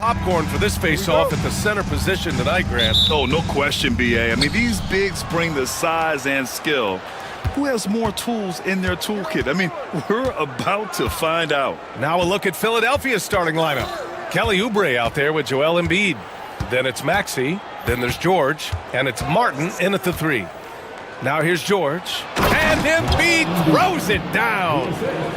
Popcorn for this face-off at the center position tonight, Grant. Oh, no question, B.A. I mean, these bigs bring the size and skill. Who has more tools in their toolkit? I mean, we're about to find out. Now a look at Philadelphia's starting lineup. Kelly Oubre out there with Joel Embiid. Then it's Maxey. Then there's George. And it's Martin in at the 3. Now here's George. And Embiid throws it down.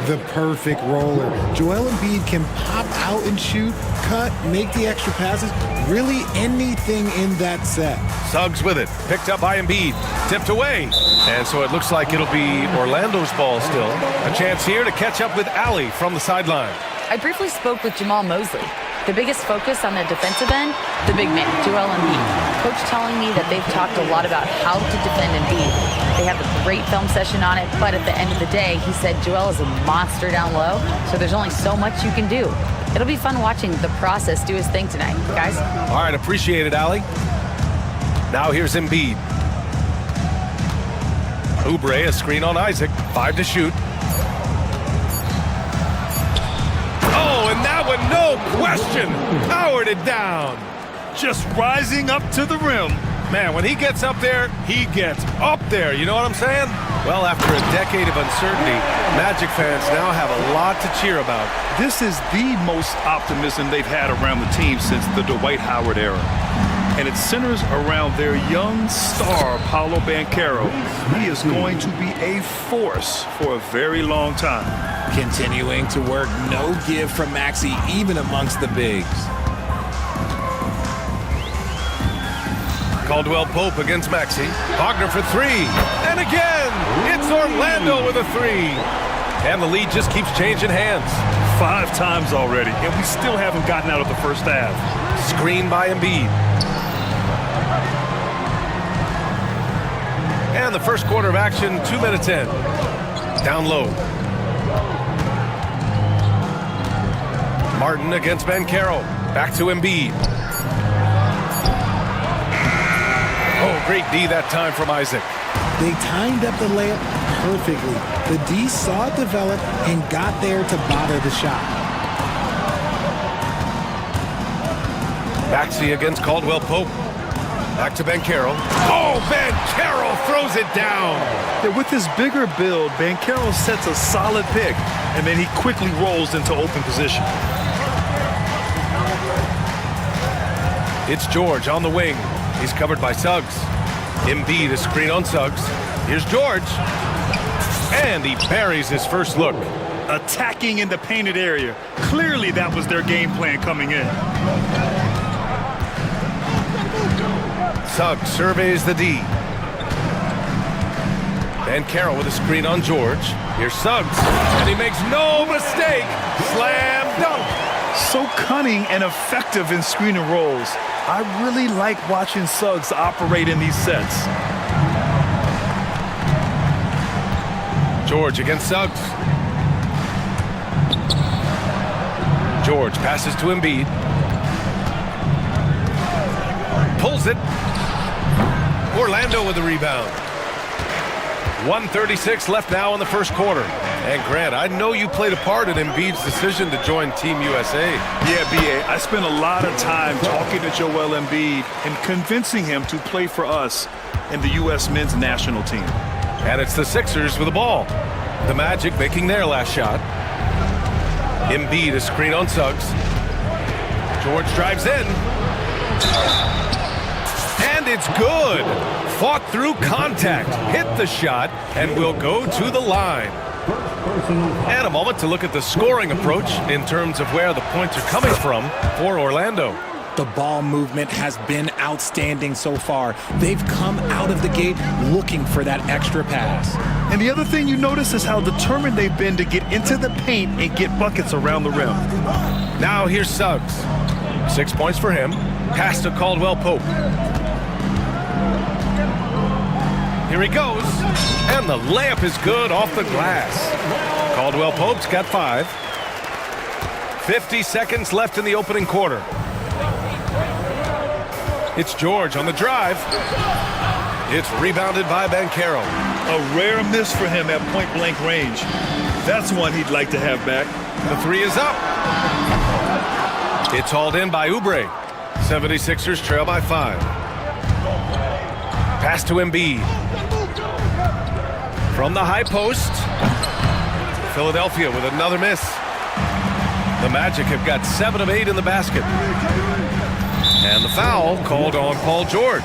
The perfect roller. Joel Embiid can pop out and shoot, cut, make the extra passes, really anything in that set. Suggs with it. Picked up by Embiid. Tipped away. And so it looks like it'll be Orlando's ball still. A chance here to catch up with Allie from the sideline. I briefly spoke with Jamal Mosley. The biggest focus on the defensive end, the big man, Joel Embiid. Coach telling me that they've talked a lot about how to defend Embiid. They have a great film session on it, but at the end of the day, he said Joel is a monster down low, so there's only so much you can do. It'll be fun watching the process do his thing tonight, guys. All right, appreciate it, Allie. Now here's Embiid. Oubre, a screen on Isaac. 5 to shoot. Oh, and that one, no question, powered it down. Just rising up to the rim. Man, when he gets up there, he gets up there. You know what I'm saying? Well, after a decade of uncertainty, Magic fans now have a lot to cheer about. This is the most optimism they've had around the team since the Dwight Howard era. And it centers around their young star, Paolo Banchero. He is going to be a force for a very long time. Continuing to work, no give from Maxey, even amongst the bigs. Caldwell Pope against Maxey. Wagner for 3. And again, it's Orlando with a 3. And the lead just keeps changing hands. 5 times already, and we still haven't gotten out of the first half. Screen by Embiid. And the first quarter of action, 2 minutes in. Down low. Martin against Banchero. Back to Embiid. Oh, great D that time from Isaac. They timed up the layup perfectly. The D saw it develop and got there to bother the shot. Maxey against Caldwell Pope. Back to Banchero. Oh, Banchero throws it down. Yeah, with his bigger build, Banchero sets a solid pick, and then he quickly rolls into open position. It's George on the wing. He's covered by Suggs. Embiid, a screen on Suggs. Here's George. And he buries his first look. Attacking in the painted area. Clearly that was their game plan coming in. Suggs surveys the D. Banchero with a screen on George. Here's Suggs. And he makes no mistake. Slam dunk. So cunning and effective in screen and rolls. I really like watching Suggs operate in these sets. George against Suggs. George passes to Embiid. Pulls it. Orlando with the rebound. 1:36 left now in the first quarter. And Grant, I know you played a part in Embiid's decision to join Team USA. Yeah, B.A., I spent a lot of time talking to Joel Embiid and convincing him to play for us in the U.S. men's national team. And it's the Sixers with the ball. The Magic making their last shot. Embiid, a screen on Suggs. George drives in. And it's good. Fought through contact, hit the shot, and will go to the line. And a moment to look at the scoring approach in terms of where the points are coming from for Orlando. The ball movement has been outstanding so far. They've come out of the gate looking for that extra pass. And the other thing you notice is how determined they've been to get into the paint and get buckets around the rim. Now here's Suggs. 6 points for him. Pass to Caldwell Pope. Here he goes, and the layup is good off the glass. Caldwell Pope's got 5. 50 seconds left in the opening quarter. It's George on the drive. It's rebounded by Banchero. A rare miss for him at point-blank range. That's one he'd like to have back. The 3 is up. It's hauled in by Oubre. 76ers trail by 5. Pass to Embiid. From the high post. Philadelphia with another miss. The Magic have got 7 of 8 in the basket. And the foul called on Paul George.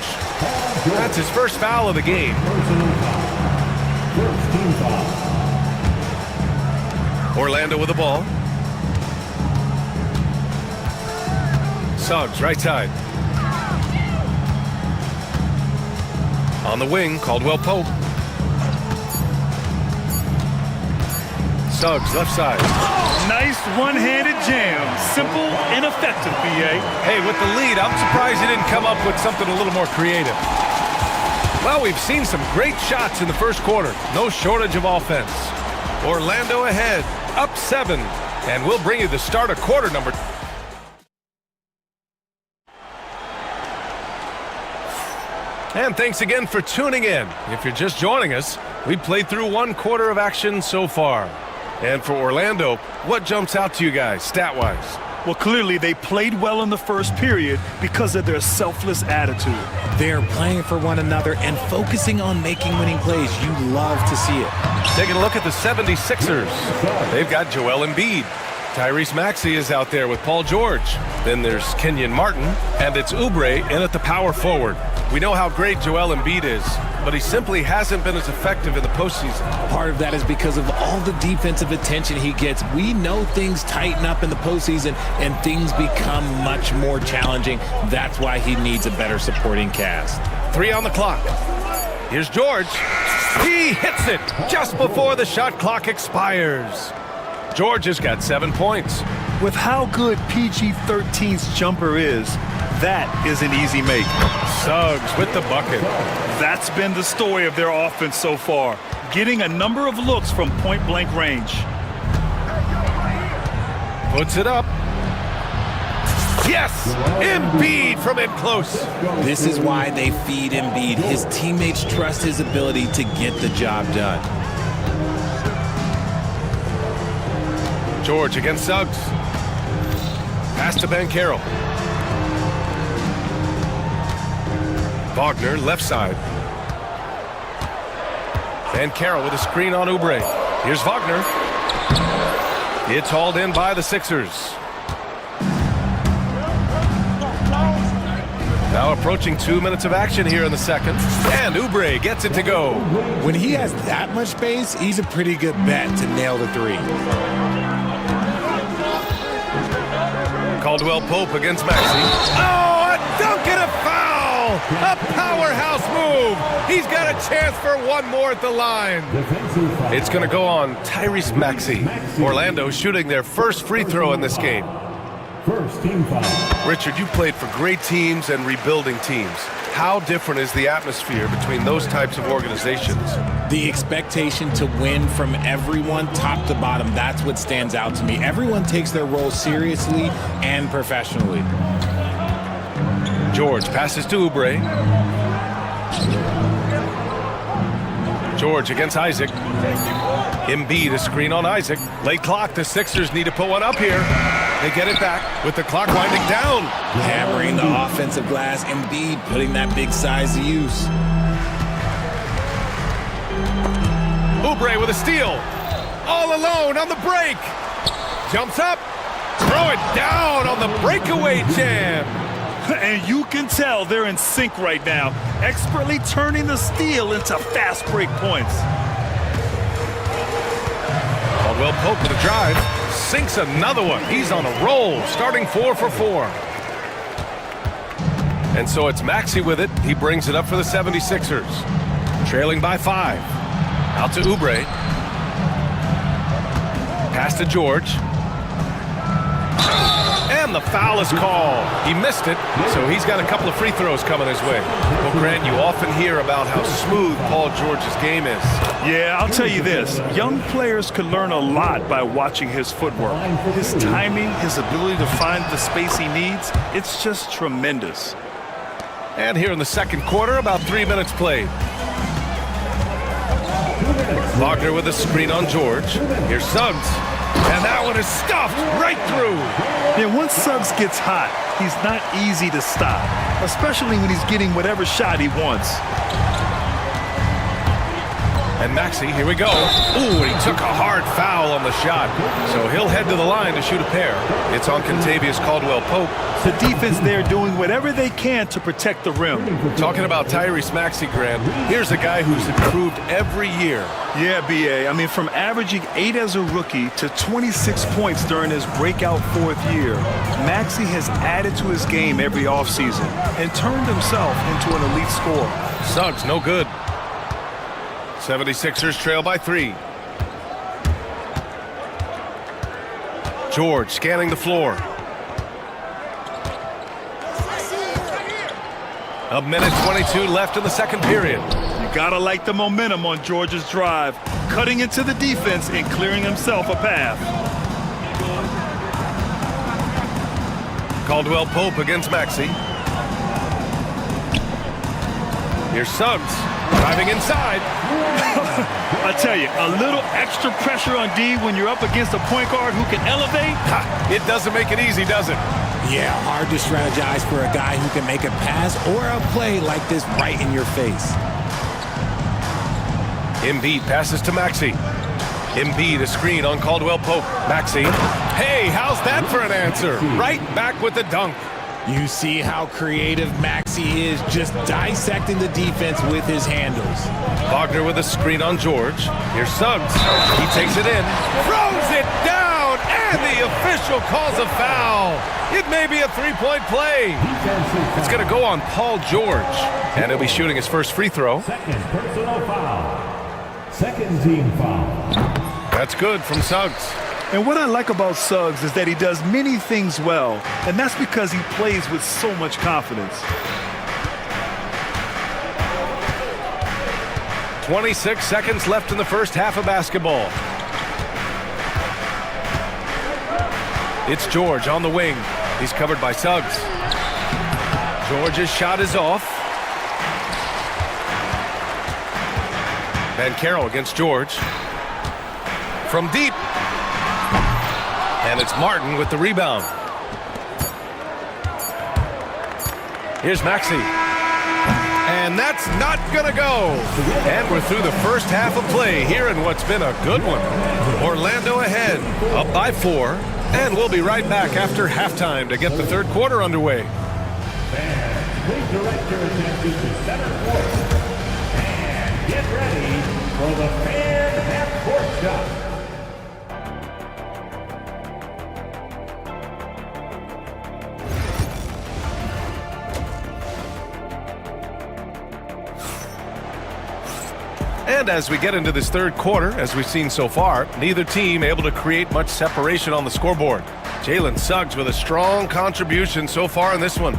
That's his first foul of the game. Orlando with the ball. Suggs, right side. On the wing, Caldwell Pope. Suggs, left side. Nice one-handed jam. Simple and effective, B.A. Hey, with the lead, I'm surprised he didn't come up with something a little more creative. Well, we've seen some great shots in the first quarter. No shortage of offense. Orlando ahead, up 7. And we'll bring you the start of quarter number. And thanks again for tuning in. If you're just joining us, we played through 1 quarter of action so far. And for Orlando, what jumps out to you guys, stat-wise? Well, clearly they played well in the first period because of their selfless attitude. They're playing for one another and focusing on making winning plays. You love to see it. Taking a look at the 76ers. They've got Joel Embiid. Tyrese Maxey is out there with Paul George. Then there's Kenyon Martin, and it's Oubre in at the power forward. We know how great Joel Embiid is, but he simply hasn't been as effective in the postseason. Part of that is because of all the defensive attention he gets. We know things tighten up in the postseason and things become much more challenging. That's why he needs a better supporting cast. 3 on the clock. Here's George. He hits it just before the shot clock expires. George has got 7 points. With how good PG-13's jumper is, that is an easy make. Suggs with the bucket. That's been the story of their offense so far, getting a number of looks from point-blank range. Puts it up. Yes! Embiid from in close. This is why they feed Embiid. His teammates trust his ability to get the job done. George against Suggs. Pass to Banchero. Wagner, left side. Banchero with a screen on Oubre. Here's Wagner. It's hauled in by the Sixers. Now approaching 2 minutes of action here in the second. And Oubre gets it to go. When he has that much space, he's a pretty good bet to nail the 3. Caldwell Pope against Maxey. Oh, a dunk and a foul! A powerhouse move! He's got a chance for one more at the line. It's going to go on Tyrese Maxey. Orlando shooting their first free throw in this game. First team foul. Richard, you played for great teams and rebuilding teams. How different is the atmosphere between those types of organizations? The expectation to win from everyone, top to bottom, that's what stands out to me. Everyone takes their role seriously and professionally. George passes to Oubre. George against Isaac. Embiid, a screen on Isaac. Late clock, the Sixers need to put one up here. They get it back with the clock winding down. Hammering the offensive glass, Embiid putting that big size to use. Oubre with a steal. All alone on the break. Jumps up. Throw it down on the breakaway jam. And you can tell they're in sync right now, expertly turning the steal into fast break points. Caldwell Pope with a drive. Sinks another one. He's on a roll, starting 4 for 4. And so it's Maxey with it. He brings it up for the 76ers. Trailing by 5. Out to Oubre. Pass to George. And the foul is called. He missed it, so he's got a couple of free throws coming his way. Well, Grant, you often hear about how smooth Paul George's game is. Yeah, I'll tell you this. Young players can learn a lot by watching his footwork. His timing, his ability to find the space he needs, it's just tremendous. And here in the second quarter, about 3 minutes played. Wagner with a screen on George. Here's Suggs. And that one is stuffed right through. Yeah, once Suggs gets hot, he's not easy to stop, especially when he's getting whatever shot he wants. And Maxey, here we go. Ooh, and he took a hard foul on the shot. So he'll head to the line to shoot a pair. It's on Contavious Caldwell-Pope. The defense there doing whatever they can to protect the rim. Talking about Tyrese Maxey, Grant, here's a guy who's improved every year. Yeah, B.A. I mean, from averaging 8 as a rookie to 26 points during his breakout 4th year, Maxey has added to his game every offseason and turned himself into an elite scorer. Suggs, no good. 76ers trail by 3. George scanning the floor. A minute 22 left in the second period. You gotta like the momentum on George's drive, cutting into the defense and clearing himself a path. Caldwell-Pope against Maxey. Here's Suggs driving inside. I tell you, a little extra pressure on D when you're up against a point guard who can elevate. It doesn't make it easy, does it? Yeah, hard to strategize for a guy who can make a pass or a play like this right in your face. Embiid passes to Maxey. Embiid a screen on Caldwell-Pope. Maxey. Hey, how's that for an answer? Right back with the dunk. You see how creative Maxey is, just dissecting the defense with his handles. Wagner with a screen on George. Here's Suggs. He takes it in. Throws it down, and the official calls a foul. It may be a three-point play. It's going to go on Paul George, and he'll be shooting his first free throw. Second personal foul. Second team foul. That's good from Suggs. And what I like about Suggs is that he does many things well, and that's because he plays with so much confidence. 26 seconds left in the first half of basketball. It's George on the wing. He's covered by Suggs. George's shot is off. Banchero against George. From deep. And it's Martin with the rebound. Here's Maxey. And that's not gonna go. And we're through the first half of play here in what's been a good one. Orlando ahead, up by 4. And we'll be right back after halftime to get the third quarter underway. Fans, please direct your attention to center court. And get ready for the fan half-court shot. And as we get into this third quarter, as we've seen so far, neither team able to create much separation on the scoreboard. Jalen Suggs with a strong contribution so far in this one.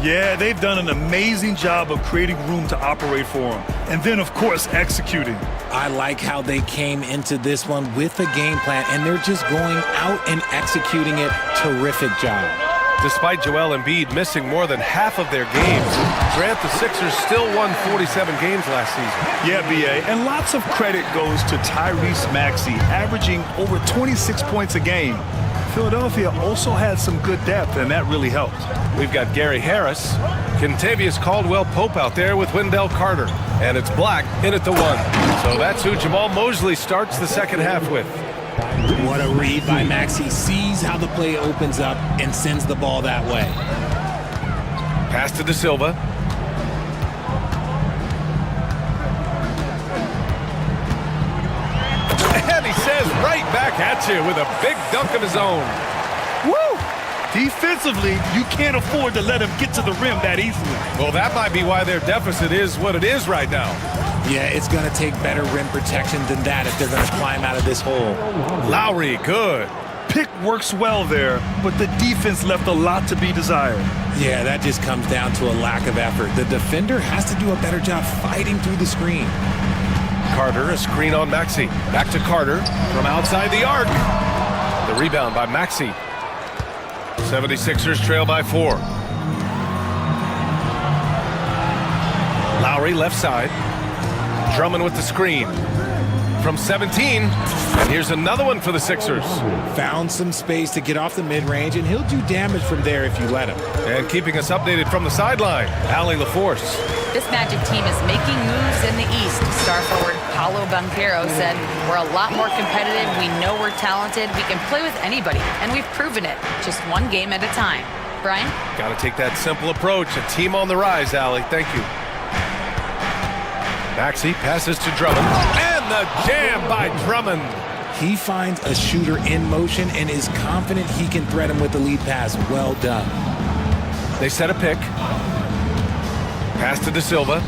Yeah, they've done an amazing job of creating room to operate for him. And then, of course, executing. I like how they came into this one with a game plan, and they're just going out and executing it. Terrific job. Despite Joel Embiid missing more than half of their games, Grant, the Sixers still won 47 games last season. Yeah, B.A., and lots of credit goes to Tyrese Maxey, averaging over 26 points a game. Philadelphia also had some good depth, and that really helped. We've got Gary Harris, Contavious Caldwell-Pope out there with Wendell Carter, and it's Black in at the 1. So that's who Jamal Mosley starts the second half with. What a read by Maxey. Sees how the play opens up and sends the ball that way. Pass to De Silva. And he says right back at you with a big dunk of his own. Woo! Defensively, you can't afford to let him get to the rim that easily. Well, that might be why their deficit is what it is right now. Yeah, it's going to take better rim protection than that if they're going to climb out of this hole. Lowry, good. Pick works well there, but the defense left a lot to be desired. Yeah, that just comes down to a lack of effort. The defender has to do a better job fighting through the screen. Carter, a screen on Maxey. Back to Carter from outside the arc. The rebound by Maxey. 76ers trail by 4. Lowry left side. Drummond with the screen. from 17. And here's another one for the Sixers. Found some space to get off the mid-range, and he'll do damage from there if you let him. And keeping us updated from the sideline, Allie LaForce. This Magic team is making moves in the East. Star forward Paolo Banchero said, "We're a lot more competitive. We know we're talented. We can play with anybody, and we've proven it. Just one game at a time." Brian? Got to take that simple approach. A team on the rise, Allie. Thank you. Maxey passes to Drummond. And the jam by Drummond. He finds a shooter in motion and is confident he can thread him with the lead pass. Well done. They set a pick. Pass to De Silva.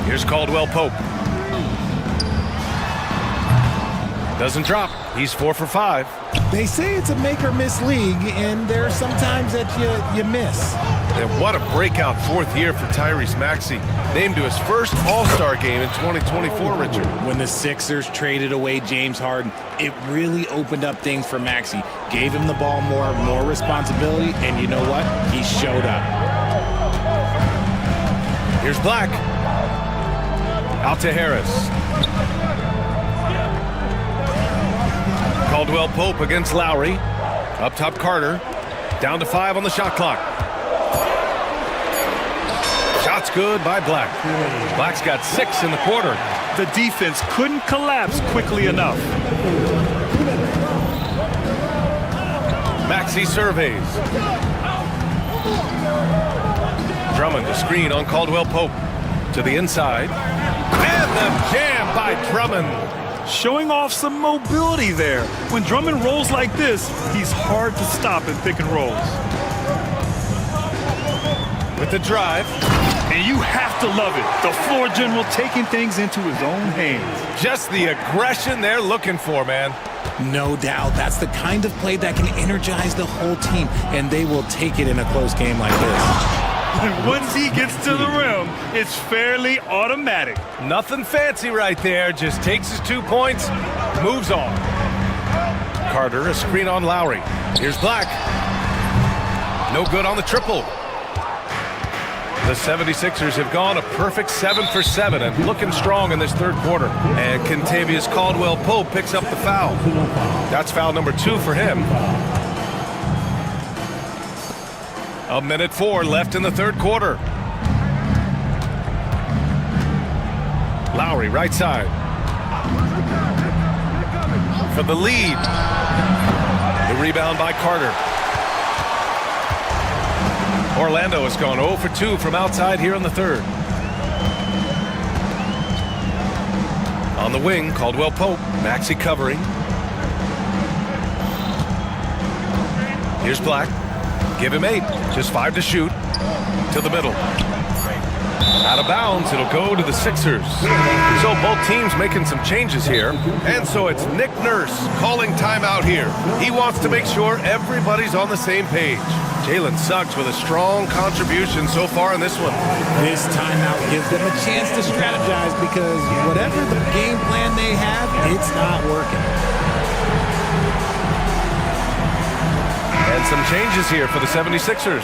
Here's Caldwell Pope. Doesn't drop. He's 4 for 5. They say it's a make-or-miss league, and there are some times that you miss. And what a breakout fourth year for Tyrese Maxey. Named to his first All-Star game in 2024, Richard. When the Sixers traded away James Harden, it really opened up things for Maxey. Gave him the ball more responsibility, and you know what? He showed up. Here's Black. Out to Harris. Caldwell Pope against Lowry. Up top Carter. Down to 5 on the shot clock. Shot's good by Black. Black's got 6 in the quarter. The defense couldn't collapse quickly enough. Maxey surveys. Drummond to screen on Caldwell Pope. To the inside. And the jam by Drummond. Showing off some mobility there. When Drummond rolls like this, he's hard to stop in pick and rolls. With the drive. And you have to love it. The floor general taking things into his own hands. Just the aggression they're looking for, man. No doubt. That's the kind of play that can energize the whole team, and they will take it in a close game like this. And once he gets to the rim, it's fairly automatic. Nothing fancy right there. Just takes his 2 points, moves on. Carter, a screen on Lowry. Here's Black. No good on the triple. The 76ers have gone a perfect 7 for 7 and looking strong in this third quarter. And Kentavious Caldwell-Pope picks up the foul. That's foul number 2 for him. 1:04 left in the third quarter. Lowry, right side. For the lead. The rebound by Carter. Orlando has gone 0 for 2 from outside here in the third. On the wing, Caldwell Pope. Maxey covering. Here's Black. Give him 8. Just 5 to shoot. To the middle. Out of bounds. It'll go to the Sixers. So both teams making some changes here. And so it's Nick Nurse calling timeout here. He wants to make sure everybody's on the same page. Jalen Suggs with a strong contribution so far in this one. This timeout gives them a chance to strategize because whatever the game plan they have, it's not working. And some changes here for the 76ers.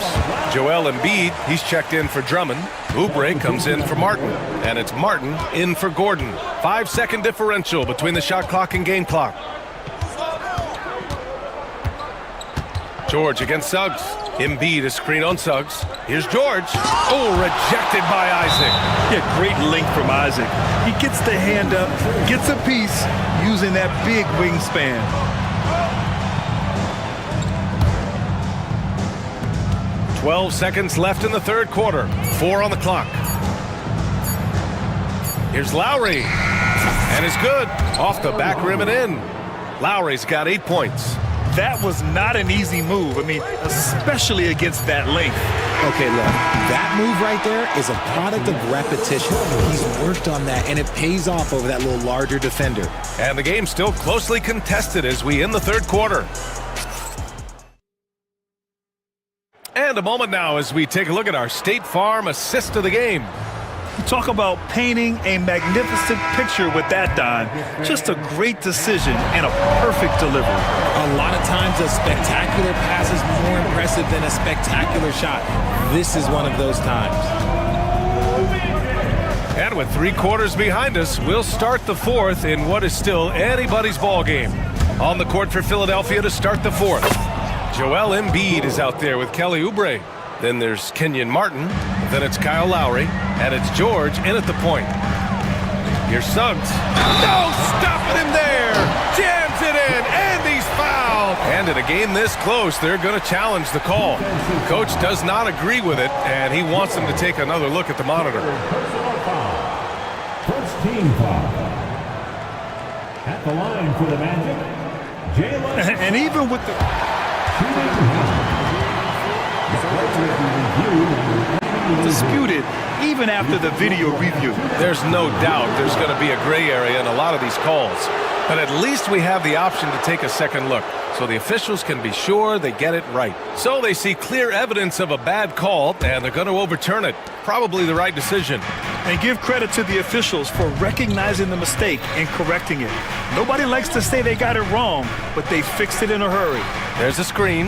Joel Embiid, he's checked in for Drummond. Oubre comes in for Martin. And it's Martin in for Gordon. 5-second differential between the shot clock and game clock. George against Suggs. Embiid a screen on Suggs. Here's George. Oh, rejected by Isaac. Yeah, great length from Isaac. He gets the hand up, gets a piece using that big wingspan. "12 seconds left in the third quarter. 4 on the clock. Here's Lowry. And it's good. Off the back rim and in. Lowry's got 8 points. That was not an easy move. I mean, especially against that length. Okay, look, that move right there is a product of repetition. He's worked on that, and it pays off over that little larger defender. And the game's still closely contested as we end the third quarter. And a moment now as we take a look at our State Farm assist of the game. Talk about painting a magnificent picture with that dime. Just a great decision and a perfect delivery. A lot of times a spectacular pass is more impressive than a spectacular shot. This is one of those times. And with 3 quarters behind us, we'll start the 4th in what is still anybody's ball game. On the court for Philadelphia to start the 4th. Joel Embiid is out there with Kelly Oubre. Then there's Kenyon Martin. Then it's Kyle Lowry. And it's George in at the point. Here's Suggs. No stopping him there. Jams it in, and he's fouled. And in a game this close, they're going to challenge the call. Coach does not agree with it, and he wants them to take another look at the monitor. Personal foul. First team foul. At the line for the Magic, Jalen. And even with the... disputed even after the video review. There's no doubt there's going to be a gray area in a lot of these calls. But at least we have the option to take a second look, so the officials can be sure they get it right. So they see clear evidence of a bad call, and they're going to overturn it. Probably the right decision. And give credit to the officials for recognizing the mistake and correcting it. Nobody likes to say they got it wrong, but they fixed it in a hurry. There's a screen.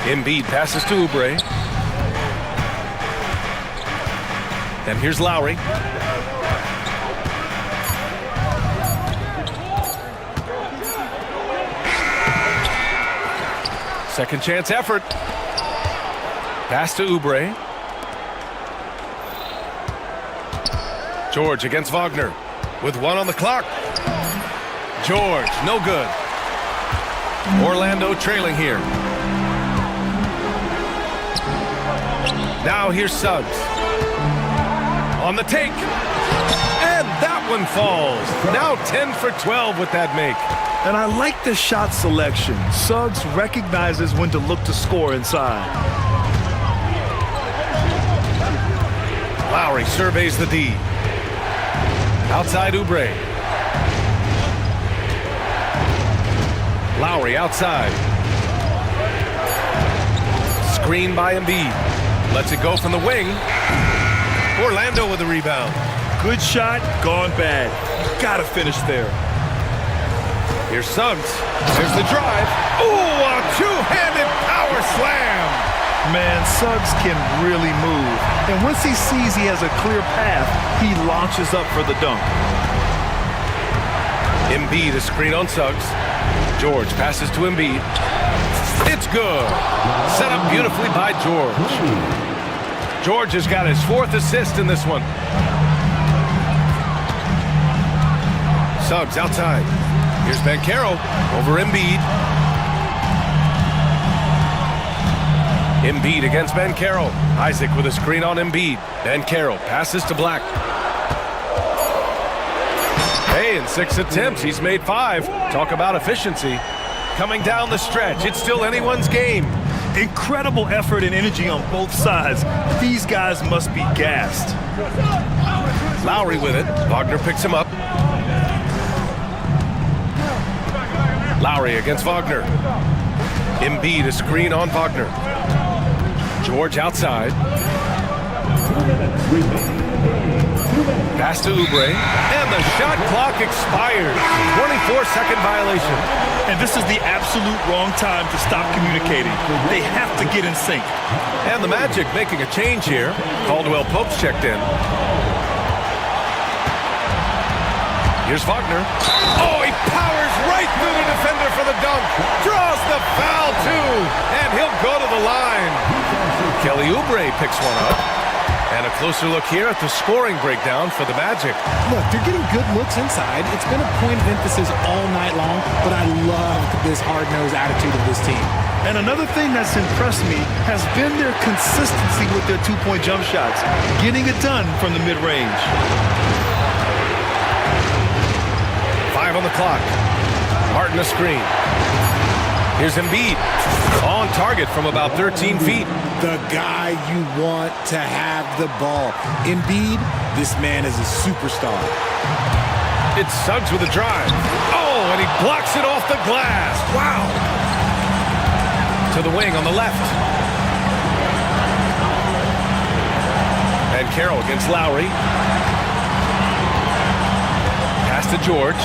Embiid passes to Oubre. And here's Lowry. Second chance effort. Pass to Oubre. George against Wagner with 1 on the clock. George, no good. Orlando trailing here. Now here's Suggs. On the take. And that one falls. Now 10 for 12 with that make. And I like the shot selection. Suggs recognizes when to look to score inside. Lowry surveys the D. Outside Oubre. Lowry outside. Screen by Embiid. Lets it go from the wing. Orlando with the rebound. Good shot, gone bad. Gotta finish there. Here's Suggs. There's the drive. Ooh, a two-handed power slam. Man, Suggs can really move. And once he sees he has a clear path, he launches up for the dunk. Embiid is screen on Suggs. George passes to Embiid. It's good. Set up beautifully by George. George has got his 4th assist in this one. Suggs outside. Here's Banchero over Embiid. Embiid against Banchero. Isaac with a screen on Embiid. Banchero passes to Black. Hey, in 6 attempts, he's made 5. Talk about efficiency. Coming down the stretch, it's still anyone's game. Incredible effort and energy on both sides. These guys must be gassed. Lowry with it. Wagner picks him up. Lowry against Wagner. Embiid a screen on Wagner. George outside. Pass to Oubre. And the shot clock expires. 24-second violation. And this is the absolute wrong time to stop communicating. They have to get in sync. And the Magic making a change here. Caldwell Pope's checked in. Here's Wagner. Oh, he powers right through the defender for the dunk. Draws the foul, too. And he'll go to the line. Kelly Oubre picks one up. And a closer look here at the scoring breakdown for the Magic. Look, they're getting good looks inside. It's been a point of emphasis all night long, but I love this hard-nosed attitude of this team. And another thing that's impressed me has been their consistency with their two-point jump shots, getting it done from the mid-range. 5 on the clock. Martin a screen. Here's Embiid. On target from about 13 feet. The guy you want to have the ball. Embiid, this man is a superstar. It's Suggs with a drive. Oh, and he blocks it off the glass. Wow. To the wing on the left. And Carroll against Lowry. Pass to George.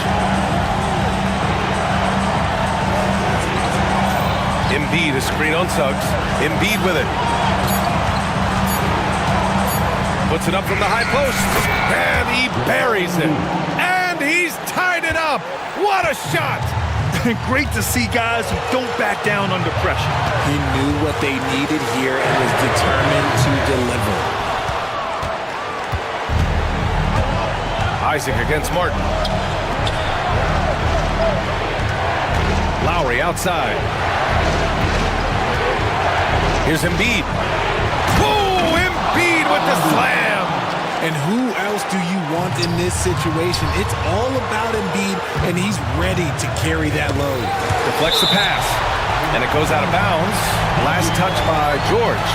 Embiid a screen on Suggs. Embiid with it. Puts it up from the high post. And he buries it. And he's tied it up. What a shot! Great to see guys who don't back down under pressure. He knew what they needed here and was determined to deliver. Isaac against Martin. Lowry outside. Here's Embiid. Oh, Embiid with the slam! And who else do you want in this situation? It's all about Embiid, and he's ready to carry that load. Deflects the pass, and it goes out of bounds. Last touch by George.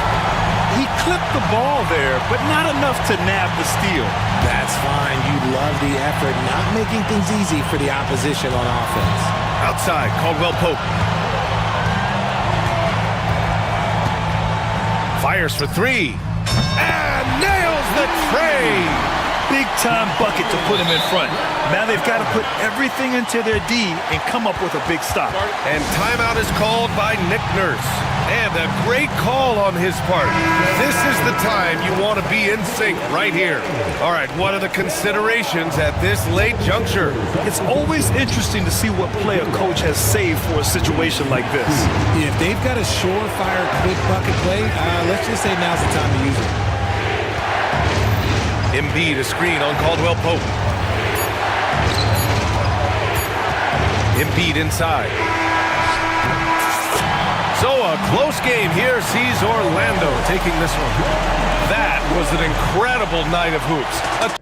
He clipped the ball there, but not enough to nab the steal. That's fine. You love the effort, not making things easy for the opposition on offense. Outside, Caldwell Pope. Fires for three. And nails the tray. Big-time bucket to put him in front. Now they've got to put everything into their D and come up with a big stop. And timeout is called by Nick Nurse. And a great call on his part. This is the time you want to be in sync right here. All right, what are the considerations at this late juncture? It's always interesting to see what play a coach has saved for a situation like this. If they've got a surefire quick bucket play, let's just say now's the time to use it. Embiid, a screen on Caldwell Pope. Embiid inside. So a close game here sees Orlando taking this one. That was an incredible night of hoops.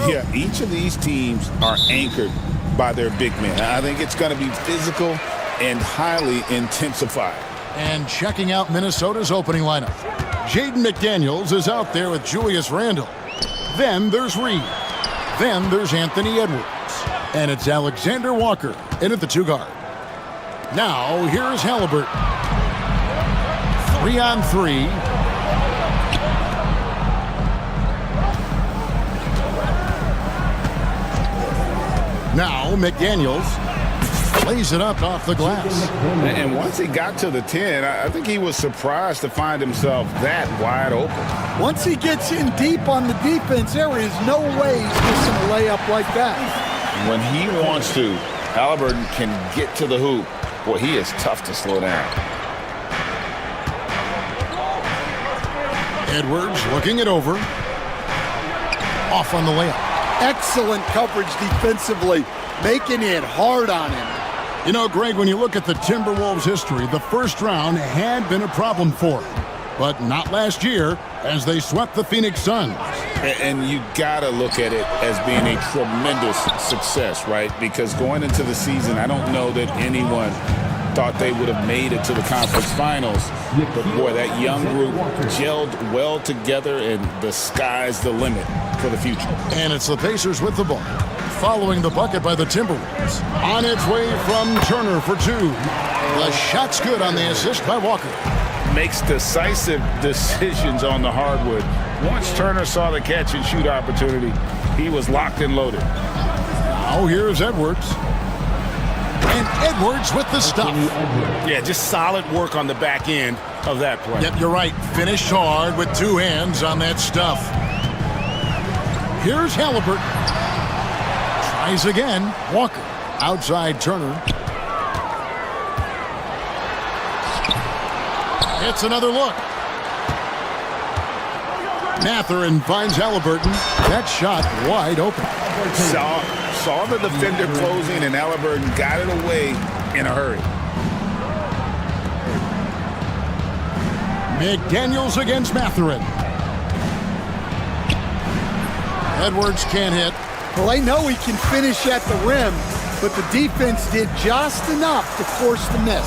Yeah, each of these teams are anchored by their big men. I think it's going to be physical and highly intensified. And checking out Minnesota's opening lineup. Jaden McDaniels is out there with Julius Randle. Then there's Reed. Then there's Anthony Edwards. And it's Alexander Walker in at the 2-guard. Now, here's Halliburton. 3-on-3. Now, McDaniels plays it up off the glass. And once he got to the 10, I think he was surprised to find himself that wide open. Once he gets in deep on the defense, there is no way he's missing a layup like that. When he wants to, Halliburton can get to the hoop. Boy, he is tough to slow down. Edwards looking it over. Off on the layup. Excellent coverage defensively, making it hard on him. You know, Greg, when you look at the Timberwolves' history, the first round had been a problem for them. But not last year, as they swept the Phoenix Suns. And you got to look at it as being a tremendous success, right? Because going into the season, I don't know that anyone thought they would have made it to the conference finals. But, boy, that young group gelled well together, and the sky's the limit for the future. And it's the Pacers with the ball, following the bucket by the Timberwolves. On its way from Turner for 2. The shot's good on the assist by Walker. Makes decisive decisions on the hardwood. Once Turner saw the catch-and-shoot opportunity, he was locked and loaded. Now here's Edwards. And Edwards with the stop. Yeah, just solid work on the back end of that play. Yep, you're right. Finished hard with 2 hands on that stuff. Here's Halliburton. Tries again. Walker. Outside Turner. It's another look. Mathurin finds Halliburton. That shot wide open. Saw the defender closing, and Halliburton got it away in a hurry. McDaniels against Mathurin. Edwards can't hit. Well, I know he can finish at the rim, but the defense did just enough to force the miss.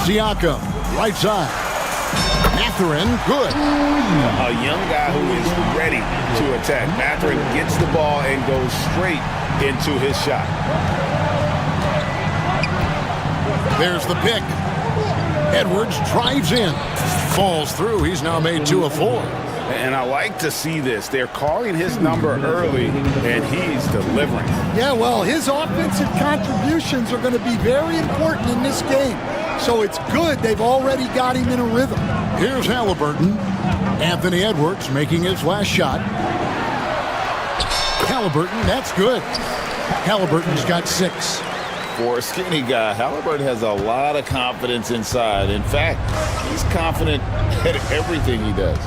Siakam, right side. Mathurin, good. A young guy who is ready to attack. Mathurin gets the ball and goes straight into his shot. There's the pick. Edwards drives in. Falls through. He's now made 2 of 4. And I like to see this. They're calling his number early, and he's delivering. Yeah, well, his offensive contributions are going to be very important in this game. So it's good they've already got him in a rhythm. Here's Halliburton. Anthony Edwards making his last shot. Halliburton, that's good. Halliburton's got 6. For a skinny guy, Halliburton has a lot of confidence inside. In fact, he's confident at everything he does.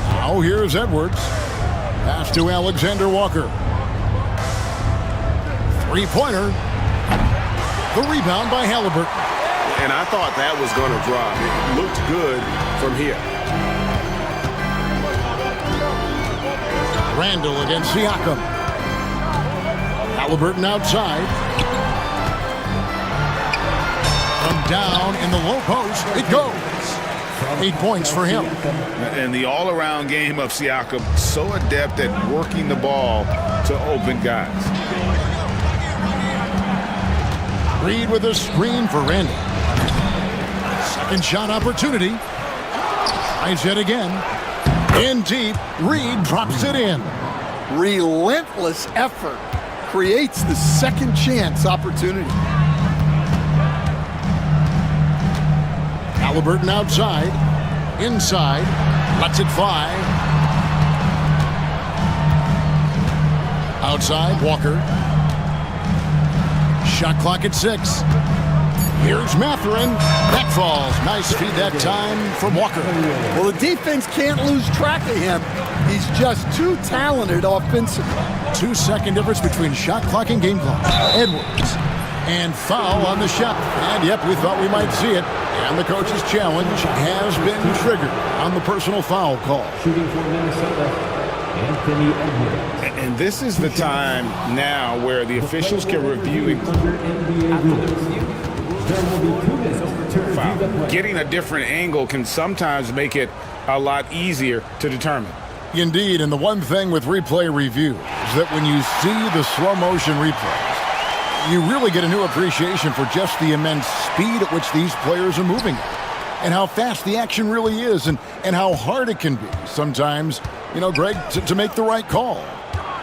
Now here's Edwards. Pass to Alexander Walker. 3-pointer. The rebound by Halliburton. And I thought that was going to drop. It looked good from here. Randle against Siakam. Halliburton outside. From down in the low post, it goes. 8 points for him. And the all-around game of Siakam, so adept at working the ball to open guys. Reed with a screen for Randle. Second shot opportunity. Tries it again. In deep, Reed drops it in. Relentless effort creates the second chance opportunity. Halliburton outside. Inside. Lets it fly. Outside, Walker. Shot clock at 6. Here's Mathurin. That falls. Nice feed that time from Walker. Well, the defense can't lose track of him. He's just too talented offensively. 2-second difference between shot clock and game clock. Edwards. And foul on the shot. And yep, we thought we might see it. And the coach's challenge has been triggered on the personal foul call. Shooting for Minnesota, Anthony Edwards. And this is the time now where the officials can review it. Under NBA rules, there will be 2 minutes to review the play. Getting a different angle can sometimes make it a lot easier to determine. Indeed, and the one thing with replay review is that when you see the slow motion replays, you really get a new appreciation for just the immense speed at which these players are moving and how fast the action really is and how hard it can be sometimes, you know, Greg, to make the right call.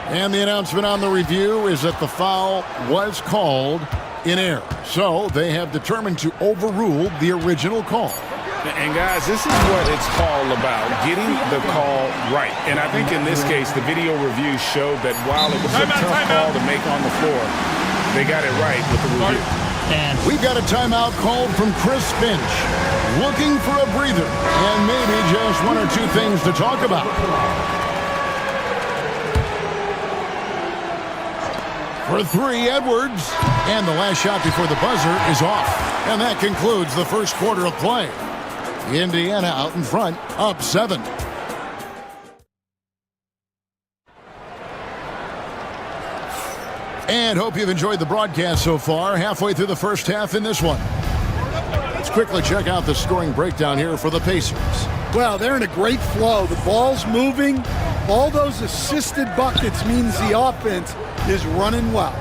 And the announcement on the review is that the foul was called in error. So they have determined to overrule the original call. And guys, this is what it's all about, getting the call right. And I think in this case, the video review showed that while it was a tough call to make on the floor, they got it right with the review. And we've got a timeout called from Chris Finch, looking for a breather and maybe just 1 or 2 things to talk about. For 3, Edwards. And the last shot before the buzzer is off. And that concludes the first quarter of play. Indiana out in front, up 7. And hope you've enjoyed the broadcast so far. Halfway through the first half in this one. Let's quickly check out the scoring breakdown here for the Pacers. Well, they're in a great flow. The ball's moving. All those assisted buckets means the offense is running well.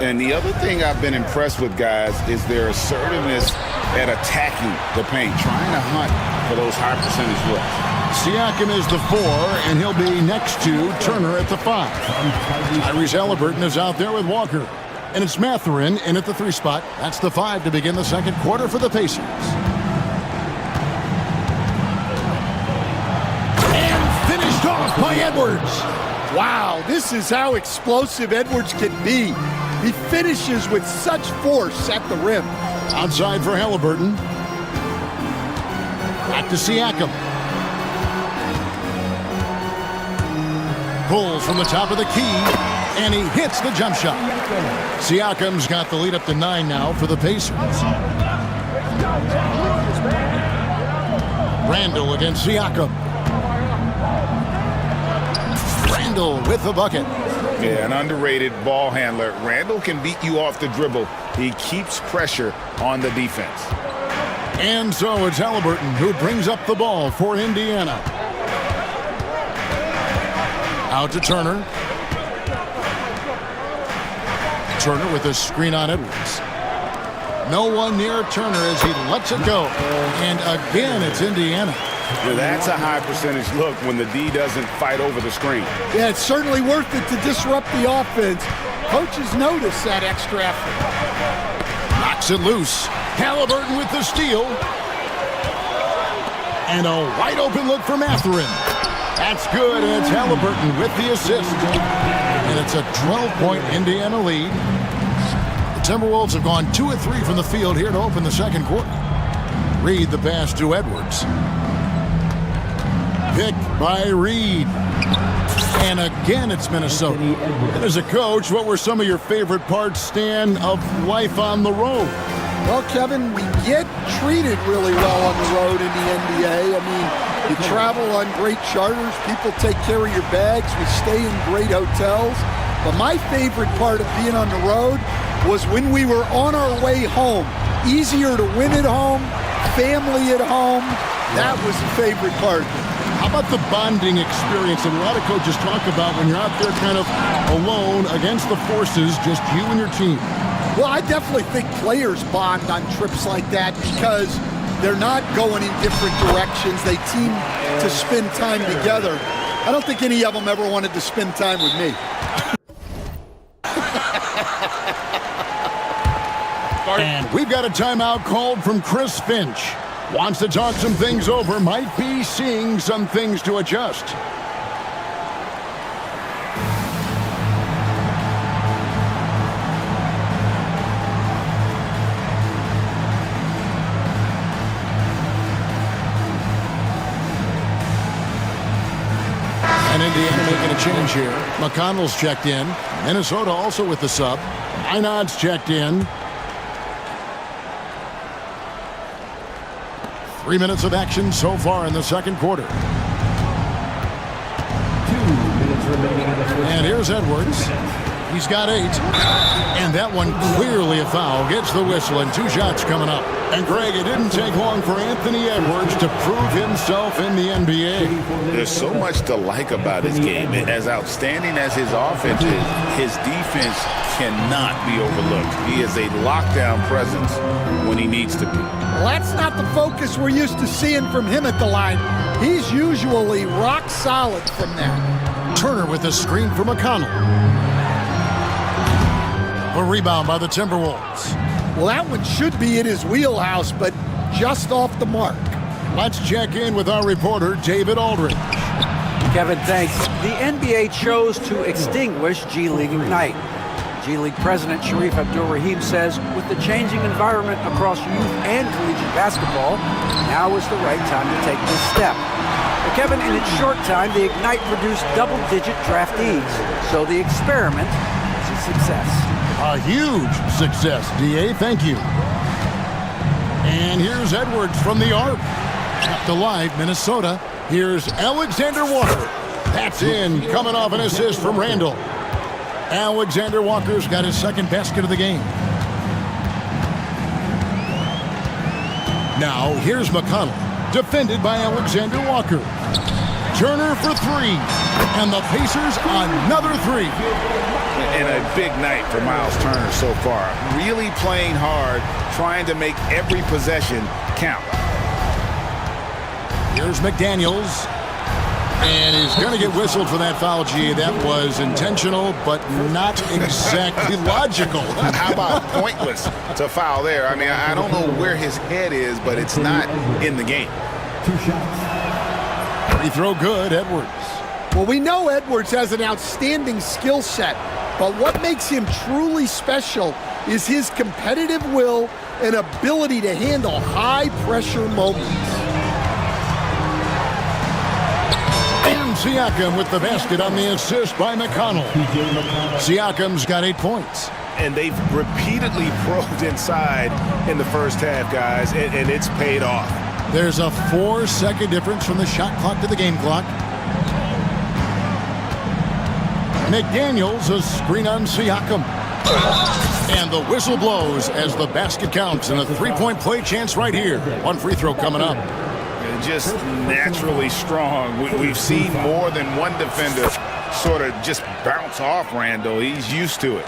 And the other thing I've been impressed with, guys, is their assertiveness at attacking the paint, trying to hunt for those high percentage looks. Siakam is the 4, and he'll be next to Turner at the 5. Tyrese Halliburton is out there with Walker. And it's Mathurin in at the 3 spot. That's the 5 to begin the second quarter for the Pacers. And finished off by Edwards. Wow, this is how explosive Edwards can be. He finishes with such force at the rim. Outside for Halliburton. Back to Siakam. Pulls from the top of the key, and he hits the jump shot. Siakam's got the lead up to 9 now for the Pacers. Randall against Siakam. Randall with the bucket. Yeah, an underrated ball handler. Randall can beat you off the dribble. He keeps pressure on the defense. And so it's Halliburton who brings up the ball for Indiana. Out to Turner. Turner with a screen on Edwards. No one near Turner as he lets it go. And again, it's Indiana. Yeah, that's a high percentage look when the D doesn't fight over the screen. Yeah, it's certainly worth it to disrupt the offense. Coaches notice that extra effort. Knocks it loose. Halliburton with the steal. And a wide open look for Mathurin. That's good, and it's Halliburton with the assist. And it's a 12-point Indiana lead. The Timberwolves have gone 2 of 3 from the field here to open the second quarter. Reed the pass to Edwards. Picked by Reed. And again, it's Minnesota. And as a coach, what were some of your favorite parts, Stan, of life on the road? Well, Kevin, we get treated really well on the road in the NBA. I mean, you travel on great charters. People take care of your bags. We stay in great hotels. But my favorite part of being on the road was when we were on our way home. Easier to win at home, family at home. That was the favorite part. How about the bonding experience that a lot of coaches talk about when you're out there kind of alone against the forces, just you and your team? Well, I definitely think players bond on trips like that because they're not going in different directions. They team to spend time together. I don't think any of them ever wanted to spend time with me. And we've got a timeout called from Chris Finch. Wants to talk some things over, might be seeing some things to adjust. And Indiana making a change here. McConnell's checked in. Minnesota also with the sub. Einad's checked in. 3 minutes of action so far in the second quarter. 2 minutes remaining in the first. And here's Edwards. He's got 8. And that one clearly a foul. Gets the whistle and 2 shots coming up. And Greg, it didn't take long for Anthony Edwards to prove himself in the NBA. There's so much to like about his game. And as outstanding as his offense is, his defense cannot be overlooked. He is a lockdown presence when he needs to be. Well, that's not the focus we're used to seeing from him at the line. He's usually rock solid from there. Turner with a screen for McConnell. A rebound by the Timberwolves. Well, that one should be in his wheelhouse, but just off the mark. Let's check in with our reporter, David Aldridge. Kevin, thanks. The NBA chose to extinguish G League Ignite. G League President Sharif Abdul-Rahim says, with the changing environment across youth and collegiate basketball, now is the right time to take this step. But Kevin, in its short time, the Ignite produced double-digit draftees, so the experiment is a success. A huge success, D.A. Thank you. And here's Edwards from the arc. Kept alive, Minnesota. Here's Alexander Walker. That's in, coming off an assist from Randall. Alexander Walker's got his second basket of the game. Now, here's McConnell, defended by Alexander Walker. Turner for 3, and the Pacers another 3. And a big night for Miles Turner so far. Really playing hard, trying to make every possession count. Here's McDaniels. And he's going to get whistled for that foul, G. That was intentional, but not exactly logical. How about pointless to foul there? I mean, I don't know where his head is, but it's not in the game. 2 shots. Free throw good, Edwards. Well, we know Edwards has an outstanding skill set, but what makes him truly special is his competitive will and ability to handle high-pressure moments. And Siakam with the basket on the assist by McConnell. Siakam's got 8 points. And they've repeatedly probed inside in the first half, guys, and it's paid off. There's a 4-second difference from the shot clock to the game clock. McDaniels, a screen on Siakam. And the whistle blows as the basket counts, and a 3-point play chance right here. 1 free throw coming up. Just naturally strong. We've seen more than one defender sort of just bounce off Randall. He's used to it.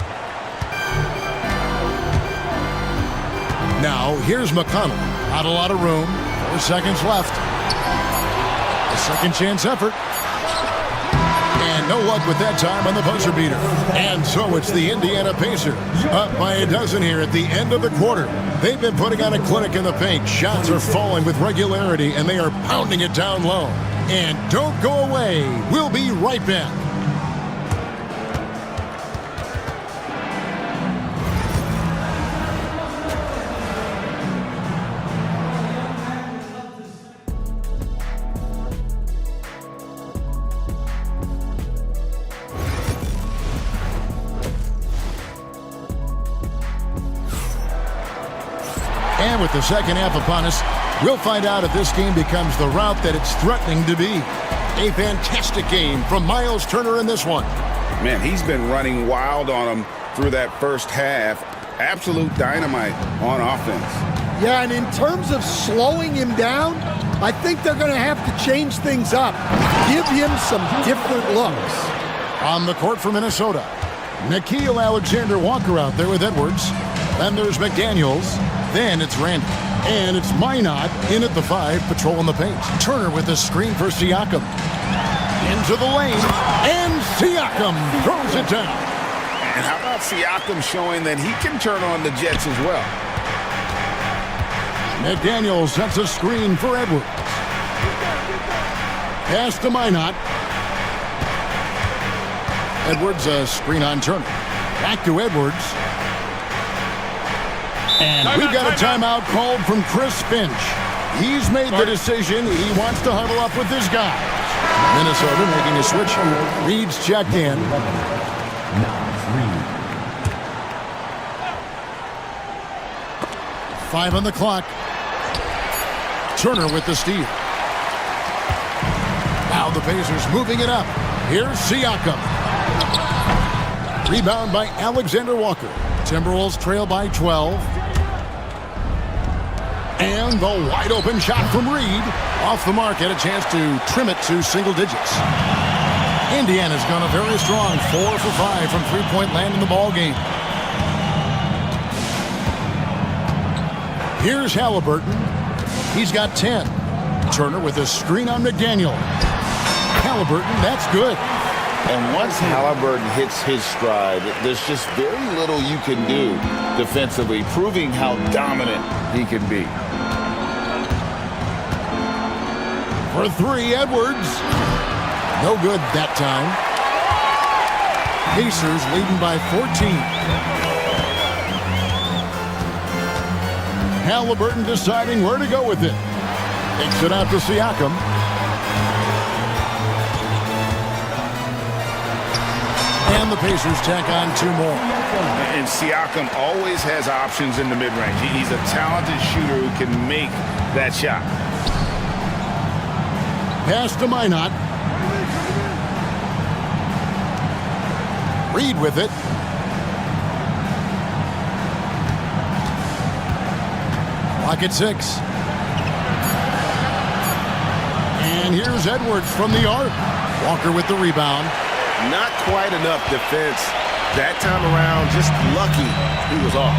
Now, here's McConnell. Not a lot of room. 4 seconds left. A second chance effort. And no luck with that time on the buzzer beater. And so it's the Indiana Pacers up by a dozen here at the end of the quarter. They've been putting on a clinic in the paint. Shots are falling with regularity, and they are pounding it down low. And don't go away. We'll be right back. And with the second half upon us, we'll find out if this game becomes the route that it's threatening to be. A fantastic game from Miles Turner in this one. Man, he's been running wild on him through that first half. Absolute dynamite on offense. Yeah, and in terms of slowing him down, I think they're going to have to change things up. Give him some different looks. On the court for Minnesota, Nickeil Alexander-Walker out there with Edwards. Then there's McDaniels. Then it's Randall. And it's Minot in at the 5, patrolling the paint. Turner with a screen for Siakam. Into the lane. And Siakam throws it down. And how about Siakam showing that he can turn on the Jets as well? McDaniels sets a screen for Edwards. Pass to Minot. Edwards, a screen on Turner. Back to Edwards. And we've got a timeout called from Chris Finch. He's made the decision. He wants to huddle up with his guy. Minnesota making a switch. Reed's checked in. Reed. 5 on the clock. Turner with the steal. Now the Pacers moving it up. Here's Siakam. Rebound by Alexander Walker. Timberwolves trail by 12. And the wide open shot from Reed. Off the mark, had a chance to trim it to single digits. Indiana's gone a very strong 4 for 5 from three-point land in the ball game. Here's Halliburton. He's got 10. Turner with a screen on McDaniel. Halliburton, that's good. And once Halliburton hits his stride, there's just very little you can do defensively, proving how dominant he can be. For three, Edwards. No good that time. Pacers leading by 14. Halliburton deciding where to go with it. Takes it out to Siakam. And the Pacers tack on two more. And Siakam always has options in the mid-range. He's a talented shooter who can make that shot. Pass to Minot. Reed with it. Clock at 6. And here's Edwards from the arc. Walker with the rebound. Not quite enough defense that time around. Just lucky he was off.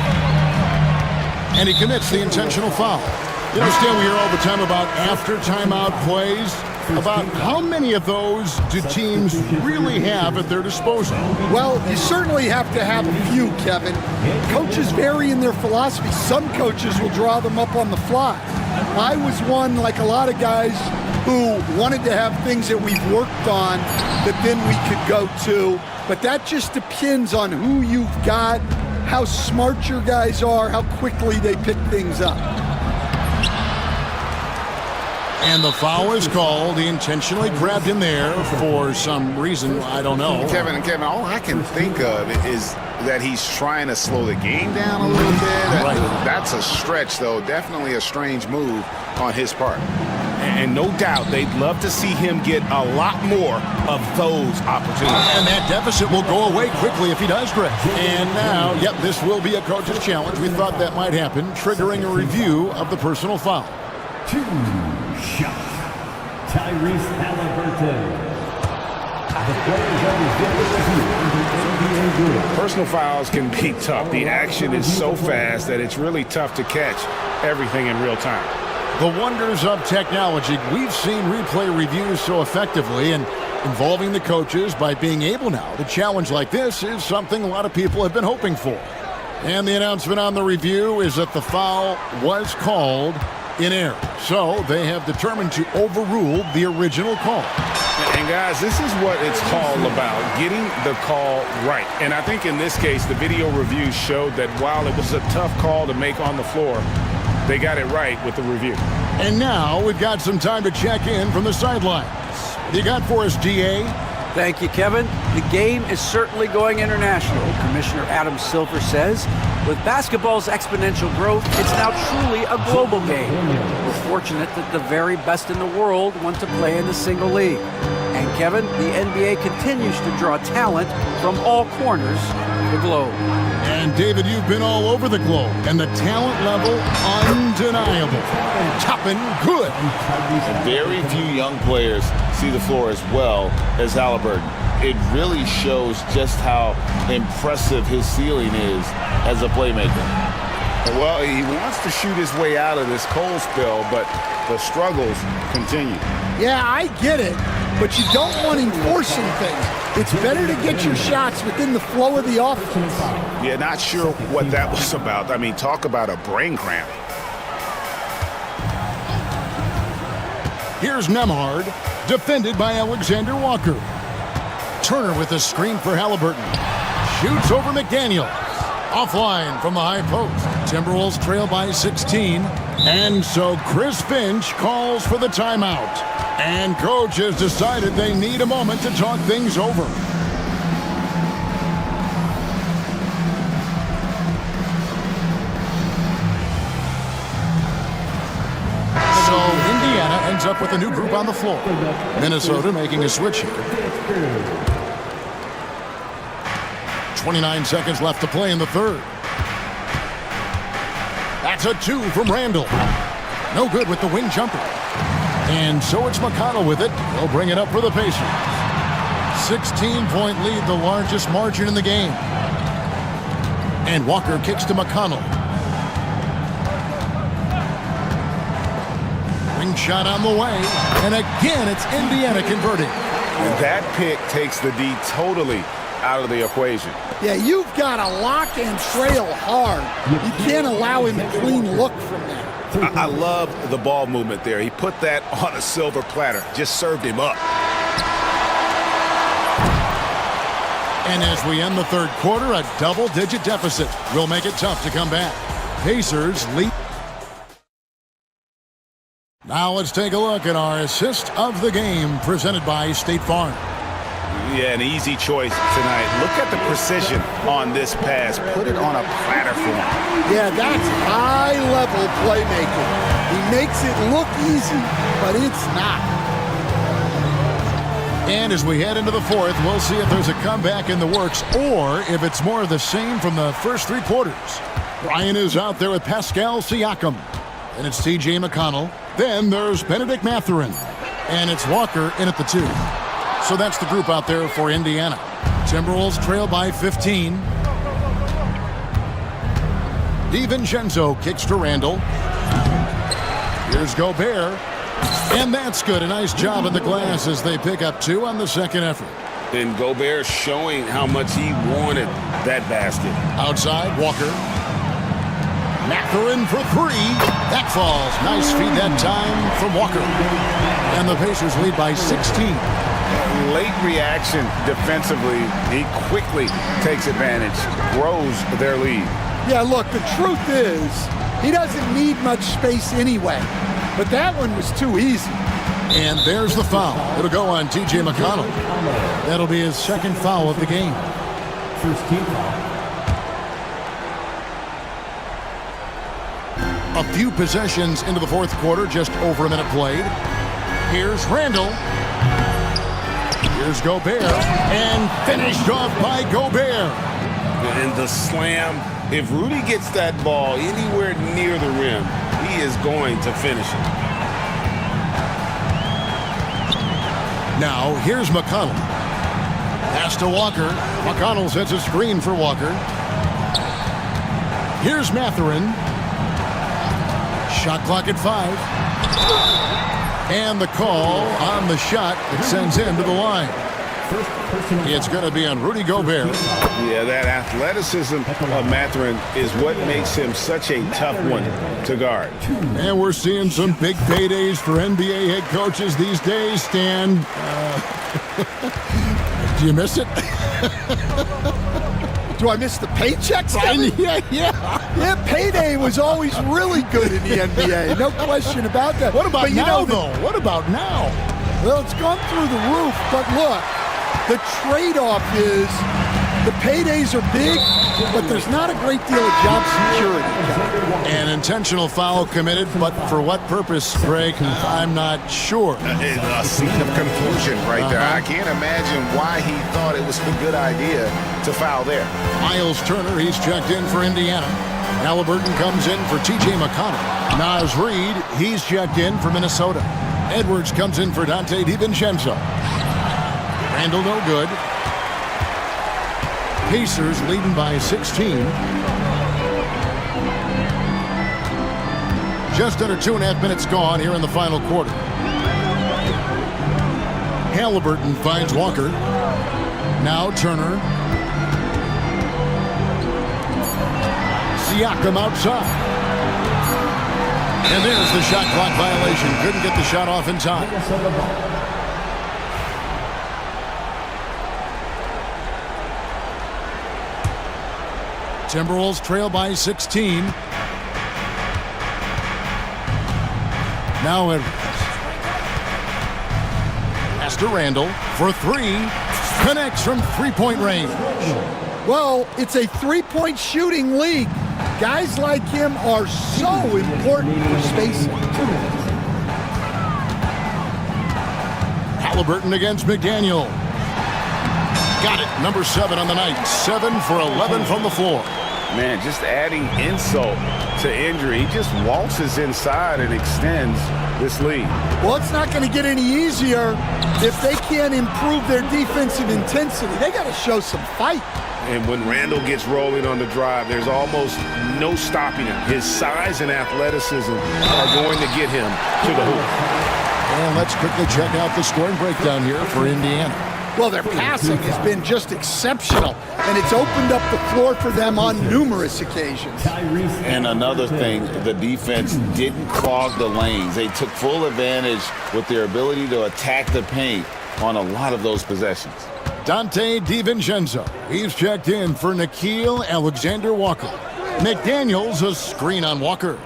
And he commits the intentional foul. You know, Stan, we hear all the time about after timeout plays. About how many of those do teams really have at their disposal? Well, you certainly have to have a few, Kevin. Coaches vary in their philosophy. Some coaches will draw them up on the fly. I was one, like a lot of guys, who wanted to have things that we've worked on that then we could go to. But that just depends on who you've got, how smart your guys are, how quickly they pick things up. And the foul is called. He intentionally grabbed him there for some reason. I don't know. Kevin, all I can think of is that he's trying to slow the game down a little bit. Right. That's a stretch, though. Definitely a strange move on his part. And no doubt they'd love to see him get a lot more of those opportunities. And that deficit will go away quickly if he does, Greg. And now, yep, this will be a coach's challenge. We thought that might happen, triggering a review of the personal foul. 2 shots. Tyrese Halliburton. The players are reviewed. Personal fouls can be tough. The action is so fast that it's really tough to catch everything in real time. The wonders of technology. We've seen replay reviews so effectively, and involving the coaches by being able now to challenge like this is something a lot of people have been hoping for. And the announcement on the review is that the foul was called in error. So they have determined to overrule the original call. And guys, this is what it's all about, getting the call right. And I think in this case, the video review showed that while it was a tough call to make on the floor, they got it right with the review. And now we've got some time to check in from the sidelines. What do you got for us, DA? Thank you, Kevin. The game is certainly going international. Commissioner Adam Silver says, with basketball's exponential growth, it's now truly a global game. We're fortunate that the very best in the world want to play in a single league. And Kevin, the NBA continues to draw talent from all corners of the globe. And David, you've been all over the globe, and the talent level undeniable. Topping good. Very few young players see the floor as well as Halliburton. It really shows just how impressive his ceiling is as a playmaker. Well, he wants to shoot his way out of this cold spell, but the struggles continue. Yeah, I get it, but you don't want him forcing things. It's better to get your shots within the flow of the offense. Yeah, not sure what that was about. I mean, talk about a brain cramp. Here's Nemhard, defended by Alexander Walker. Turner with a screen for Halliburton. Shoots over McDaniel. Offline from the high post. Timberwolves trail by 16. And so Chris Finch calls for the timeout. And coach has decided they need a moment to talk things over. So lines up with a new group on the floor. Minnesota making a switch here. 29 seconds left to play in the third. That's a 2 from Randall. No good with the wing jumper. And so it's McConnell with it. He'll bring it up for the Pacers. 16-point lead, the largest margin in the game. And Walker kicks to McConnell. Wing shot on the way. And again, it's Indiana converting. And that pick takes the D totally out of the equation. Yeah, you've got to lock and trail hard. You can't allow him a clean look from that. I love the ball movement there. He put that on a silver platter. Just served him up. And as we end the third quarter, a double-digit deficit will make it tough to come back. Pacers lead. Now let's take a look at our assist of the game presented by State Farm. Yeah, an easy choice tonight. Look at the precision on this pass. Put it on a platter for him. Yeah, that's high-level playmaking. He makes it look easy, but it's not. And as we head into the fourth, we'll see if there's a comeback in the works or if it's more of the same from the first three quarters. Ryan is out there with Pascal Siakam. And it's T.J. McConnell. Then there's Benedict Mathurin. And it's Walker in at the 2. So that's the group out there for Indiana. Timberwolves trail by 15. DiVincenzo kicks to Randall. Here's Gobert. And that's good. A nice job in the glass as they pick up 2 on the second effort. And Gobert showing how much he wanted that basket. Outside, Walker. Mathurin for 3. That falls. Nice feed that time from Walker. And the Pacers lead by 16. Late reaction defensively. He quickly takes advantage, grows their lead. Yeah, look, the truth is he doesn't need much space anyway. But that one was too easy. And there's the foul. It'll go on T.J. McConnell. That'll be his second foul of the game. First team foul. A few possessions into the fourth quarter, just over a minute played. Here's Randall. Here's Gobert. And finished off by Gobert. And the slam. If Rudy gets that ball anywhere near the rim, he is going to finish it. Now, here's McConnell. Pass to Walker. McConnell sets a screen for Walker. Here's Mathurin. Shot clock at 5. And the call on the shot that sends him to the line. It's going to be on Rudy Gobert. Yeah, that athleticism of Mathurin is what makes him such a tough one to guard. And we're seeing some big paydays for NBA head coaches these days, Stan. Do you miss it? Do I miss the paychecks? Yeah, payday was always really good in the NBA. No question about that. What about now, though? What about now? Well, it's gone through the roof, but look, the trade-off is the paydays are big, but there's not a great deal of job security. An intentional foul committed, but for what purpose, Greg? I'm not sure. A scene of confusion right there. I can't imagine why he thought it was a good idea to foul there. Miles Turner, he's checked in for Indiana. Halliburton comes in for T.J. McConnell. Naz Reid, he's checked in for Minnesota. Edwards comes in for Dante DiVincenzo. Randall no good. Pacers leading by 16. Just under 2.5 minutes gone here in the final quarter. Halliburton finds Walker. Now Turner. Siakam outside. And there's the shot clock violation. Couldn't get the shot off in time. Timberwolves trail by 16. Now Edwards. Pass to Randall for 3. Connects from three-point range. Well, it's a three-point shooting league. Guys like him are so important for spacing. Halliburton against McDaniel. Got it. Number 7 on the night. 7 for 11 from the floor. Man, just adding insult to injury. He just waltzes inside and extends this lead. Well, it's not going to get any easier if they can't improve their defensive intensity. They got to show some fight. And when Randall gets rolling on the drive, there's almost no stopping him. His size and athleticism are going to get him to the hoop. And let's quickly check out the scoring breakdown here for Indiana. Well, their passing has been just exceptional, and it's opened up the floor for them on numerous occasions. And another thing, the defense didn't clog the lanes. They took full advantage with their ability to attack the paint on a lot of those possessions. Dante DiVincenzo. He's checked in for Nickeil Alexander-Walker. McDaniels a screen on Walker.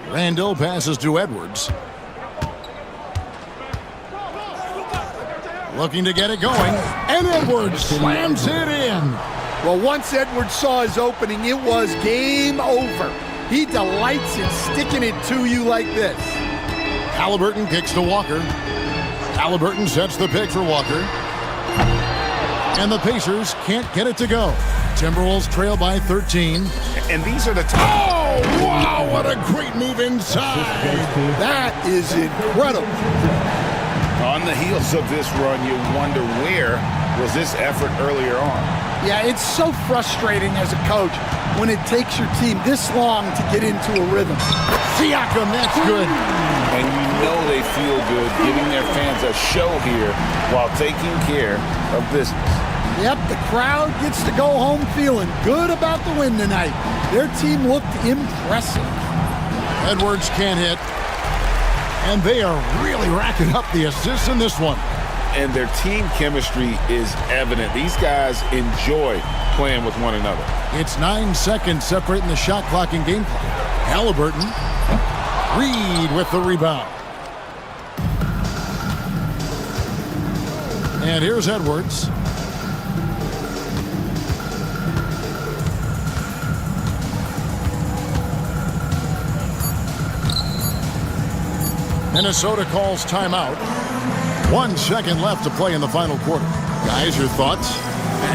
Randall passes to Edwards. Looking to get it going. And Edwards slams it in. Well, once Edwards saw his opening, it was game over. He delights in sticking it to you like this. Halliburton kicks to Walker. Halliburton sets the pick for Walker. And the Pacers can't get it to go. Timberwolves trail by 13. And these are the Oh, wow, what a great move inside. That is incredible. On the heels of this run, you wonder where was this effort earlier on? Yeah, it's so frustrating as a coach when it takes your team this long to get into a rhythm. Siakam, that's good. And you know they feel good giving their fans a show here while taking care of business. Yep, the crowd gets to go home feeling good about the win tonight. Their team looked impressive. Edwards can't hit. And they are really racking up the assists in this one. And their team chemistry is evident. These guys enjoy playing with one another. It's 9 seconds separating the shot clock and game clock. Halliburton. Reed with the rebound. And here's Edwards. Minnesota calls timeout. 1 second left to play in the final quarter. Guys, your thoughts?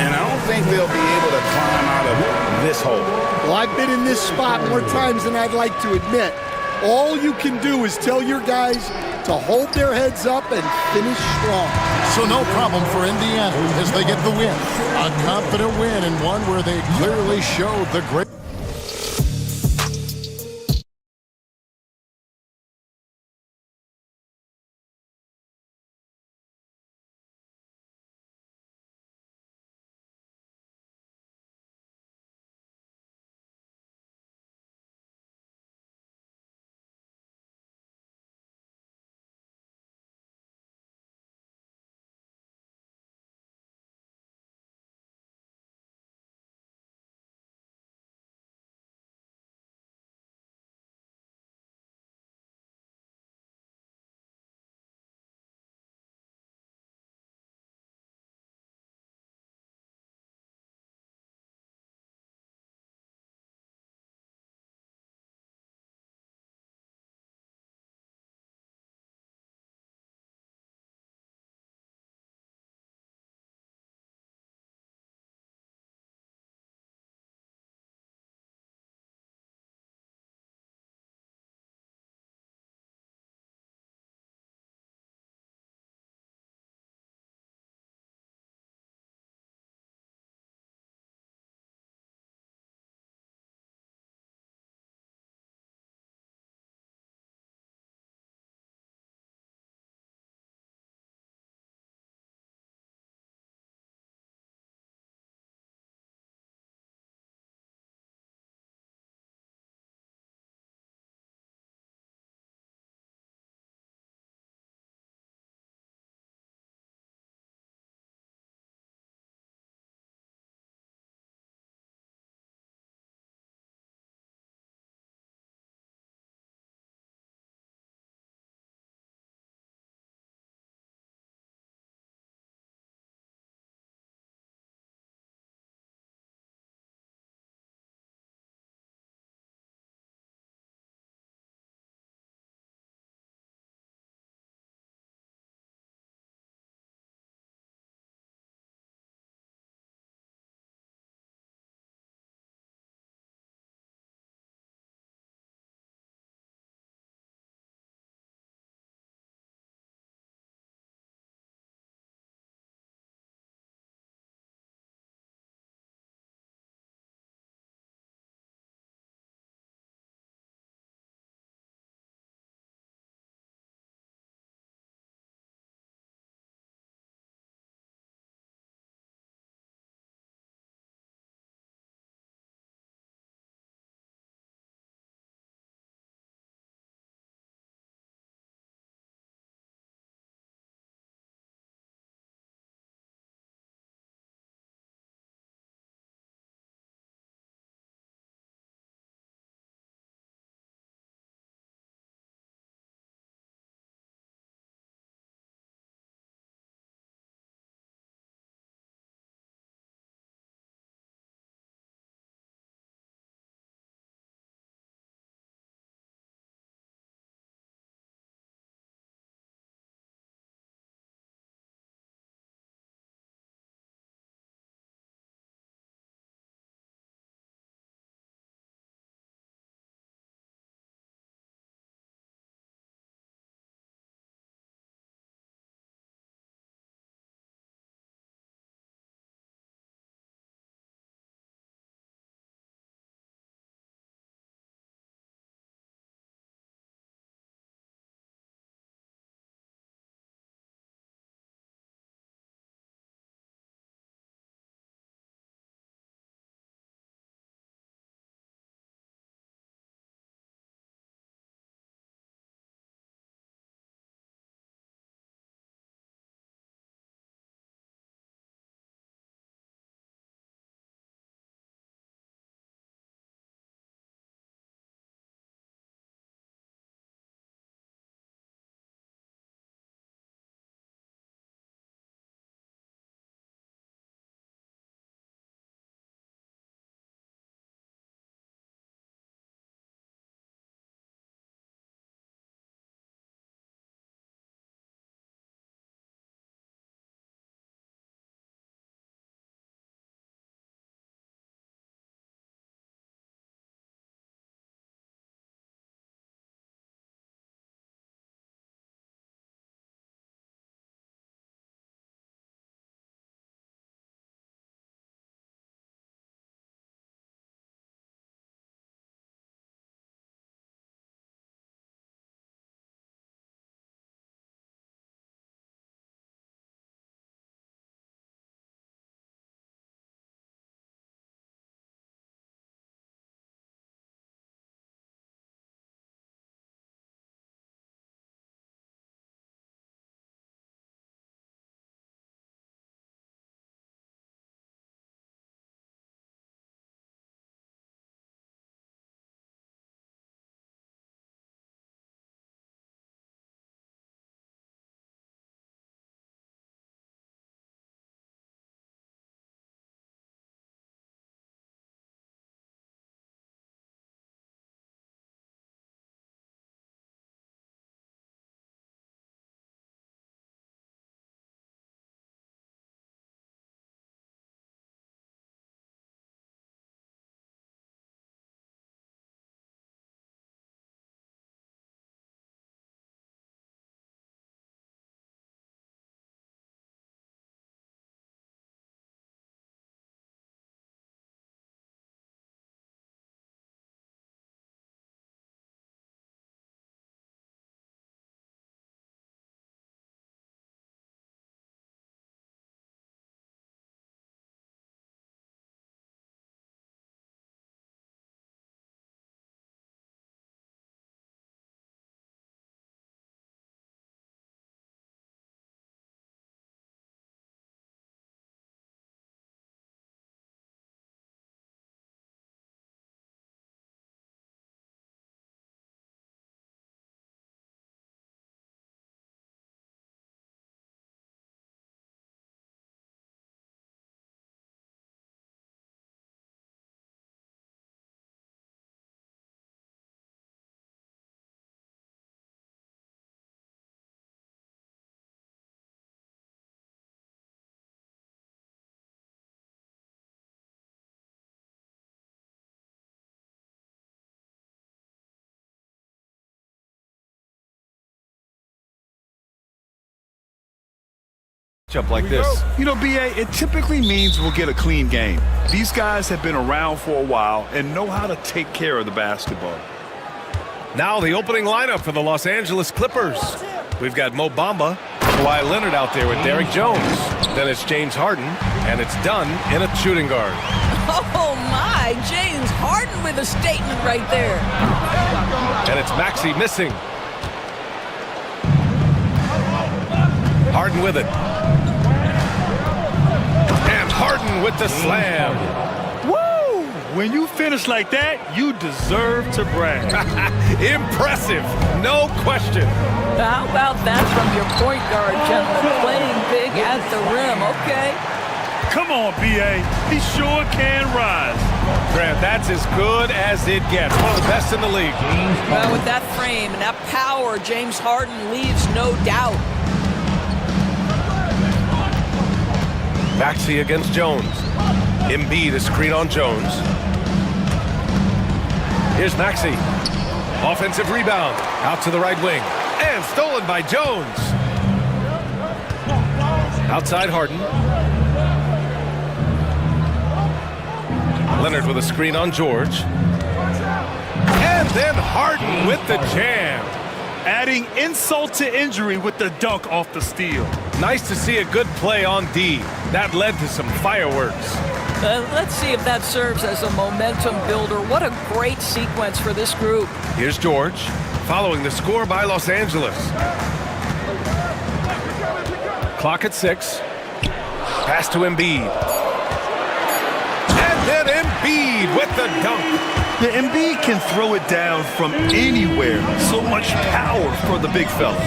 And I don't think they'll be able to climb out of this hole. Well, I've been in this spot more times than I'd like to admit. All you can do is tell your guys to hold their heads up and finish strong. So no problem for Indiana as they get the win. A confident win and one where they clearly showed the great Up like this. You know, BA, it typically means we'll get a clean game. These guys have been around for a while and know how to take care of the basketball. Now the opening lineup for the Los Angeles Clippers. We've got Mo Bamba, Kawhi Leonard out there with Derrick Jones. Then it's James Harden, and it's done in a shooting guard. Oh, my. James Harden with a statement right there. And it's Maxey missing. Harden with it. And Harden with the slam. Woo! When you finish like that, you deserve to brag. Impressive, no question. How about that from your point guard, gentlemen? Playing big at the rim, okay? Come on, BA. He sure can rise. Grant, that's as good as it gets. One of the best in the league. Well, with that frame and that power, James Harden leaves no doubt. Maxey against Jones. Embiid a screen on Jones. Here's Maxey. Offensive rebound. Out to the right wing. And stolen by Jones. Outside Harden. Leonard with a screen on George. And then Harden with the jam. Adding insult to injury with the dunk off the steal. Nice to see a good play on D. That led to some fireworks. Let's see if that serves as a momentum builder. What a great sequence for this group. Here's George, following the score by Los Angeles. Clock at 6. Pass to Embiid. And then Embiid with the dunk. The Embiid can throw it down from anywhere. So much power for the big fella.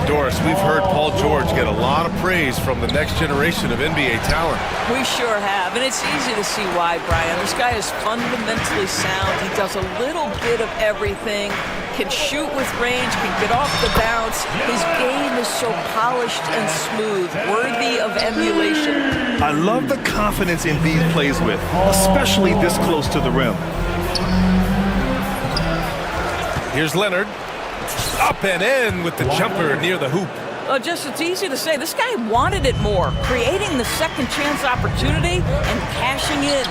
Doris, we've heard Paul George get a lot of praise from the next generation of NBA talent. We sure have, and it's easy to see why, Brian. This guy is fundamentally sound. He does a little bit of everything, can shoot with range, can get off the bounce. His game is so polished and smooth, worthy of emulation. I love the confidence Embiid plays with, especially this close to the rim. Here's Leonard. Up and in with the jumper near the hoop. It's easy to say. This guy wanted it more, creating the second chance opportunity and cashing in.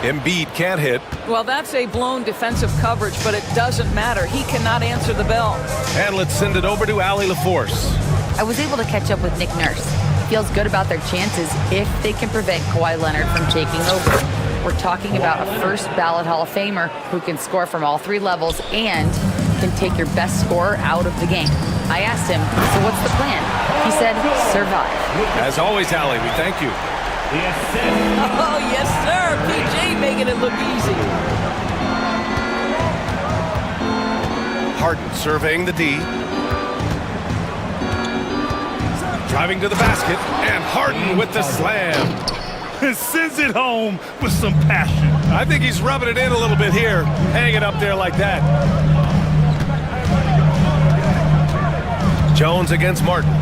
Embiid can't hit. Well, that's a blown defensive coverage, but it doesn't matter. He cannot answer the bell. And let's send it over to Allie LaForce. I was able to catch up with Nick Nurse. Feels good about their chances if they can prevent Kawhi Leonard from taking over. We're talking about a first ballot Hall of Famer who can score from all three levels and can take your best scorer out of the game. I asked him, so what's the plan? He said, survive. As always, Allie, we thank you. Oh, yes, sir. PJ making it look easy. Harden surveying the D. Driving to the basket, and Harden with the slam. And sends it home with some passion. I think he's rubbing it in a little bit here. Hang it up there like that. Jones against Martin.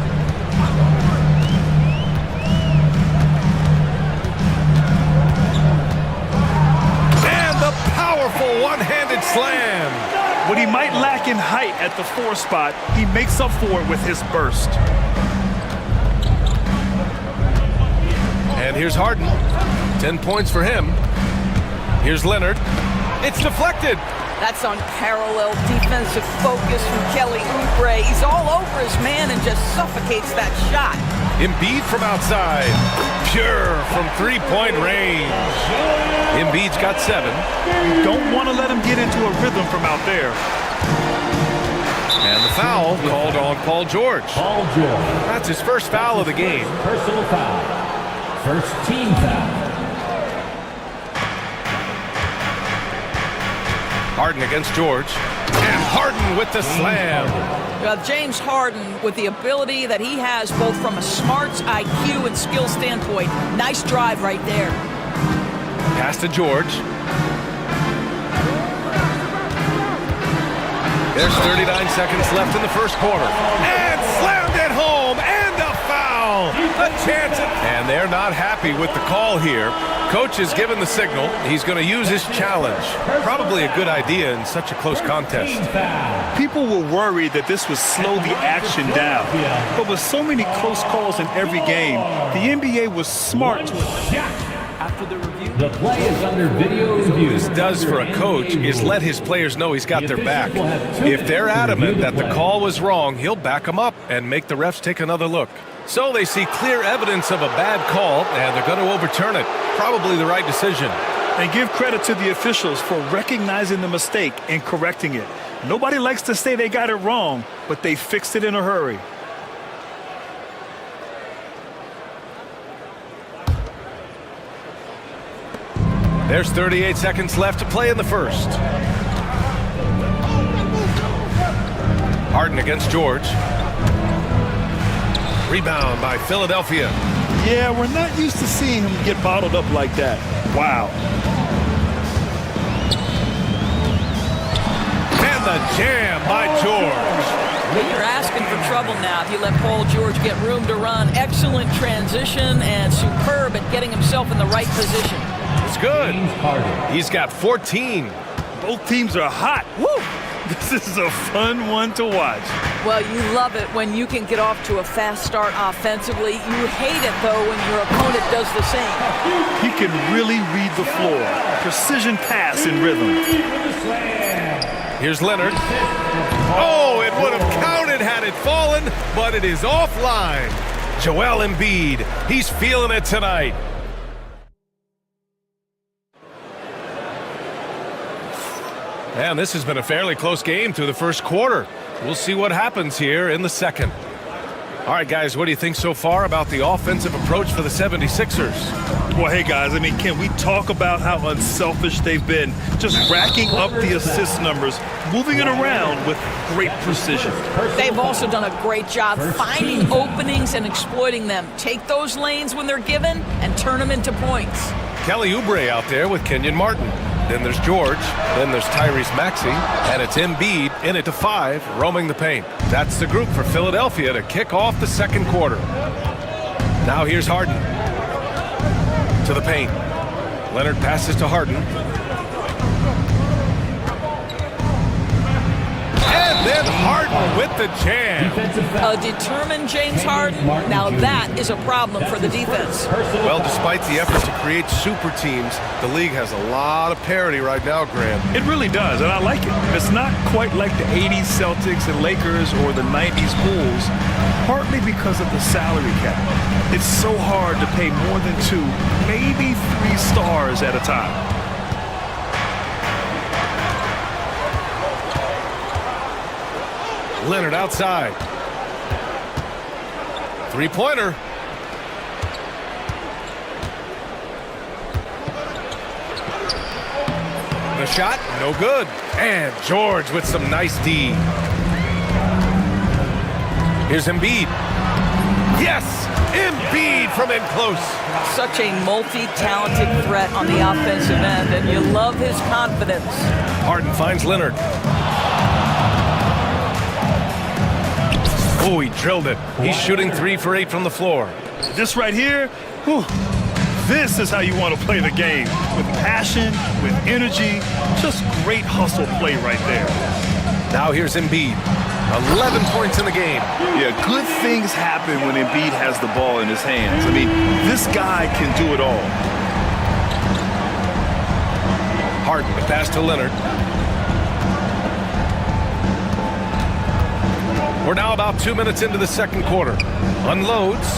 And the powerful one-handed slam. What he might lack in height at the 4 spot, he makes up for it with his burst. And here's Harden. 10 points for him. Here's Leonard. It's deflected. That's unparalleled defensive focus from Kelly Oubre. He's all over his man and just suffocates that shot. Embiid from outside. Pure from three-point range. Embiid's got 7. You don't want to let him get into a rhythm from out there. And the foul called on Paul George. Paul George. That's his first foul of the game. Personal foul. First team foul. Harden against George. And Harden with the slam. James Harden, with the ability that he has both from a smarts, IQ, and skill standpoint. Nice drive right there. Pass to George. There's 39 seconds left in the first quarter. And slammed it home. And a foul. The A chance. And they're not happy with the call here. Coach has given the signal. He's going to use his challenge. Probably a good idea in such a close contest. People were worried that this would slow the action down. But with so many close calls in every game, the NBA was smart to After the review, the play is under video review. This does for a coach is let his players know he's got their back. If they're adamant that the call was wrong, he'll back them up and make the refs take another look. So they see clear evidence of a bad call, and they're going to overturn it. Probably the right decision. and give credit to the officials for recognizing the mistake and correcting it. Nobody likes to say they got it wrong, but they fixed it in a hurry. There's 38 seconds left to play in the first. Harden against George. Rebound by Philadelphia. Yeah, we're not used to seeing him get bottled up like that. Wow. And the jam by George. You're asking for trouble now if you let Paul George get room to run. Excellent transition and superb at getting himself in the right position. It's good. He's got 14. Both teams are hot. Woo! This is a fun one to watch. Well, you love it when you can get off to a fast start offensively. You hate it, though, when your opponent does the same. He can really read the floor. Precision pass in rhythm. Here's Leonard. Oh, it would have counted had it fallen, but it is offline. Joel Embiid, he's feeling it tonight. And this has been a fairly close game through the first quarter. We'll see what happens here in the second. All right, guys, what do you think so far about the offensive approach for the 76ers? Well, hey, guys, I mean, can we talk about how unselfish they've been? Just racking up the assist numbers, moving it around with great precision. They've also done a great job finding openings and exploiting them. Take those lanes when they're given and turn them into points. Kelly Oubre out there with Kenyon Martin. Then there's George, then there's Tyrese Maxey, and it's Embiid in it to 5, roaming the paint. That's the group for Philadelphia to kick off the second quarter. Now here's Harden. To the paint. Leonard passes to Harden. And then Harden with the jam. A determined James Harden, now that is a problem for the defense. Well, despite the effort to create super teams, the league has a lot of parity right now, Graham. It really does, and I like it. It's not quite like the 80s Celtics and Lakers or the 90s Bulls, partly because of the salary cap. It's so hard to pay more than 2, maybe 3 stars at a time. Leonard outside. Three-pointer. The shot, no good. And George with some nice D. Here's Embiid. Yes! Embiid from in close. Such a multi-talented threat on the offensive end, and you love his confidence. Harden finds Leonard. Oh, he drilled it. He's shooting 3 for 8 from the floor. This right here, whew, this is how you want to play the game. With passion, with energy, just great hustle play right there. Now here's Embiid. 11 points in the game. Yeah, good things happen when Embiid has the ball in his hands. I mean, this guy can do it all. Harden, the pass to Leonard. We're now about 2 minutes into the second quarter. Unloads.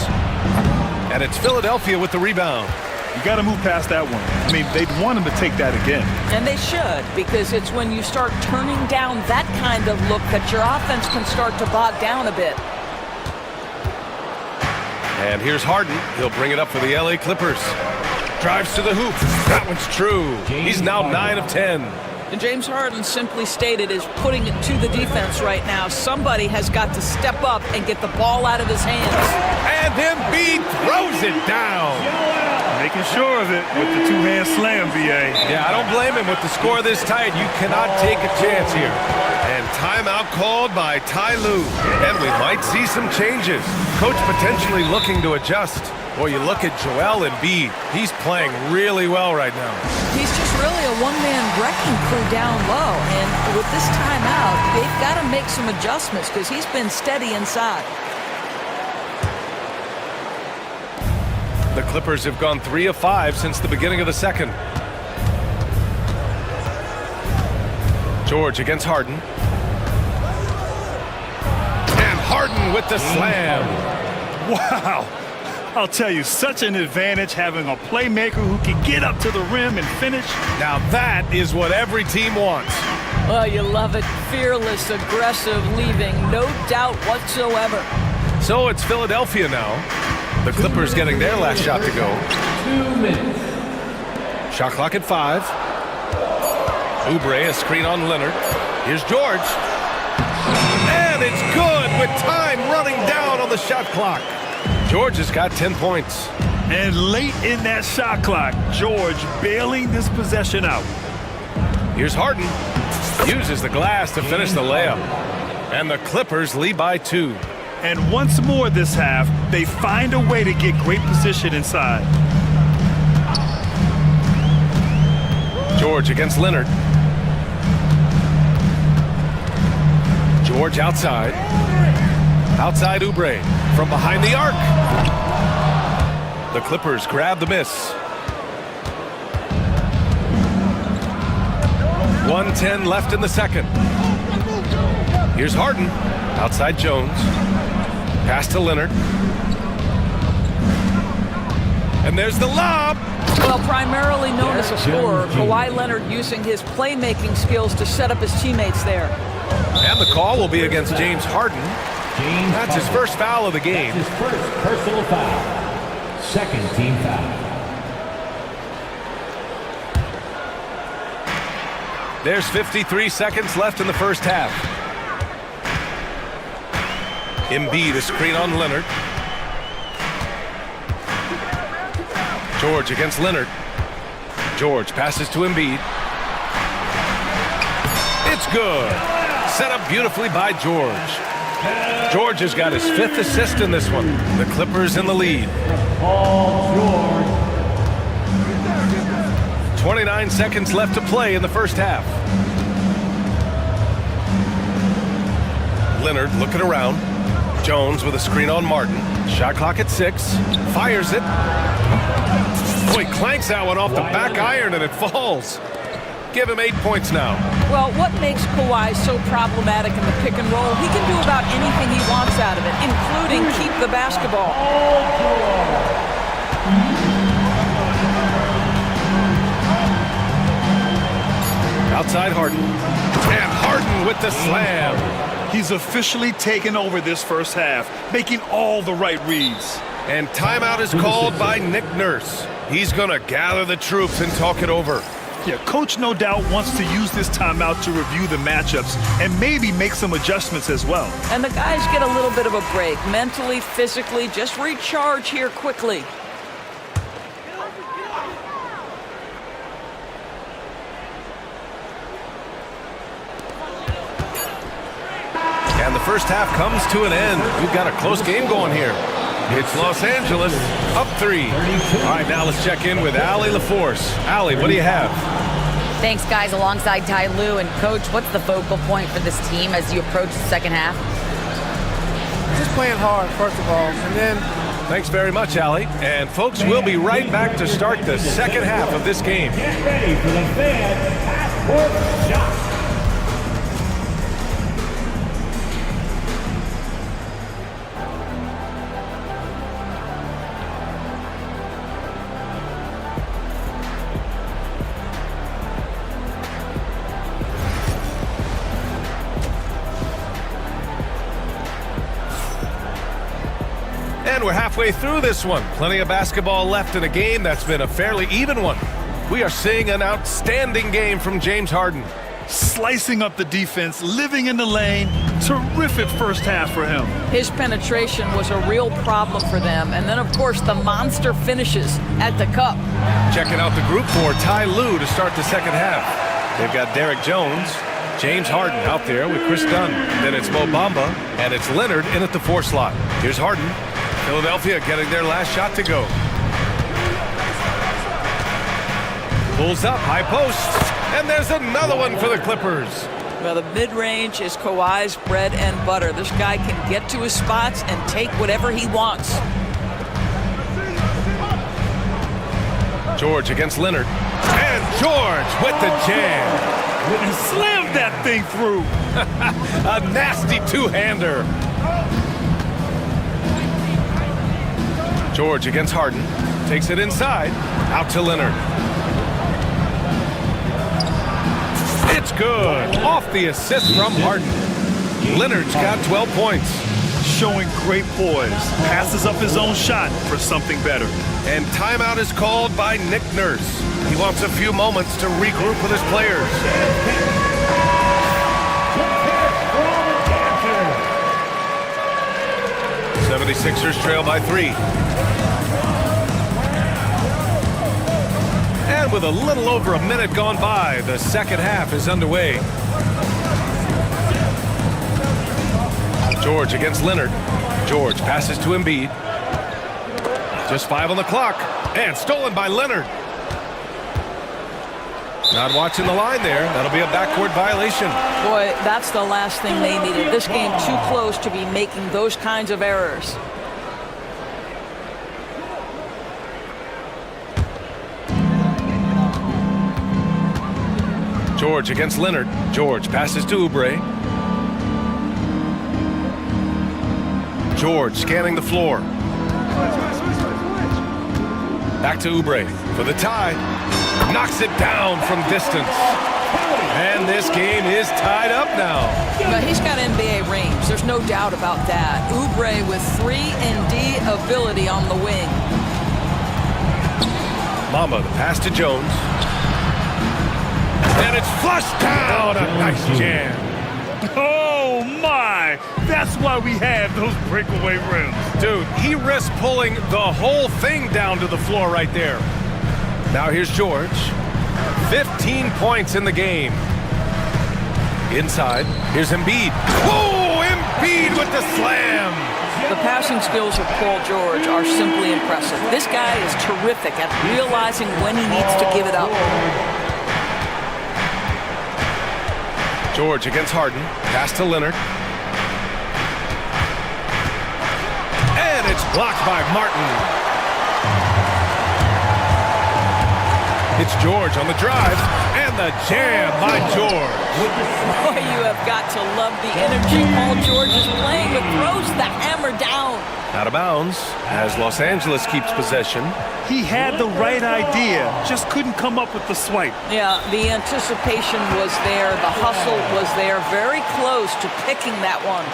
And it's Philadelphia with the rebound. You got to move past that one. I mean, they'd want him to take that again. And they should, because it's when you start turning down that kind of look that your offense can start to bog down a bit. And here's Harden. He'll bring it up for the LA Clippers. Drives to the hoop. That one's true. He's now 9 of 10. And James Harden simply stated is putting it to the defense right now. Somebody has got to step up and get the ball out of his hands. And Embiid throws it down. Making sure of it with the two-hand slam, B.A. Yeah, I don't blame him with the score this tight. You cannot take a chance here. And timeout called by Ty Lue. And we might see some changes. Coach potentially looking to adjust. Boy, you look at Joel Embiid. He's playing really well right now. He's just really a one-man wrecking crew down low. And with this timeout, they've got to make some adjustments because he's been steady inside. The Clippers have gone 3 of 5 since the beginning of the second. George against Harden. And Harden with the slam. Wow. I'll tell you, such an advantage having a playmaker who can get up to the rim and finish. Now that is what every team wants. Well, you love it. Fearless, aggressive, leaving, no doubt whatsoever. So it's Philadelphia now. The Clippers getting their last shot to go. 2 minutes. Shot clock at 5. Oubre, a screen on Leonard. Here's George. And it's good with time running down on the shot clock. George has got 10 points. And late in that shot clock, George bailing this possession out. Here's Harden. Uses the glass to finish the layup. And the Clippers lead by 2. And once more this half, they find a way to get great position inside. George against Leonard. George outside. Outside Oubre. From behind the arc. The Clippers grab the miss. 1:10 left in the second. Here's Harden. Outside Jones. Pass to Leonard. And there's the lob. Well, primarily known as a scorer, Kawhi Leonard using his playmaking skills to set up his teammates there. And the call will be against James Harden. That's his first foul of the game. His first personal foul. Second team foul. There's 53 seconds left in the first half. Embiid, a screen on Leonard. George against Leonard. George passes to Embiid. It's good. Set up beautifully by George. George has got his 5th assist in this one. The Clippers in the lead. 29 seconds left to play in the first half. Leonard looking around. Jones with a screen on Martin. Shot clock at 6. Fires it. Boy, clanks that one off the back iron and it falls. Give him 8 points now. Well, what makes Kawhi so problematic in the pick and roll? He can do about anything he wants out of it, including keep the basketball. Outside Harden. And Harden with the slam. He's officially taken over this first half, making all the right reads. And timeout is called by Nick Nurse. He's going to gather the troops and talk it over. Yeah, coach no doubt wants to use this timeout to review the matchups and maybe make some adjustments as well. And the guys get a little bit of a break, mentally, physically, just recharge here quickly. And the first half comes to an end. We've got a close game going here. It's Los Angeles up 3. All right, now let's check in with Allie LaForce. Allie, what do you have? Thanks, guys. Alongside Ty Lue and Coach, what's the focal point for this team as you approach the second half? Just playing hard, first of all, and then... Thanks very much, Allie. And folks, we'll be right back to start the second half of this game. Get ready for the fan half-court shot. And we're halfway through this one. Plenty of basketball left in a game that's been a fairly even one. We are seeing an outstanding game from James Harden. Slicing up the defense, living in the lane. Terrific first half for him. His penetration was a real problem for them. And then, of course, the monster finishes at the cup. Checking out the group for Ty Lue to start the second half. They've got Derek Jones, James Harden out there with Chris Dunn. Then it's Mo Bamba, and it's Leonard in at the 4 slot. Here's Harden. Philadelphia getting their last shot to go. Pulls up, high post, and there's another one for the Clippers. Well, the mid-range is Kawhi's bread and butter. This guy can get to his spots and take whatever he wants. George against Leonard. And George with the jam. And slammed that thing through. A nasty two-hander. George against Harden. Takes it inside. Out to Leonard. It's good. Off the assist from Harden. Leonard's got 12 points. Showing great poise. Passes up his own shot for something better. And timeout is called by Nick Nurse. He wants a few moments to regroup with his players. The 76ers trail by 3. And with a little over a minute gone by, the second half is underway. George against Leonard. George passes to Embiid. Just 5 on the clock. And stolen by Leonard. Not watching the line there. That'll be a backcourt violation. Boy, that's the last thing they needed. This game too close to be making those kinds of errors. George against Leonard. George passes to Oubre. George scanning the floor. Back to Oubre for the tie. Knocks it down from distance. And this game is tied up now. But he's got NBA range. There's no doubt about that. Oubre with 3-and-D ability on the wing. Mamba, the pass to Jones. And it's flushed down. A nice jam. Oh, my. That's why we have those breakaway rims. Dude, he risked pulling the whole thing down to the floor right there. Now here's George. 15 points in the game. Inside, here's Embiid. Whoa, Embiid with the slam. The passing skills of Paul George are simply impressive. This guy is terrific at realizing when he needs to give it up. George against Harden. Pass to Leonard. And it's blocked by Martin. It's George on the drive. And the jam by George. Boy, you have got to love the energy Paul George is playing, but throws the hammer down. Out of bounds as Los Angeles keeps possession. He had the right idea, just couldn't come up with the swipe. Yeah, the anticipation was there, the hustle was there, very close to picking that one.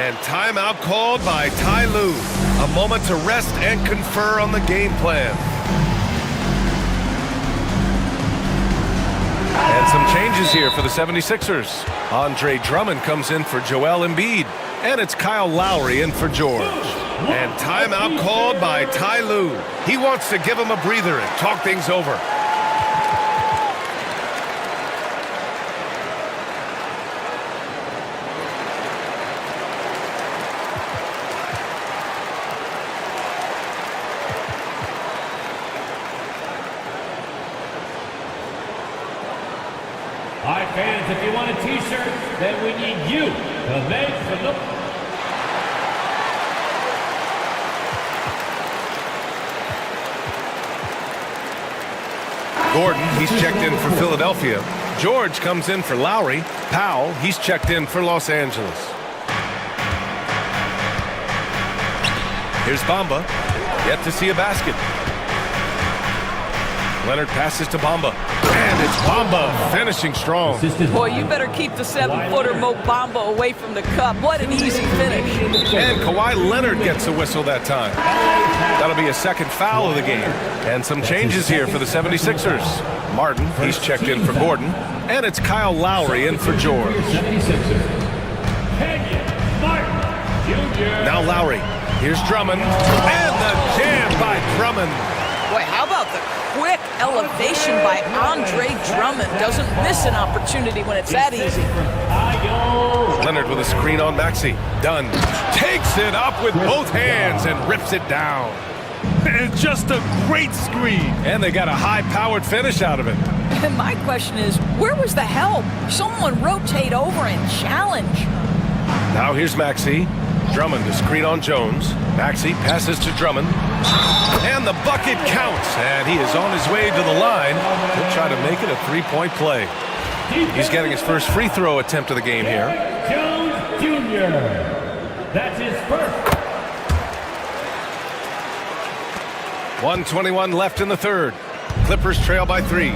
And timeout called by Ty Lue. A moment to rest and confer on the game plan. And some changes here for the 76ers. Andre Drummond comes in for Joel Embiid. And it's Kyle Lowry in for George. And timeout called by Ty Lue. He wants to give him a breather and talk things over. All right, fans, if you want a t-shirt, then we need you to make the... Gordon, he's checked in for Philadelphia. George comes in for Lowry. Powell, he's checked in for Los Angeles. Here's Bamba. Yet to see a basket. Leonard passes to Bamba. And it's Bamba finishing strong. Boy, you better keep the 7-footer Mo Bamba away from the cup. What an easy finish. And Kawhi Leonard gets a whistle that time. That'll be a second foul of the game. And some changes here for the 76ers. Martin, he's checked in for Gordon. And it's Kyle Lowry in for George. Now Lowry. Here's Drummond. And the jam by Drummond. Boy, how about the quick elevation by Andre Drummond? Doesn't miss an opportunity when it's that easy. Leonard with a screen on Maxey. Dunn takes it up with both hands and rips it down. And just a great screen. And they got a high-powered finish out of it. And my question is, where was the help? Someone rotate over and challenge. Now here's Maxey. Drummond to screen on Jones. Maxey passes to Drummond. And the bucket counts. And he is on his way to the line. He'll try to make it a three-point play. He's getting his first free throw attempt of the game here. Jones Jr. That's his first. 1:21 left in the third. Clippers trail by 3.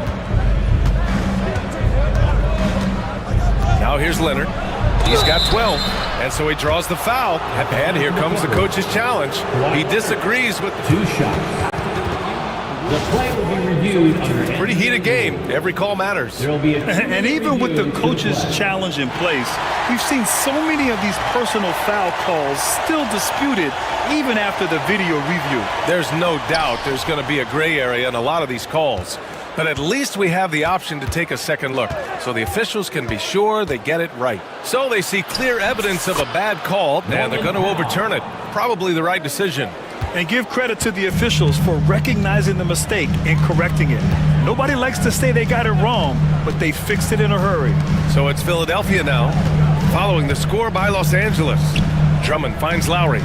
Now here's Leonard. He's got 12. And so he draws the foul. And here comes the coach's challenge. He disagrees with the 2 shots. The play will be reviewed under pretty heated game. Every call matters. There will be And even with the coach's challenge in place, we've seen so many of these personal foul calls still disputed even after the video review. There's no doubt there's going to be a gray area in a lot of these calls. But at least we have the option to take a second look, so the officials can be sure they get it right. So they see clear evidence of a bad call, and they're going to overturn it. Probably the right decision. And give credit to the officials for recognizing the mistake and correcting it. Nobody likes to say they got it wrong, but they fixed it in a hurry. So it's Philadelphia now, following the score by Los Angeles. Drummond finds Lowry.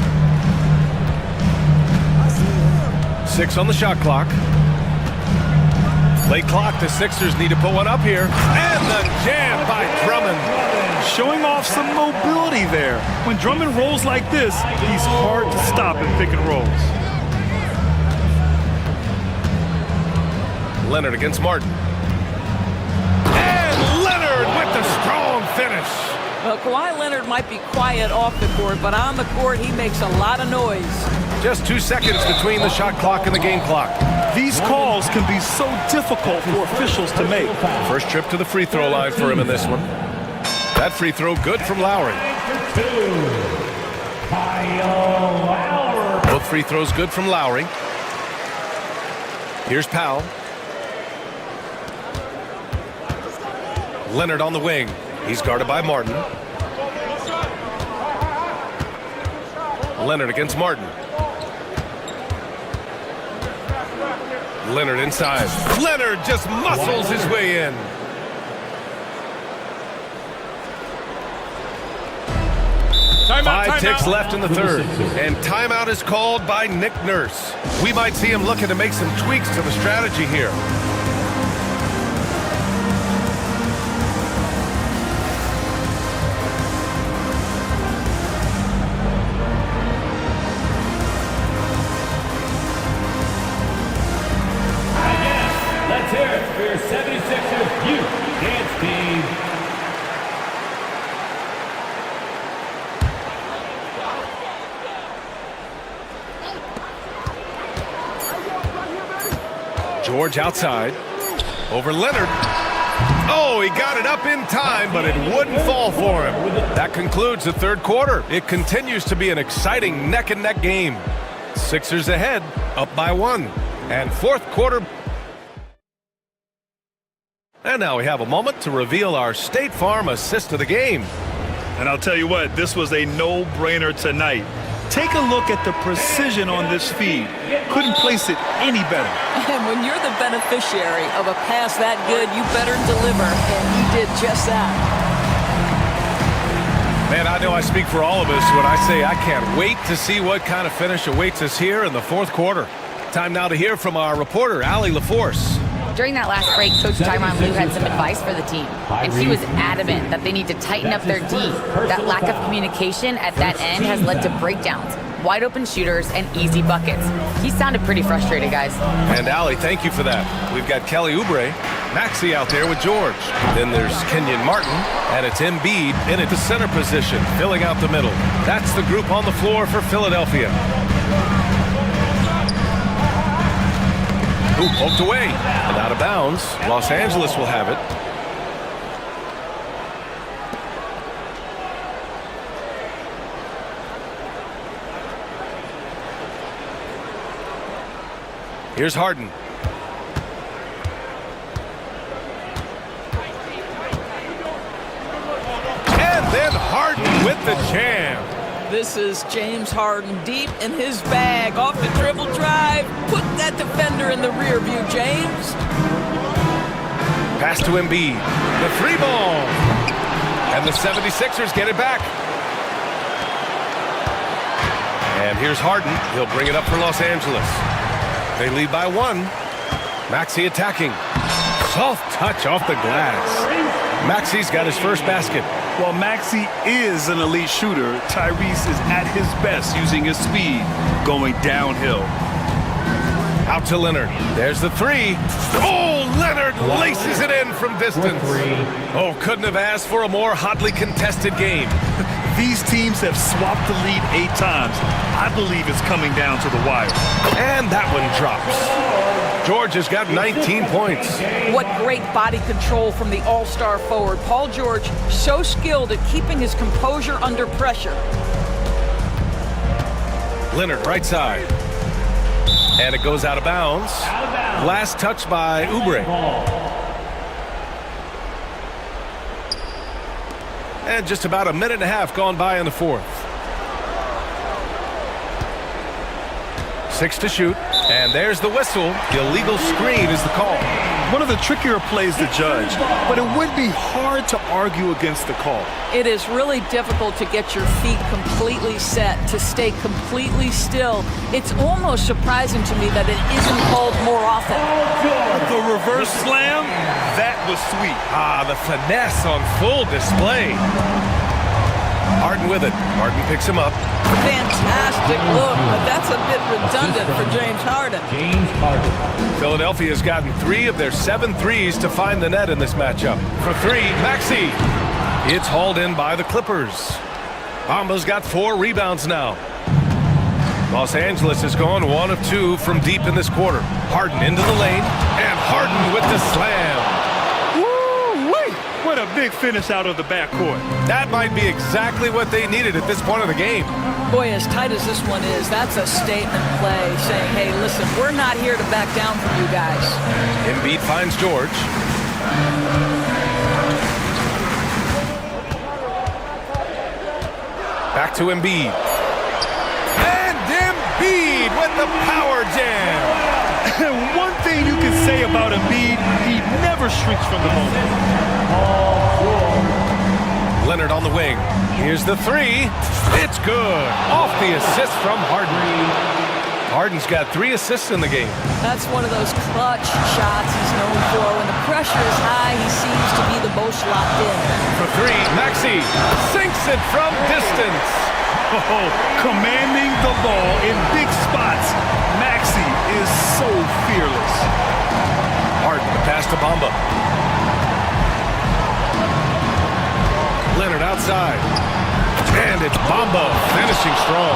6 on the shot clock. Late clock, the Sixers need to put one up here. And the jam by Drummond. Showing off some mobility there. When Drummond rolls like this, he's hard to stop in pick and rolls. Leonard against Martin. And Leonard with the strong finish. Well, Kawhi Leonard might be quiet off the court, but on the court, he makes a lot of noise. Just 2 seconds between the shot clock and the game clock. These calls can be so difficult for officials to make. First trip to the free throw line for him in this one. That free throw good from Lowry. Both free throws good from Lowry. Here's Powell. Leonard on the wing. He's guarded by Martin. Leonard against Martin. Leonard inside. Leonard just muscles his way in. Five ticks left in the third. And timeout is called by Nick Nurse. We might see him looking to make some tweaks to the strategy here. Let's hear it for your 76ers youth dance team. George outside. Over Leonard. Oh, he got it up in time, but it wouldn't fall for him. That concludes the third quarter. It continues to be an exciting neck-and-neck game. Sixers ahead, up by 1. And fourth quarter. And now we have a moment to reveal our State Farm assist of the game. And I'll tell you what, this was a no-brainer tonight. Take a look at the precision on this feed. Couldn't place it any better. And when you're the beneficiary of a pass that good, you better deliver. And he did just that. Man, I know I speak for all of us when I say I can't wait to see what kind of finish awaits us here in the fourth quarter. Time now to hear from our reporter, Allie LaForce. During that last break, Coach Tyronn Lue had some advice for the team, and he was adamant that they need to tighten up their D. That lack of communication at that end has led to breakdowns, wide open shooters, and easy buckets. He sounded pretty frustrated, guys. And Allie, thank you for that. We've got Kelly Oubre, Maxey out there with George. Then there's Kenyon Martin, and it's Embiid in at the center position, filling out the middle. That's the group on the floor for Philadelphia. Ooh, poked away and out of bounds. Los Angeles will have it. Here's Harden. And then Harden with the jam. This is James Harden deep in his bag. Off the dribble drive. Put that defender in the rear view, James. Pass to Embiid. The three ball. And the 76ers get it back. And here's Harden. He'll bring it up for Los Angeles. They lead by 1. Maxey attacking. Soft touch off the glass. Maxey's got his first basket. While Maxey is an elite shooter, Tyrese is at his best using his speed, going downhill. Out to Leonard. There's the three. Oh, Leonard laces it in from distance. Oh, couldn't have asked for a more hotly contested game. These teams have swapped the lead 8 times. I believe it's coming down to the wire. And that one drops. George has got 19 points. What great body control from the all-star forward. Paul George, so skilled at keeping his composure under pressure. Leonard, right side. And it goes out of bounds. Last touch by Oubre. And just about a minute and a half gone by in the fourth. 6 to shoot. And there's the whistle. Illegal screen is the call. One of the trickier plays to judge, but it would be hard to argue against the call. It is really difficult to get your feet completely set, to stay completely still. It's almost surprising to me that it isn't called more often. The reverse slam, that was sweet. Ah, the finesse on full display. Harden with it. Harden picks him up. Fantastic look, but that's a bit redundant for James Harden. Philadelphia's gotten 3 of their 7 threes to find the net in this matchup. For 3, Maxey. It's hauled in by the Clippers. Bamba's got 4 rebounds now. Los Angeles has gone 1 of 2 from deep in this quarter. Harden into the lane, and Harden with the slam. What a big finish out of the backcourt. That might be exactly what they needed at this point of the game. Boy, as tight as this one is, that's a statement play saying, hey, listen, we're not here to back down from you guys. Embiid finds George. Back to Embiid. And Embiid with the power jam. One thing you can say about Embiid, he never shrinks from the moment. Leonard on the wing. Here's the three. It's good. Off the assist from Harden. Harden's got 3 assists in the game. That's one of those clutch shots he's known for. When the pressure is high, he seems to be the most locked in. For 3, Maxey sinks it from distance. Oh, commanding the ball in big spots. Maxey is so fearless. Harden, the pass to Bamba. Leonard outside. And it's Bamba finishing strong.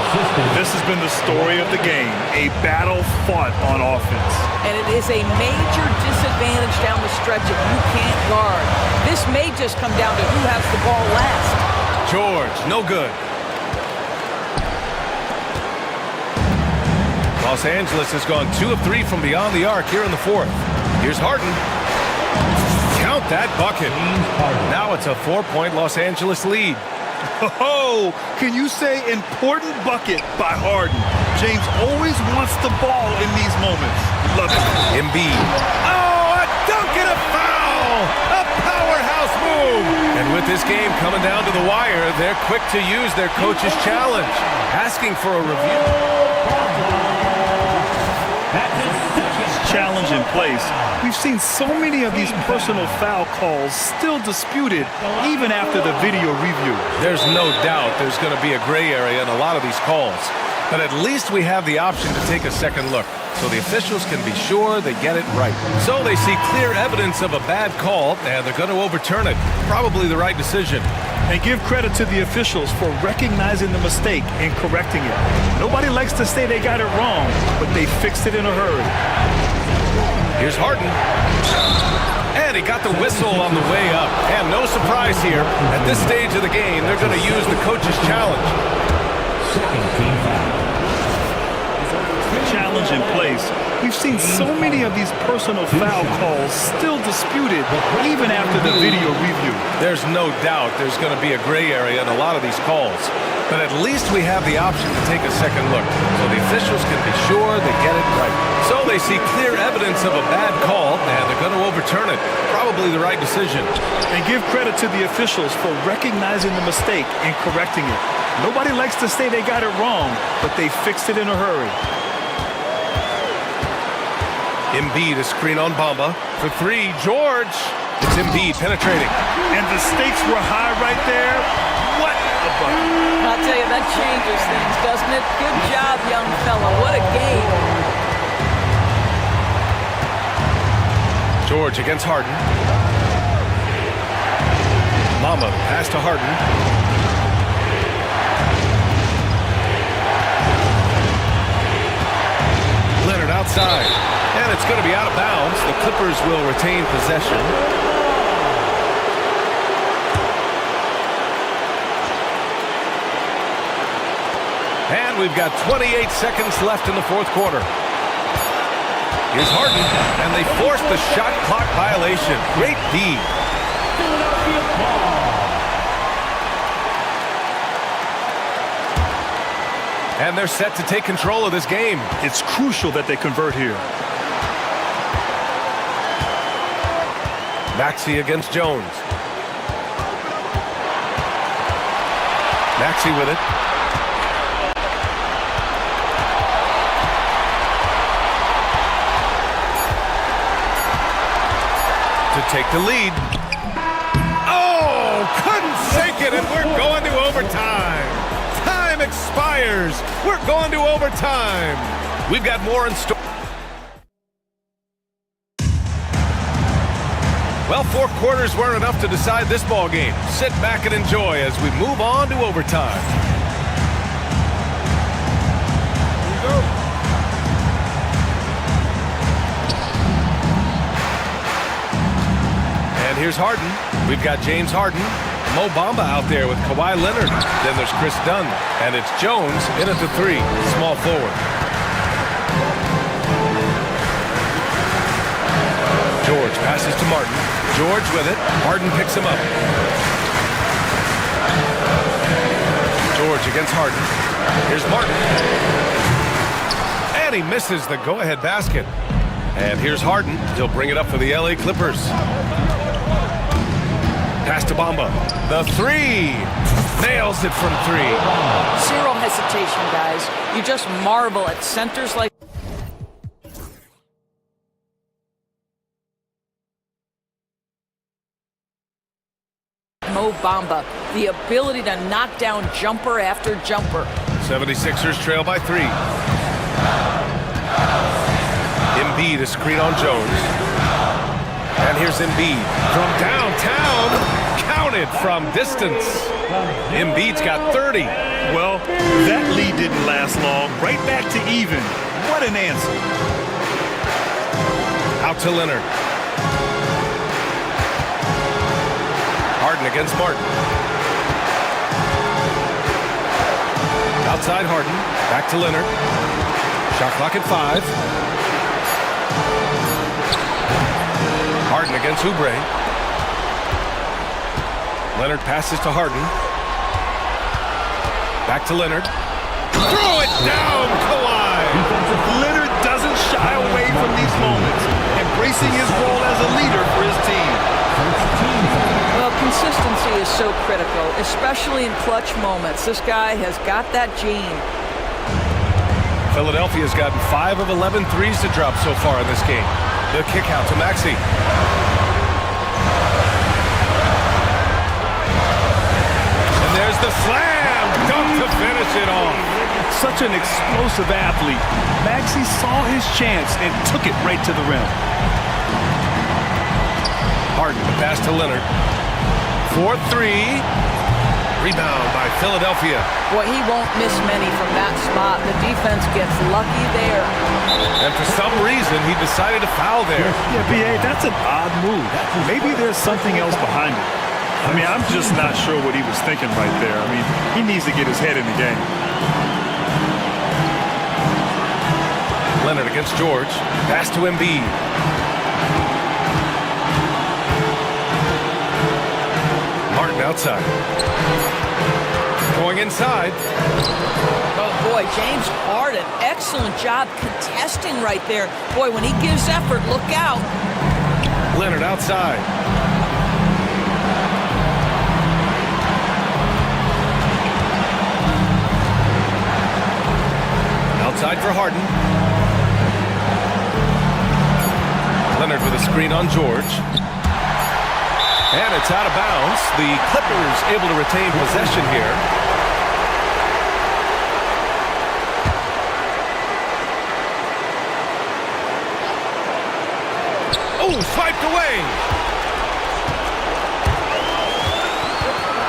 This has been the story of the game. A battle fought on offense. And it is a major disadvantage down the stretch if you can't guard. This may just come down to who has the ball last. George, no good. Los Angeles has gone 2 of 3 from beyond the arc here in the fourth. Here's Harden. Count that bucket. Now it's a 4-point Los Angeles lead. Oh, can you say important bucket by Harden? James always wants the ball in these moments. Love it. Embiid. Oh, a dunk and a foul! A powerhouse move! And with this game coming down to the wire, they're quick to use their coach's challenge, asking for a review. Challenge in place. We've seen so many of these personal foul calls still disputed even after the video review. There's no doubt there's going to be a gray area in a lot of these calls. But at least we have the option to take a second look, so the officials can be sure they get it right. So they see clear evidence of a bad call, and they're going to overturn it. Probably the right decision. And give credit to the officials for recognizing the mistake and correcting it. Nobody likes to say they got it wrong, but they fixed it in a hurry. Here's Harden. And he got the whistle on the way up. And no surprise here. At this stage of the game, they're going to use the coach's challenge. Challenge in place. We've seen so many of these personal foul calls still disputed even after the video review. There's no doubt there's going to be a gray area in a lot of these calls. But at least we have the option to take a second look, so the officials can be sure they get it right. So they see clear evidence of a bad call, and they're going to overturn it. Probably the right decision. And give credit to the officials for recognizing the mistake and correcting it. Nobody likes to say they got it wrong, but they fixed it in a hurry. Embiid, a screen on Bamba. For three, George. It's Embiid penetrating. And the stakes were high right there. What a bucket. I'll tell you, that changes things, doesn't it? Good job, young fella. What a game. George against Harden. Mama, pass to Harden. Leonard outside. And it's going to be out of bounds. The Clippers will retain possession. And we've got 28 seconds left in the fourth quarter. Here's Harden, and they forced the shot clock violation. Great D. And they're set to take control of this game. It's crucial that they convert here. Maxey against Jones. Maxey with it. To take the lead. Oh, couldn't sink it, and we're going to overtime. Time expires. We're going to overtime. We've got more in store. Well, 4 quarters weren't enough to decide this ball game. Sit back and enjoy as we move on to overtime. Here we go. And here's Harden. We've got James Harden. Mo Bamba out there with Kawhi Leonard. Then there's Chris Dunn. And it's Jones in at the 3, small forward. George passes to Martin. George with it. Harden picks him up. George against Harden. Here's Martin. And he misses the go-ahead basket. And here's Harden. He'll bring it up for the LA Clippers. Pass to Bamba. The 3. Nails it from 3. Zero hesitation, guys. You just marvel at centers like Mo Bamba. The ability to knock down jumper after jumper. 76ers trail by 3. Embiid, a screen on Jones. And here's Embiid from downtown. Counted from distance. Embiid's got 30. Well, that lead didn't last long. Right back to even. What an answer. Out to Leonard. Harden against Martin. Outside Harden. Back to Leonard. Shot clock at 5. Harden against Oubre. Leonard passes to Harden. Back to Leonard. Throw it down, Kawhi! Leonard doesn't shy away from these moments, embracing his role as a leader for his team. Well, consistency is so critical, especially in clutch moments. This guy has got that gene. Philadelphia's gotten 5 of 11 threes to drop so far in this game. The kick out to Maxey. And there's the slam dunk to finish it off. Such an explosive athlete. Maxey saw his chance and took it right to the rim. Harden, the pass to Leonard. 4-3. Rebound by Philadelphia. Well, he won't miss many from that spot. The defense gets lucky there. And for some reason, he decided to foul there. Yeah, B.A., that's an odd move. Maybe there's something else behind it. I mean, I'm just not sure what he was thinking right there. I mean, he needs to get his head in the game. Leonard against George. Pass to Embiid. Martin outside. Going inside. Oh, boy, James Harden, excellent job contesting right there. Boy, when he gives effort, look out. Leonard outside. Outside for Harden. Leonard with a screen on George. And it's out of bounds. The Clippers able to retain possession here. Oh, swiped away.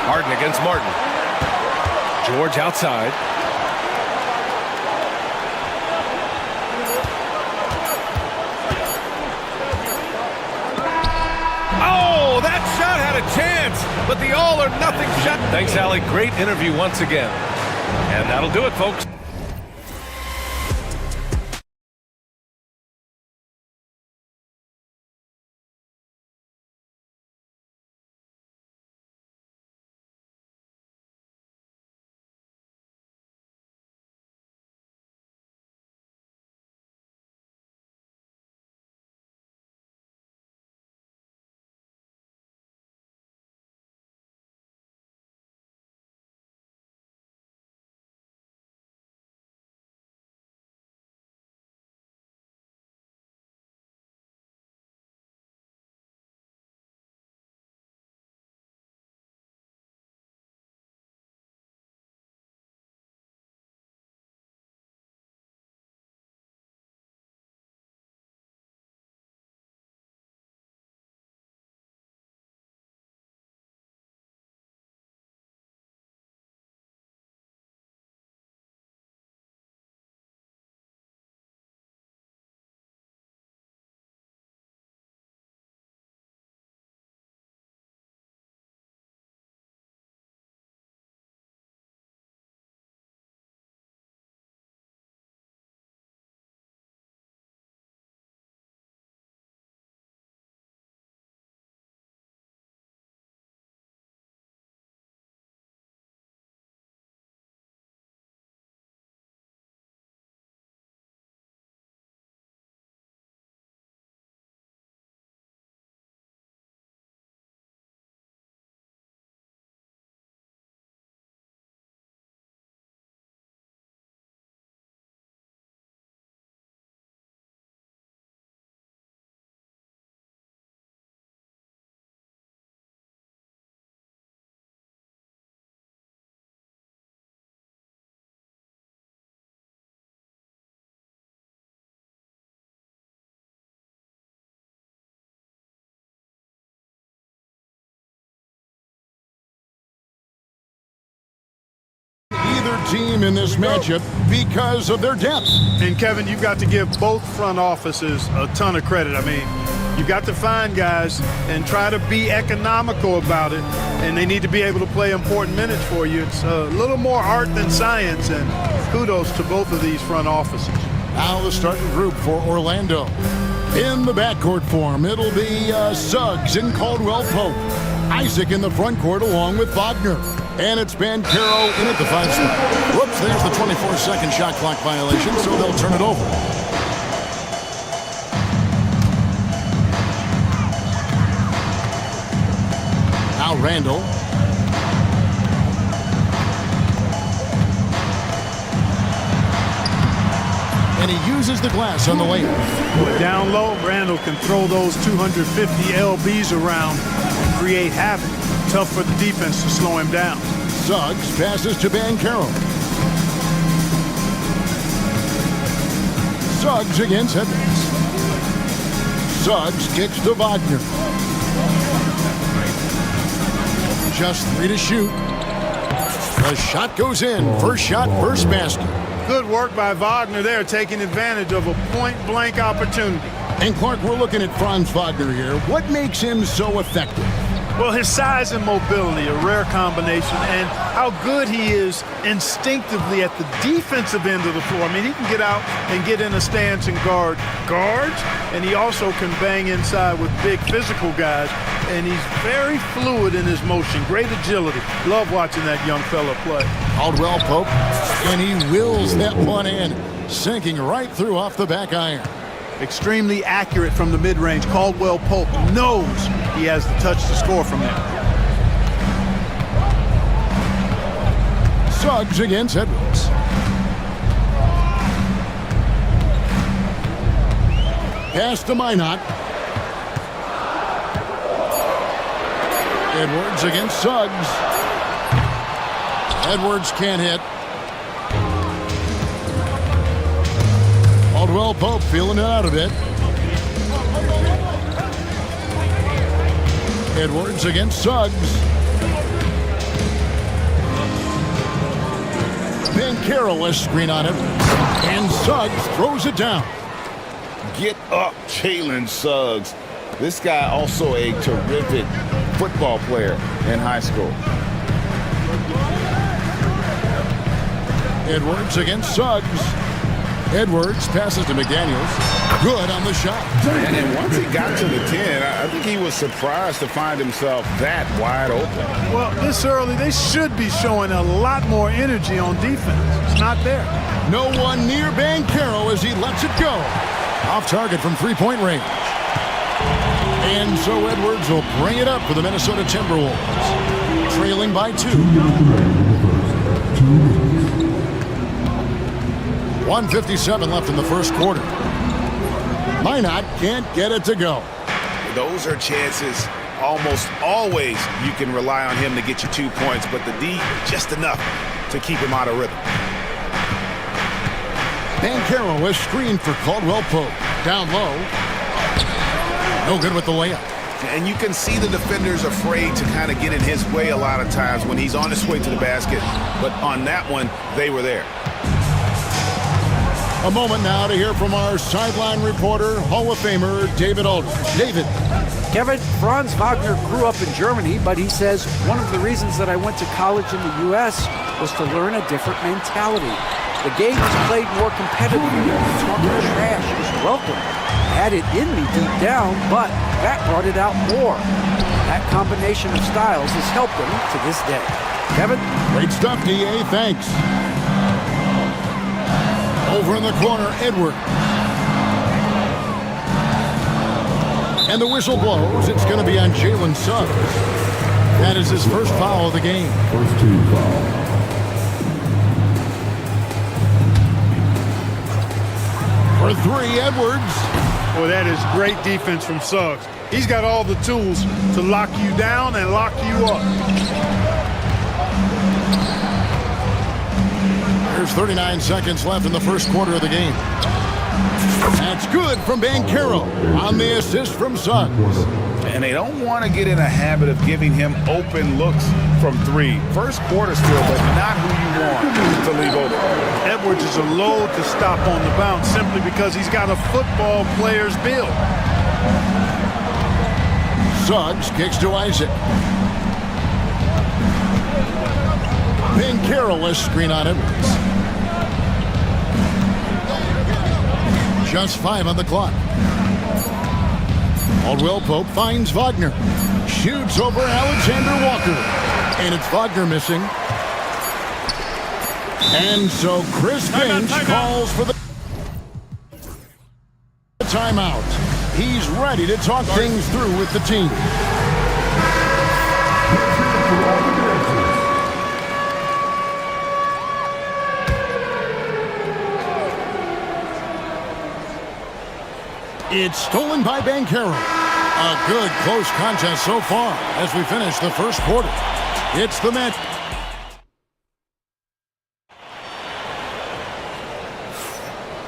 Harden against Martin. George outside. Oh, that shot had a chance, but the all-or-nothing shot. Thanks, Allie. Great interview once again. And that'll do it, folks. Either team in this matchup because of their depth. And Kevin, you've got to give both front offices a ton of credit. I mean, you've got to find guys and try to be economical about it, and they need to be able to play important minutes for you. It's a little more art than science, and kudos to both of these front offices. Now the starting group for Orlando. In the backcourt form, it'll be Suggs and Caldwell Pope. Isaac in the front court along with Wagner. And it's Banchero in at the 5 spot. Whoops, there's the 24-second shot clock violation, so they'll turn it over. Now Randall. And he uses the glass on the layup. Down low, Randall can throw those 250 LBs around and create havoc. Tough for the defense to slow him down. Suggs passes to Banchero. Suggs against Edmonds. Suggs kicks to Wagner. Just 3 to shoot. The shot goes in. First shot, first basket. Good work by Wagner there, taking advantage of a point-blank opportunity. And Clark, we're looking at Franz Wagner here. What makes him so effective? Well, his size and mobility, a rare combination, and how good he is instinctively at the defensive end of the floor. I mean, he can get out and get in a stance and guard guards, and he also can bang inside with big physical guys, and he's very fluid in his motion, great agility. Love watching that young fella play. Caldwell Pope, and he wills that one in, sinking right through off the back iron. Extremely accurate from the mid-range. Caldwell Pope knows he has the touch to score from there. Suggs against Edwards. Pass to Minot. Edwards against Suggs. Edwards can't hit. Caldwell Pope feeling it out a bit. Edwards against Suggs. Ben Carroll has screen on it. And Suggs throws it down. Get up, Jalen Suggs. This guy also a terrific football player in high school. Edwards against Suggs. Edwards passes to McDaniels. Good on the shot. And once he got to the 10, I think he was surprised to find himself that wide open. Well, this early, they should be showing a lot more energy on defense. It's not there. No one near Banchero as he lets it go. Off target from three-point range. And so Edwards will bring it up for the Minnesota Timberwolves. Trailing by 2. 1:57 left in the first quarter. Minot can't get it to go. Those are chances almost always you can rely on him to get you 2 points, but the D, just enough to keep him out of rhythm. Banchero was screened for Caldwell Pope. Down low. No good with the layup. And you can see the defenders afraid to kind of get in his way a lot of times when he's on his way to the basket. But on that one, they were there. A moment now to hear from our sideline reporter, Hall of Famer David Aldridge. David. Kevin, Franz Wagner grew up in Germany, but he says one of the reasons that I went to college in the U.S. was to learn a different mentality. The game is played more competitively. Talking trash is welcome. I had it in me deep down, but that brought it out more. That combination of styles has helped him to this day. Kevin? Great stuff, D.A. Thanks. Over in the corner, Edward. And the whistle blows. It's going to be on Jalen Suggs. That is his first foul of the game. First team foul. For 3, Edwards. Well, that is great defense from Suggs. He's got all the tools to lock you down and lock you up. There's 39 seconds left in the first quarter of the game. That's good from Banchero on the assist from Suggs. And they don't want to get in a habit of giving him open looks from 3. First quarter still, but not who you want to leave open. Edwards is a load to stop on the bounce simply because he's got a football player's build. Suggs kicks to Isaac. Banchero has screen on Edwards. Just 5 on the clock. Caldwell Pope finds Wagner. Shoots over Alexander Walker. And it's Wagner missing. And so Chris Finch calls for the timeout. He's ready to talk things through with the team. It's stolen by Banchero. A good close contest so far as we finish the first quarter. It's the Met.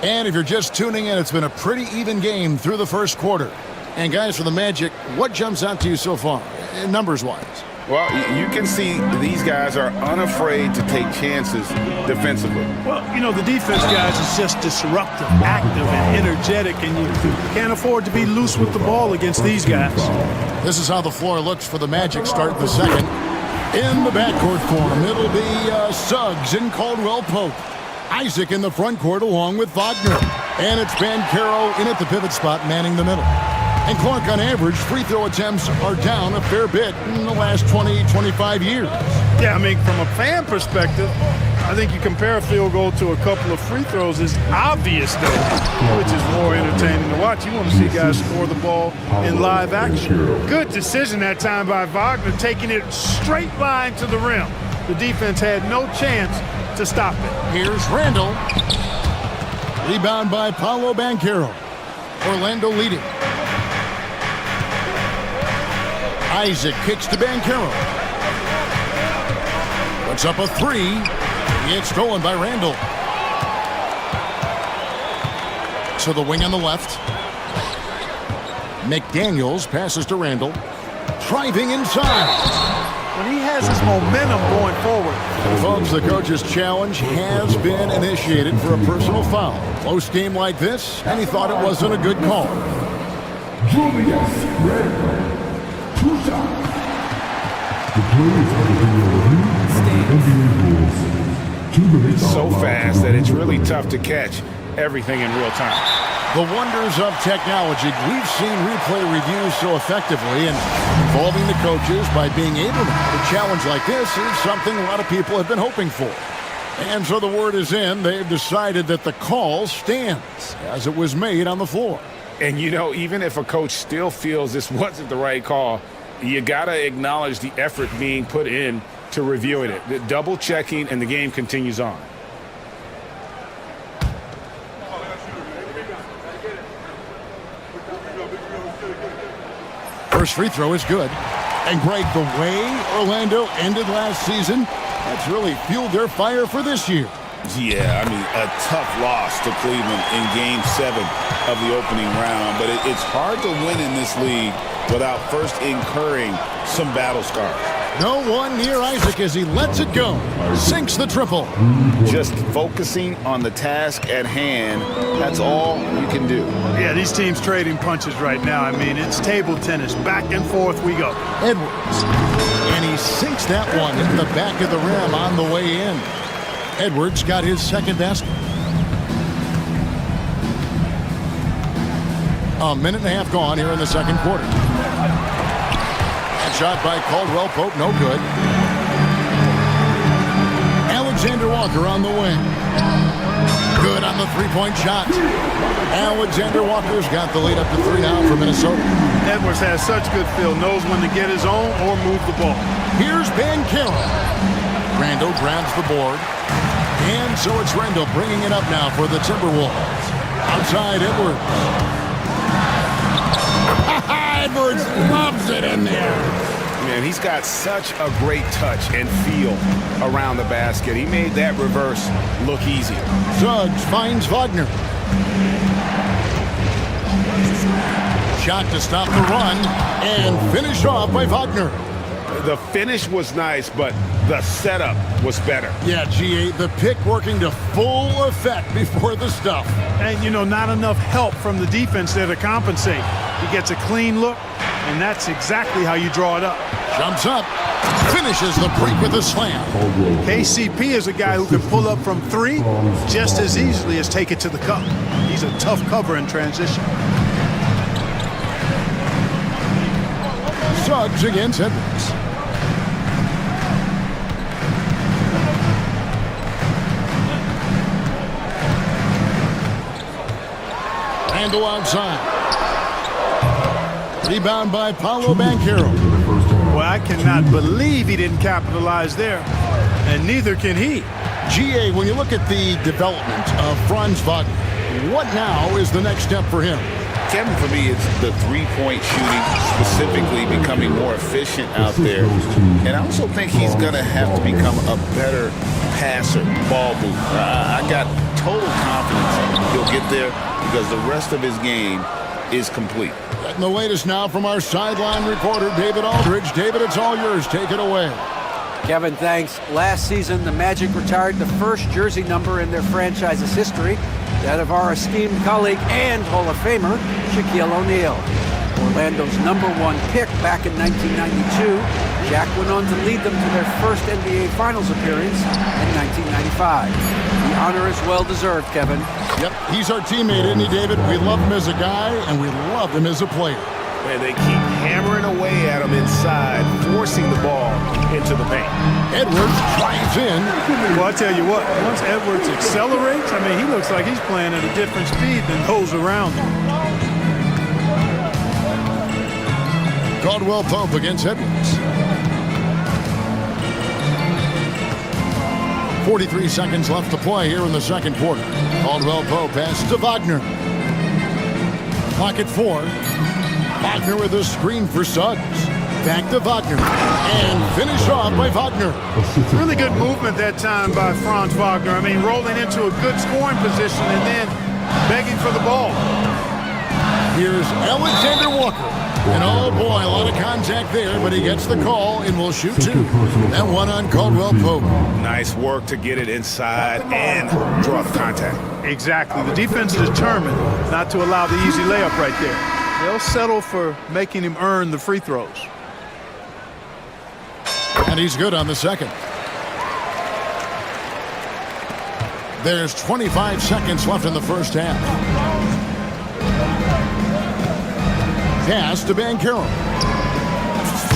And if you're just tuning in, it's been a pretty even game through the first quarter. And guys, for the Magic, what jumps out to you so far, numbers-wise? Well, you can see these guys are unafraid to take chances defensively. Well, you know, the defense, guys, is just disruptive, active, and energetic, and you can't afford to be loose with the ball against these guys. This is how the floor looks for the Magic start the second. In the backcourt form, it'll be Suggs and Caldwell Pope. Isaac in the front court along with Wagner. And it's Bancaro in at the pivot spot, manning the middle. And Clark, on average, free throw attempts are down a fair bit in the last 20, 25 years. Yeah, I mean, from a fan perspective, I think you compare a field goal to a couple of free throws is obvious, though, which is more entertaining to watch. You want to see guys score the ball in live action. Good decision that time by Wagner, taking it straight line to the rim. The defense had no chance to stop it. Here's Randall. Rebound by Paolo Banchero. Orlando leading. Isaac kicks to Banchero. Puts up a three. It's stolen by Randall. To the wing on the left. McDaniels passes to Randall. Driving inside. When he has his momentum going forward. Folks, the coach's challenge has been initiated for a personal foul. Close game like this, and he thought it wasn't a good call. Julius Randle. 2 shots. The play is under the NBA rules. 2 minutes. So fast that it's really tough to catch everything in real time. The wonders of technology. We've seen replay reviews so effectively, and involving the coaches by being able to have a challenge like this is something a lot of people have been hoping for. And so the word is in. They've decided that the call stands as it was made on the floor. And, you know, even if a coach still feels this wasn't the right call, you got to acknowledge the effort being put in to reviewing it. The double checking, and the game continues on. First free throw is good. And Greg, the way Orlando ended last season, that's really fueled their fire for this year. Yeah, I mean, a tough loss to Cleveland in Game 7 of the opening round. But it's hard to win in this league without first incurring some battle scars. No one near Isaac as he lets it go. Sinks the triple. Just focusing on the task at hand, that's all you can do. Yeah, these teams trading punches right now. I mean, it's table tennis. Back and forth we go. Edwards. And he sinks that one in the back of the rim on the way in. Edwards got his second basket. A minute and a half gone here in the second quarter. That shot by Caldwell Pope, no good. Alexander Walker on the wing. Good on the three-point shot. Alexander Walker's got the lead up to 3 now for Minnesota. Edwards has such good feel, knows when to get his own or move the ball. Here's Bancaro. Randall grabs the board. And so it's Randall bringing it up now for the Timberwolves. Outside Edwards. Edwards loves it in there. Man, he's got such a great touch and feel around the basket. He made that reverse look easy. Suggs finds Wagner. Shot to stop the run and finished off by Wagner. The finish was nice, but the setup was better. Yeah, GA, the pick working to full effect before the stuff. And, you know, not enough help from the defense there to compensate. He gets a clean look, and that's exactly how you draw it up. Jumps up, finishes the break with a slam. KCP is a guy who can pull up from 3 just as easily as take it to the cup. He's a tough cover in transition. Suggs against Edwards. Randall outside. Rebound by Paolo Banchero. Well, I cannot believe he didn't capitalize there, and neither can he. GA, when you look at the development of Franz Wagner, what now is the next step for him? Kevin, for me, it's the three-point shooting, specifically becoming more efficient out there. And I also think he's going to have to become a better passer, ball mover. I got total confidence he'll get there because the rest of his game is complete. And the latest now from our sideline reporter, David Aldridge. David, it's all yours. Take it away. Kevin, thanks. Last season, the Magic retired the first jersey number in their franchise's history, that of our esteemed colleague and Hall of Famer, Shaquille O'Neal. Orlando's #1 pick back in 1992, Shaq went on to lead them to their first NBA Finals appearance in 1995. The honor is well-deserved, Kevin. Yep, he's our teammate, isn't he, David? We love him as a guy, and we love him as a player. And they keep hammering away at him inside, forcing the ball into the paint. Edwards drives in. Well, I tell you what, once Edwards accelerates, I mean, he looks like he's playing at a different speed than those around him. Caldwell Pope against Edwards. 43 seconds left to play here in the second quarter. Caldwell Pope passes to Wagner. Clock at 4. Wagner with a screen for Suggs. Back to Wagner. And finished off by Wagner. Really good movement that time by Franz Wagner. I mean, rolling into a good scoring position and then begging for the ball. Here's Alexander Walker. And oh boy, a lot of contact there, but he gets the call and will shoot 2. That one on Caldwell Pope. Nice work to get it inside and draw the contact. Exactly. The defense is determined not to allow the easy layup right there. They'll settle for making him earn the free throws. And he's good on the second. There's 25 seconds left in the first half. Pass to Banchero.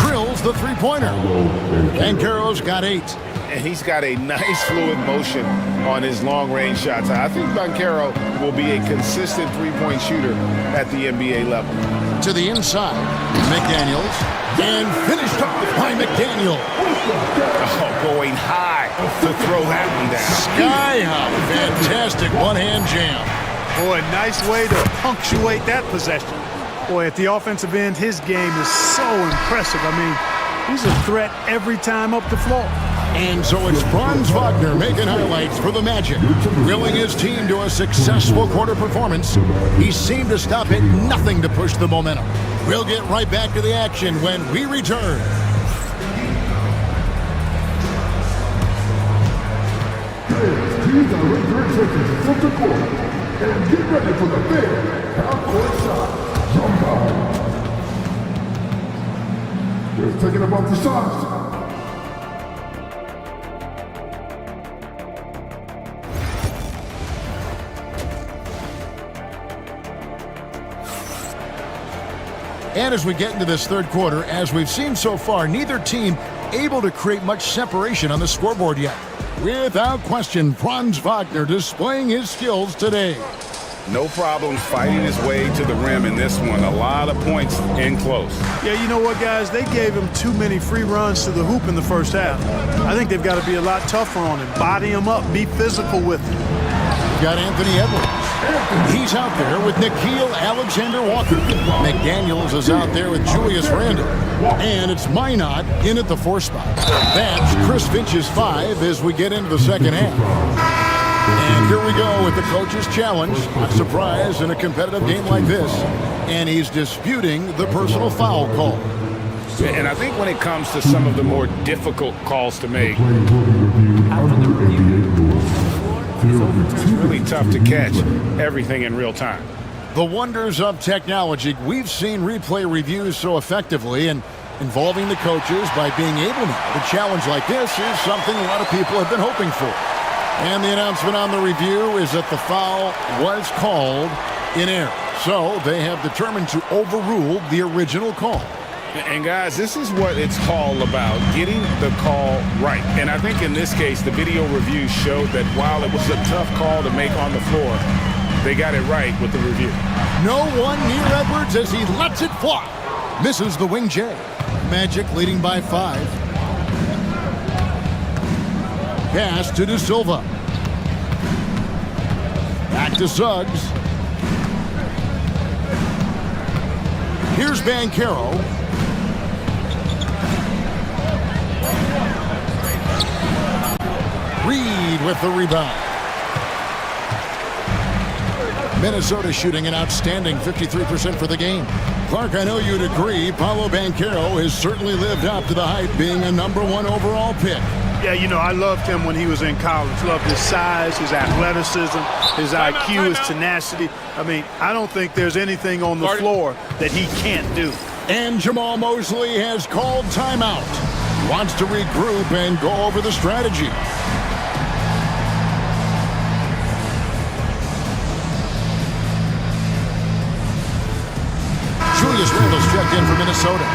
Drills the three-pointer. Banchero's got 8. And he's got a nice fluid motion on his long-range shots. I think Banchero will be a consistent three-point shooter at the NBA level. To the inside, McDaniels, and finished off by McDaniel. Oh, going high to throw that one down. Sky high, fantastic one-hand jam. Boy, nice way to punctuate that possession. Boy, at the offensive end, his game is so impressive. I mean, he's a threat every time up the floor. And so it's Franz Wagner making highlights for the Magic, willing his team to a successful quarter performance. He seemed to stop at nothing to push the momentum. We'll get right back to the action when we return. These are return seconds from the court. And get ready for the big half-court shot. Jump out. Just taking about the shots. And as we get into this third quarter, as we've seen so far, neither team able to create much separation on the scoreboard yet. Without question, Franz Wagner displaying his skills today. No problem fighting his way to the rim in this one. A lot of points in close. Yeah, you know what, guys? They gave him too many free runs to the hoop in the first half. I think they've got to be a lot tougher on him. Body him up. Be physical with him. Got Anthony Edwards. He's out there with Nickeil Alexander-Walker. McDaniels is out there with Julius Randle. And it's Minot in at the 4 spot. That's Chris Finch's 5 as we get into the second half. And here we go with the coach's challenge. Not surprised in a competitive game like this. And he's disputing the personal foul call. And I think when it comes to some of the more difficult calls to make, it's really tough to catch everything in real time. The wonders of technology. We've seen replay reviews so effectively, and involving the coaches by being able to challenge like this is something a lot of people have been hoping for. And the announcement on the review is that the foul was called in error. So they have determined to overrule the original call. And guys, this is what it's all about, getting the call right. And I think in this case, the video review showed that while it was a tough call to make on the floor, they got it right with the review. No one near Edwards as he lets it fly. Misses the wing J. Magic leading by 5. Pass to De Silva. Back to Suggs. Here's Banchero. Reed with the rebound. Minnesota shooting an outstanding 53% for the game. Clark, I know you'd agree, Paolo Banchero has certainly lived up to the hype, being a #1 overall pick. Yeah, you know, I loved him when he was in college. Loved his size, his athleticism, his IQ, his tenacity. I mean, I don't think there's anything on the floor that he can't do. And Jamal Mosley has called timeout. Wants to regroup and go over the strategy. Julius Randle's checked in for Minnesota.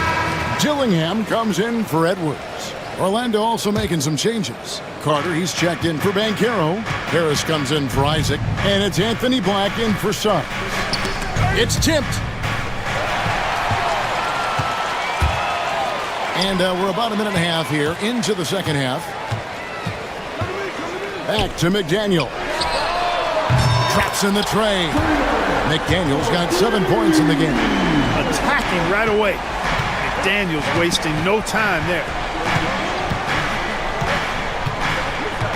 Dillingham comes in for Edwards. Orlando also making some changes. Carter, he's checked in for Banchero. Harris comes in for Isaac. And it's Anthony Black in for Suggs. It's tipped. And we're about a minute and a half here into the second half. Back to McDaniel. Traps in the tray. McDaniel's got 7 points in the game. Attacking right away. McDaniel's wasting no time there.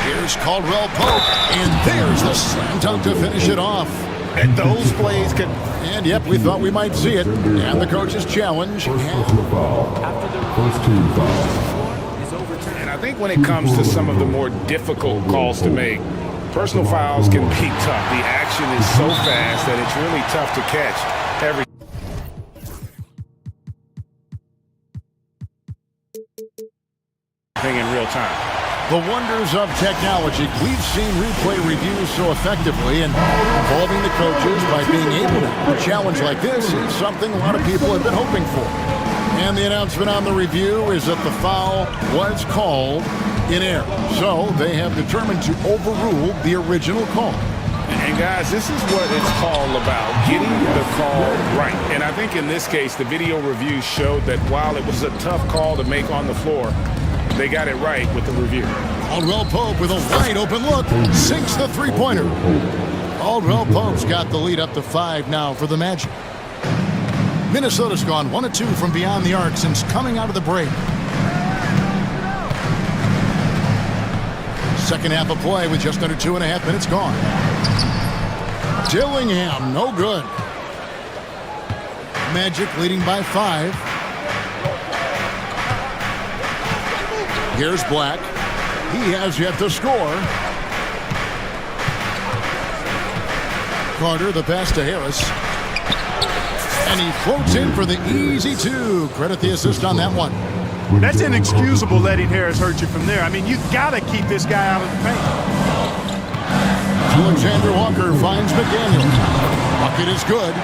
Here's Caldwell Pope, and there's the slam dunk to finish it off. And those plays could... And yep, we thought we might see it. And the coach's challenge. And I think when it comes to some of the more difficult calls to make, personal fouls can be tough. The action is so fast that it's really tough to catch everything in real time. The wonders of technology. We've seen replay reviews so effectively, and involving the coaches by being able to a challenge like this is something a lot of people have been hoping for. And the announcement on the review is that the foul was called in error. So they have determined to overrule the original call. And guys, this is what it's all about, getting the call right. And I think in this case, the video review showed that while it was a tough call to make on the floor, they got it right with the review. Caldwell Pope with a wide open look, sinks the three-pointer. Caldwell Pope's got the lead up to 5 now for the Magic. Minnesota's gone 1 of 2 from beyond the arc since coming out of the break. Second half of play with just under 2.5 minutes gone. Dillingham, no good. Magic leading by 5. Here's Black. He has yet to score. Carter, the pass to Harris. And he floats in for the easy 2. Credit the assist on that one. That's inexcusable letting Harris hurt you from there. I mean, you've got to keep this guy out of the paint. Alexander Walker finds McDaniel. Bucket is good.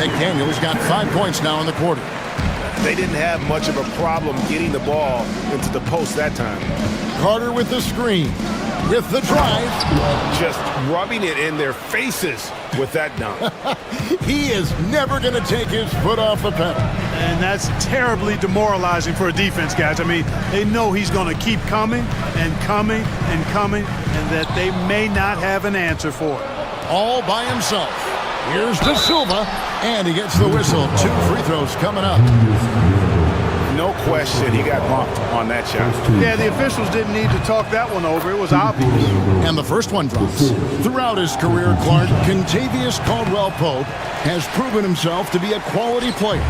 McDaniel's got 5 points now in the quarter. They didn't have much of a problem getting the ball into the post that time. Carter with the screen. With the drive. Just rubbing it in their faces with that dunk. He is never going to take his foot off the pedal. And that's terribly demoralizing for a defense, guys. I mean, they know he's going to keep coming and coming and coming, and that they may not have an answer for it. All by himself. Here's De Silva, and he gets the whistle. 2 free throws coming up. No question, he got bumped on that shot. Yeah, the officials didn't need to talk that one over. It was obvious. And the first one drops. Throughout his career, Clark, Contavious Caldwell Pope has proven himself to be a quality player.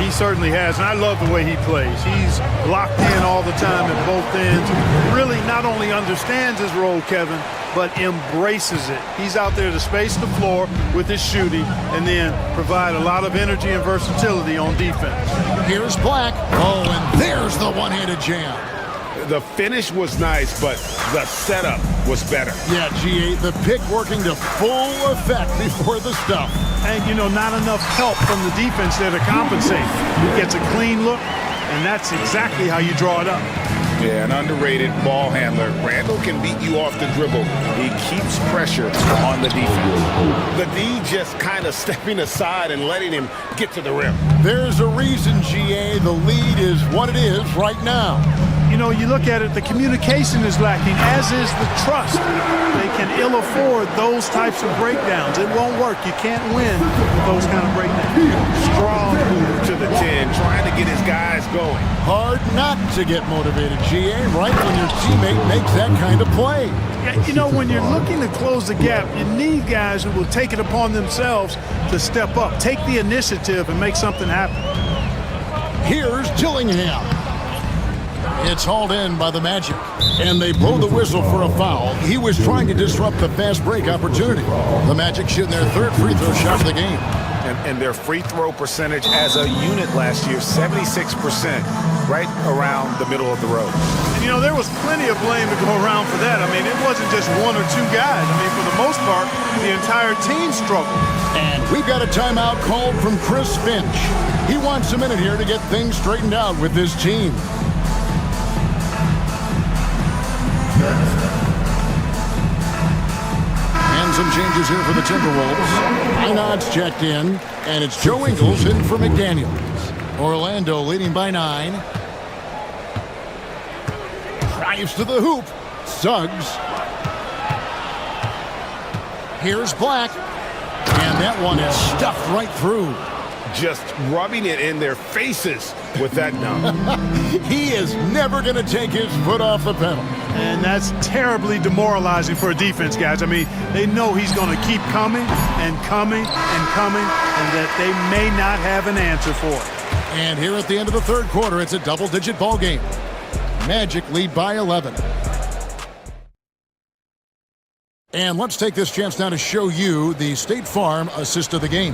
He certainly has, and I love the way he plays. He's locked in all the time at both ends. Really not only understands his role, Kevin, but embraces it. He's out there to space the floor with his shooting and then provide a lot of energy and versatility on defense. Here's Black. Oh, and there's the one-handed jam. The finish was nice, but the setup was better. Yeah, G8, the pick working to full effect before the stuff. And, you know, not enough help from the defense there to compensate. He gets a clean look, and that's exactly how you draw it up. Yeah, an underrated ball handler. Randle can beat you off the dribble. He keeps pressure on the defense. The D just kind of stepping aside and letting him get to the rim. There's a reason, GA, the lead is what it is right now. You know, you look at it, the communication is lacking, as is the trust. They can ill afford those types of breakdowns. It won't work. You can't win with those kind of breakdowns. Strong move to the motion, trying to get his guys going. Hard not to get motivated, GA, right when your teammate makes that kind of play. Yeah, you know, when you're looking to close the gap, you need guys who will take it upon themselves to step up, take the initiative, and make something happen. Here's Dillingham. It's hauled in by the Magic, and they blow the whistle for a foul. He was trying to disrupt the fast break opportunity. The Magic shooting their third free throw shot of the game. And their free throw percentage as a unit last year, 76%, right around the middle of the road. And, you know, there was plenty of blame to go around for that. I mean, it wasn't just one or two guys. I mean, for the most part, the entire team struggled. And we've got a timeout called from Chris Finch. He wants a minute here to get things straightened out with his team. And some changes here for the Timberwolves. Einod's checked in, and it's Joe Ingles in for McDaniels. Orlando leading by 9. Drives to the hoop. Suggs. Here's Black. And that one is stuffed right through. Just rubbing it in their faces with that dunk. He is never going to take his foot off the pedal. And that's terribly demoralizing for a defense, guys. I mean, they know he's going to keep coming and coming and coming, and that they may not have an answer for it. And here at the end of the third quarter, it's a double-digit ball game. Magic lead by 11. And let's take this chance now to show you the State Farm assist of the game.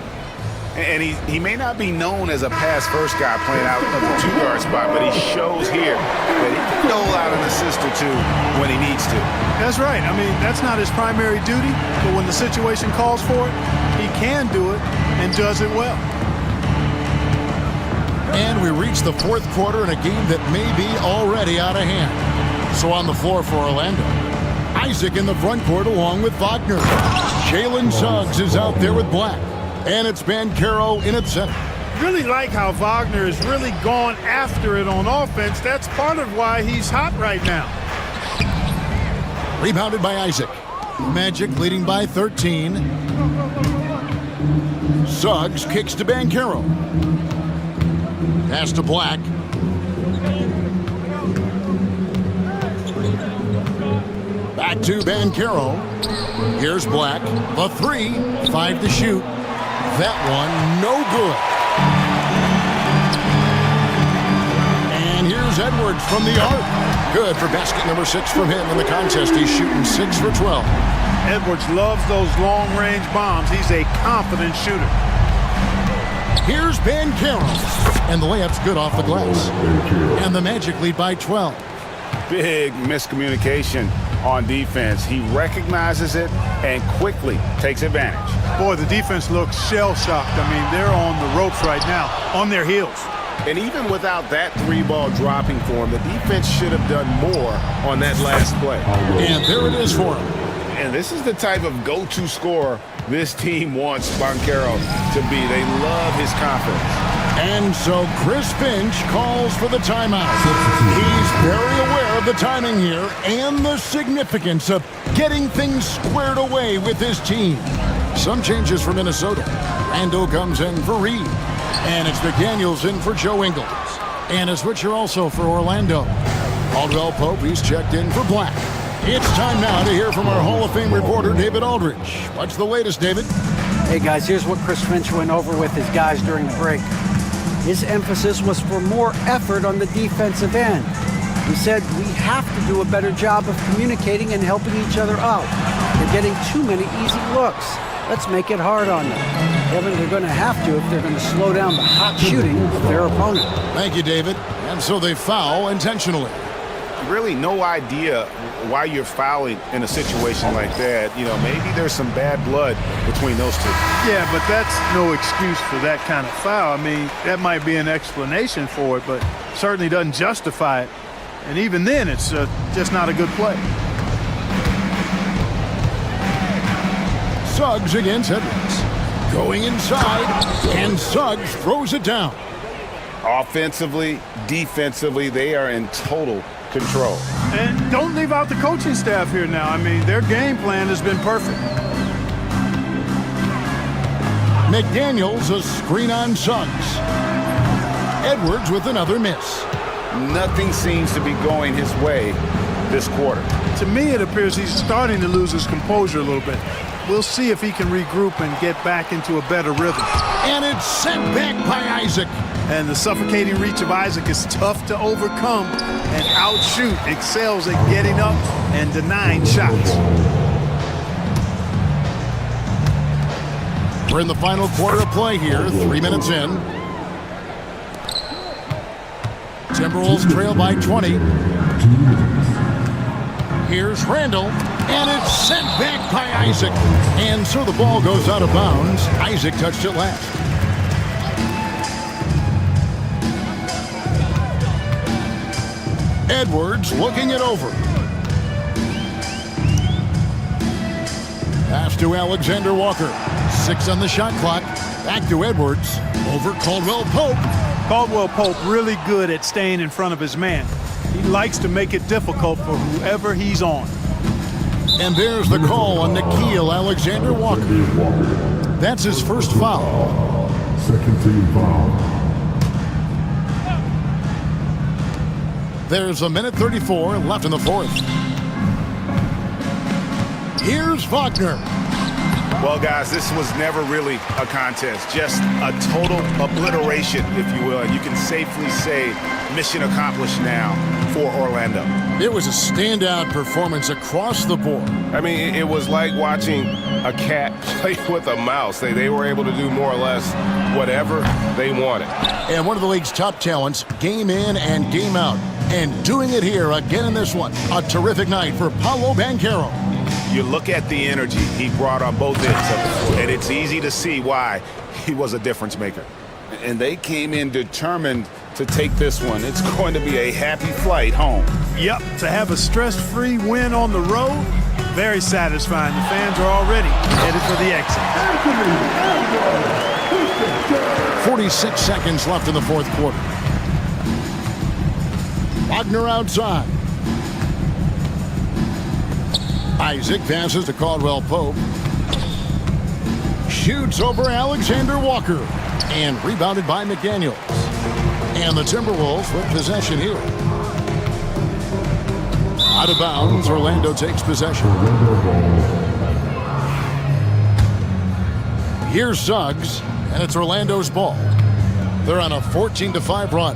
And he may not be known as a pass-first guy playing out of the two-guard spot, but he shows here that he can dole out an assist or two when he needs to. That's right. I mean, that's not his primary duty, but when the situation calls for it, he can do it and does it well. And we reach the fourth quarter in a game that may be already out of hand. So on the floor for Orlando, Isaac in the front court along with Wagner. Jalen Suggs is out there with Black. And it's Banchero in at center. Really like how Wagner has really gone after it on offense. That's part of why he's hot right now. Rebounded by Isaac. Magic leading by 13. Suggs kicks to Banchero. Pass to Black. Back to Banchero. Here's Black. The 3. 5 to shoot. That one, no good. And here's Edwards from the arc. Good for basket number 6 from him in the contest. He's shooting 6 for 12. Edwards loves those long-range bombs. He's a confident shooter. Here's Banchero. And the layup's good off the glass. And the Magic lead by 12. Big miscommunication on defense. He recognizes it and quickly takes advantage. Boy, the defense looks shell-shocked. I mean, they're on the ropes right now, on their heels. And even without that 3-ball dropping for him, the defense should have done more on that last play. And there it is for him. And this is the type of go-to scorer this team wants Banchero to be. They love his confidence. And so Chris Finch calls for the timeout. He's very aware of the timing here and the significance of getting things squared away with his team. Some changes for Minnesota. Rando comes in for Reed. And it's McDaniels in for Joe Ingles. And a switcher also for Orlando. Aldwell Pope, he's checked in for Black. It's time now to hear from our Hall of Fame reporter, David Aldridge. What's the latest, David? Hey, guys, here's what Chris Finch went over with his guys during the break. His emphasis was for more effort on the defensive end. He said, we have to do a better job of communicating and helping each other out. They're getting too many easy looks. Let's make it hard on them. Evan, they're going to have to if they're going to slow down the hot shooting of their opponent. Thank you, David. And so they foul intentionally. Really no idea why you're fouling in a situation like that. You know, maybe there's some bad blood between those two. Yeah, but that's no excuse for that kind of foul. I mean, that might be an explanation for it, but certainly doesn't justify it. And even then, it's just not a good play. Suggs against Edwards. Going inside, and Suggs throws it down. Offensively, defensively, they are in total control. And don't leave out the coaching staff here now. I mean, their game plan has been perfect. McDaniels, a screen on Suggs. Edwards with another miss. Nothing seems to be going his way this quarter. To me, it appears he's starting to lose his composure a little bit. We'll see if he can regroup and get back into a better rhythm. And it's sent back by Isaac. And the suffocating reach of Isaac is tough to overcome, and outshoot excels at getting up and denying shots. We're in the final quarter of play here, 3 minutes in. Timberwolves trail by 20. Here's Randall, and it's sent back by Isaac. And so the ball goes out of bounds. Isaac touched it last. Edwards looking it over. Pass to Alexander Walker. 6 on the shot clock. Back to Edwards. Over Caldwell Pope. Caldwell Pope really good at staying in front of his man. He likes to make it difficult for whoever he's on. And there's the call on Nickeil Alexander Walker. That's his first foul. Second team foul. There's a minute 34 left in the fourth. Here's Wagner. Well, guys, this was never really a contest, just a total obliteration, if you will. And you can safely say mission accomplished now for Orlando. It was a standout performance across the board. I mean, it was like watching a cat play with a mouse. They were able to do more or less whatever they wanted. And one of the league's top talents, game in and game out. And doing it here again in this one. A terrific night for Paolo Banchero. You look at the energy he brought on both ends of the floor, and it's easy to see why he was a difference maker. And they came in determined to take this one. It's going to be a happy flight home. Yep, to have a stress-free win on the road, very satisfying. The fans are already headed for the exit. 46 seconds left in the fourth quarter. Wagner outside. Isaac passes to Caldwell Pope. Shoots over Alexander Walker. And rebounded by McDaniels. And the Timberwolves with possession here. Out of bounds, Orlando takes possession. Here's Suggs, and it's Orlando's ball. They're on a 14-5 run.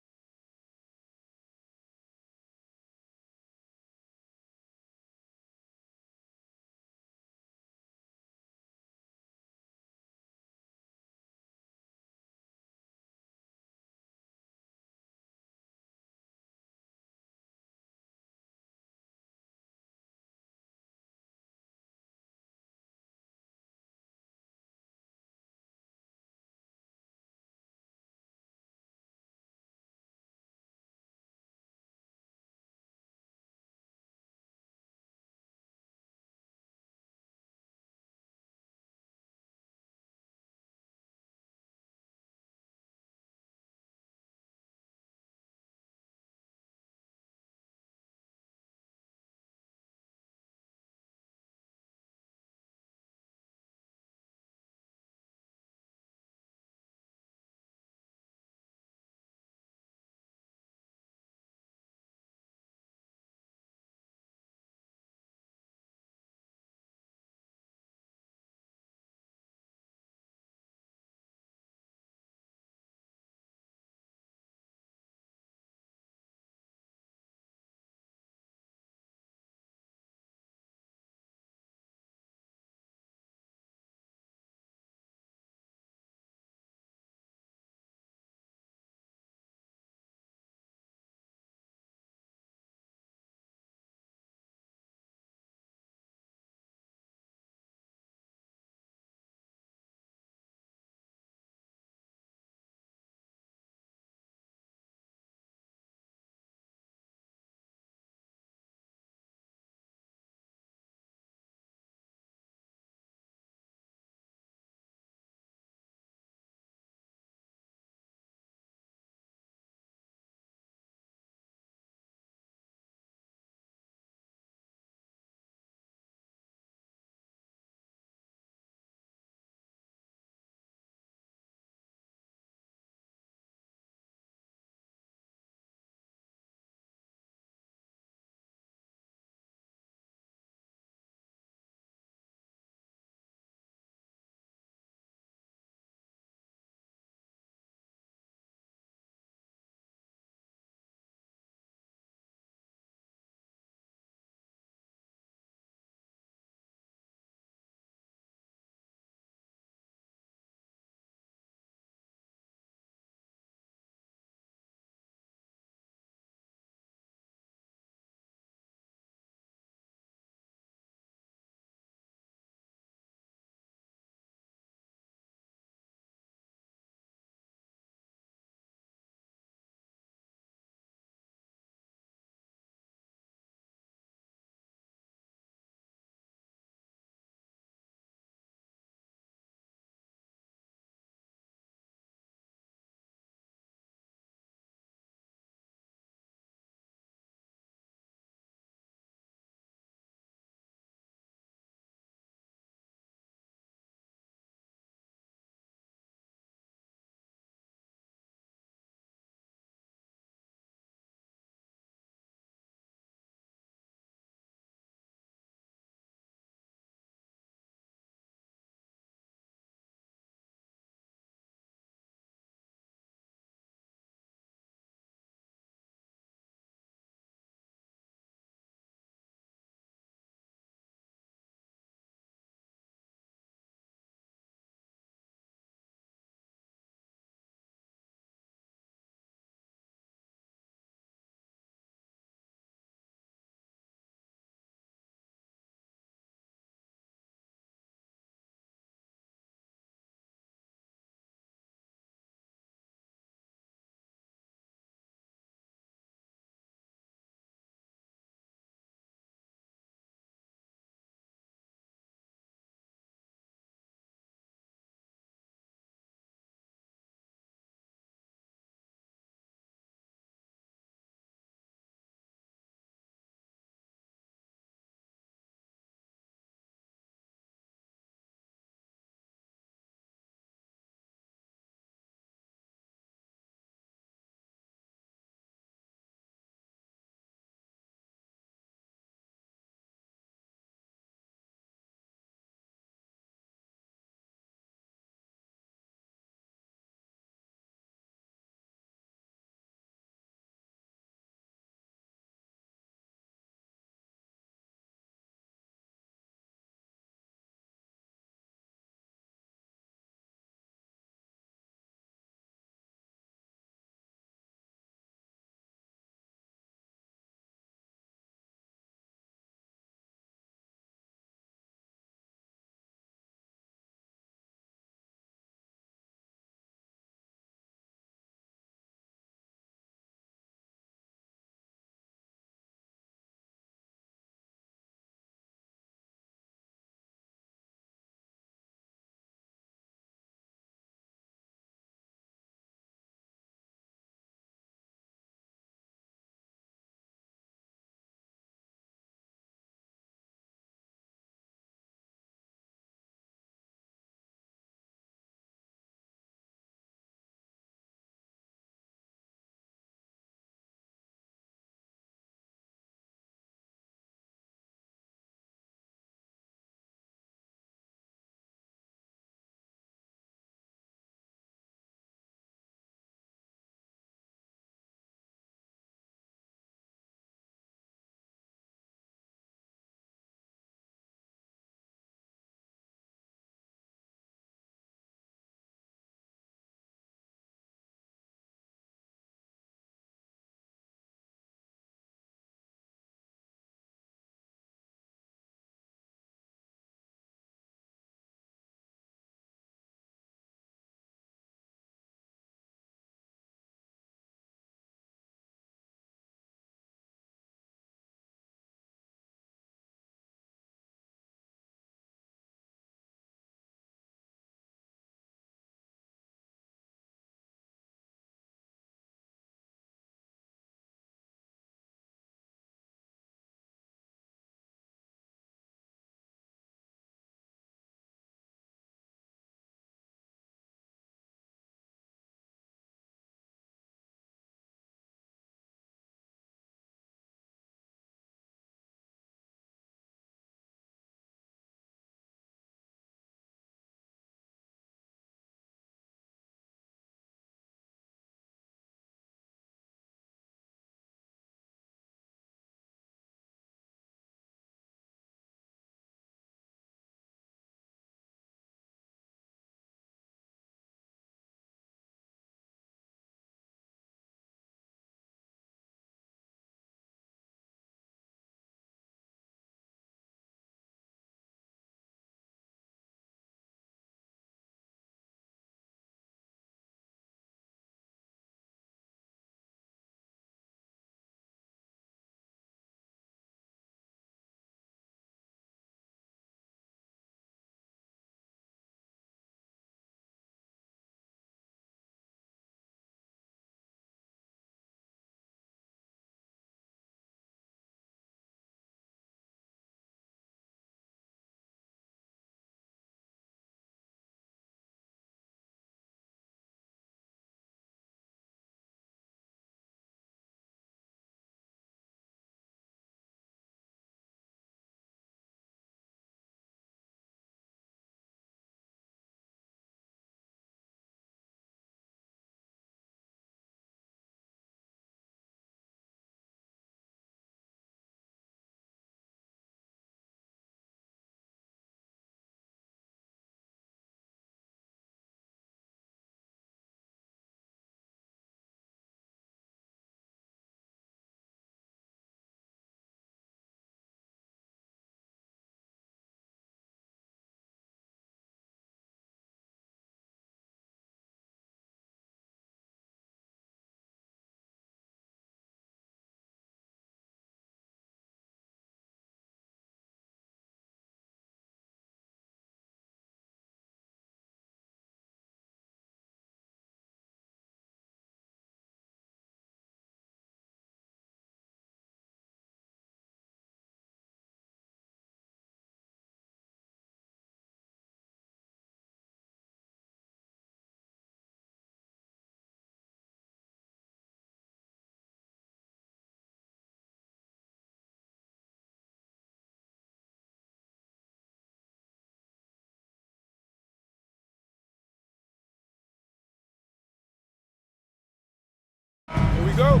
we go.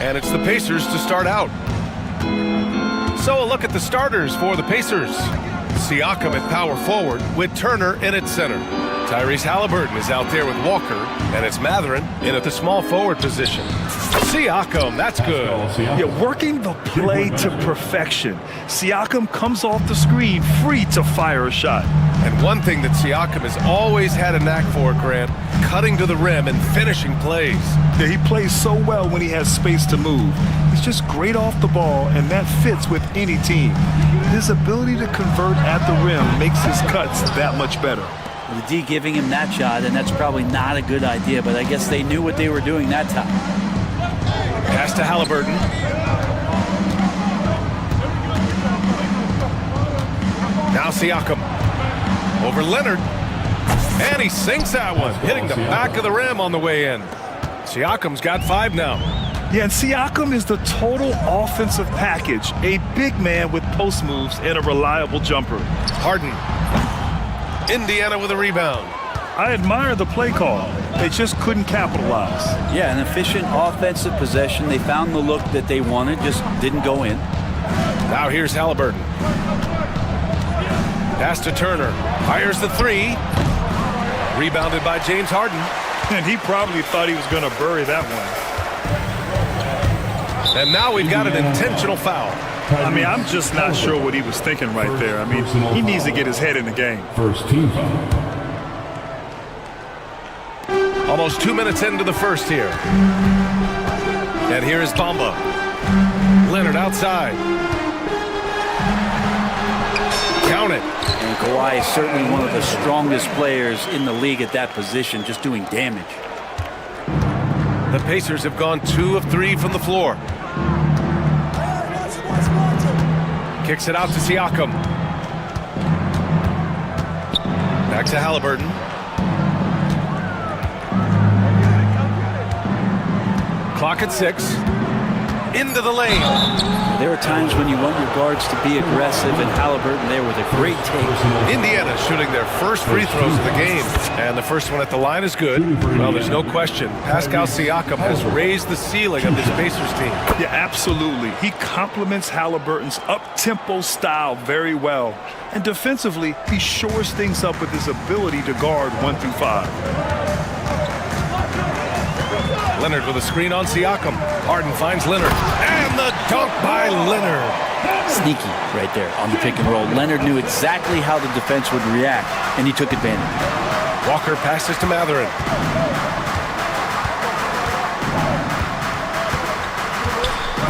And it's the Pacers to start out. So a look at the starters for the Pacers. Siakam at power forward with Turner in at center. Tyrese Halliburton is out there with Walker, and it's Mathurin in at the small forward position. Siakam, that's good. Yeah, working the play to perfection. Siakam comes off the screen free to fire a shot. And one thing that Siakam has always had a knack for, Grant, cutting to the rim and finishing plays. Yeah, he plays so well when he has space to move. He's just great off the ball, and that fits with any team. His ability to convert at the rim makes his cuts that much better. The D giving him that shot, and that's probably not a good idea, but I guess they knew what they were doing that time. Pass to Halliburton. Now Siakam. Over Leonard. And he sinks that one, hitting the back of the rim on the way in. Siakam's got 5 now. Yeah, and Siakam is the total offensive package. A big man with post moves and a reliable jumper. Harden. Indiana with a rebound. I admire the play call. They just couldn't capitalize. Yeah, an efficient offensive possession. They found the look that they wanted, just didn't go in. Now here's Halliburton. Pass to Turner. Fires the 3. Rebounded by James Harden. And he probably thought he was going to bury that one. And now we've got an intentional foul. I mean, I'm just not sure what he was thinking right there. I mean, he needs to get his head in the game. First team foul. Almost 2 minutes into the first here. And here is Bamba. Leonard outside. Count it. And Kawhi is certainly one of the strongest players in the league at that position, just doing damage. The Pacers have gone 2 of 3 from the floor. Kicks it out to Siakam. Back to Halliburton. Clock at 6. Into the lane. There are times when you want your guards to be aggressive, and Halliburton there with a great take. Indiana shooting their first free throws of the game. And the first one at the line is good. Well, there's no question. Pascal Siakam has raised the ceiling of this Pacers team. Yeah, absolutely. He complements Halliburton's up-tempo style very well. And defensively, he shores things up with his ability to guard 1 through 5. Leonard with a screen on Siakam. Harden finds Leonard. And the dunk by Leonard. Sneaky right there on the pick and roll. Leonard knew exactly how the defense would react, and he took advantage. Walker passes to Mathurin.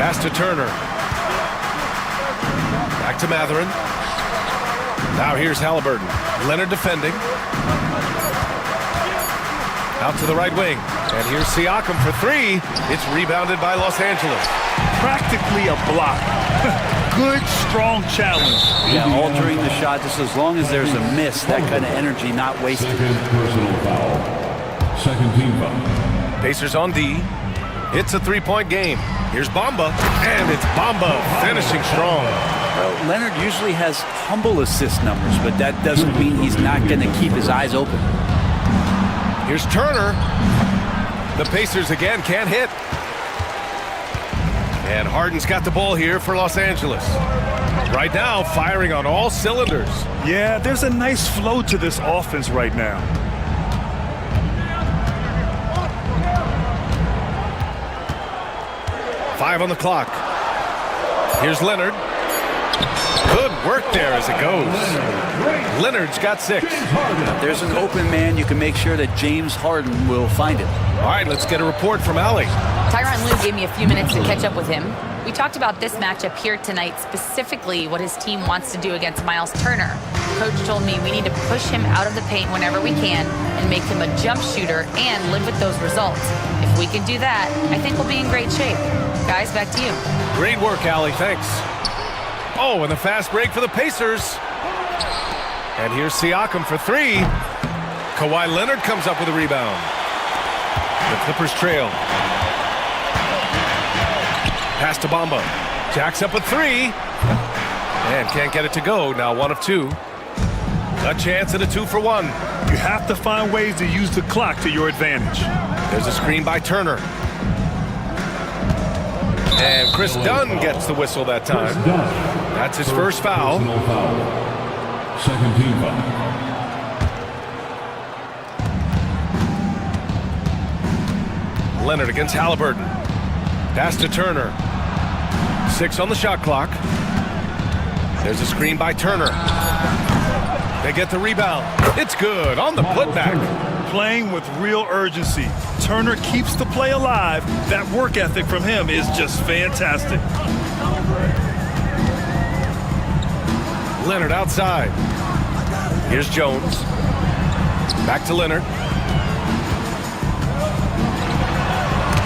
Pass to Turner. Back to Mathurin. Now here's Halliburton. Leonard defending. Out to the right wing. And here's Siakam for 3. It's rebounded by Los Angeles. Practically a block. Good, strong challenge. Yeah, altering the shot just as long as there's a miss. That kind of energy not wasted. Second personal foul. Second team foul. Pacers on D. It's a 3-point game. Here's Bamba. And it's Bamba finishing strong. Well, Leonard usually has humble assist numbers, but that doesn't mean he's not going to keep his eyes open. Here's Turner. The Pacers again can't hit. And Harden's got the ball here for Los Angeles. Right now, firing on all cylinders. Yeah, there's a nice flow to this offense right now. Five on the clock. Here's Leonard. Good work there as it goes. Leonard's got 6. If there's an open man, you can make sure that James Harden will find it. All right, let's get a report from Allie. Tyronn Lue gave me a few minutes to catch up with him. We talked about this matchup here tonight, specifically what his team wants to do against Miles Turner. Coach told me we need to push him out of the paint whenever we can and make him a jump shooter and live with those results. If we can do that, I think we'll be in great shape. Guys, back to you. Great work, Allie. Thanks. Oh, and a fast break for the Pacers. And here's Siakam for 3. Kawhi Leonard comes up with a rebound. The Clippers trail. Pass to Bamba. Jacks up a 3. And can't get it to go. Now 1 of 2. A chance at a 2 for 1. You have to find ways to use the clock to your advantage. There's a screen by Turner. And Chris Dunn gets the whistle that time. That's his first foul. Second team foul. Leonard against Halliburton. Pass to Turner. 6 on the shot clock. There's a screen by Turner. They get the rebound. It's good on the putback. Playing with real urgency. Turner keeps the play alive. That work ethic from him is just fantastic. Leonard outside. Here's Jones. Back to Leonard.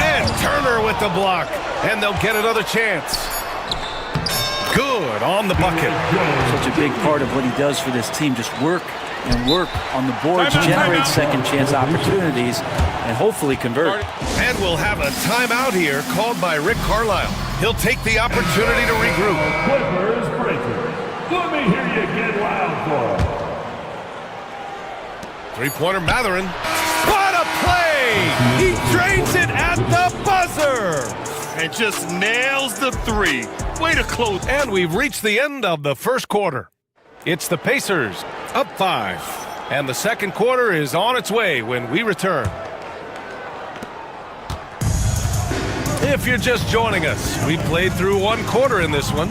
And Turner with the block. And they'll get another chance. Good on the bucket. Such a big part of what he does for this team. Just work and work on the boards, generate second chance opportunities, and hopefully convert. And we'll have a timeout here called by Rick Carlisle. He'll take the opportunity to regroup. Clippers breaking. Let me hear you get loud for it. Three-pointer Matherin. What a play! He drains it at the buzzer! And just nails the three. Way to close. And we've reached the end of the first quarter. It's the Pacers up 5. And the second quarter is on its way when we return. If you're just joining us, we played through one quarter in this one.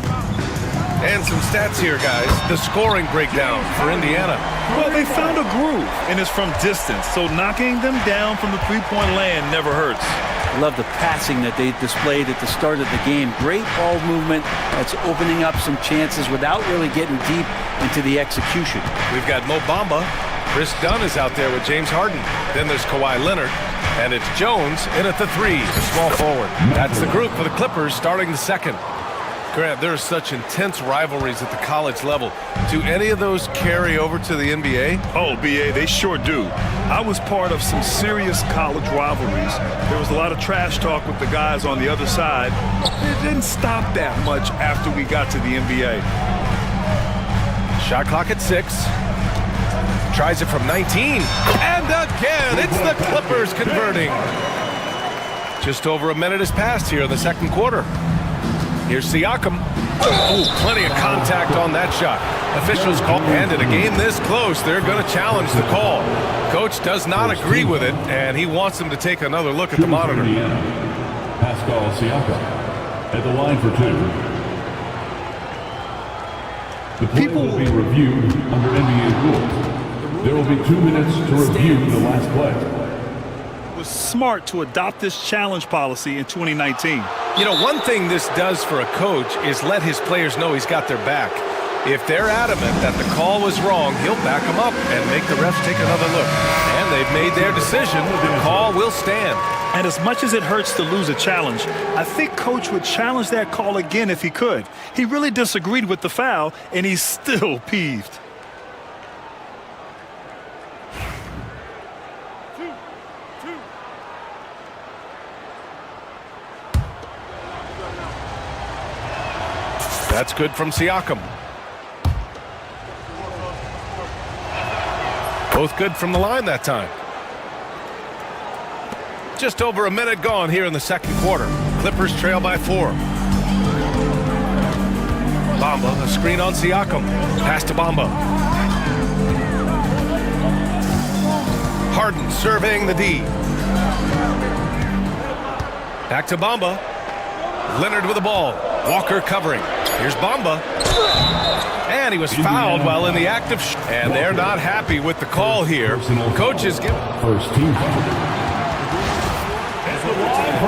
And some stats here, guys. The scoring breakdown for Indiana. Well, they found a groove, and it's from distance. So knocking them down from the three-point land never hurts. I love the passing that they displayed at the start of the game. Great ball movement that's opening up some chances without really getting deep into the execution. We've got Mo Bamba. Chris Dunn is out there with James Harden. Then there's Kawhi Leonard. And it's Jones in at the 3, the small forward. That's the group for the Clippers starting the second. Grant, there are such intense rivalries at the college level. Do any of those carry over to the NBA? Oh, BA, they sure do. I was part of some serious college rivalries. There was a lot of trash talk with the guys on the other side. It didn't stop that much after we got to the NBA. Shot clock at 6. Tries it from 19. And again, it's the Clippers converting. Just over a minute has passed here in the second quarter. Here's Siakam. Oh, plenty of contact on that shot. Officials call. And in a game this close, they're going to challenge the call. Coach does not agree with it, and he wants them to take another look at the monitor. Pascal Siakam at the line for 2. The play will be reviewed under NBA rules. There will be 2 minutes to review the last play. Was smart to adopt this challenge policy in 2019. You know, one thing this does for a coach is let his players know he's got their back. If they're adamant that the call was wrong, he'll back them up and make the refs take another look. And they've made their decision. The call will stand. And as much as it hurts to lose a challenge, I think Coach would challenge that call again if he could. He really disagreed with the foul, and he's still peeved. That's good from Siakam. Both good from the line that time. Just over a minute gone here in the second quarter. Clippers trail by 4. Bamba, a screen on Siakam. Pass to Bamba. Harden surveying the D. Back to Bamba. Leonard with the ball. Walker covering. Here's Bamba. And he was fouled while in the act of and they're not happy with the call here. Coach is giving First team.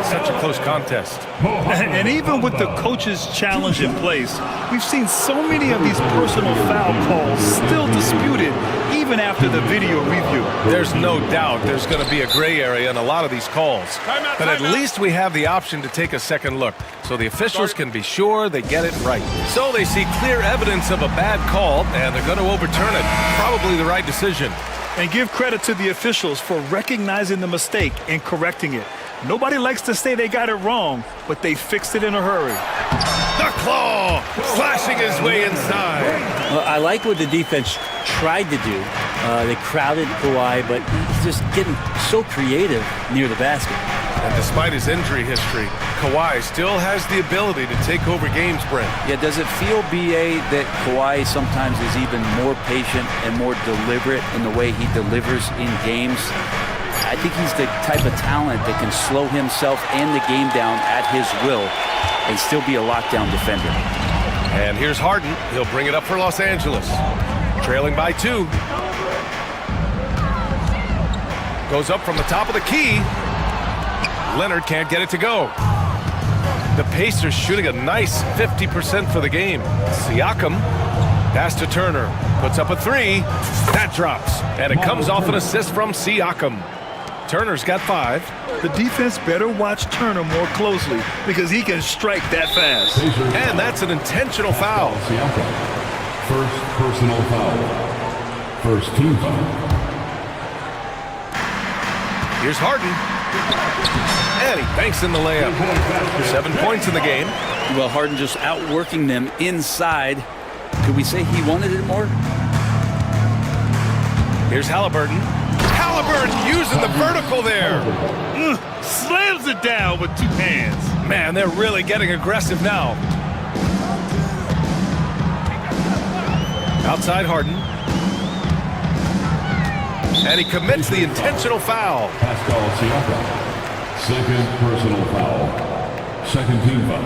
such a close contest. And even with the coach's challenge in place, we've seen so many of these personal foul calls still disputed even after the video review. There's no doubt there's going to be a gray area in a lot of these calls. But at least we have the option to take a second look so the officials can be sure they get it right. So they see clear evidence of a bad call and they're going to overturn it. Probably the right decision. And give credit to the officials for recognizing the mistake and correcting it. Nobody likes to say they got it wrong, but they fixed it in a hurry. The claw, slashing his way inside. Well, I like what the defense tried to do. They crowded Kawhi, but he's just getting so creative near the basket. And despite his injury history, Kawhi still has the ability to take over games, Brent. Yeah, does it feel, BA, that Kawhi sometimes is even more patient and more deliberate in the way he delivers in games? I think he's the type of talent that can slow himself and the game down at his will and still be a lockdown defender. And here's Harden. He'll bring it up for Los Angeles. Trailing by 2. Goes up from the top of the key. Leonard can't get it to go. The Pacers shooting a nice 50% for the game. Siakam, pass to Turner, puts up a 3. That drops, and it comes off an assist from Siakam. Turner's got 5. The defense better watch Turner more closely because he can strike that fast. And that's an intentional foul. First personal foul. First team foul. Here's Harden. And he banks in the layup. 7 points in the game. Well, Harden just outworking them inside. Could we say he wanted it more? Here's Halliburton. Halliburton using the vertical there. Slams it down with 2 hands. Man, they're really getting aggressive now. Outside Harden. And he commits the intentional foul. Pascal Siakam. Second personal foul. Second team foul.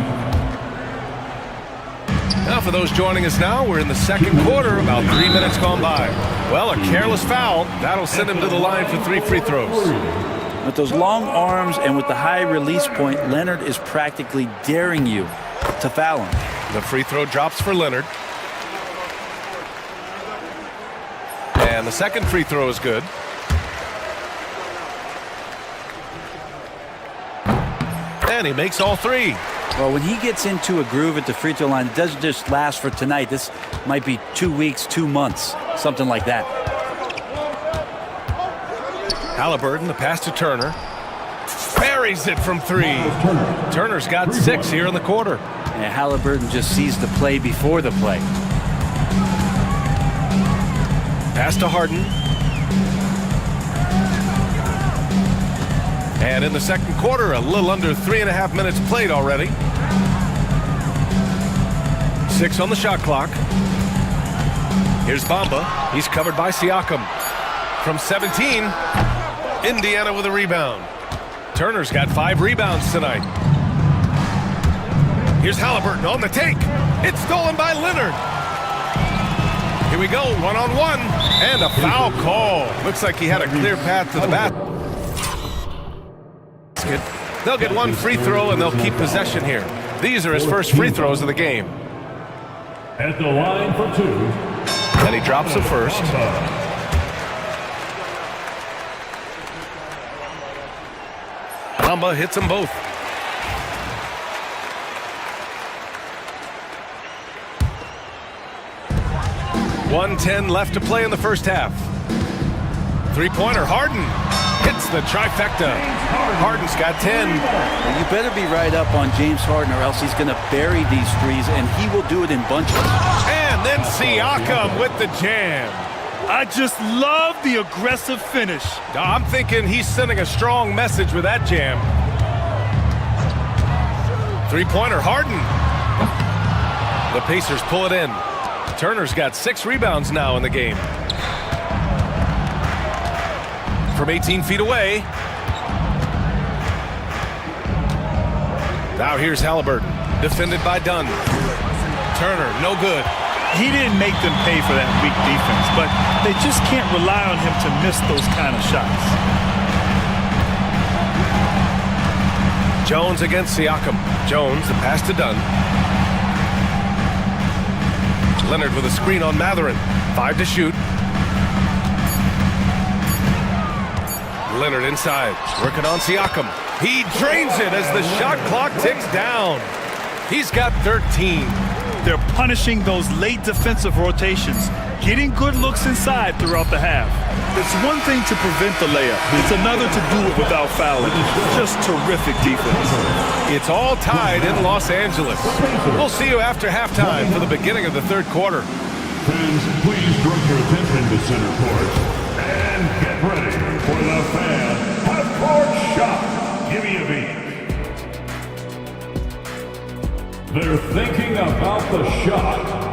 Now for those joining us now, we're in the second quarter, about 3 minutes gone by. Well, a careless foul. That'll send him to the line for 3 free throws. With those long arms and with the high release point, Leonard is practically daring you to foul him. The free throw drops for Leonard. And the second free throw is good. And he makes all 3. Well, when he gets into a groove at the free throw line, it doesn't just last for tonight. This might be 2 weeks, 2 months, something like that. Halliburton, the pass to Turner. Buries it from 3. Turner's got 6 here in the quarter. And Halliburton just sees the play before the play. Pass to Harden. And in the second quarter, a little under 3.5 minutes played already. 6 on the shot clock. Here's Bamba. He's covered by Siakam. From 17, Indiana with a rebound. Turner's got 5 rebounds tonight. Here's Halliburton on the take. It's stolen by Leonard. Here we go, 1-on-1, and a foul call. Looks like he had a clear path to the basket. They'll get 1 free throw, and they'll keep possession here. These are his first free throws of the game. At the line for 2. And he drops the first. Bamba hits them both. .110 left to play in the first half. 3-pointer, Harden hits the trifecta. Harden's got 10. Well, you better be right up on James Harden or else he's going to bury these threes, and he will do it in bunches. And then Siakam with the jam. I just love the aggressive finish. I'm thinking he's sending a strong message with that jam. 3-pointer, Harden. The Pacers pull it in. Turner's got 6 rebounds now in the game. From 18 feet away. Now here's Halliburton, defended by Dunn. Turner, no good. He didn't make them pay for that weak defense, but they just can't rely on him to miss those kind of shots. Jones against Siakam. Jones, the pass to Dunn. Leonard with a screen on Mathurin. 5 to shoot. Leonard inside, working on Siakam. He drains it as the shot clock ticks down. He's got 13. They're punishing those late defensive rotations, getting good looks inside throughout the half. It's one thing to prevent the layup. It's another to do it without fouling. Just terrific defense. It's all tied in Los Angeles. We'll see you after halftime for the beginning of the third quarter. Fans, please direct your attention to center court and get ready for the fan half-court shot. Give me a beat. They're thinking about the shot.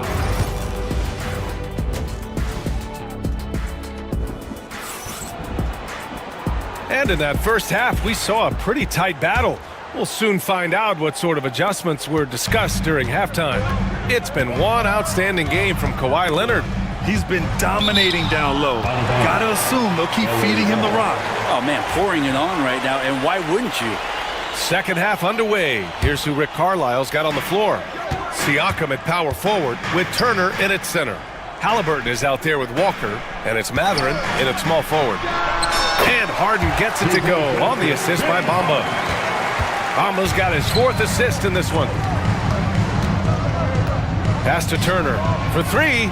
And in that first half, we saw a pretty tight battle. We'll soon find out what sort of adjustments were discussed during halftime. It's been one outstanding game from Kawhi Leonard. He's been dominating down low. Gotta assume they'll keep feeding him the rock. Oh, man, pouring it on right now, and why wouldn't you? Second half underway. Here's who Rick Carlisle's got on the floor. Siakam at power forward with Turner in at center. Halliburton is out there with Walker, and it's Mathurin in at small forward. And Harden gets it to go on the assist by Bamba. Bamba's got his fourth assist in this one. Pass to Turner for three.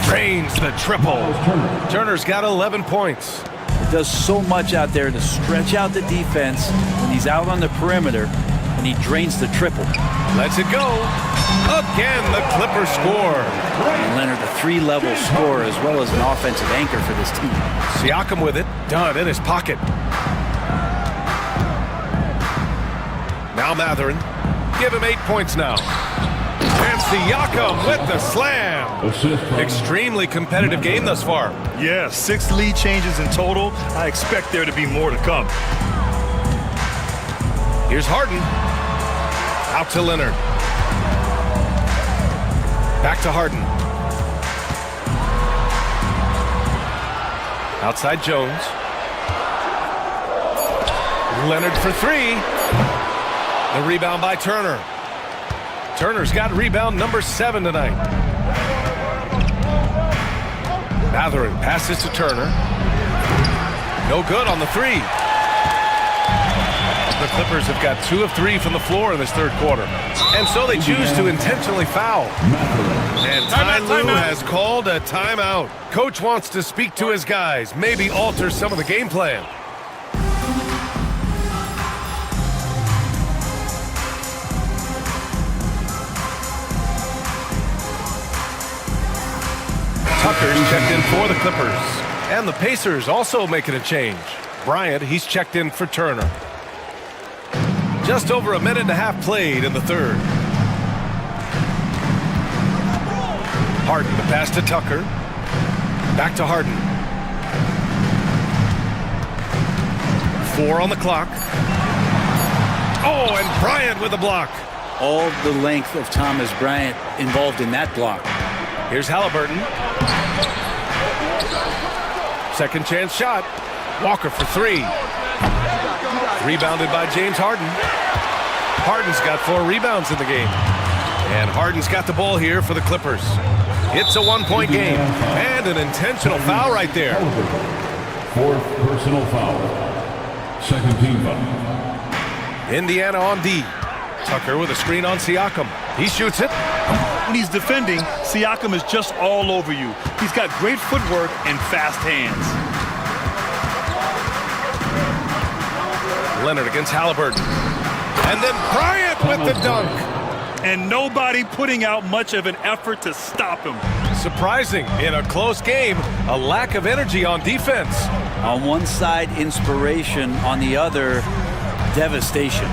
Drains the triple. Turner's got 11 points. He does so much out there to stretch out the defense when he's out on the perimeter, and he drains the triple. Lets it go. Again, the Clippers score. And Leonard, a three-level scorer as well as an offensive anchor for this team. Siakam with it, done in his pocket. Now Mathurin, give him 8 points now. And Siakam with the slam. Extremely competitive game thus far. Yeah, 6 lead changes in total. I expect there to be more to come. Here's Harden. Out to Leonard. Back to Harden. Outside Jones. Leonard for three. The rebound by Turner. Turner's got rebound number 7 tonight. Mathurin passes to Turner. No good on the three. The Clippers have got 2 of 3 from the floor in this third quarter. And so they choose to intentionally foul. And Ty Lue has called a timeout. Coach wants to speak to his guys, maybe alter some of the game plan. Tucker's checked in for the Clippers. And the Pacers also making a change. Bryant, he's checked in for Turner. Just over a minute and a half played in the third. Harden to pass to Tucker. Back to Harden. 4 on the clock. Oh, and Bryant with a block. All the length of Thomas Bryant involved in that block. Here's Halliburton. Second chance shot. Walker for 3. Rebounded by James Harden. Harden's got 4 rebounds in the game. And Harden's got the ball here for the Clippers. It's a 1-point game. And an intentional foul right there. 4th personal foul. 2nd team foul. Indiana on D. Tucker with a screen on Siakam. He shoots it. When he's defending, Siakam is just all over you. He's got great footwork and fast hands. Leonard against Halliburton. And then Bryant with the dunk. And nobody putting out much of an effort to stop him. Surprising, in a close game, a lack of energy on defense. On one side, inspiration. On the other, devastation.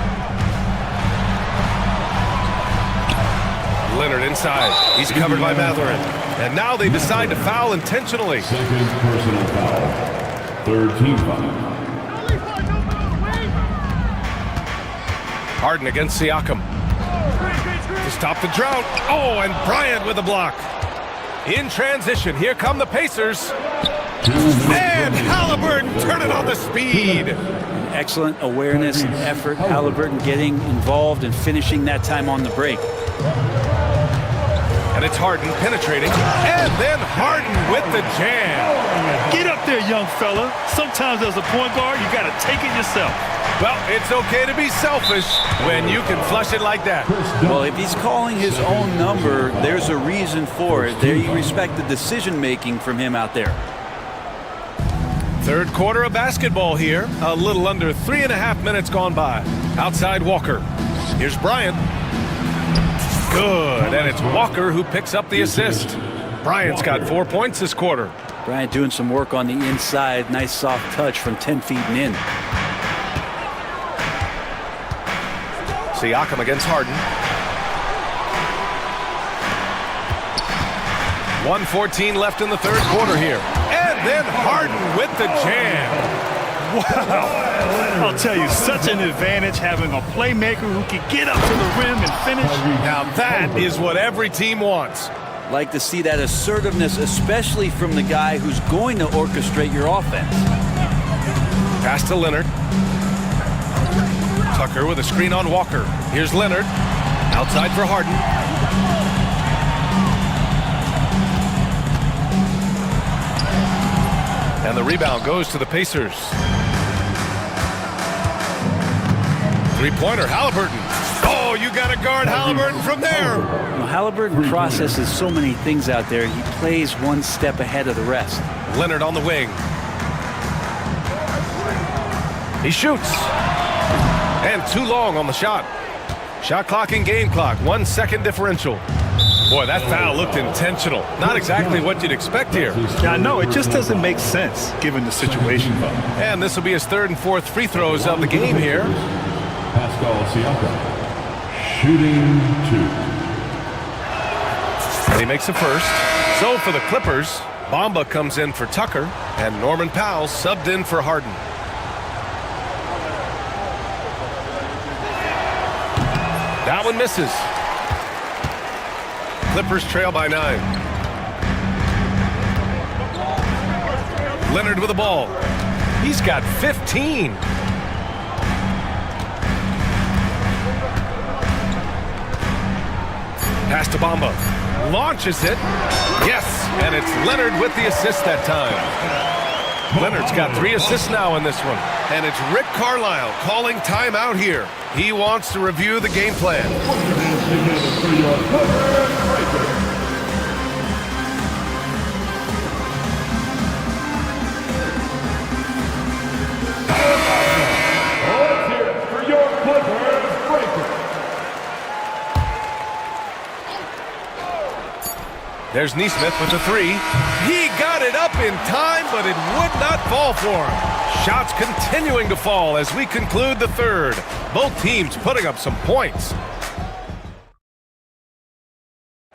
Leonard inside. He's covered by Mathurin. And now they decide to foul intentionally. 2nd personal foul. 3rd team foul. Harden against Siakam. To stop the drought. Oh, and Bryant with a block. In transition, here come the Pacers. And Halliburton turning on the speed. Excellent awareness and effort. Halliburton getting involved and finishing that time on the break. And it's Harden penetrating. And then Harden with the jam. Get up there, young fella. Sometimes as a point guard, you got to take it yourself. Well, it's okay to be selfish when you can flush it like that. Well, if he's calling his own number, there's a reason for it. There you respect the decision-making from him out there. Third quarter of basketball here. A little under 3.5 minutes gone by. Outside Walker. Here's Bryant. Good, and it's Walker who picks up the assist. Bryant's got 4 points this quarter. Bryant doing some work on the inside. Nice soft touch from 10 feet and in. Siakam against Harden. 1:14 left in the third quarter here. And then Harden with the jam. Wow. I'll tell you, such an advantage having a playmaker who can get up to the rim and finish. Now that is what every team wants. Like to see that assertiveness, especially from the guy who's going to orchestrate your offense. Pass to Leonard. Tucker with a screen on Walker. Here's Leonard. Outside for Harden. And the rebound goes to the Pacers. Three-pointer, Halliburton. Oh, you got to guard Halliburton from there. You know, Halliburton processes so many things out there. He plays one step ahead of the rest. Leonard on the wing. He shoots. And too long on the shot. Shot clock and game clock. 1 second differential. Boy, that foul looked intentional. Not exactly what you'd expect here. Yeah, I know. It just doesn't make sense given the situation. And this will be his third and fourth free throws of the game here. Pascal Siakam, shooting 2. And he makes the first. So for the Clippers, Bamba comes in for Tucker, and Norman Powell subbed in for Harden. That one misses. Clippers trail by 9. Leonard with the ball. He's got 15. Pass to Bamba. Launches it. Yes, and it's Leonard with the assist that time. Leonard's got 3 assists now in this one. And it's Rick Carlisle calling timeout here. He wants to review the game plan. There's Neesmith with the 3. He got it up in time, but it would not fall for him. Shots continuing to fall as we conclude the third. Both teams putting up some points.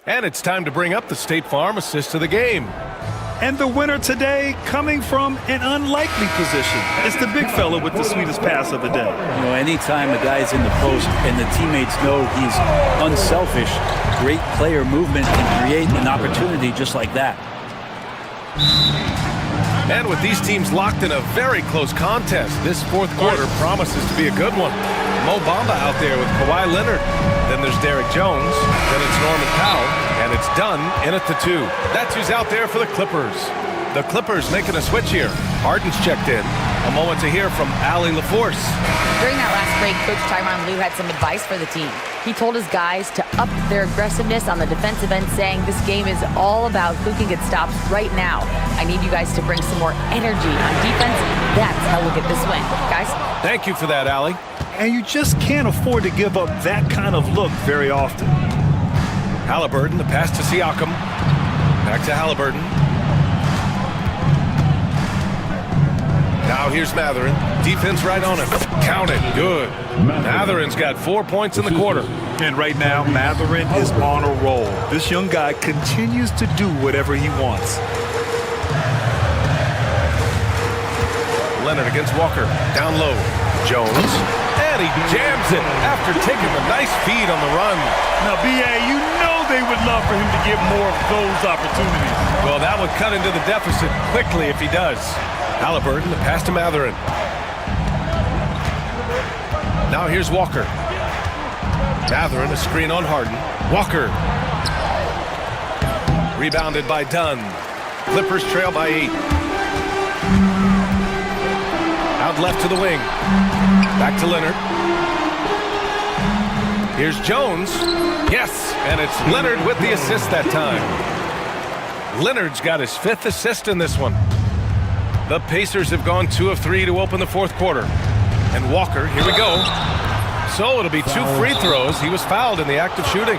And it's time to bring up the State Farm assist of the game. And the winner today coming from an unlikely position. It's the big fella with the sweetest pass of the day. You know, anytime a guy's in the post and the teammates know he's unselfish, great player movement can create an opportunity just like that. And with these teams locked in a very close contest, this fourth quarter promises to be a good one. Mo Bamba out there with Kawhi Leonard. Then there's Derrick Jones. Then it's Norman Powell. And it's done in at the 2. That's who's out there for the Clippers. The Clippers making a switch here. Harden's checked in. A moment to hear from Allie LaForce. During that last break, Coach Tyronn Lue had some advice for the team. He told his guys to up their aggressiveness on the defensive end, saying this game is all about who can get stops right now. I need you guys to bring some more energy on defense. That's how we'll get this win. Guys? Thank you for that, Allie. And you just can't afford to give up that kind of look very often. Halliburton, the pass to Siakam. Back to Halliburton. Now here's Matherin. Defense right on him. Count it. Good. Matherin's got 4 points in the quarter. And right now, Matherin is on a roll. This young guy continues to do whatever he wants. Leonard against Walker. Down low. Jones. And he jams it after taking a nice feed on the run. Now, B.A., you know they would love for him to get more of those opportunities. Well, that would cut into the deficit quickly if he does. Halliburton, the pass to Matherin. Now here's Walker. Matherin, a screen on Harden. Walker. Rebounded by Dunn. Clippers trail by 8. Out left to the wing. Back to Leonard. Here's Jones. Yes, and it's Leonard with the assist that time. Leonard's got his 5th assist in this one. The Pacers have gone 2 of 3 to open the fourth quarter. And Walker, here we go. So it'll be 2 free throws. He was fouled in the act of shooting.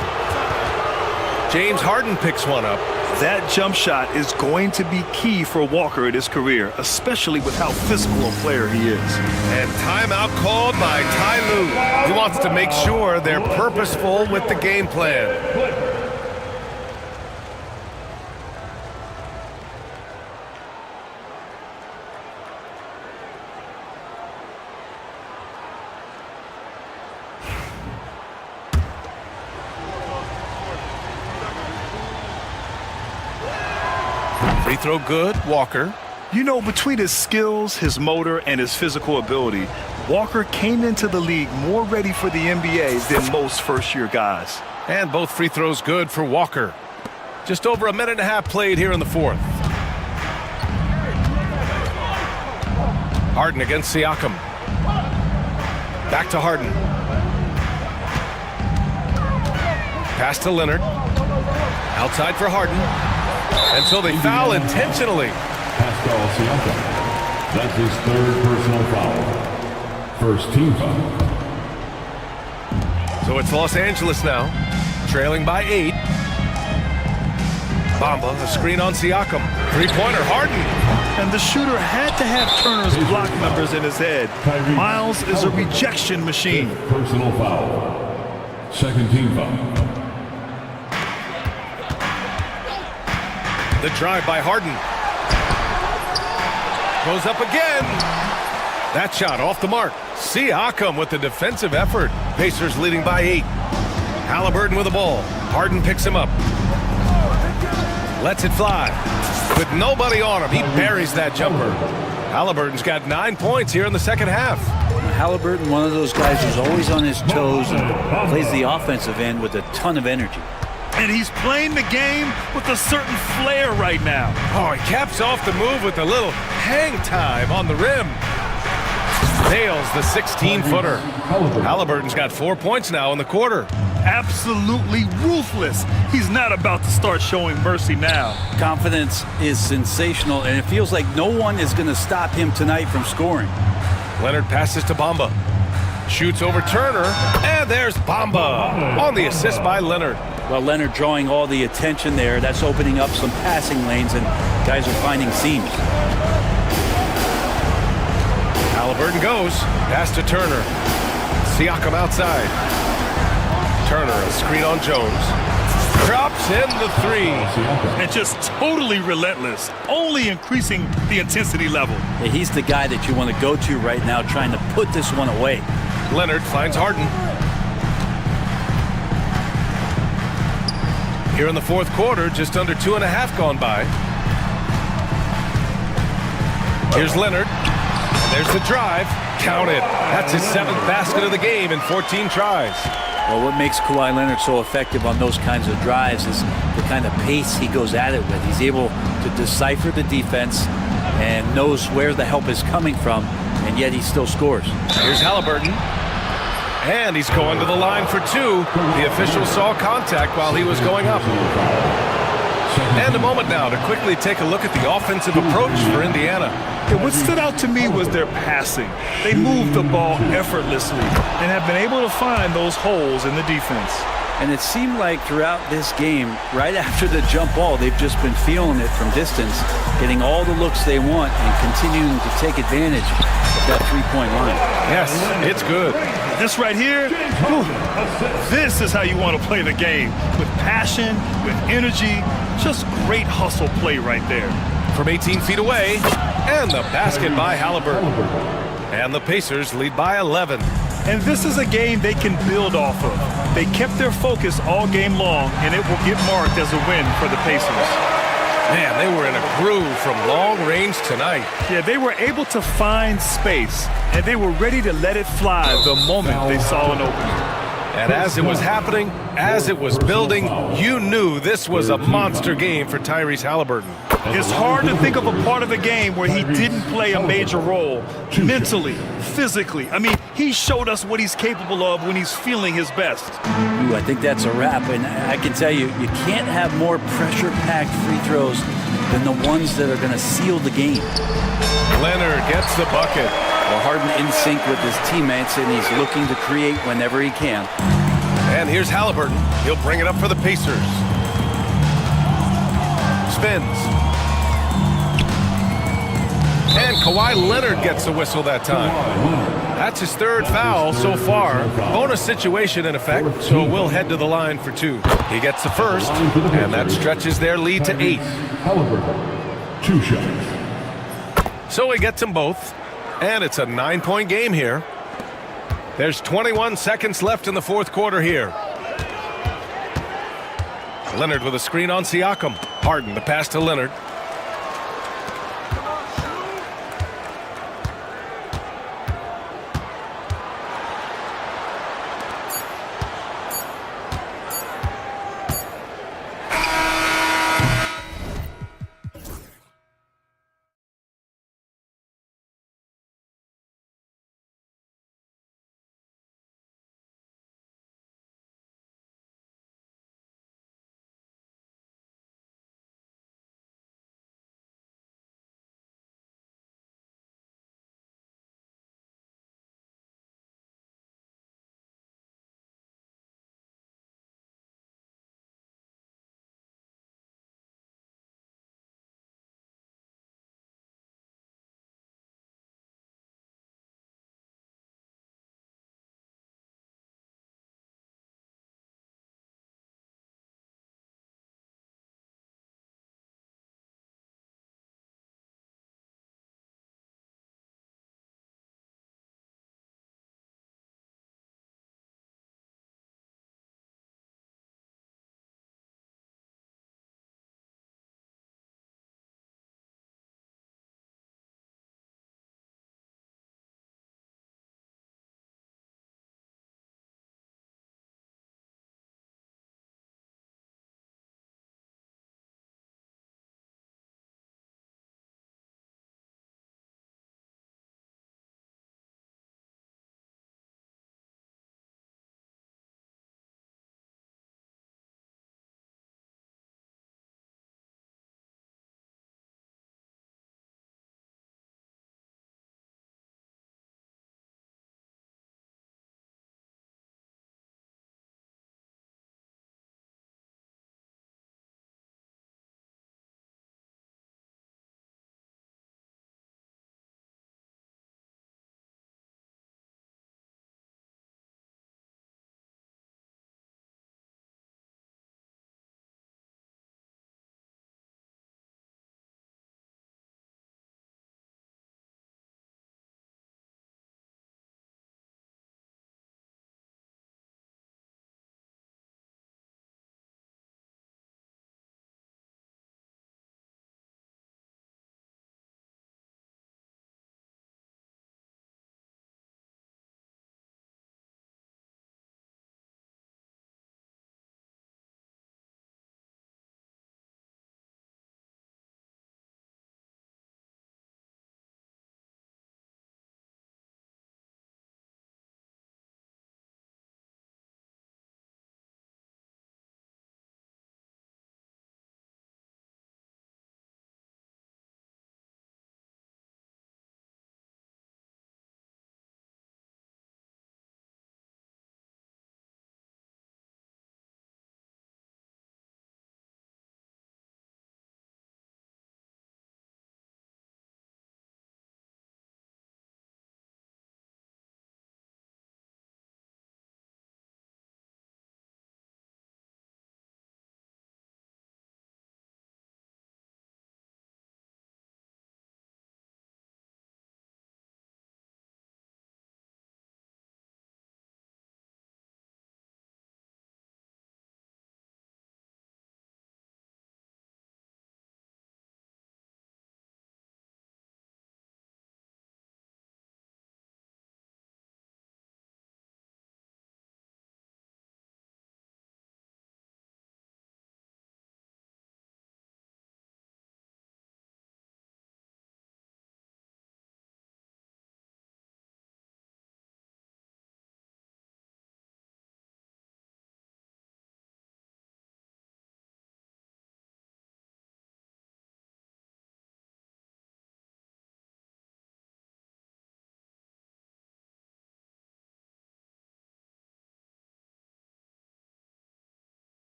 James Harden picks one up. That jump shot is going to be key for Walker in his career, especially with how physical a player he is. And timeout called by Ty Lue. He wants to make sure they're purposeful with the game plan. Free throw good, Walker. You know, between his skills, his motor, and his physical ability, Walker came into the league more ready for the NBA than most first-year guys. And both free throws good for Walker. Just over a minute and a half played here in the fourth. Harden against Siakam. Back to Harden. Pass to Leonard. Outside for Harden. Until they foul intentionally. Pascal Siakam. That's his 3rd personal foul. First team foul. So it's Los Angeles now, trailing by 8. Bamba, a screen on Siakam. Three-pointer, Harden. And the shooter had to have Turner's block numbers in his head. Miles is a rejection machine. Personal foul. Second team foul. The drive by Harden. Goes up again. That shot off the mark. Siakam with the defensive effort. Pacers leading by 8. Halliburton with the ball. Harden picks him up. Lets it fly. With nobody on him, he buries that jumper. Halliburton's got 9 points here in the second half. Halliburton, one of those guys who's always on his toes and plays the offensive end with a ton of energy. And he's playing the game with a certain flair right now. Oh, he caps off the move with a little hang time on the rim. Nails the 16-footer. Halliburton's got 4 points now in the quarter. Absolutely ruthless. He's not about to start showing mercy now. Confidence is sensational, and it feels like no one is going to stop him tonight from scoring. Leonard passes to Bamba. Shoots over Turner, and there's Bamba on the assist by Leonard. Well, Leonard drawing all the attention there. That's opening up some passing lanes, and guys are finding seams. Halliburton goes. Pass to Turner. Siakam outside. Turner, a screen on Jones. Drops in the 3. And just totally relentless, only increasing the intensity level. Yeah, he's the guy that you want to go to right now, trying to put this one away. Leonard finds Harden. Here in the fourth quarter, just under 2.5 gone by. Here's Leonard. There's the drive. Count it. That's his 7th basket of the game in 14 tries. Well, what makes Kawhi Leonard so effective on those kinds of drives is the kind of pace he goes at it with. He's able to decipher the defense and knows where the help is coming from, and yet he still scores. Here's Halliburton. And he's going to the line for 2. The official saw contact while he was going up. And a moment now to quickly take a look at the offensive approach for Indiana. Yeah, what stood out to me was their passing. They moved the ball effortlessly and have been able to find those holes in the defense. And it seemed like throughout this game, right after the jump ball, they've just been feeling it from distance, getting all the looks they want and continuing to take advantage of that three-point line. Yes, it's good. This right here, this is how you want to play the game. With passion, with energy, just great hustle play right there. From 18 feet away, and the basket by Halliburton. And the Pacers lead by 11. And this is a game they can build off of. They kept their focus all game long, and it will get marked as a win for the Pacers. Man, they were in a groove from long range tonight. Yeah, they were able to find space, and they were ready to let it fly the moment they saw an opening. And as it was happening, as it was building, you knew this was a monster game for Tyrese Halliburton. It's hard to think of a part of the game where he didn't play a major role, mentally, physically. I mean, he showed us what he's capable of when he's feeling his best. Ooh, I think that's a wrap, and I can tell you, you can't have more pressure-packed free throws than the ones that are going to seal the game. Leonard gets the bucket. Well, Harden in sync with his teammates, and he's looking to create whenever he can. And here's Halliburton. He'll bring it up for the Pacers. Spins. And Kawhi Leonard gets the whistle that time. That's his third foul so far. Bonus situation in effect, so we'll head to the line for two. He gets the first, and that stretches their lead to 8. Halliburton, 2 shots. So he gets them both, and it's a 9-point game here. There's 21 seconds left in the fourth quarter here. Leonard with a screen on Siakam. Harden, the pass to Leonard.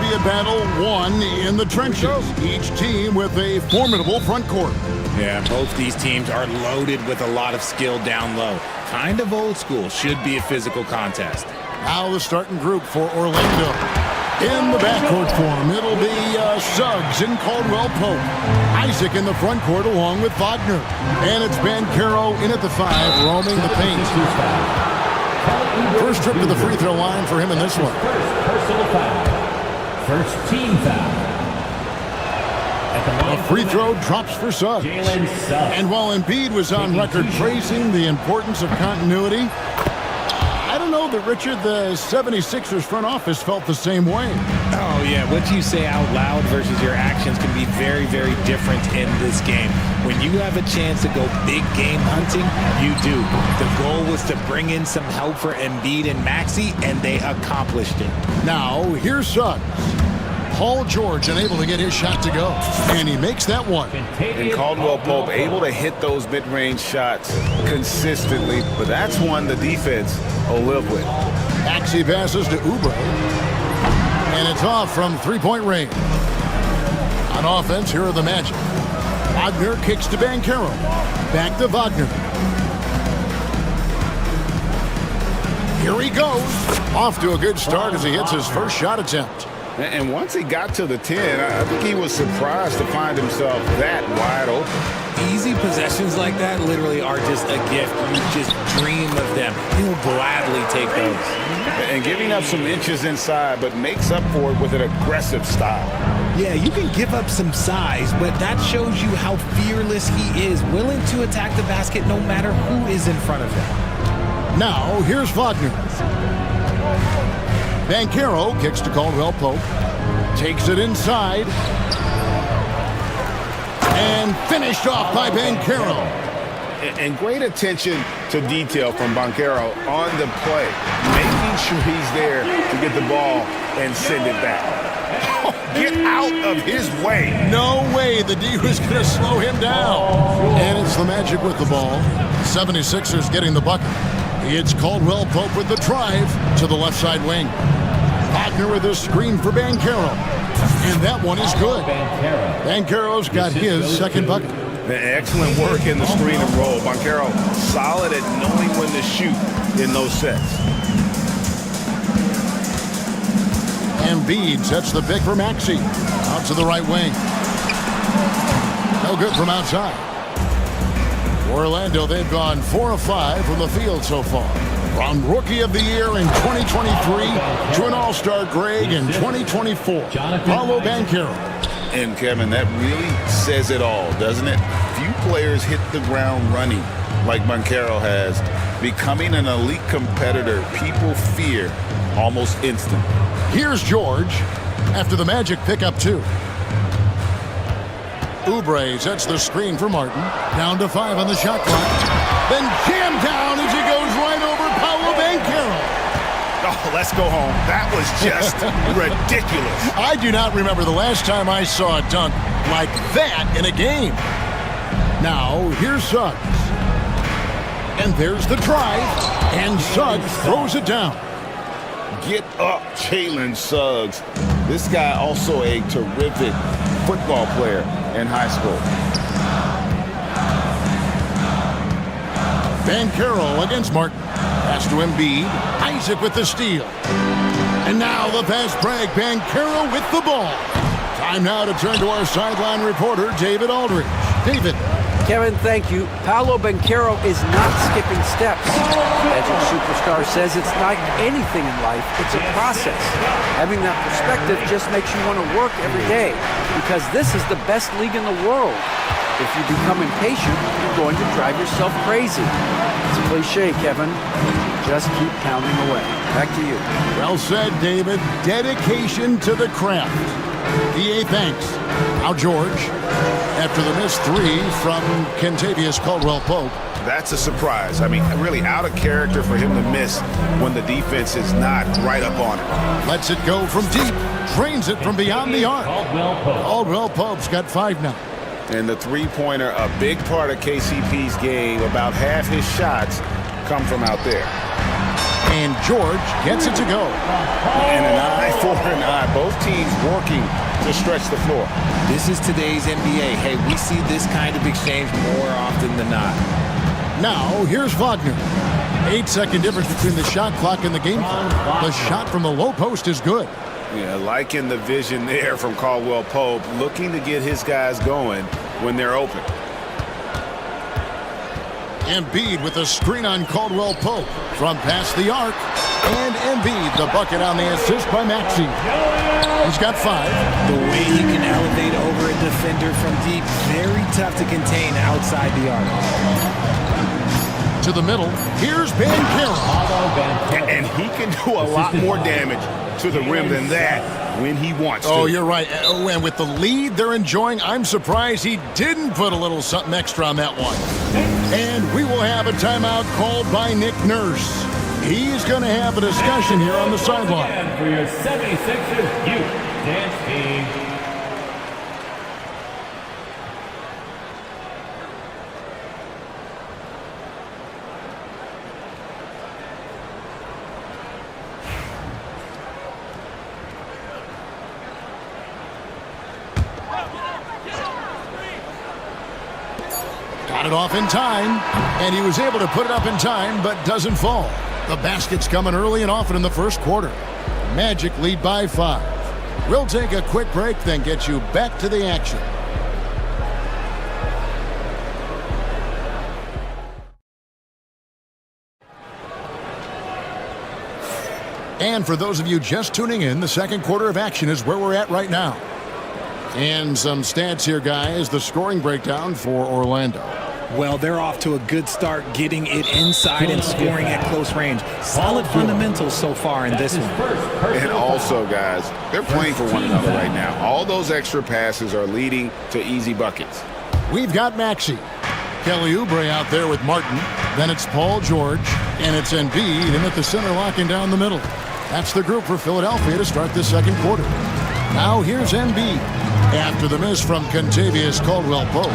be a battle won in the trenches, each team with a formidable front court. Yeah, both these teams are loaded with a lot of skill down low. Kind of old school, should be a physical contest. Now the starting group for Orlando. In the backcourt form, it'll be Suggs and Caldwell Pope. Isaac in the front court along with Wagner. And it's Bancaro in at the 5, roaming the paint. First trip to the free throw line for him in this one. First personal foul. First team foul. A free throw drops for Suggs. And while Embiid was on record praising the importance of continuity, I don't know that, Richard, the 76ers front office felt the same way. Oh, yeah. What you say out loud versus your actions can be very, very different in this game. When you have a chance to go big game hunting, you do. The goal was to bring in some help for Embiid and Maxey, and they accomplished it. Now, here's Suggs. Paul George unable to get his shot to go, and he makes that one. And Caldwell Pope able to hit those mid-range shots consistently, but that's one the defense will live with. Maxey passes to Oubre, and it's off from three-point range. On offense, here are the Magic. Wagner kicks to Bancaro. Back to Wagner. Here he goes. Off to a good start as he hits his first shot attempt. And once he got to the 10, I think he was surprised to find himself that wide open. Easy possessions like that literally are just a gift. You just dream of them. He'll gladly take those. And giving up some inches inside, but makes up for it with an aggressive style. Yeah, you can give up some size, but that shows you how fearless he is, willing to attack the basket no matter who is in front of him. Now, here's Wagner. Bancaro kicks to Caldwell Pope, takes it inside, and finished off by Bancaro. And great attention to detail from Bancaro on the play, making sure he's there to get the ball and send it back. Oh, get out of his way. No way the D was going to slow him down. And it's the Magic with the ball. 76ers getting the bucket. It's Caldwell Pope with the drive to the left side wing. Wagner with a screen for Bancaro. And that one is good. Bancaro's got his second bucket. Excellent work in the screen and roll. Bancaro solid at knowing when to shoot in those sets. Embiid sets the pick for Maxey. Out to the right wing. No good from outside. Orlando, they've gone 4 of 5 from the field so far. From Rookie of the Year in 2023 to an All-Star grade in 2024. Paolo Bancaro. And Kevin, that really says it all, doesn't it? Few players hit the ground running like Bancaro has. Becoming an elite competitor, people fear almost instantly. Here's George after the Magic pick up 2. Oubre sets the screen for Martin. Down to 5 on the shot clock. Then jammed down as he goes right over Paolo Bancaro. Oh, let's go home. That was just ridiculous. I do not remember the last time I saw a dunk like that in a game. Now, here's Suggs. And there's the drive. And Suggs throws it down. Get up, Jalen Suggs. This guy also a terrific football player in high school. Bancaro against Martin. Pass to Embiid. Isaac with the steal. And now the fast break. Bancaro with the ball. Time now to turn to our sideline reporter, David Aldridge. David. Kevin, thank you. Paolo Bancaro is not skipping steps. Magic Superstar says it's like anything in life. It's a process. Having that perspective just makes you want to work every day because this is the best league in the world. If you become impatient, you're going to drive yourself crazy. It's a cliche, Kevin. Just keep pounding away. Back to you. Well said, David. Dedication to the craft. EA, thanks. Now George, after the missed 3 from Kentavious Caldwell-Pope. That's a surprise. I mean, really out of character for him to miss when the defense is not right up on it. Lets it go from deep. Drains it from beyond the arc. Caldwell-Pope's got 5 now. And the three-pointer, a big part of KCP's game. About half his shots come from out there. And George gets it to go. And an eye for an eye. Both teams working to stretch the floor. This is today's NBA. Hey, we see this kind of exchange more often than not. Now, here's Wagner. 8-second difference between the shot clock and the game clock. The shot from the low post is good. Yeah, liking the vision there from Caldwell Pope, looking to get his guys going when they're open. Embiid with a screen on Caldwell Pope from past the arc. And Embiid, the bucket on the assist by Maxey. He's got 5. The way he can elevate over a defender from deep, very tough to contain outside the arc. To the middle, here's Banchero. And he can do a lot more damage to the rim than that when he wants to. Oh, you're right. And with the lead they're enjoying, I'm surprised he didn't put a little something extra on that one. And we will have a timeout called by Nick Nurse. He's going to have a discussion here on the sideline. For your 76ers youth dance team. Got it off in time, and he was able to put it up in time, but doesn't fall. The basket's coming early and often in the first quarter. Magic lead by 5. We'll take a quick break, then get you back to the action. And for those of you just tuning in, the second quarter of action is where we're at right now. And some stats here, guys. The scoring breakdown for Orlando. Well, they're off to a good start getting it inside and scoring at close range. Solid fundamentals so far in this one. And also, guys, they're playing for one another right now. All those extra passes are leading to easy buckets. We've got Maxey. Kelly Oubre out there with Martin. Then it's Paul George. And it's Embiid in at the center, locking down the middle. That's the group for Philadelphia to start this second quarter. Now here's Embiid. After the miss from Contavious Caldwell-Pope.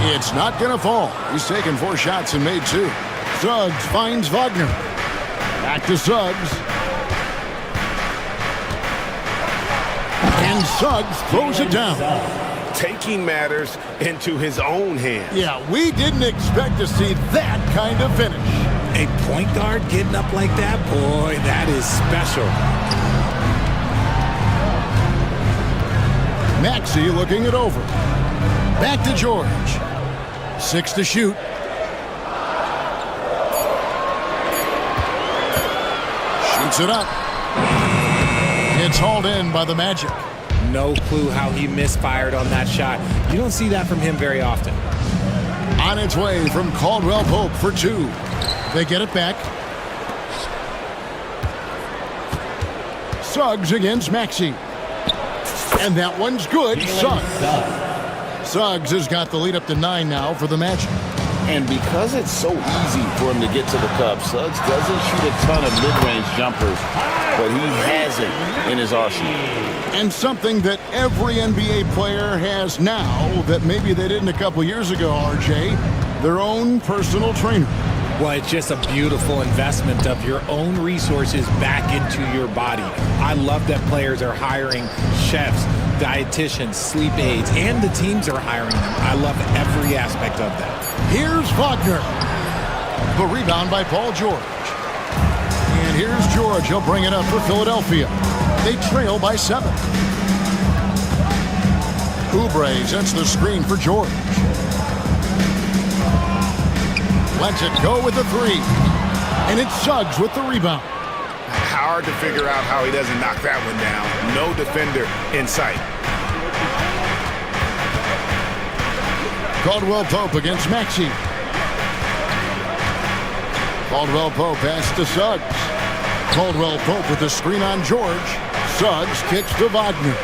It's not going to fall. He's taken 4 shots and made 2. Suggs finds Wagner. Back to Suggs. And Suggs throws it down. Taking matters into his own hands. Yeah, we didn't expect to see that kind of finish. A point guard getting up like that, boy, that is special. Maxey looking it over. Back to George. 6 to shoot. Shoots it up. It's hauled in by the Magic. No clue how he misfired on that shot. You don't see that from him very often. On its way from Caldwell-Pope for 2. They get it back. Suggs against Maxey. And that one's good. Suggs has got the lead up to 9 now for the Magic. And because it's so easy for him to get to the cup, Suggs doesn't shoot a ton of mid-range jumpers, but he has it in his arsenal. And something that every NBA player has now that maybe they didn't a couple years ago, RJ, their own personal trainer. Well, it's just a beautiful investment of your own resources back into your body. I love that players are hiring chefs, dietitians, sleep aides, and the teams are hiring them. I love every aspect of that. Here's Wagner. The rebound by Paul George. And here's George. He'll bring it up for Philadelphia. They trail by 7. Oubre sets the screen for George. Lets it go with the 3. And it's Suggs with the rebound. Hard to figure out how he doesn't knock that one down. No defender in sight. Caldwell-Pope against Maxey. Caldwell-Pope pass to Suggs. Caldwell-Pope with the screen on George. Suggs kicks to Wagner.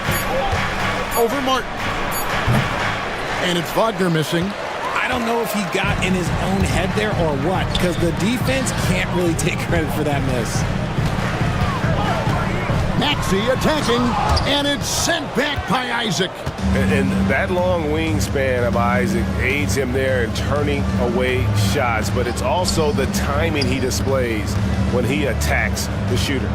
Over Martin. And it's Wagner missing. I don't know if he got in his own head there or what, because the defense can't really take credit for that miss. Maxey attacking, and it's sent back by Isaac. And that long wingspan of Isaac aids him there in turning away shots, but it's also the timing he displays when he attacks the shooter.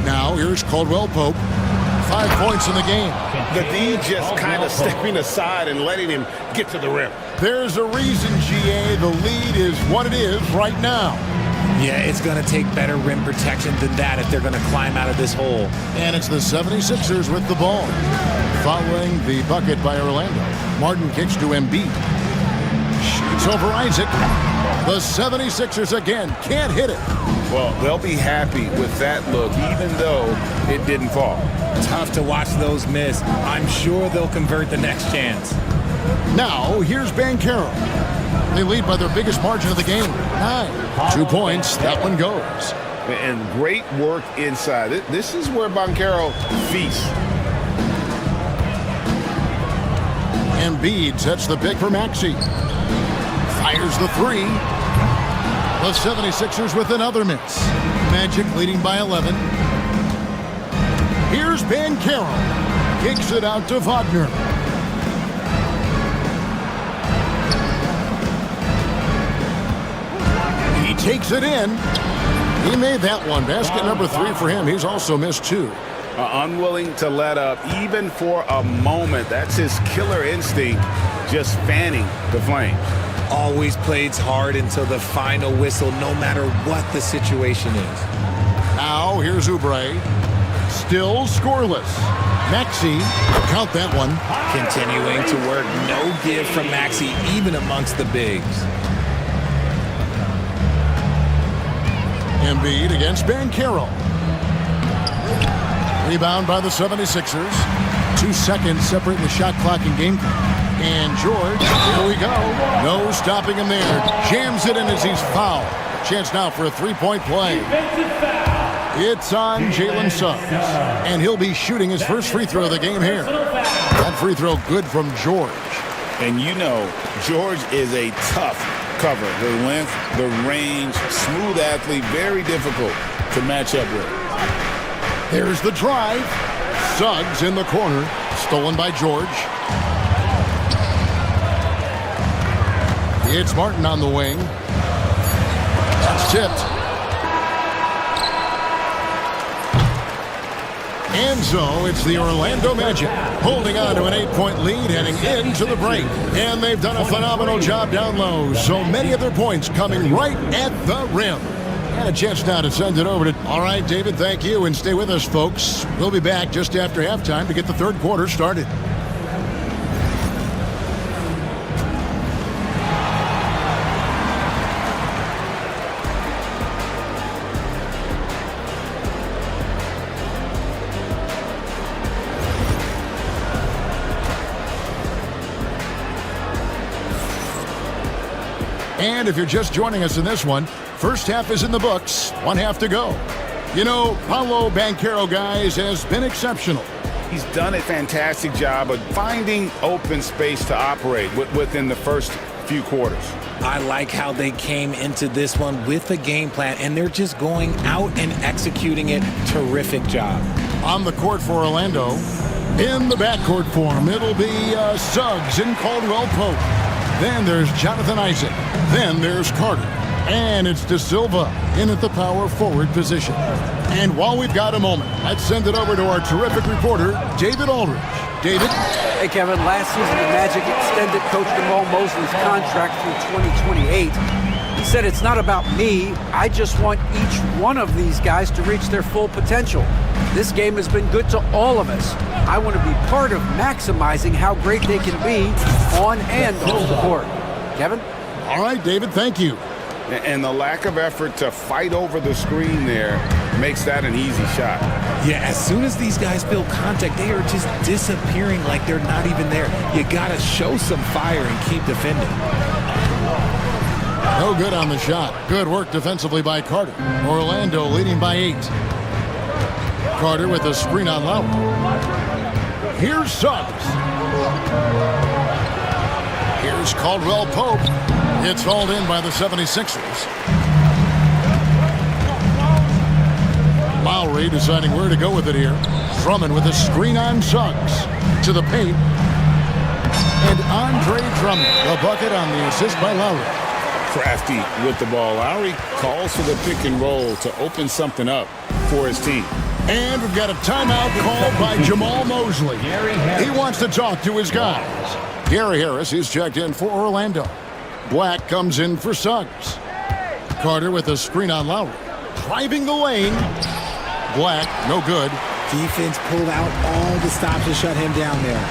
Now here's Caldwell Pope. 5 points in the game. The D just kind of stepping aside and letting him get to the rim. There's a reason, GA, the lead is what it is right now. Yeah, it's going to take better rim protection than that if they're going to climb out of this hole. And it's the 76ers with the ball. Following the bucket by Orlando. Martin kicks to Embiid. Shoots over Isaac. The 76ers again can't hit it. Well, they'll be happy with that look, even though it didn't fall. Tough to watch those miss. I'm sure they'll convert the next chance. Now, here's Banchero. They lead by their biggest margin of the game, 9. 2 points, that one goes. And great work inside. This is where Banchero feasts. Embiid sets the pick for Maxey. Fires the 3. The 76ers with another miss. Magic leading by 11. Here's Banchero. Kicks it out to Wagner. He takes it in. He made that one. Basket number 3 for him. He's also missed 2. Unwilling to let up even for a moment. That's his killer instinct, just fanning the flames. Always plays hard until the final whistle, no matter what the situation is. Now here's Oubre. Still scoreless. Maxey, count that one. Continuing to work. No give from Maxey, even amongst the bigs. Embiid against Banchero. Rebound by the 76ers. 2 seconds separating the shot clock and game clock. And George, here we go. No stopping him there. Jams it in as he's fouled. Chance now for a 3-point play. It's on Jalen Suggs. And he'll be shooting his first free throw of the game here. That free throw good from George. And you know, George is a tough cover. The length, the range, smooth athlete, very difficult to match up with. There's the drive. Suggs in the corner. Stolen by George. It's Martin on the wing. That's tipped. And so it's the Orlando Magic holding on to an 8-point lead heading into the break. And they've done a phenomenal job down low. So many of their points coming right at the rim. And a chance now to send it over to... All right, David, thank you. And stay with us, folks. We'll be back just after halftime to get the third quarter started. And if you're just joining us in this one, first half is in the books, 1 half to go. You know, Paolo Banchero, guys, has been exceptional. He's done a fantastic job of finding open space to operate within the first few quarters. I like how they came into this one with a game plan, and they're just going out and executing it. Terrific job. On the court for Orlando. In the backcourt for him, it'll be Suggs and Caldwell Pope. Then there's Jonathan Isaac. Then there's Carter. And it's De Silva in at the power forward position. And while we've got a moment, let's send it over to our terrific reporter, David Aldridge. David? Hey, Kevin. Last season, the Magic extended Coach Jamal Mosley's contract through 2028. He said, it's not about me. I just want each one of these guys to reach their full potential. This game has been good to all of us. I want to be part of maximizing how great they can be on and off the court. Kevin? All right, David, thank you. And the lack of effort to fight over the screen there makes that an easy shot. Yeah, as soon as these guys feel contact, they are just disappearing like they're not even there. You got to show some fire and keep defending. No good on the shot. Good work defensively by Carter. Orlando leading by 8. Carter with a screen on Lowry. Here's Suggs. Here's Caldwell Pope. It's hauled in by the 76ers. Lowry deciding where to go with it here. Drummond with a screen on Suggs. To the paint. And Andre Drummond, the bucket on the assist by Lowry. Crafty with the ball. Lowry calls for the pick and roll to open something up for his team. And we've got a timeout called by Jamal Mosley. He wants to talk to his guys. Gary Harris is checked in for Orlando. Black comes in for Suggs. Carter with a screen on Lowry. Driving the lane. Black, no good. Defense pulled out all the stops to shut him down there.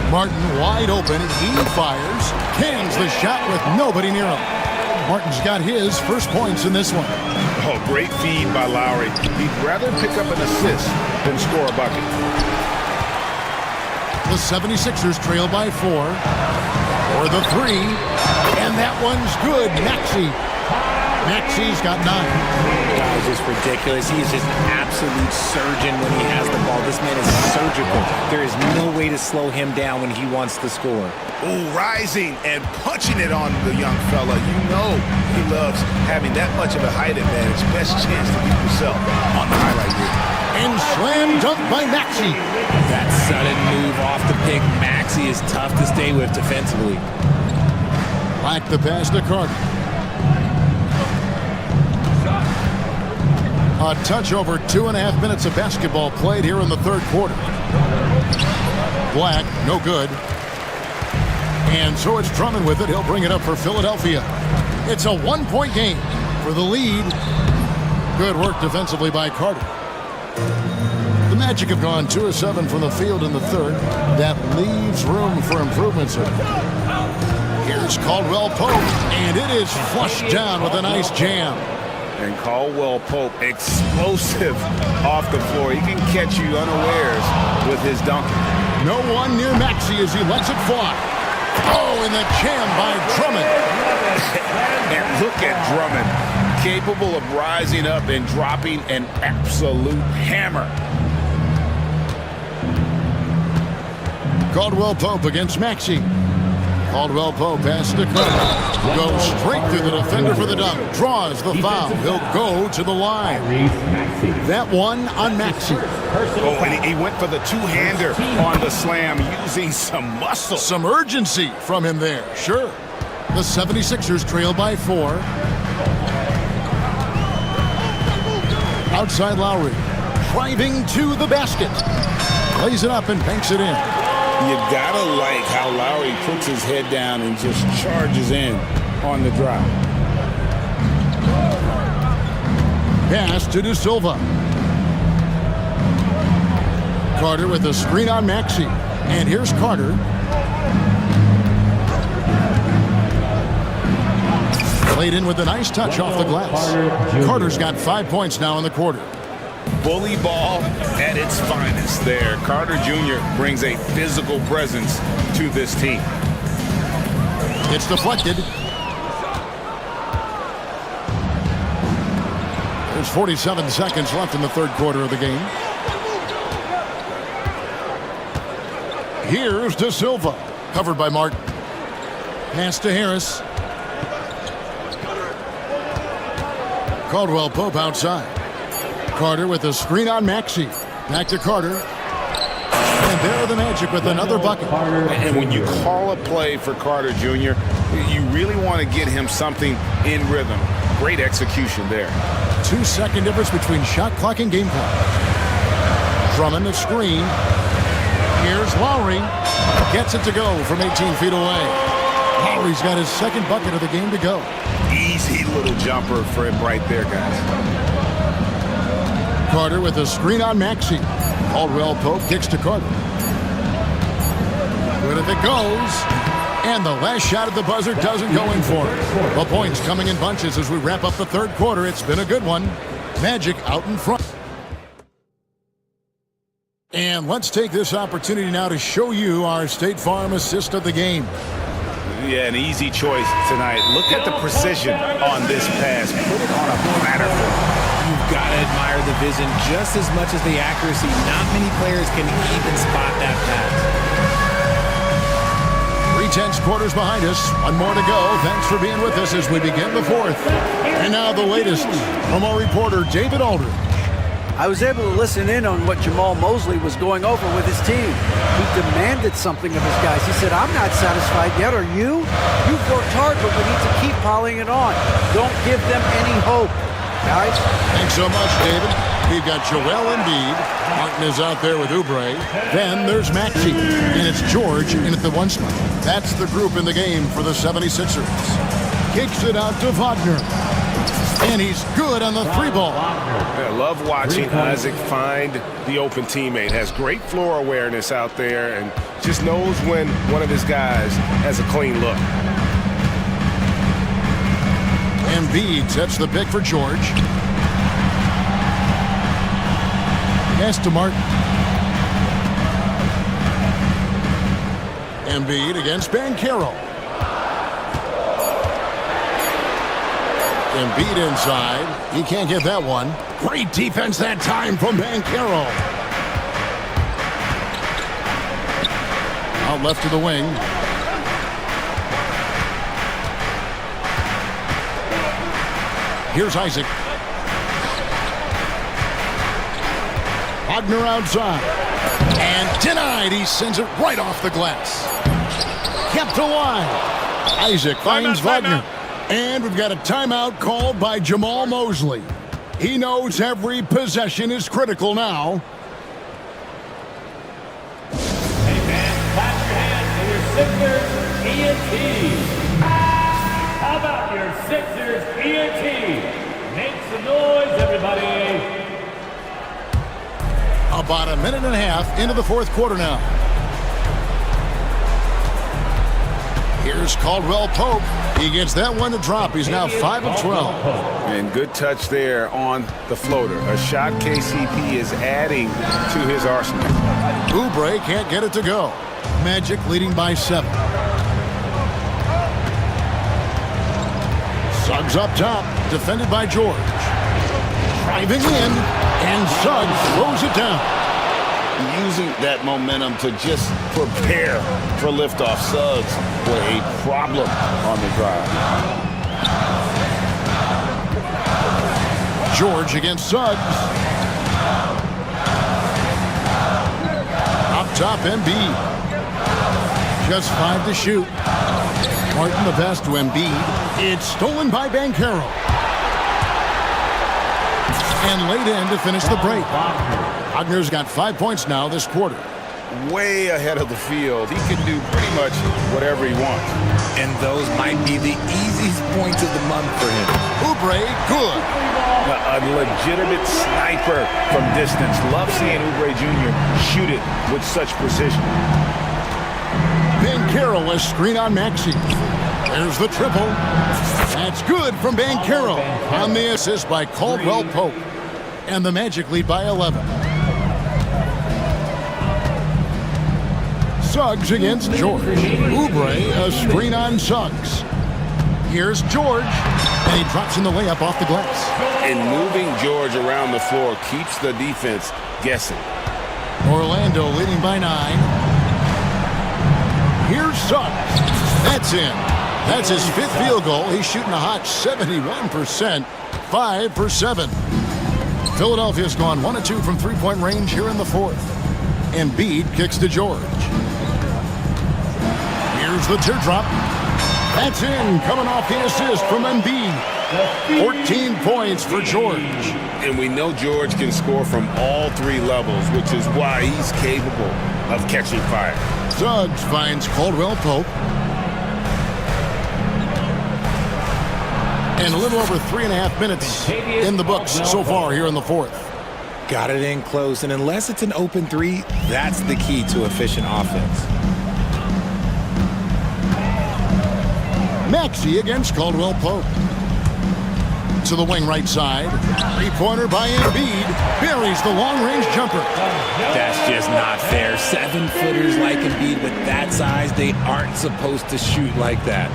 Martin wide open. He fires. Cans the shot with nobody near him. Martin's got his first points in this one. Oh, great feed by Lowry. He'd rather pick up an assist than score a bucket. The 76ers trail by 4. For the 3. And that one's good. Maxi's got 9. That was just ridiculous. He is just an absolute surgeon when he has the ball. This man is surgical. There is no way to slow him down when he wants to score. Oh, rising and punching it on the young fella. You know he loves having that much of a height advantage. Best chance to beat yourself on the highlight reel. And slam dunk by Maxi. That sudden move off the pick, Maxi is tough to stay with defensively. Back the pass to Carter. A touch over 2.5 minutes of basketball played here in the third quarter. Black, no good. And so it's Drummond with it. He'll bring it up for Philadelphia. It's a 1-point game for the lead. Good work defensively by Carter. The Magic have gone 2 of 7 from the field in the third. That leaves room for improvements. Here's Caldwell Pope, and it is flushed down with a nice jam. And Caldwell Pope, explosive off the floor. He can catch you unawares with his dunk. No one near Maxi as he lets it fly. Oh, and the jam by Drummond. And look at Drummond, capable of rising up and dropping an absolute hammer. Caldwell Pope against Maxi. Caldwell Pope passes to Carter. Goes straight through the defender for the dunk. Draws the foul. He'll go to the line. That one on Maxi. Oh, and he went for the two-hander on the slam, using some muscle. Some urgency from him there, sure. The 76ers trail by 4. Outside Lowry. Driving to the basket. Lays it up and banks it in. You gotta like how Lowry puts his head down and just charges in on the drive. Pass to De Silva. Carter with a screen on Maxi. And here's Carter. Played in with a nice touch off the glass. Carter's got 5 points now in the quarter. Bully ball at its finest there. Carter Jr. brings a physical presence to this team. It's deflected. There's 47 seconds left in the third quarter of the game. Here's De Silva. Covered by Martin. Pass to Harris. Caldwell Pope outside. Carter with a screen on Maxi. Back to Carter. And there are the Magic with another bucket. And when you call a play for Carter Jr., you really want to get him something in rhythm. Great execution there. 2-second difference between shot clock and game clock. Drummond a screen. Here's Lowry. Gets it to go from 18 feet away. Lowry's got his second bucket of the game to go. Easy little jumper for him right there, guys. Carter with a screen on Maxi. Caldwell Pope kicks to Carter. Good if it goes. And the last shot at the buzzer doesn't go in for it. The points coming in bunches as we wrap up the third quarter. It's been a good one. Magic out in front. And let's take this opportunity now to show you our State Farm assist of the game. Yeah, an easy choice tonight. Look at the precision on this pass. Put it on a platter. You've got to admire the vision just as much as the accuracy. Not many players can even spot that pass. 3/10 quarters behind us. One more to go. Thanks for being with us as we begin the fourth. And now the latest from our reporter, David Aldridge. I was able to listen in on what Jamal Mosley was going over with his team. He demanded something of his guys. He said, I'm not satisfied yet, are you? You've worked hard, but we need to keep piling it on. Don't give them any hope, guys. Thanks so much, David. We've got Joel Embiid. Martin is out there with Oubre. Then there's Maxey. And it's George in at the 1 spot. That's the group in the game for the 76ers. Kicks it out to Wagner. And he's good on the 3-ball. I love watching Isaac find the open teammate. Has great floor awareness out there and just knows when one of his guys has a clean look. Embiid sets the pick for George. Pass to Martin. Embiid against Banchero. Embiid inside. He can't get that one. Great defense that time from Banchero. Out left to the wing. Here's Isaac. Wagner outside. And denied. He sends it right off the glass. Kept alive. Isaac finds Wagner. And we've got a timeout called by Jamal Mosley. He knows every possession is critical now. Hey, man, clap your hands for your Sixers ENT. How about your Sixers ENT? Make some noise, everybody. About a minute and a half into the fourth quarter now. Here's Caldwell Pope. He gets that one to drop. He's now 5 of 12. And good touch there on the floater. A shot KCP is adding to his arsenal. Oubre can't get it to go. Magic leading by 7. Suggs up top, defended by George. Driving in, and Suggs throws it down. Using that momentum to just prepare for liftoff. Suggs with a problem on the drive. George against Suggs. Up top, Embiid. Just 5 to shoot. Martin the pass to Embiid. It's stolen by Banchero. And laid in to finish the break. Wagner's got 5 points now this quarter. Way ahead of the field. He can do pretty much whatever he wants. And those might be the easiest points of the month for him. Oubre, good. A legitimate sniper from distance. Love seeing Oubre Jr. shoot it with such precision. Banchero a screen on Maxey. There's the triple. That's good from Banchero. On the assist by Caldwell Pope. And the Magic lead by 11. Suggs against George. Oubre a screen on Suggs. Here's George. And he drops in the layup off the glass. And moving George around the floor keeps the defense guessing. Orlando leading by 9. Here's Suggs. That's in. That's his 5th field goal. He's shooting a hot 71%. 5 for 7. Philadelphia's gone 1 of 2 from three-point range here in the fourth. Embiid kicks to George. Here's the teardrop. That's in, coming off the assist from Embiid. 14 points for George. And we know George can score from all 3 levels, which is why he's capable of catching fire. Suggs finds Caldwell Pope. And a little over 3.5 minutes in the books so far here in the fourth. Got it in close, and unless it's an open 3, that's the key to efficient offense. Maxey against Caldwell Pope. To the wing right side. 3-pointer by Embiid. Buries the long-range jumper. That's just not fair. 7-footers like Embiid with that size, they aren't supposed to shoot like that.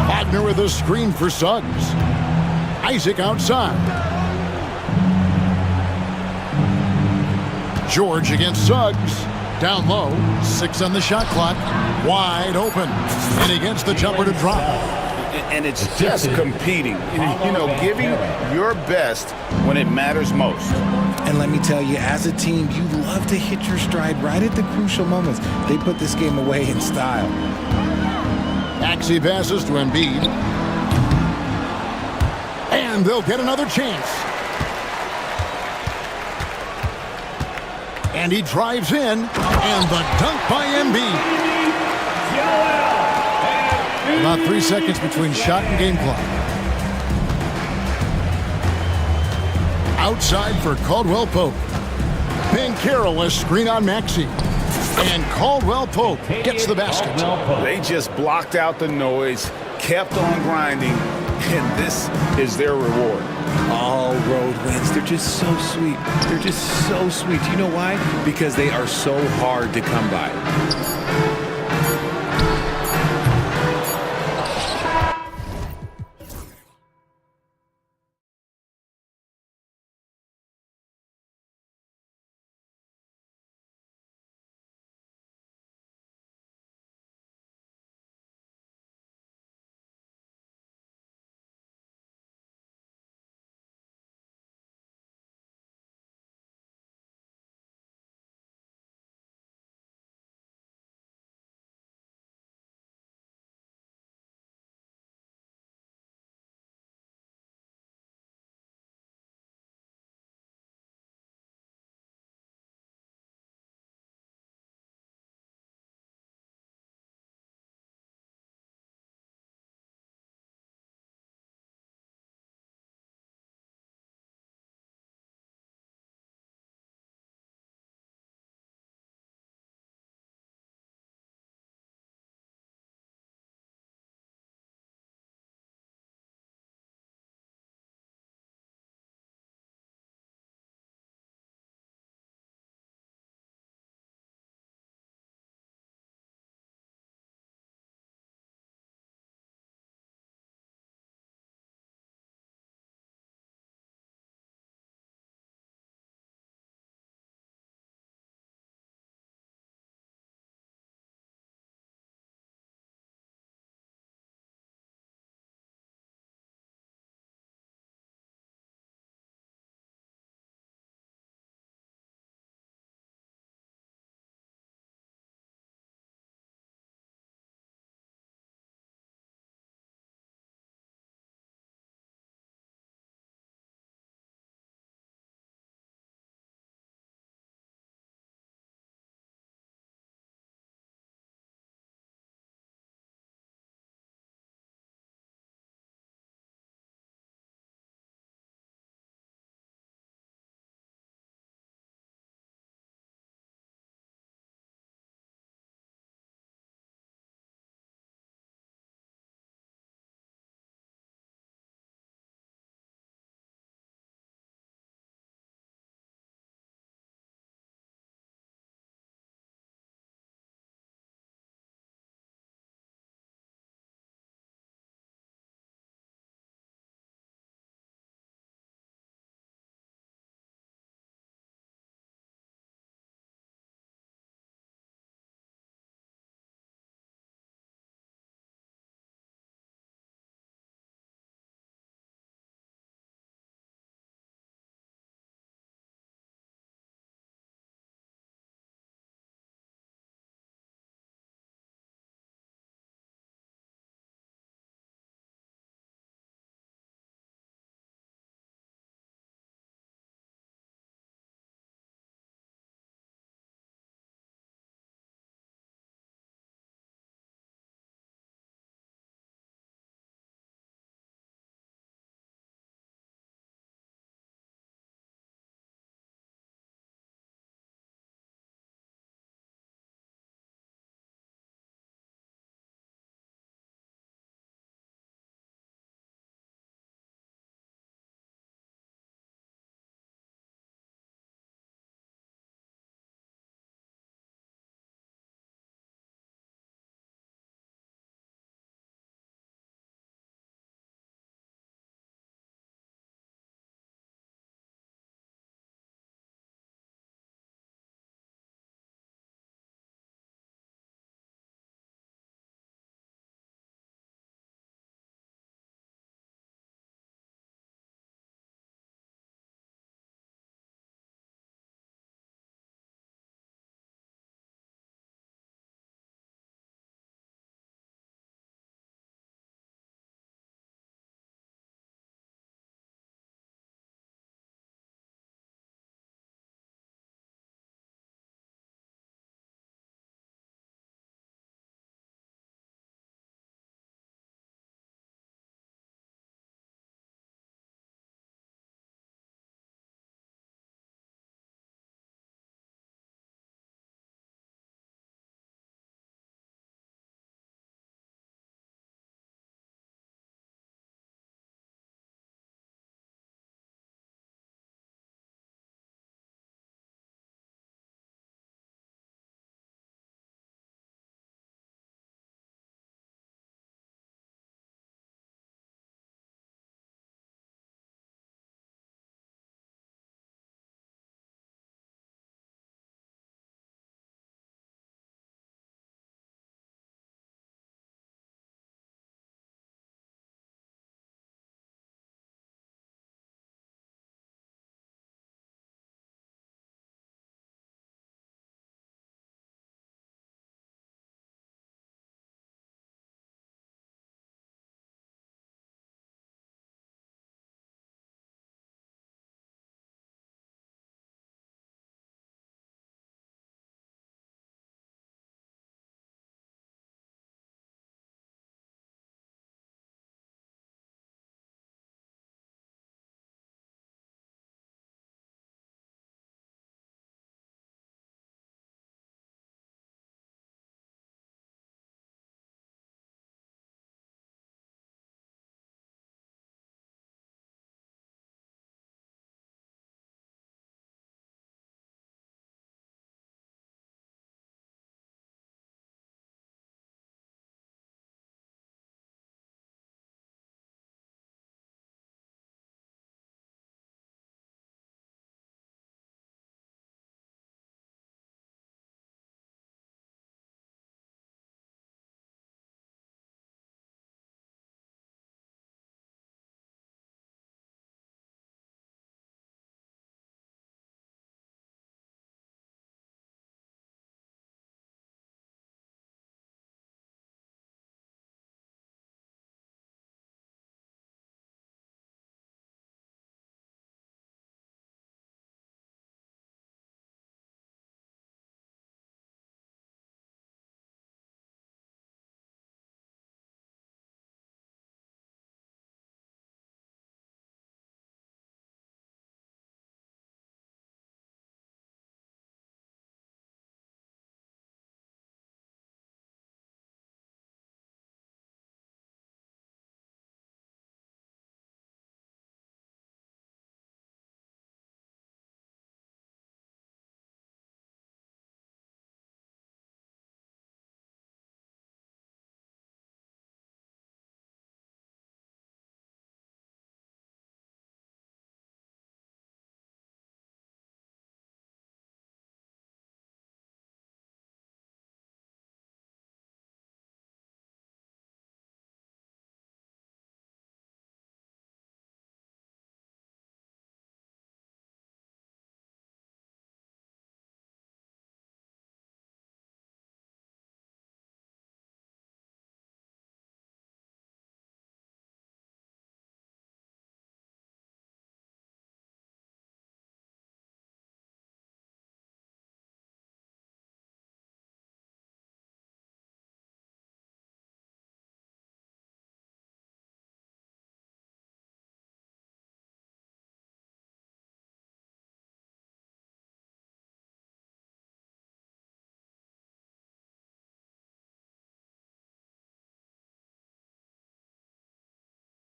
Wagner with a screen for Suggs. Isaac outside. George against Suggs. Down low. 6 on the shot clock. Wide open. And against the jumper to drop. and it's just competing. You know, giving your best when it matters most. And let me tell you, as a team, you love to hit your stride right at the crucial moments. They put this game away in style. Maxey passes to Embiid. And they'll get another chance. And he drives in, and the dunk by Embiid. About 3 seconds between shot and game clock. Outside for Caldwell Pope. Banchero a screen on Maxey. And Caldwell Pope gets the basket. They just blocked out the noise, kept on grinding, and this is their reward. All road wins. They're just so sweet. They're just so sweet. You know why? Because they are so hard to come by.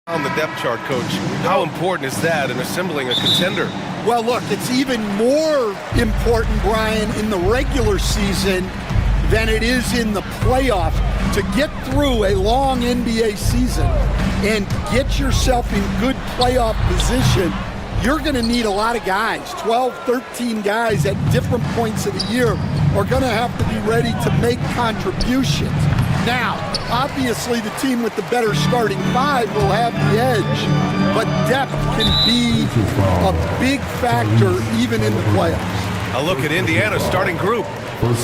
On the depth chart, Coach, how important is that in assembling a contender? Well, look, it's even more important, Brian, in the regular season than it is in the playoffs. To get through a long NBA season and get yourself in good playoff position, you're going to need a lot of guys. 12, 13 guys at different points of the year are going to have to be ready to make contributions. Now, obviously, the team with the better starting five will have the edge, but depth can be a big factor even in the playoffs. A look at Indiana's starting group.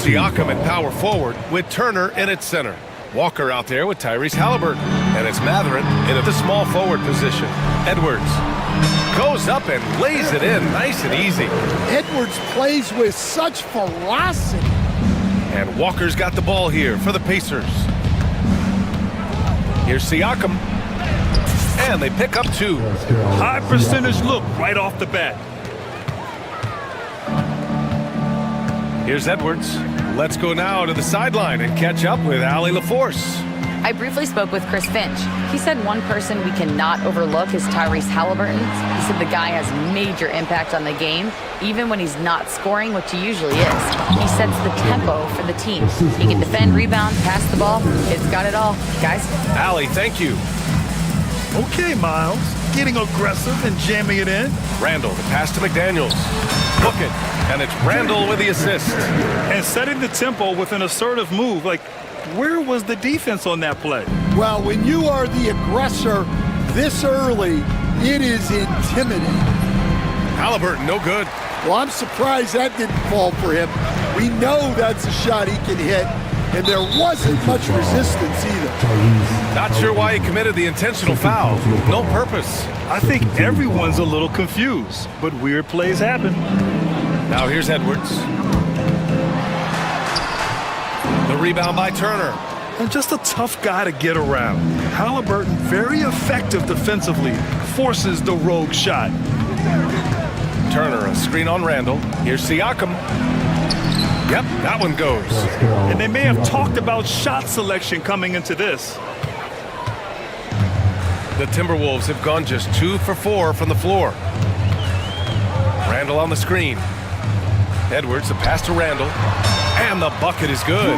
Siakam at power forward with Turner in its center. Walker out there with Tyrese Halliburton. And it's Mathurin in at the small forward position. Edwards goes up and lays it in nice and easy. Edwards plays with such ferocity. And Walker's got the ball here for the Pacers. Here's Siakam. And they pick up two. High percentage look right off the bat. Here's Edwards. Let's go now to the sideline and catch up with Allie LaForce. I briefly spoke with Chris Finch. He said one person we cannot overlook is Tyrese Halliburton. He said the guy has major impact on the game, even when he's not scoring, which he usually is. He sets the tempo for the team. He can defend, rebound, pass the ball. It's got it all. Guys? Allie, thank you. Okay, Miles. Getting aggressive and jamming it in. Randall, the pass to McDaniels. Book it. And it's Randall with the assist. And setting the tempo with an assertive move. Like, where was the defense on that play? Well, when you are the aggressor this early, it is intimidating. Halliburton, no good. Well, I'm surprised that didn't fall for him. We know that's a shot he can hit, and there wasn't much resistance either. Not sure why he committed the intentional foul. No purpose. I think everyone's a little confused, but weird plays happen. Now here's Edwards. The rebound by Turner. And just a tough guy to get around. Halliburton, very effective defensively, forces the rogue shot. Turner, a screen on Randall. Here's Siakam. Yep, that one goes. And they may have talked about shot selection coming into this. The Timberwolves have gone just 2 for 4 from the floor. Randall on the screen. Edwards, a pass to Randall. And the bucket is good.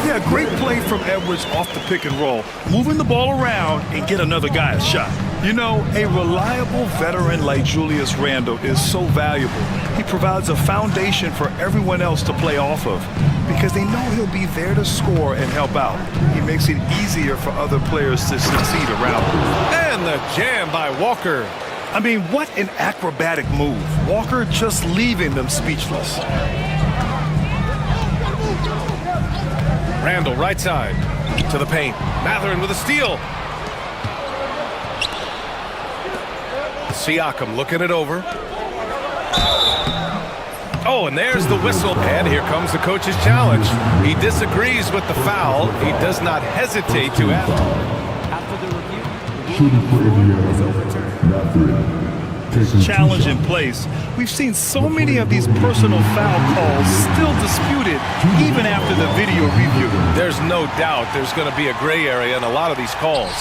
Yeah, great play from Edwards off the pick and roll. Moving the ball around and get another guy a shot. You know, a reliable veteran like Julius Randle is so valuable. He provides a foundation for everyone else to play off of because they know he'll be there to score and help out. He makes it easier for other players to succeed around him. And the jam by Walker. I mean, what an acrobatic move. Walker just leaving them speechless. Randall, right side, to the paint. Mathurin with a steal. Siakam looking it over. Oh, and there's the whistle. And here comes the coach's challenge. He disagrees with the foul. He does not hesitate to ask. After the review is overturned. Challenge in place. We've seen so many of these personal foul calls still disputed even after the video review. There's no doubt there's going to be a gray area in a lot of these calls.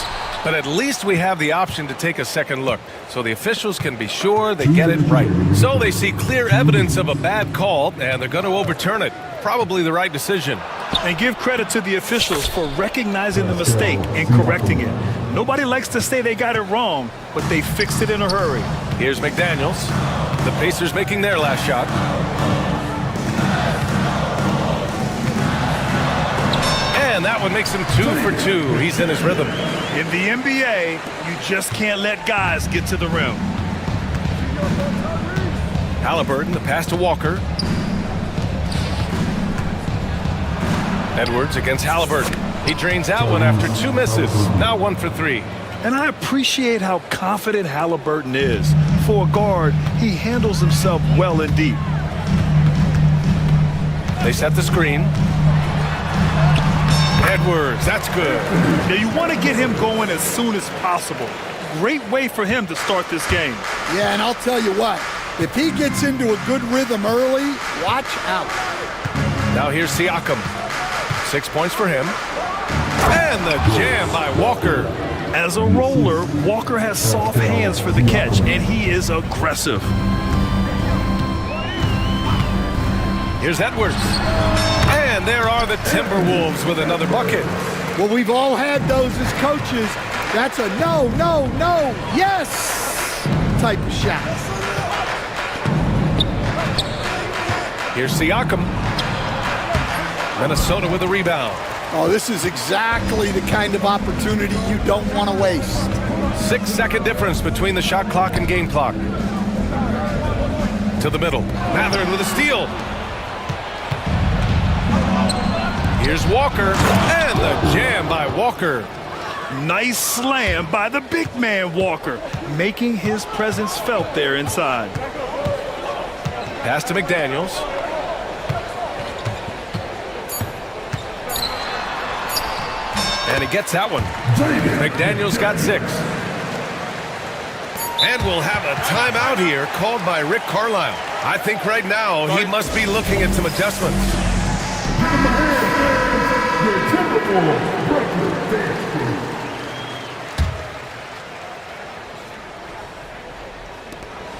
But at least we have the option to take a second look so the officials can be sure they get it right. So they see clear evidence of a bad call and they're going to overturn it. Probably the right decision. And give credit to the officials for recognizing the mistake and correcting it. Nobody likes to say they got it wrong, but they fixed it in a hurry. Here's McDaniels. The Pacers making their last shot. And that one makes him 2 for 2. He's in his rhythm. In the NBA, you just can't let guys get to the rim. Halliburton, the pass to Walker. Edwards against Halliburton. He drains that one after 2 misses. Now 1 for 3. And I appreciate how confident Halliburton is. For a guard, he handles himself well and deep. They set the screen. Edwards, that's good. Now you want to get him going as soon as possible. Great way for him to start this game. Yeah, and I'll tell you what, if he gets into a good rhythm early, watch out. Now here's Siakam. 6 points for him. And the jam by Walker. As a roller, Walker has soft hands for the catch, and he is aggressive. Here's Edwards. And there are the Timberwolves with another bucket. Well, we've all had those as coaches. That's a no, no, no, yes type of shot. Here's Siakam. Minnesota with a rebound. Oh, this is exactly the kind of opportunity you don't want to waste. 6-second difference between the shot clock and game clock. To the middle. Mathurin with a steal. Here's Walker. And the jam by Walker. Nice slam by the big man Walker, making his presence felt there inside. Pass to McDaniels. And he gets that one. McDaniels got 6. And we'll have a timeout here called by Rick Carlisle. I think right now he must be looking at some adjustments.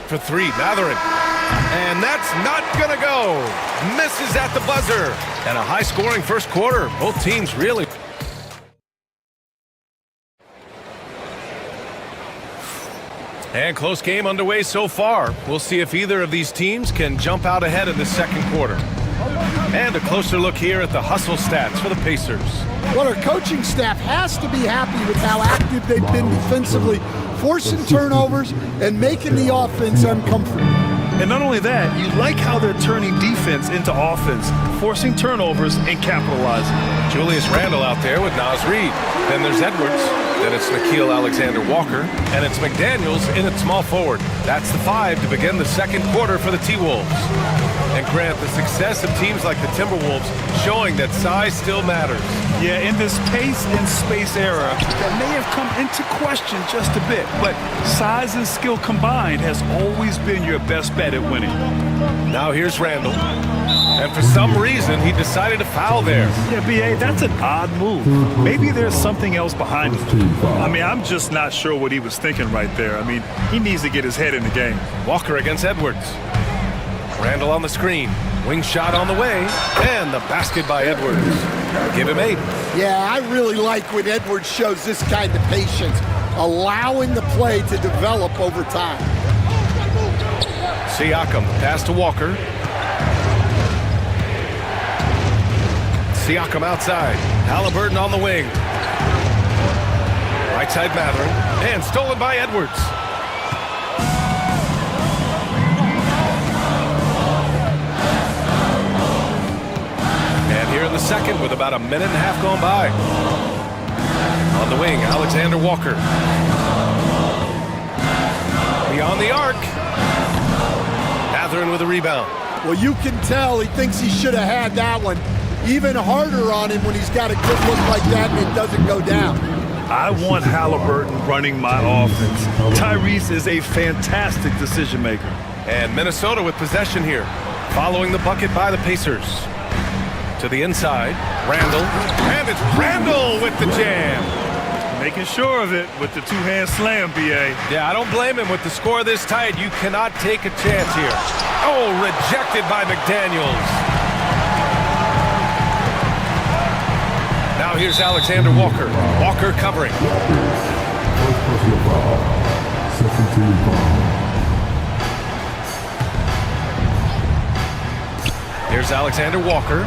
For 3, Mathurin. And that's not gonna go. Misses at the buzzer. And a high-scoring first quarter. Both teams really... And close game underway so far. We'll see if either of these teams can jump out ahead in the second quarter. And a closer look here at the hustle stats for the Pacers. Well, our coaching staff has to be happy with how active they've been defensively, forcing turnovers and making the offense uncomfortable. And not only that, you like how they're turning defense into offense, forcing turnovers and capitalizing. Julius Randle out there with Naz Reid. Then there's Edwards. Then it's Nickeil Alexander-Walker. And it's McDaniels in at small forward. That's the 5 to begin the second quarter for the T-Wolves. And Grant, the success of teams like the Timberwolves showing that size still matters. Yeah, in this pace and space era, that may have come into question just a bit, but size and skill combined has always been your best bet at winning. Now here's Randle. And for some reason, he decided to foul there. Yeah, B.A., that's an odd move. Maybe there's something else behind it. I mean, I'm just not sure what he was thinking right there. I mean, he needs to get his head in the game. Walker against Edwards. Randle on the screen. Wing shot on the way. And the basket by Edwards. Give him 8. Yeah, I really like when Edwards shows this kind of patience, allowing the play to develop over time. Siakam, pass to Walker. Siakam outside. Halliburton on the wing. Right side Mathurin. And stolen by Edwards. And here in the second with about a minute and a half gone by. On the wing, Alexander Walker. Beyond the arc. Mathurin with a rebound. Well, you can tell he thinks he should have had that one. Even harder on him when he's got a good look like that and it doesn't go down. I want Halliburton running my offense. Tyrese is a fantastic decision maker. And Minnesota with possession here, following the bucket by the Pacers. To the inside, Randle. And it's Randle with the jam. Making sure of it with the two-hand slam, B.A. Yeah, I don't blame him. With the score this tight, you cannot take a chance here. Oh, rejected by McDaniels. Now here's Alexander Walker. Walker covering. Here's Alexander Walker.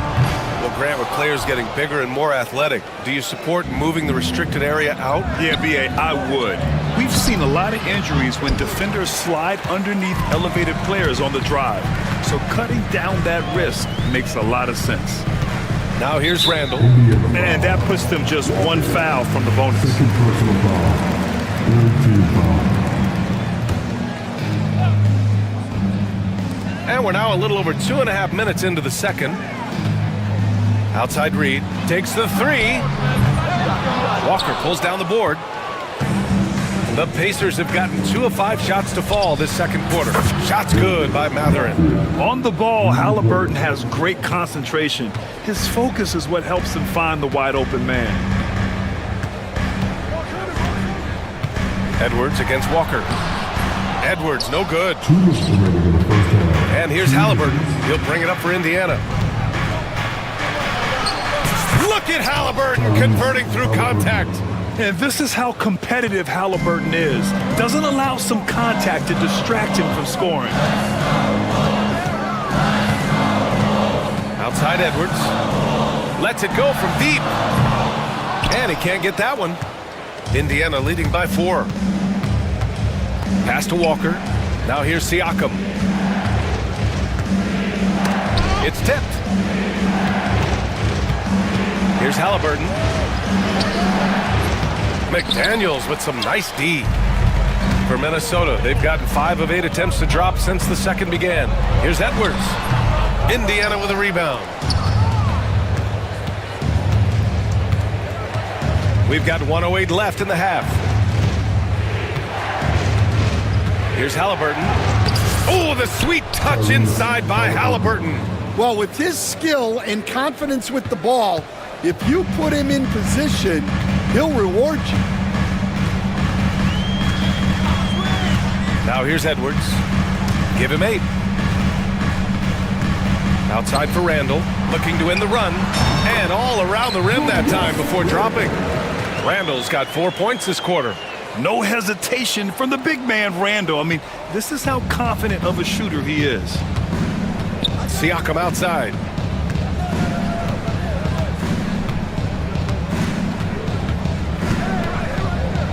Well, Grant, with players getting bigger and more athletic, do you support moving the restricted area out? Yeah, B.A., I would. We've seen a lot of injuries when defenders slide underneath elevated players on the drive. So cutting down that risk makes a lot of sense. Now here's Randle. And that puts them just one foul from the bonus. And we're now a little over 2.5 minutes into the second. Outside Reid takes the 3. Walker pulls down the board. The Pacers have gotten 2 of 5 shots to fall this second quarter. Shots good by Mathurin. On the ball, Halliburton has great concentration. His focus is what helps him find the wide open man. Edwards against Walker. Edwards, no good. And here's Halliburton. He'll bring it up for Indiana. Look at Halliburton converting through contact. And this is how competitive Halliburton is. Doesn't allow some contact to distract him from scoring. Outside Edwards. Lets it go from deep. And he can't get that one. Indiana leading by 4. Pass to Walker. Now here's Siakam. It's tipped. Here's Halliburton. McDaniels with some nice D. For Minnesota, they've gotten 5 of 8 attempts to drop since the second began. Here's Edwards. Indiana with a rebound. We've got 1:08 left in the half. Here's Halliburton. Oh, the sweet touch inside by Halliburton. Well, with his skill and confidence with the ball, if you put him in position, he'll reward you. Now here's Edwards. Give him 8. Outside for Randall, looking to end the run. And all around the rim that time before dropping. Randall's got 4 points this quarter. No hesitation from the big man, Randall. I mean, this is how confident of a shooter he is. Siakam outside.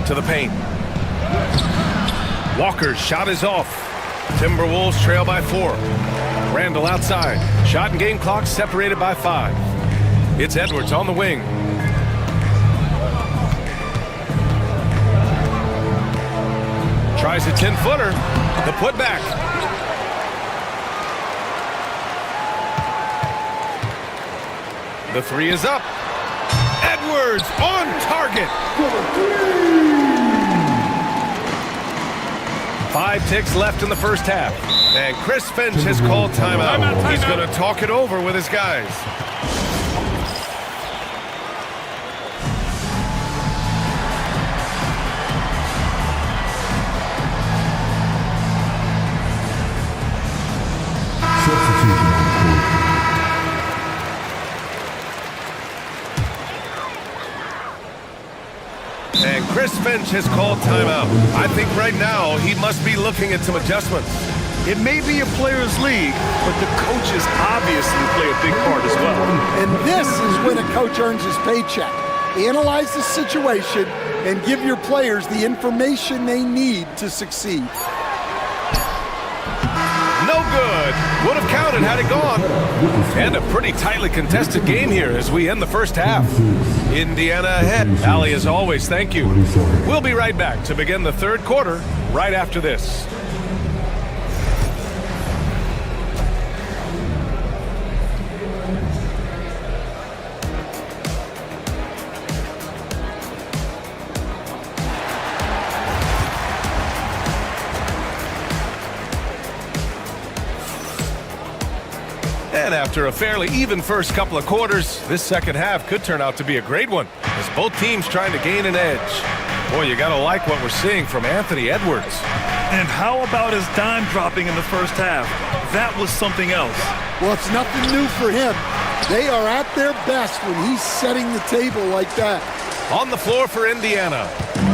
To the paint. Walker's shot is off. Timberwolves trail by 4. Randall outside. Shot and game clock separated by 5. It's Edwards on the wing. Tries a 10-footer. The putback. The 3 is up. Edwards on target. 5 ticks left in the first half. And Chris Finch has called timeout. He's going to talk it over with his guys. And Chris Finch has called timeout. I think right now he must be looking at some adjustments. It may be a players' league, but the coaches obviously play a big part as well. And this is when a coach earns his paycheck. Analyze the situation and give your players the information they need to succeed. No good. Would have counted had it gone. And a pretty tightly contested game here as we end the first half. Indiana ahead. Allie, as always, thank you. We'll be right back to begin the third quarter right after this. And after a fairly even first couple of quarters, this second half could turn out to be a great one as both teams trying to gain an edge. Boy, you gotta like what we're seeing from Anthony Edwards. And how about his dime dropping in the first half? That was something else. Well, it's nothing new for him. They are at their best when he's setting the table like that. On the floor for Indiana,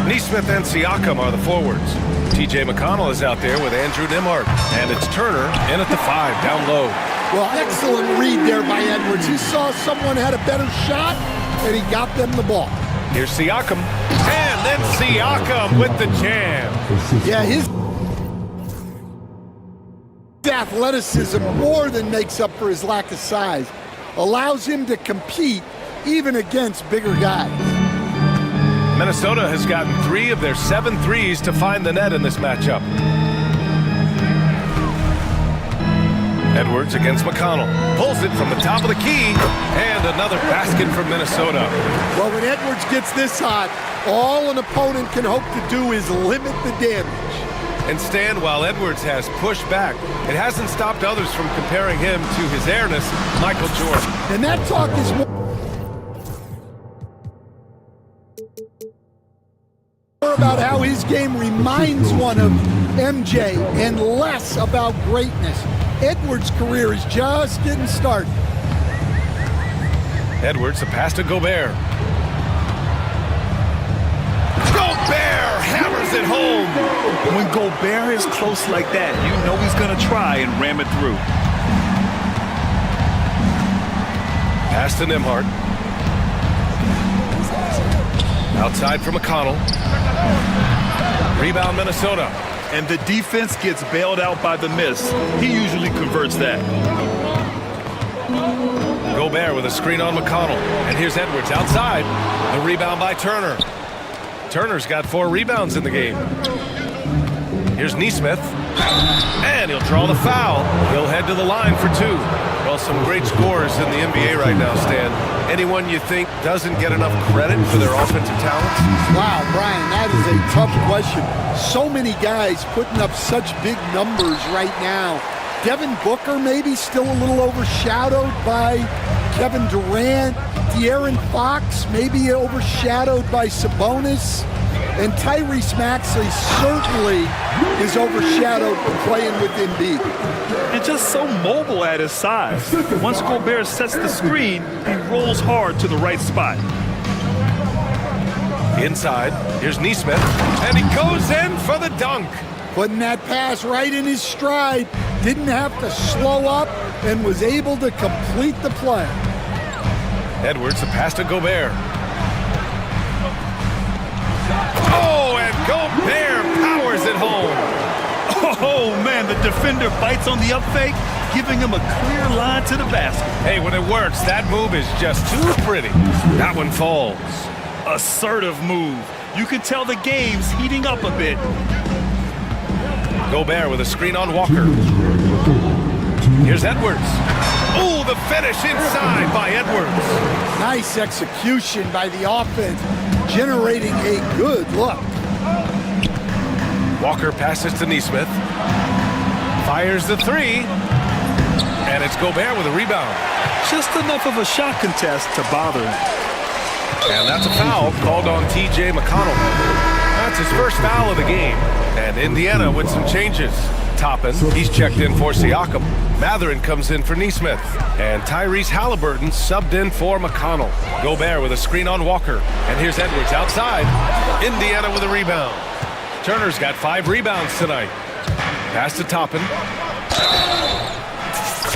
Neesmith and Siakam are the forwards. TJ McConnell is out there with Andrew Nimhart. And it's Turner in at the 5, down low. Well, excellent read there by Edwards. He saw someone had a better shot, and he got them the ball. Here's Siakam. And then Siakam with the jam. Yeah, his athleticism more than makes up for his lack of size. Allows him to compete even against bigger guys. Minnesota has gotten 3 of their 7 threes to find the net in this matchup. Edwards against McConnell. Pulls it from the top of the key. And another basket from Minnesota. Well, when Edwards gets this hot, all an opponent can hope to do is limit the damage. And Stan, while Edwards has pushed back, it hasn't stopped others from comparing him to his airness, Michael Jordan. And that talk is more about how his game reminds one of MJ and less about greatness. Edwards' career is just getting started. Edwards, a pass to Gobert. Gobert hammers it home. When Gobert is close like that, you know he's going to try and ram it through. Pass to Nembhard. Outside for McConnell. Rebound Minnesota. And the defense gets bailed out by the miss. He usually converts that. Gobert with a screen on McConnell. And here's Edwards outside. The rebound by Turner. Turner's got 4 rebounds in the game. Here's Nesmith. And he'll draw the foul. He'll head to the line for 2. Well, some great scorers in the NBA right now, Stan. Anyone you think doesn't get enough credit for their offensive talents? Wow, Brian, that is a tough question. So many guys putting up such big numbers right now. Devin Booker maybe still a little overshadowed by Kevin Durant. De'Aaron Fox maybe overshadowed by Sabonis. And Tyrese Maxey certainly is overshadowed playing with Embiid. And just so mobile at his size. Once Gobert sets the screen, he rolls hard to the right spot. Inside, here's Nesmith, and he goes in for the dunk. Putting that pass right in his stride. Didn't have to slow up and was able to complete the play. Edwards, a pass to Gobert. Oh, and Gobert powers it home. Oh, man, the defender bites on the up fake, giving him a clear line to the basket. Hey, when it works, that move is just too pretty. That one falls. Assertive move. You can tell the game's heating up a bit. Gobert with a screen on Walker. Here's Edwards. Oh, the finish inside by Edwards. Nice execution by the offense, generating a good look. Walker passes to Nesmith. Fires the 3. And it's Gobert with a rebound. Just enough of a shot contest to bother him. And that's a foul called on T.J. McConnell. That's his first foul of the game. And Indiana with some changes. Toppin, he's checked in for Siakam. Matherin comes in for Nesmith. And Tyrese Halliburton subbed in for McConnell. Gobert with a screen on Walker. And here's Edwards outside. Indiana with a rebound. Turner's got 5 rebounds tonight. Pass to Toppin.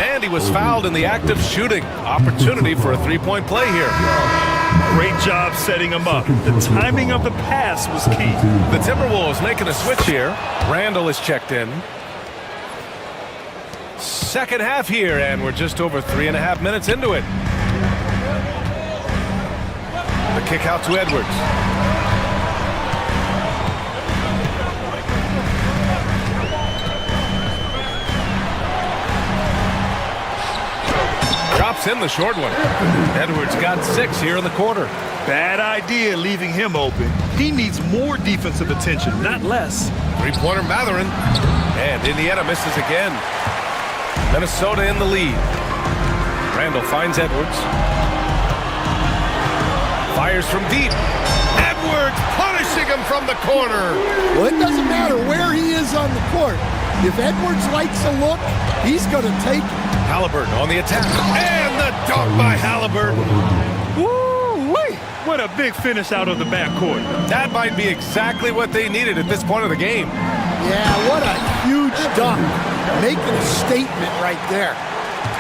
And he was fouled in the act of shooting. Opportunity for a 3-point play here. Great job setting him up. The timing of the pass was key. The Timberwolves making a switch here. Randall is checked in. Second half here, and we're just over 3.5 minutes into it. The kick out to Edwards. Drops in the short one. Edwards got 6 here in the quarter. Bad idea leaving him open. He needs more defensive attention, not less. 3-pointer Matherin. And Indiana misses again. Minnesota in the lead. Randall finds Edwards. Fires from deep. Edwards punishing him from the corner. Well, it doesn't matter where he is on the court. If Edwards likes a look, he's going to take it. Halliburton on the attack. And the dunk by Halliburton. Woo-wee! What a big finish out of the backcourt. That might be exactly what they needed at this point of the game. Yeah, what a huge dunk. Making a statement right there.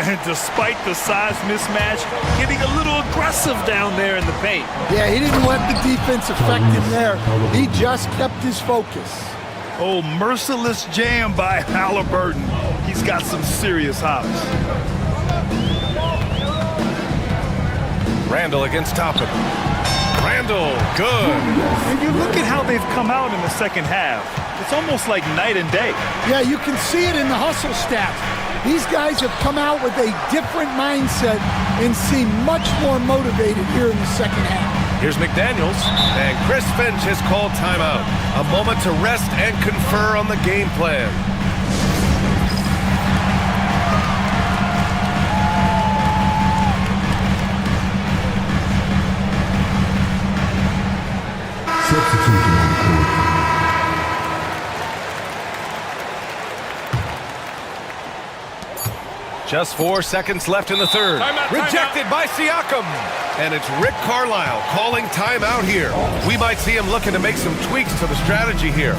And despite the size mismatch, getting a little aggressive down there in the paint. Yeah, he didn't let the defense affect him there. He just kept his focus. Oh, merciless jam by Halliburton. He's got some serious hops. Randall against Toppin. Randall, good. And you look at how they've come out in the second half. It's almost like night and day. Yeah, you can see it in the hustle stats. These guys have come out with a different mindset and seem much more motivated here in the second half. Here's McDaniels, and Chris Finch has called timeout. A moment to rest and confer on the game plan. Substitution on the court Just 4 seconds left in the third. Rejected by Siakam. And it's Rick Carlisle calling timeout here. We might see him looking to make some tweaks to the strategy here.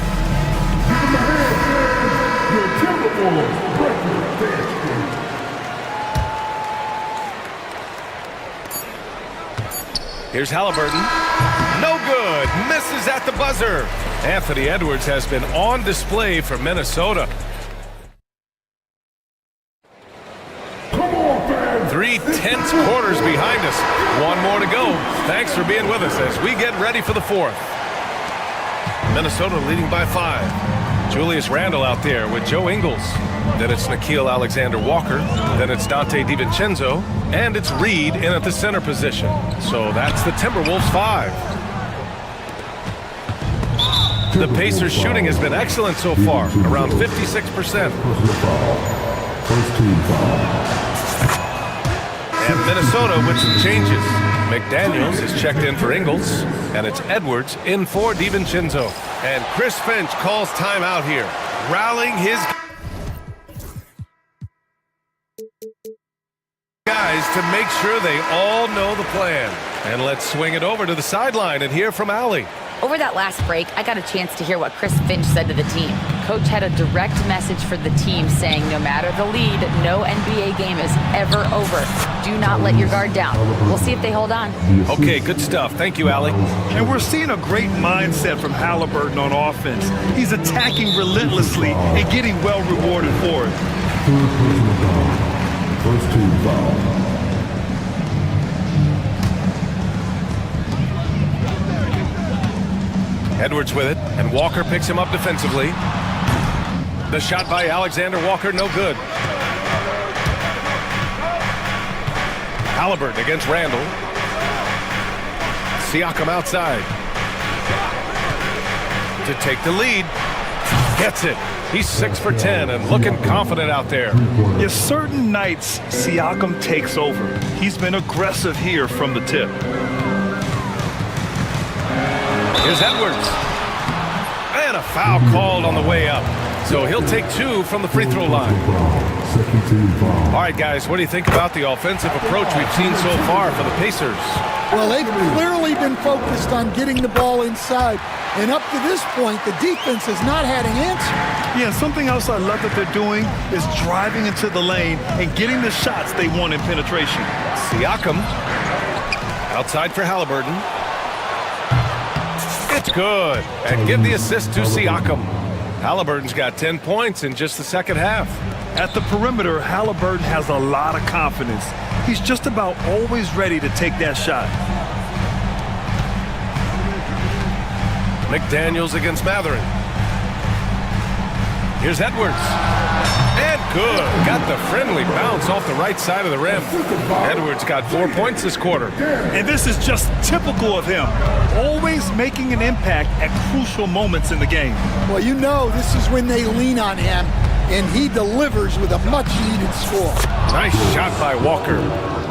Here's Halliburton. No good. Misses at the buzzer. Anthony Edwards has been on display for Minnesota. 3 tense quarters behind us. One more to go. Thanks for being with us as we get ready for the fourth. Minnesota leading by 5. Julius Randle out there with Joe Ingles. Then it's Nickeil Alexander-Walker. Then it's Dante DiVincenzo. And it's Reed in at the center position. So that's the Timberwolves 5. The Pacers' shooting has been excellent so far, around 56%. And Minnesota with some changes. McDaniels is checked in for Ingles, and it's Edwards in for DiVincenzo. And Chris Finch calls timeout here, rallying his guys to make sure they all know the plan. And let's swing it over to the sideline and hear from Allie. Over that last break, I got a chance to hear what Chris Finch said to the team. Coach had a direct message for the team saying no matter the lead, no NBA game is ever over. Do not let your guard down. We'll see if they hold on. Okay, good stuff. Thank you, Allie. And we're seeing a great mindset from Halliburton on offense. He's attacking relentlessly and getting well rewarded for it. First team foul. Edwards with it, and Walker picks him up defensively. The shot by Alexander-Walker, no good. Halliburton against Randle. Siakam outside. To take the lead. Gets it. He's 6 for 10 and looking confident out there. Yes, certain nights Siakam takes over. He's been aggressive here from the tip. Here's Edwards. And a foul called on the way up. So he'll take 2 from the free throw line. All right, guys, what do you think about the offensive approach we've seen so far for the Pacers? Well, they've clearly been focused on getting the ball inside. And up to this point, the defense has not had an answer. Yeah, something else I love that they're doing is driving into the lane and getting the shots they want in penetration. Siakam outside for Halliburton. It's good. And give the assist to Siakam. Halliburton's got 10 points in just the second half. At the perimeter, Halliburton has a lot of confidence. He's just about always ready to take that shot. McDaniels against Matherin. Here's Edwards. And good. Got the friendly bounce off the right side of the rim. Edwards got 4 points this quarter. And this is just typical of him. Always making an impact at crucial moments in the game. Well, you know this is when they lean on him, and he delivers with a much-needed score. Nice shot by Walker.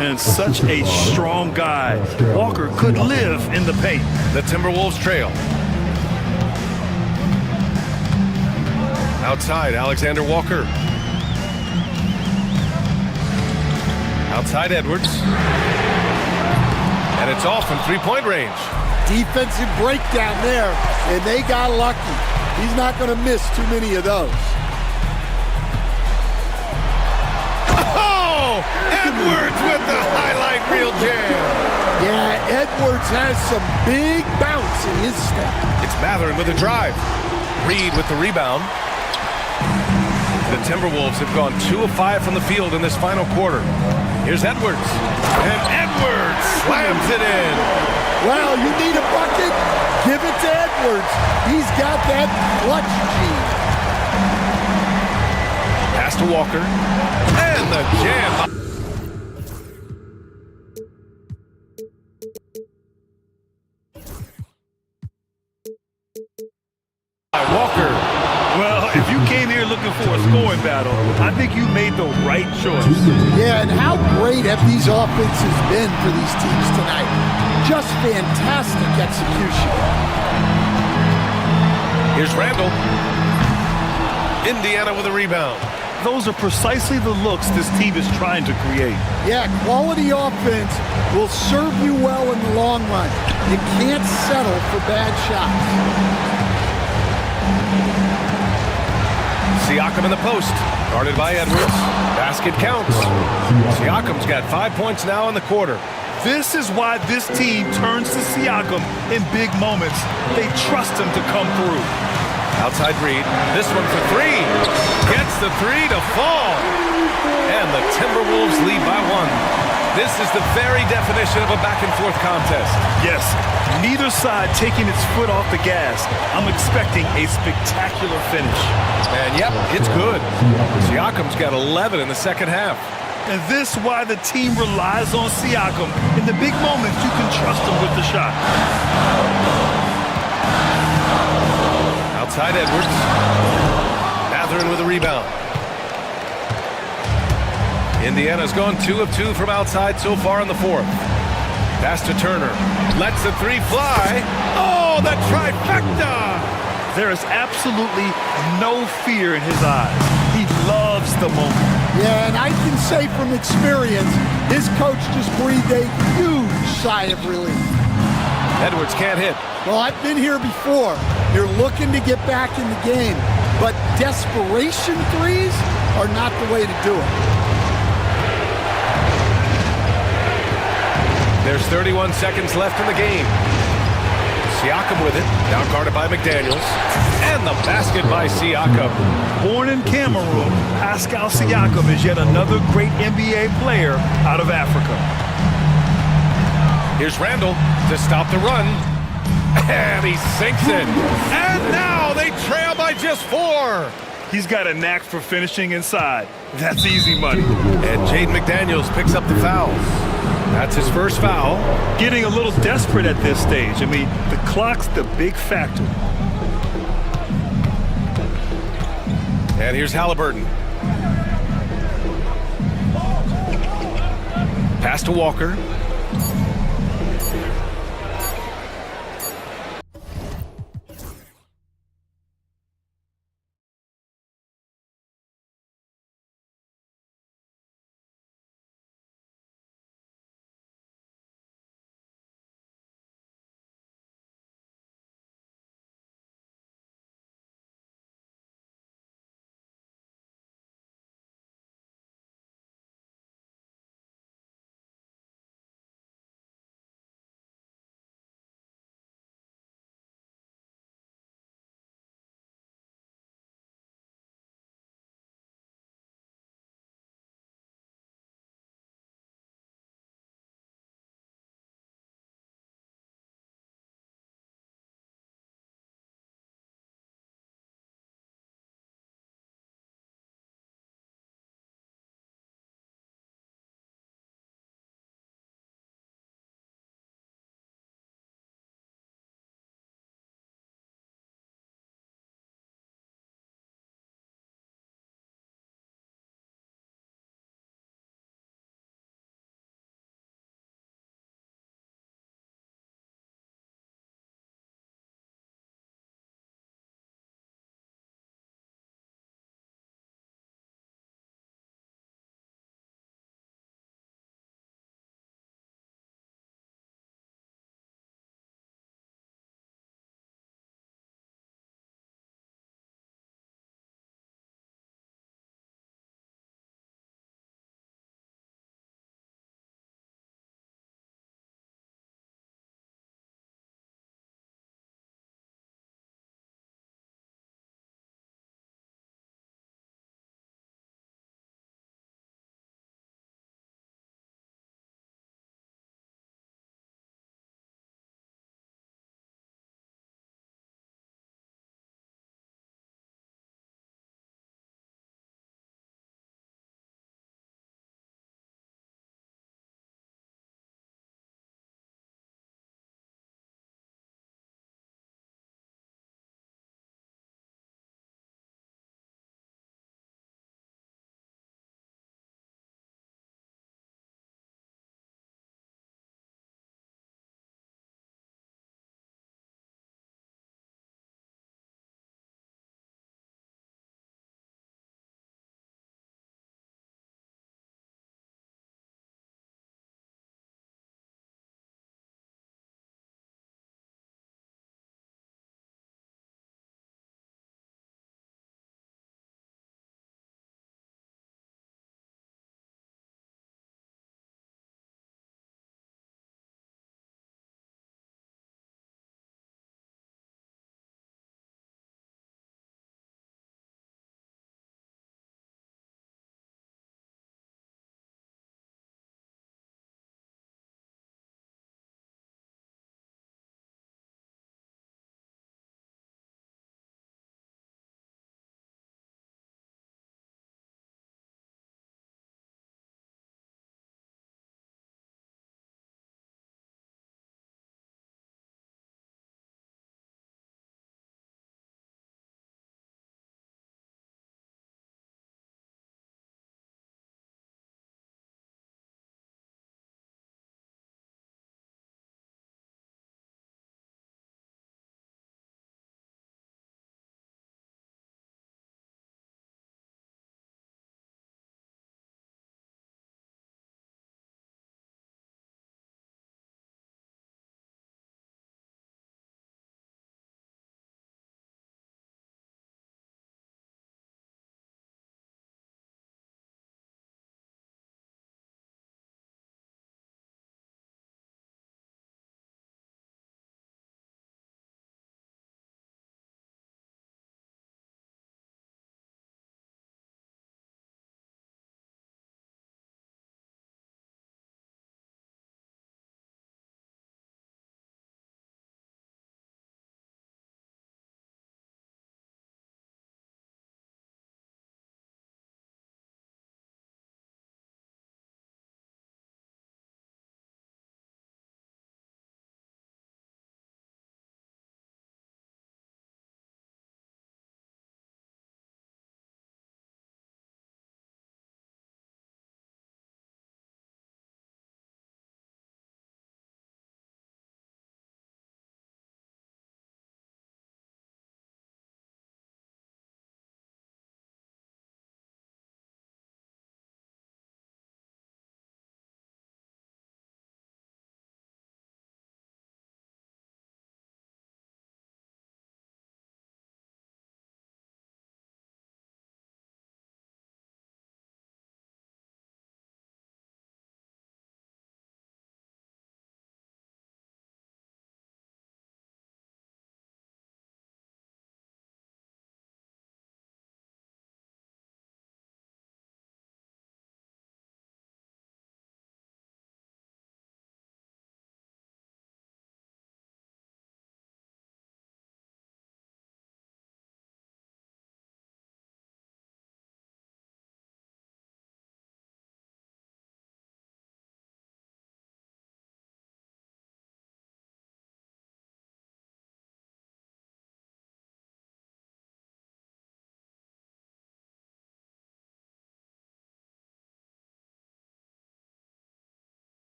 And such a strong guy. Walker could live in the paint. The Timberwolves trail. Outside, Alexander-Walker. Outside, Edwards. And it's off from three-point range. Defensive breakdown there, and they got lucky. He's not going to miss too many of those. Oh! Edwards with the highlight reel jam. Yeah, Edwards has some big bounce in his step. It's Matherin with a drive. Reed with the rebound. The Timberwolves have gone 2 of 5 from the field in this final quarter. Here's Edwards. And Edwards slams it in. Well, you need a bucket? Give it to Edwards. He's got that clutch gene. Pass to Walker. And the jam. Walker. Well, if you came here looking for a scoring battle, I think you made the right choice. Yeah, and how great have these offenses been for these teams tonight? Just fantastic execution. Here's Randle. Indiana with a rebound. Those are precisely the looks this team is trying to create. Yeah, quality offense will serve you well in the long run. You can't settle for bad shots. Siakam in the post, guarded by Edwards. Basket counts. Siakam's got 5 points now in the quarter. This is why this team turns to Siakam in big moments. They trust him to come through. Outside Reed, this one for three. Gets the three to fall. And the Timberwolves lead by one. This is the very definition of a back-and-forth contest. Yes, neither side taking its foot off the gas. I'm expecting a spectacular finish. And yep, it's good. Siakam's got 11 in the second half. And this is why the team relies on Siakam. In the big moments, you can trust him with the shot. Outside Edwards. Mathurin with a rebound. Indiana's gone 2 of 2 from outside so far in the fourth. Pass to Turner. Lets the three fly. Oh, the trifecta! There is absolutely no fear in his eyes. He loves the moment. Yeah, and I can say from experience, his coach just breathed a huge sigh of relief. Edwards can't hit. Well, I've been here before. You're looking to get back in the game, but desperation threes are not the way to do it. There's 31 seconds left in the game. Siakam with it, now guarded by McDaniels. And the basket by Siakam. Born in Cameroon, Pascal Siakam is yet another great NBA player out of Africa. Here's Randall to stop the run. And he sinks it. And now they trail by just 4. He's got a knack for finishing inside. That's easy money. And Jaden McDaniels picks up the fouls. That's his first foul. Getting a little desperate at this stage. I mean, the clock's the big factor. And here's Halliburton. Pass to Walker.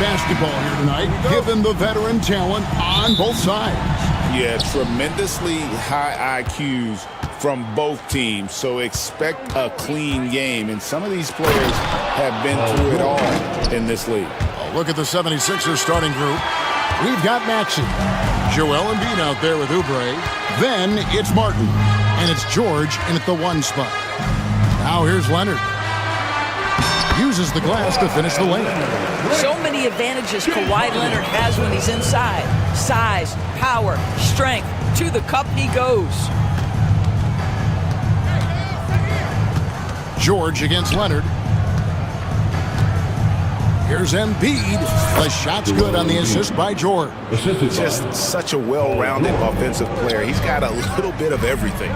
basketball here tonight, given the veteran talent on both sides. Yeah, tremendously high IQs from both teams, so expect a clean game. And some of these players have been through it all in this league. Look at the 76ers starting group. We've got Maxey, Joel Embiid out there with Oubre. Then it's Martin, and it's George in at the 1 spot. Now here's Leonard. Uses the glass to finish the lane. So many advantages Kawhi Leonard has when he's inside. Size, power, strength. To the cup he goes. George against Leonard. Here's Embiid. The shot's good on the assist by George. Just such a well-rounded offensive player. He's got a little bit of everything.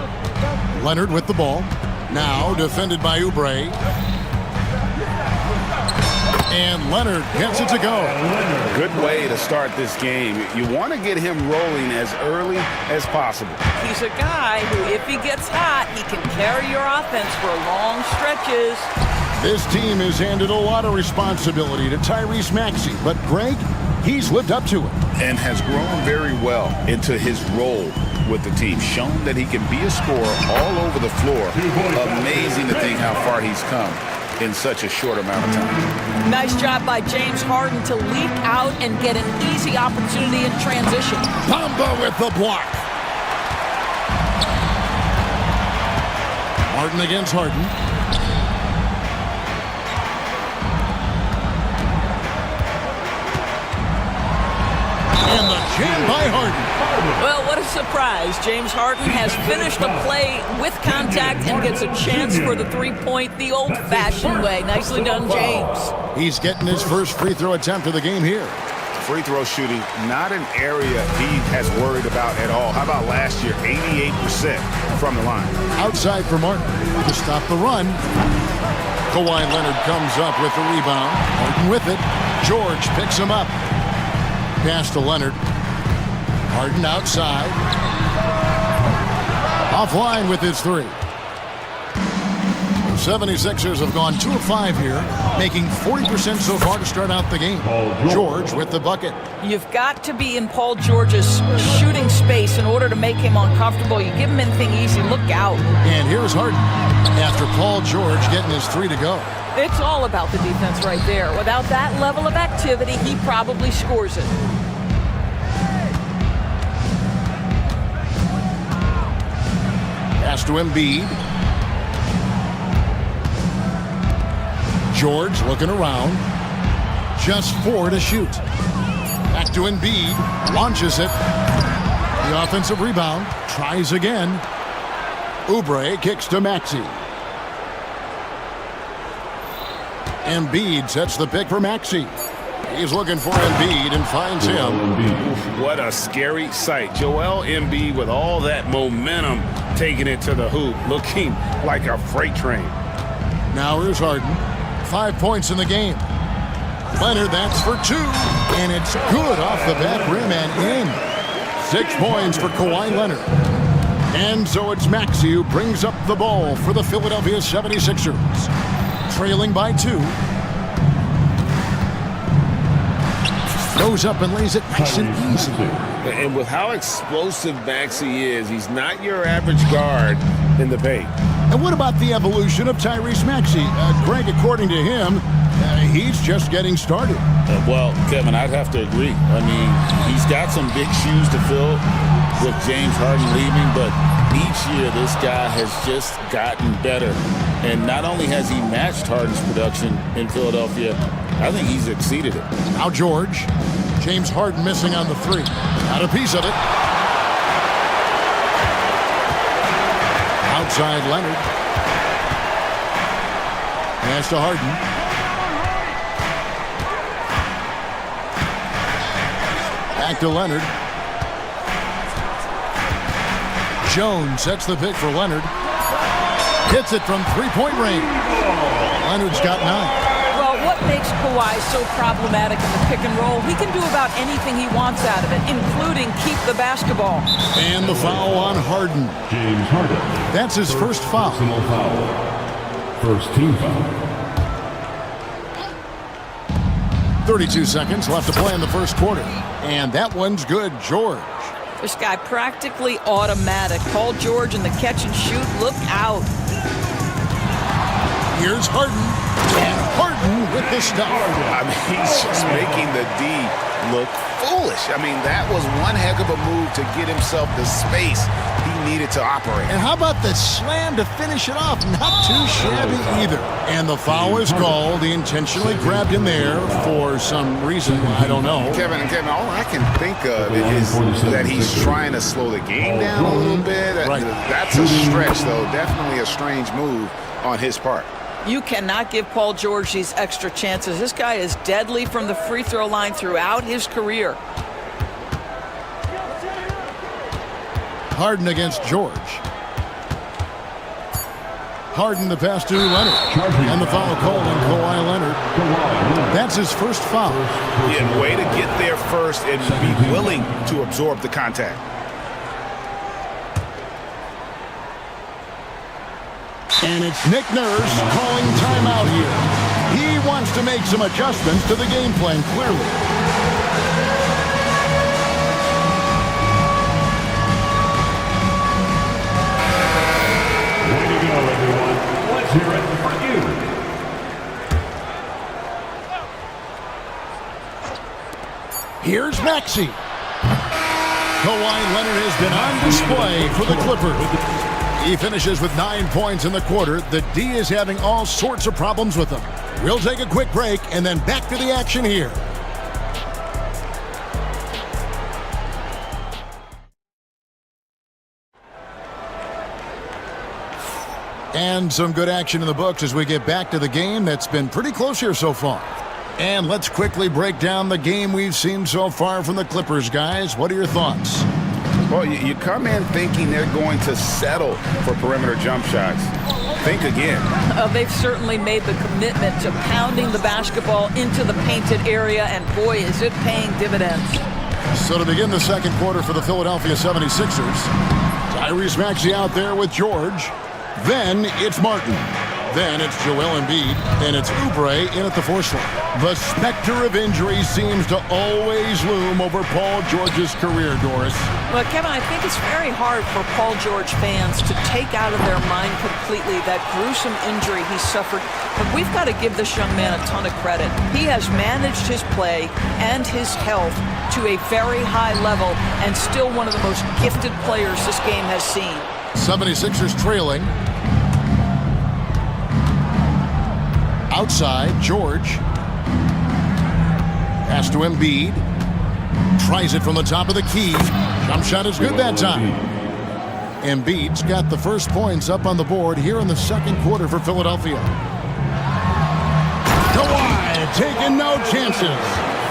Leonard with the ball. Now defended by Oubre. And Leonard gets it to go. Good way to start this game. You want to get him rolling as early as possible. He's a guy who, if he gets hot, he can carry your offense for long stretches. This team has handed a lot of responsibility to Tyrese Maxey, but Greg, he's lived up to it. And has grown very well into his role with the team. Shown that he can be a scorer all over the floor. Amazing to think how far he's come in such a short amount of time. Nice job by James Harden to leap out and get an easy opportunity in transition. Bamba with the block. Martin against Harden. And the jam by Harden. Well, what a surprise. James Harden has finished a play with contact and gets a chance for the three-point the old-fashioned way. Nicely done, James. He's getting his first free throw attempt of the game here. Free throw shooting, not an area he has worried about at all. How about last year, 88% from the line. Outside for Martin to stop the run. Kawhi Leonard comes up with the rebound. Harden with it. George picks him up. Pass to Leonard. Harden outside. Offline with his three. The 76ers have gone 2 of 5 here, making 40% so far to start out the game. George with the bucket. You've got to be in Paul George's shooting space in order to make him uncomfortable. You give him anything easy, look out. And here's Harden after Paul George getting his 3 to go. It's all about the defense right there. Without that level of activity, he probably scores it. Pass to Embiid. George looking around. Just 4 to shoot. Back to Embiid. Launches it. The offensive rebound. Tries again. Oubre kicks to Maxey. Embiid sets the pick for Maxey. He's looking for Embiid and finds him. What a scary sight. Joel Embiid with all that momentum taking it to the hoop, looking like a freight train. Now here's Harden. 5 points in the game. Leonard, that's for 2. And it's good off the back rim and in. 6 points for Kawhi Leonard. And so it's Maxey who brings up the ball for the Philadelphia 76ers. Trailing by 2. Goes up and lays it nice and easy. And with how explosive Maxey is, he's not your average guard in the paint. And what about the evolution of Tyrese Maxey? Greg, according to him, he's just getting started. Well, Kevin, I'd have to agree. I mean, he's got some big shoes to fill with James Harden leaving, but each year this guy has just gotten better. And not only has he matched Harden's production in Philadelphia, I think he's exceeded it. Now George. James Harden missing on the 3. Got a piece of it. Outside Leonard. Pass to Harden. Back to Leonard. Jones sets the pick for Leonard. Hits it from 3-point range. Leonard's got 9. What makes Kawhi so problematic in the pick and roll? He can do about anything he wants out of it, including keep the basketball. And the foul on Harden. James Harden. That's his first foul. Personal foul. First team foul. 32 seconds left to play in the first quarter. And that one's good, George. This guy practically automatic. Paul George in the catch and shoot. Look out. Here's Harden. And Harden with the stuff. I mean, he's just making the D look foolish. I mean, that was one heck of a move to get himself the space he needed to operate. And how about the slam to finish it off? Not too shabby either. And the foul is called. He intentionally grabbed him there for some reason. I don't know. Kevin, all I can think of is that he's trying to slow the game down a little bit. Right. That's a stretch, though. Definitely a strange move on his part. You cannot give Paul George these extra chances. This guy is deadly from the free throw line throughout his career. Harden against George. Harden the pass to Leonard. And the foul called on Kawhi Leonard. That's his first foul. Yeah, way to get there first and be willing to absorb the contact. And it's Nick Nurse calling timeout here. He wants to make some adjustments to the game plan, clearly. Way to go, everyone. Let's hear it for you. Here's Maxey. Kawhi Leonard has been on display for the Clippers. He finishes with 9 points in the quarter. The D is having all sorts of problems with him. We'll take a quick break and then back to the action here. And some good action in the books as we get back to the game that's been pretty close here so far. And let's quickly break down the game we've seen so far from the Clippers, guys. What are your thoughts? Well, you come in thinking they're going to settle for perimeter jump shots. Think again. They've certainly made the commitment to pounding the basketball into the painted area, and boy, is it paying dividends. So to begin the second quarter for the Philadelphia 76ers, Tyrese Maxey out there with George. Then it's Martin. Then it's Joel Embiid, and it's Oubre in at the 4 slot. The specter of injury seems to always loom over Paul George's career, Doris. Well, Kevin, I think it's very hard for Paul George fans to take out of their mind completely that gruesome injury he suffered. But we've got to give this young man a ton of credit. He has managed his play and his health to a very high level, and still one of the most gifted players this game has seen. 76ers trailing. Outside, George. Pass to Embiid. Tries it from the top of the key. Jump shot is good that time. Embiid's got the first points up on the board here in the second quarter for Philadelphia. Kawhi taking no chances.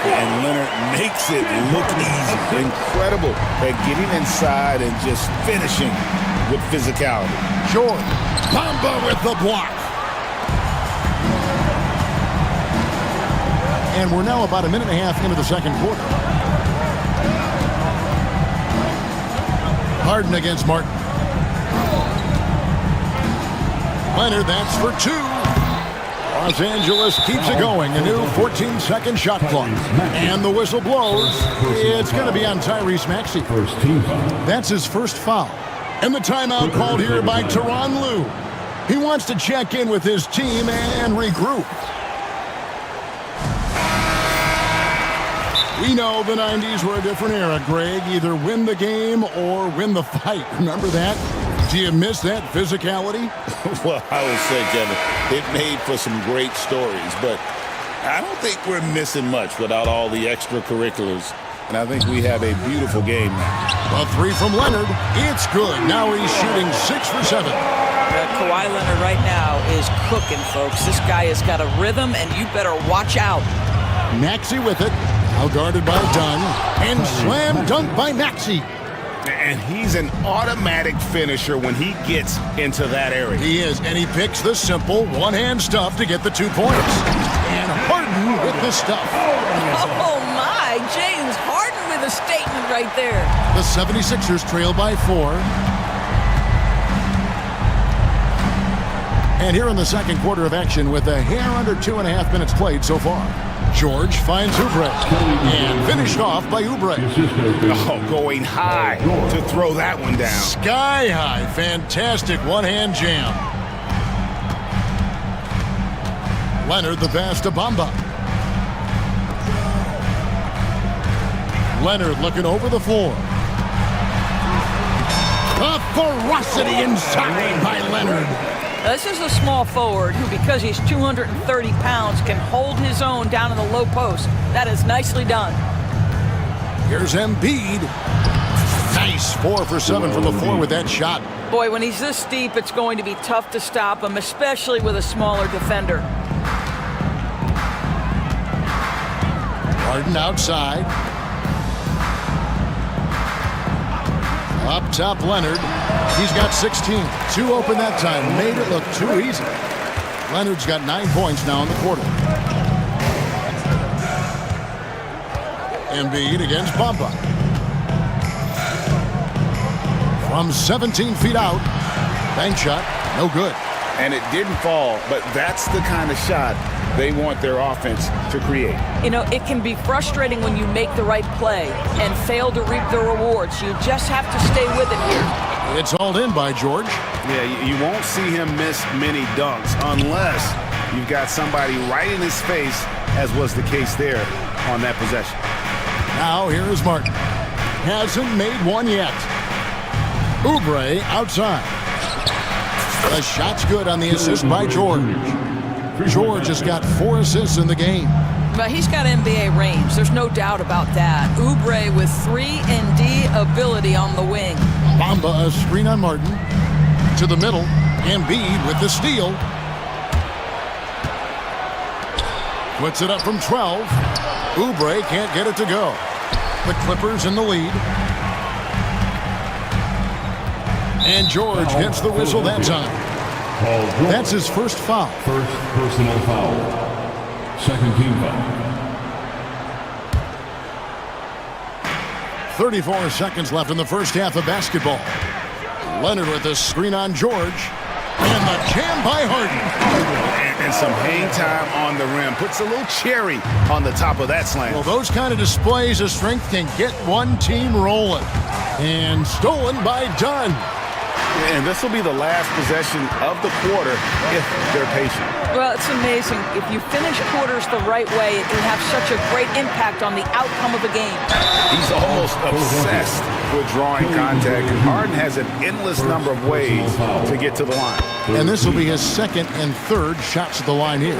And Leonard makes it look easy. Incredible at getting inside and just finishing with physicality. George. Bamba with the block. And we're now about a minute and a half into the second quarter. Harden against Martin. Leonard, that's for 2. Los Angeles keeps it going. A new 14-second shot clock. And the whistle blows. It's going to be on Tyrese Maxey. That's his first foul. And the timeout called here by Tyronn Lue. He wants to check in with his team and regroup. We know the 90s were a different era, Greg. Either win the game or win the fight. Remember that? Do you miss that physicality? Well, I would say, Kevin, it made for some great stories, but I don't think we're missing much without all the extracurriculars. And I think we have a beautiful game now. A 3 from Leonard. It's good. Now he's shooting 6 for 7. Kawhi Leonard right now is cooking, folks. This guy has got a rhythm, and you better watch out. Maxey with it. Now guarded by Dunn. And slam dunk by Maxey. And he's an automatic finisher when he gets into that area. He is, and he picks the simple one-hand stuff to get the 2 points. And Harden with the stuff. Oh, my. James Harden with a statement right there. The 76ers trail by 4. And here in the second quarter of action with a hair under 2.5 minutes played so far. George finds Oubre. And finished off by Oubre. Oh, going high to throw that one down. Sky high. Fantastic one-hand jam. Leonard the pass to Bamba. Leonard looking over the floor. The ferocity inside by Leonard. This is a small forward who, because he's 230 pounds, can hold his own down in the low post. That is nicely done. Here's Embiid. Nice 4 for 7 from the floor with that shot. Boy, when he's this deep, it's going to be tough to stop him, especially with a smaller defender. Harden outside. Up top, Leonard. He's got 16. 2 open that time. Made it look too easy. Leonard's got 9 points now in the quarter. Embiid against Bamba. From 17 feet out. Bank shot. No good. And it didn't fall, but that's the kind of shot they want their offense to create. You know, it can be frustrating when you make the right play and fail to reap the rewards. You just have to stay with it here. It's hauled in by George. Yeah, you won't see him miss many dunks unless you've got somebody right in his face, as was the case there on that possession. Now here is Martin. Hasn't made one yet. Oubre outside. The shot's good on the assist by George. George has got 4 assists in the game. But he's got NBA range. There's no doubt about that. Oubre with 3-and-D ability on the wing. Bamba a screen on Martin. To the middle. Embiid with the steal. Puts it up from 12. Oubre can't get it to go. The Clippers in the lead. And George gets the whistle that time. That's his first foul. First personal foul. Second team foul. 34 seconds left in the first half of basketball. Leonard with the screen on George. And the jam by Harden. And some hang time on the rim. Puts a little cherry on the top of that slam. Well, those kind of displays of strength can get one team rolling. And stolen by Dunn. And this will be the last possession of the quarter if they're patient. Well, it's amazing. If you finish quarters the right way, it can have such a great impact on the outcome of the game. He's almost obsessed with drawing contact. And Harden has an endless number of ways to get to the line. And this will be his second and third shots at the line here.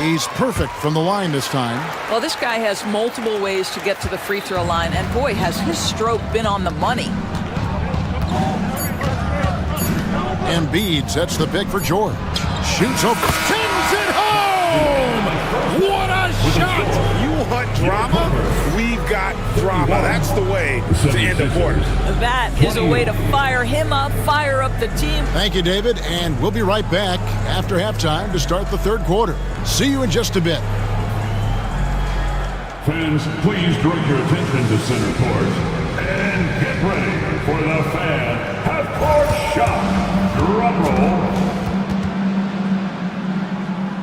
He's perfect from the line this time. Well, this guy has multiple ways to get to the free throw line. And boy, has his stroke been on the money. Embiid sets the pick for George. Shoots open. Sends it home! What a shot! You want drama? We've got drama. That's the way to end the quarter. That is a way to fire him up, fire up the team. Thank you, David. And we'll be right back after halftime to start the third quarter. See you in just a bit. Fans, please direct your attention to center court. And get ready for the fan half-court shot. Drum roll.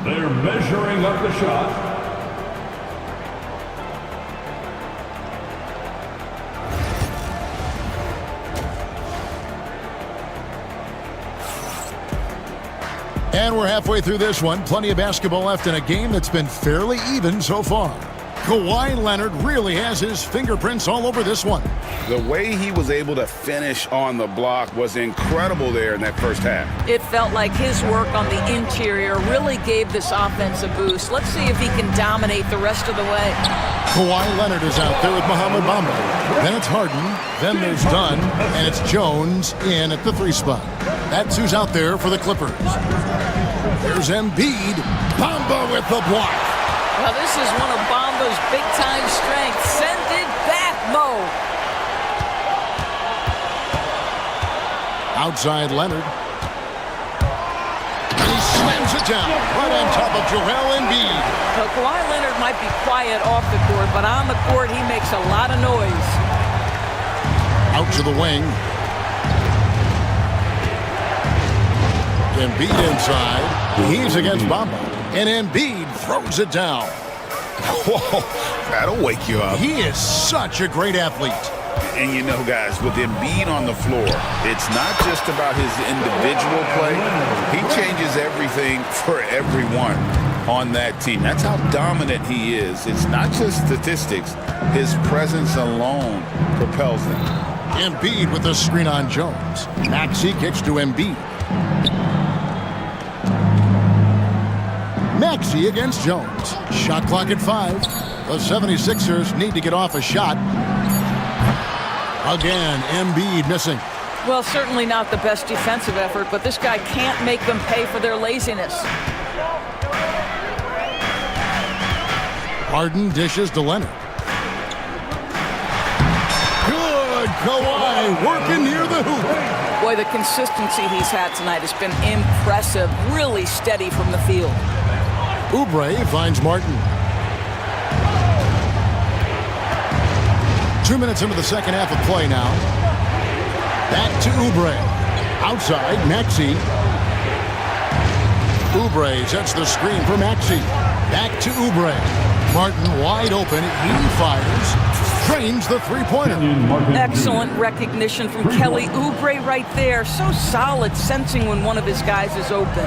They're measuring up the shot. And we're halfway through this one. Plenty of basketball left in a game that's been fairly even so far. Kawhi Leonard really has his fingerprints all over this one. The way he was able to finish on the block was incredible there in that first half. It felt like his work on the interior really gave this offense a boost. Let's see if he can dominate the rest of the way. Kawhi Leonard is out there with Mohamed Bamba. Then it's Harden. Then there's Dunn. And it's Jones in at the 3 spot. That's who's out there for the Clippers. There's Embiid. Bamba with the block. Well, this is one of Bamba's big-time strengths. Send it back, Mo. Outside Leonard. And he slams it down right on top of Joel Embiid. Well, Kawhi Leonard might be quiet off the court, but on the court he makes a lot of noise. Out to the wing. Embiid inside. He's against Bamba. And Embiid throws it down. Whoa, that'll wake you up. He is such a great athlete. And you know, guys, with Embiid on the floor, it's not just about his individual play. He changes everything for everyone on that team. That's how dominant he is. It's not just statistics. His presence alone propels them. Embiid with the screen on Jones. Maxey kicks to Embiid. Maxey against Jones. Shot clock at 5. The 76ers need to get off a shot. Again, Embiid missing. Well, certainly not the best defensive effort, but this guy can't make them pay for their laziness. Harden dishes to Leonard. Good, Kawhi working near the hoop. Boy, the consistency he's had tonight has been impressive, really steady from the field. Oubre finds Martin. 2 minutes into the second half of play now. Back to Oubre. Outside, Maxey. Oubre sets the screen for Maxey. Back to Oubre. Martin wide open. He fires. Drains the three-pointer. Excellent recognition from Kelly Oubre right there. So solid, sensing when one of his guys is open.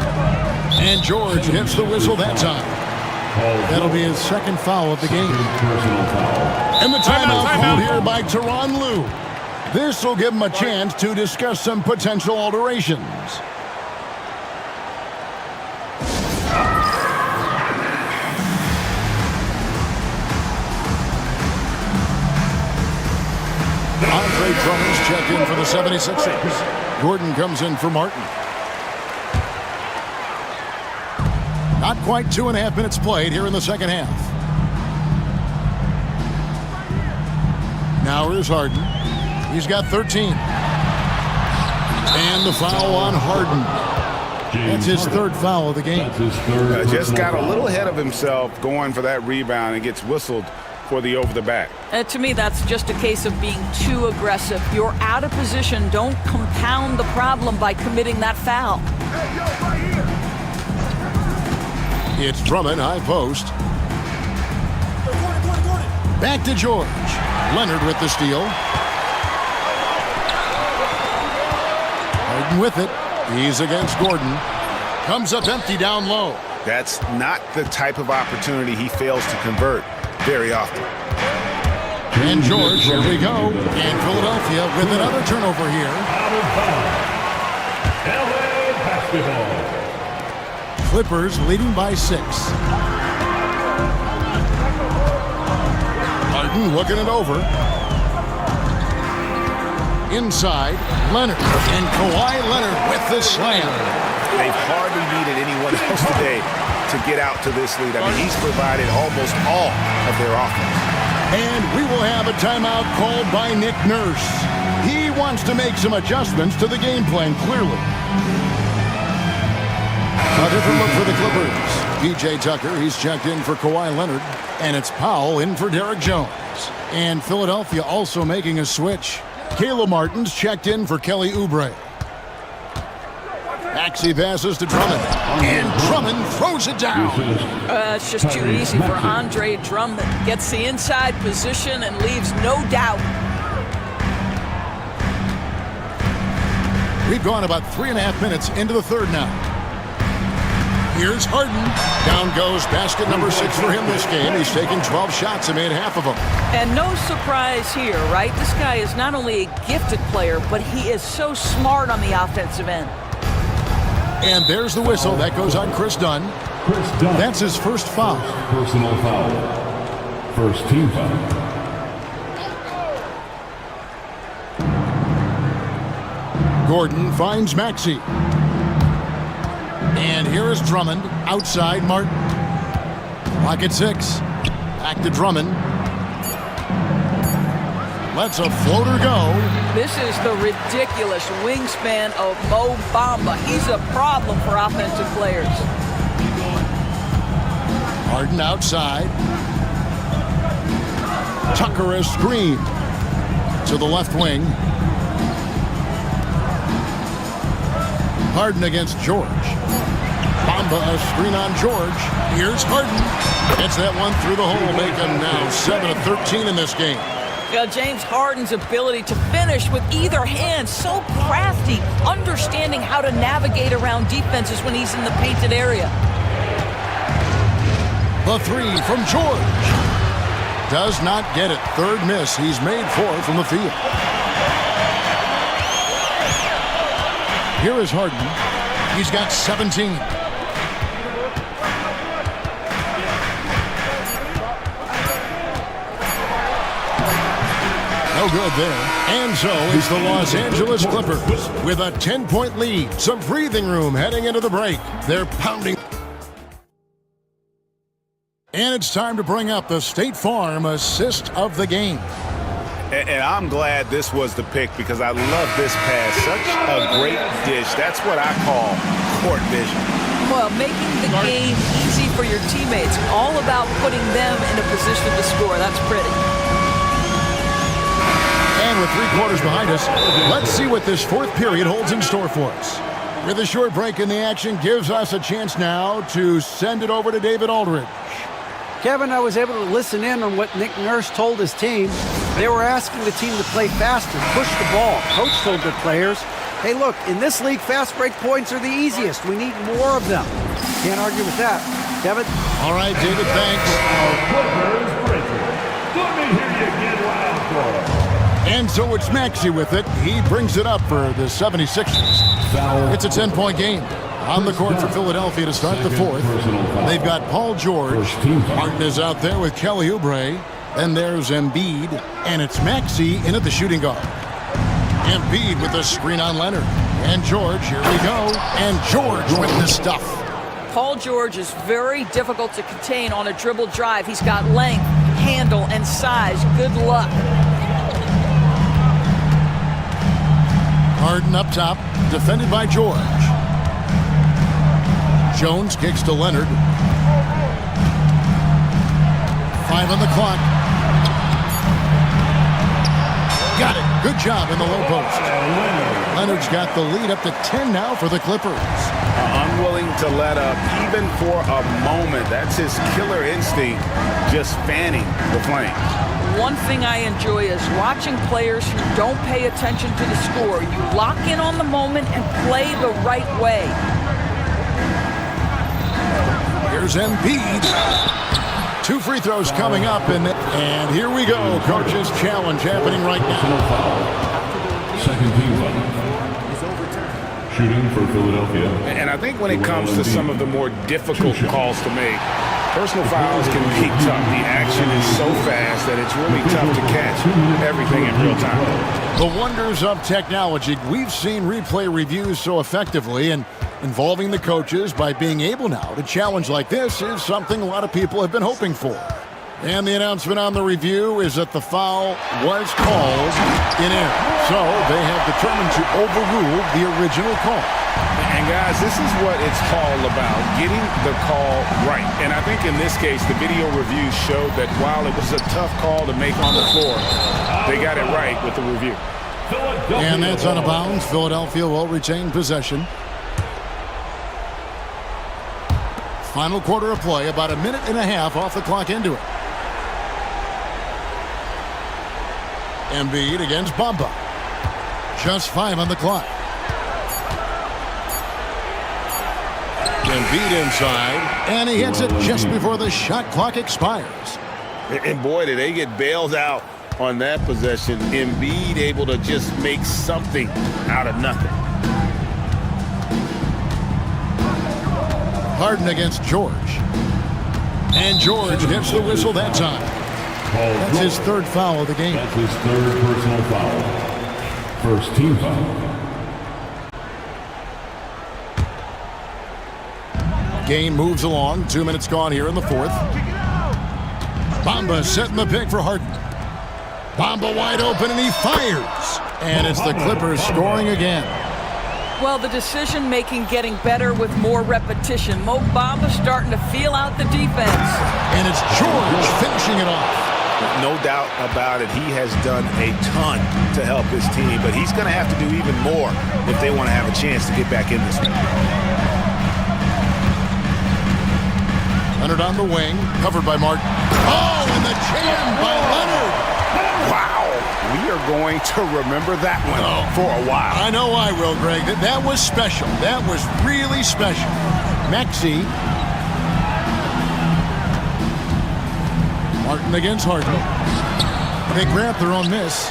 And George gets the whistle that time. That'll be his second foul of the game. And the timeout called here by Tyronn Lue. This will give him a chance to discuss some potential alterations. Andre Drummond's checked in for the 76ers. Gordon comes in for Martin. Not quite 2.5 minutes played here in the second half. Now here's Harden. He's got 13. And the foul on Harden. That's his third foul of the game. Just got a little ahead of himself going for that rebound and gets whistled for the over-the-back. To me, that's just a case of being too aggressive. You're out of position. Don't compound the problem by committing that foul. It's Drummond, high post. Back to George. Leonard with the steal. Harden with it. He's against Gordon. Comes up empty down low. That's not the type of opportunity he fails to convert very often. And George, here we go. And Philadelphia with another turnover here. LA basketball. Clippers leading by 6. Harden looking it over. Inside, Leonard. And Kawhi Leonard with the slam. They've hardly needed anyone else today to get out to this lead. I mean, he's provided almost all of their offense. And we will have a timeout called by Nick Nurse. He wants to make some adjustments to the game plan, clearly. A different look for the Clippers. P.J. Tucker, he's checked in for Kawhi Leonard. And it's Powell in for Derek Jones. And Philadelphia also making a switch. Caleb Martin's checked in for Kelly Oubre. Maxey passes to Drummond. And Drummond throws it down. It's just too easy for Andre Drummond. Gets the inside position and leaves no doubt. We've gone about 3.5 minutes into the third now. Here's Harden. Down goes basket number 6 for him this game. He's taken 12 shots and made half of them. And no surprise here, right? This guy is not only a gifted player, but he is so smart on the offensive end. And there's the whistle. That goes on Chris Dunn. That's his first foul. Personal foul. First team foul. Gordon finds Maxey. And here is Drummond. Outside Martin. Clock at 6. Back to Drummond. Lets a floater go. This is the ridiculous wingspan of Mo Bamba. He's a problem for offensive players. Harden outside. Tucker a screen to the left wing. Harden against George. Bomb Bamba a screen on George. Here's Harden. Gets that one through the hole, make him now 7 of 13 in this game. James Harden's ability to finish with either hand, so crafty, understanding how to navigate around defenses when he's in the painted area. The three from George. Does not get it. Third miss. He's made 4 from the field. Here is Harden. He's got 17. No good there. And so it's the Los Angeles Clippers with a 10-point lead. Some breathing room heading into the break. They're pounding. And it's time to bring up the State Farm assist of the game. And I'm glad this was the pick because I love this pass. Such a great dish. That's what I call court vision. Well, making the game easy for your teammates. All about putting them in a position to score. That's pretty. And with 3 quarters behind us, let's see what this fourth period holds in store for us. With a short break in the action gives us a chance now to send it over to David Aldridge. Kevin, I was able to listen in on what Nick Nurse told his team. They were asking the team to play faster, push the ball. Coach told their players, hey, look, in this league, fast break points are the easiest. We need more of them. Can't argue with that. Kevin? All right, David, thanks. Let me hear you get loud for it. And so it's Maxey with it. He brings it up for the 76ers. It's a 10-point game. On the court for Philadelphia to start the fourth. They've got Paul George. Martin is out there with Kelly Oubre. And there's Embiid. And it's Maxey in at the shooting guard. Embiid with the screen on Leonard. And George, here we go. And George with the stuff. Paul George is very difficult to contain on a dribble drive. He's got length, handle, and size. Good luck. Harden up top, defended by George. Jones kicks to Leonard. 5 on the clock. Got it. Good job in the low post. Leonard's got the lead up to 10 now for the Clippers. Unwilling to let up even for a moment. That's his killer instinct, just fanning the flames. One thing I enjoy is watching players who don't pay attention to the score. You lock in on the moment and play the right way. Here's Embiid. 2 free throws coming up, and here we go. Coach's challenge happening right now. Second team foul. Shooting for Philadelphia. And I think when it comes to some of the more difficult calls to make, personal fouls can be tough. The action is so fast that it's really tough to catch everything in real time. The wonders of technology. We've seen replay reviews so effectively, and involving the coaches by being able now to challenge like this is something a lot of people have been hoping for. And the announcement on the review is that the foul was called in error. So they have determined to overrule the original call. And guys, this is what it's all about, getting the call right. And I think in this case, the video review showed that while it was a tough call to make on the floor, they got it right with the review. And that's out of bounds. Philadelphia will retain possession. Final quarter of play, about a minute and a half off the clock into it. Embiid against Bamba. Just 5 on the clock. Embiid inside, and he hits it just before the shot clock expires. And boy, did they get bailed out on that possession. Embiid able to just make something out of nothing. Harden against George. And George hits the whistle that time. That's his 3rd foul of the game. That's his 3rd personal foul. First team foul. Game moves along. 2 minutes gone here in the 4th. Bamba setting the pick for Harden. Bamba wide open, and he fires. And it's the Clippers scoring again. Well, the decision-making getting better with more repetition. Mo Bamba starting to feel out the defense. And it's George finishing it off. No doubt about it, he has done a ton to help his team, but he's going to have to do even more if they want to have a chance to get back in this one. Leonard on the wing, covered by Martin. Oh, and the jam by Leonard. Wow. We are going to remember that one for a while. I know I will, Greg. That was special. That was really special. Maxey. Martin against Harden. They grab their own miss.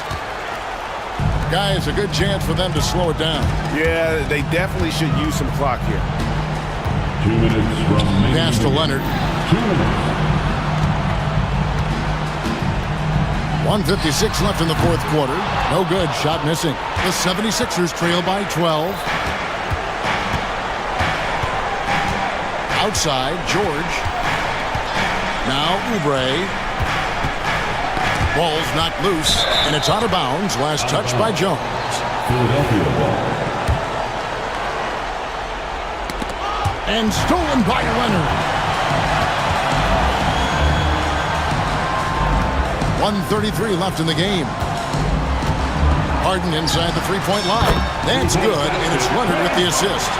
Guys, a good chance for them to slow it down. Yeah, they definitely should use some clock here. 2 minutes from Pass to Leonard. 2 minutes. 1:56 left in the fourth quarter. No good. Shot missing. The 76ers trail by 12. Outside, George. Now Oubre. Ball's knocked loose, and it's out of bounds. Last touch by Jones. Philadelphia ball. And stolen by Leonard. 1:33 left in the game. Harden inside the three-point line. That's good, and it's Leonard with the assist.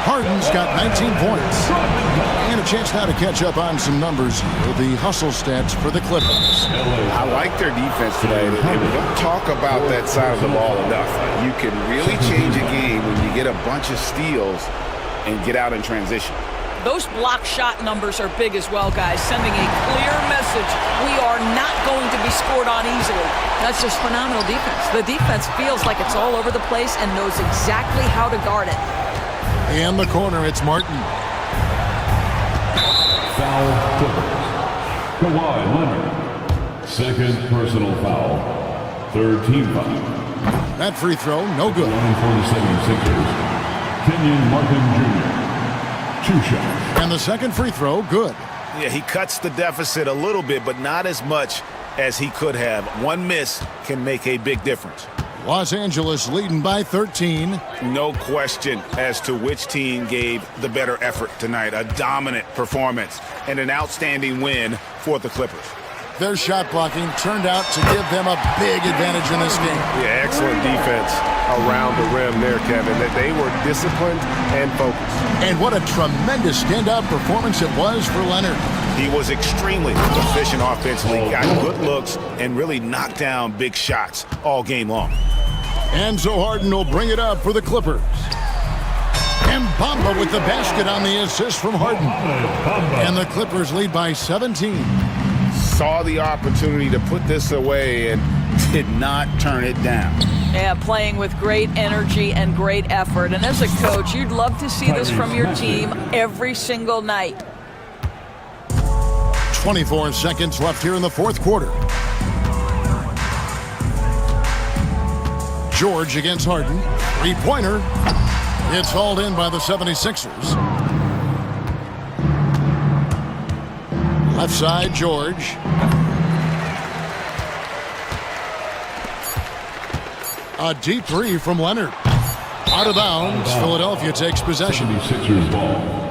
Harden's got 19 points. And a chance now to catch up on some numbers here. The hustle stats for the Clippers. I like their defense today. We don't talk about that side of the ball enough. You can really change a game when you get a bunch of steals and get out in transition. Those block shot numbers are big as well, guys, sending a clear message. We are not going to be scored on easily. That's just phenomenal defense. The defense feels like it's all over the place and knows exactly how to guard it. In the corner, it's Martin. Foul Clippers. Kawhi Leonard. Second personal foul. Third team foul. That free throw, no good. One for the 76ers. Kenyon Martin Jr. 2 shots. And the second free throw, good. Yeah, he cuts the deficit a little bit, but not as much as he could have. One miss can make a big difference. Los Angeles leading by 13. No question as to which team gave the better effort tonight. A dominant performance and an outstanding win for the Clippers. Their shot blocking turned out to give them a big advantage in this game. Yeah, excellent defense around the rim there, Kevin. That they were disciplined and focused. And what a tremendous standout performance it was for Leonard. He was extremely efficient offensively, got good looks, and really knocked down big shots all game long. And so Harden will bring it up for the Clippers. And Bamba with the basket on the assist from Harden. And the Clippers lead by 17. Saw the opportunity to put this away and did not turn it down. Yeah, playing with great energy and great effort. And as a coach, you'd love to see this from your team every single night. 24 seconds left here in the fourth quarter. George against Harden. Three-pointer. It's hauled in by the 76ers. Left side, George. A deep three from Leonard. Out of bounds. Philadelphia takes possession. 76ers ball.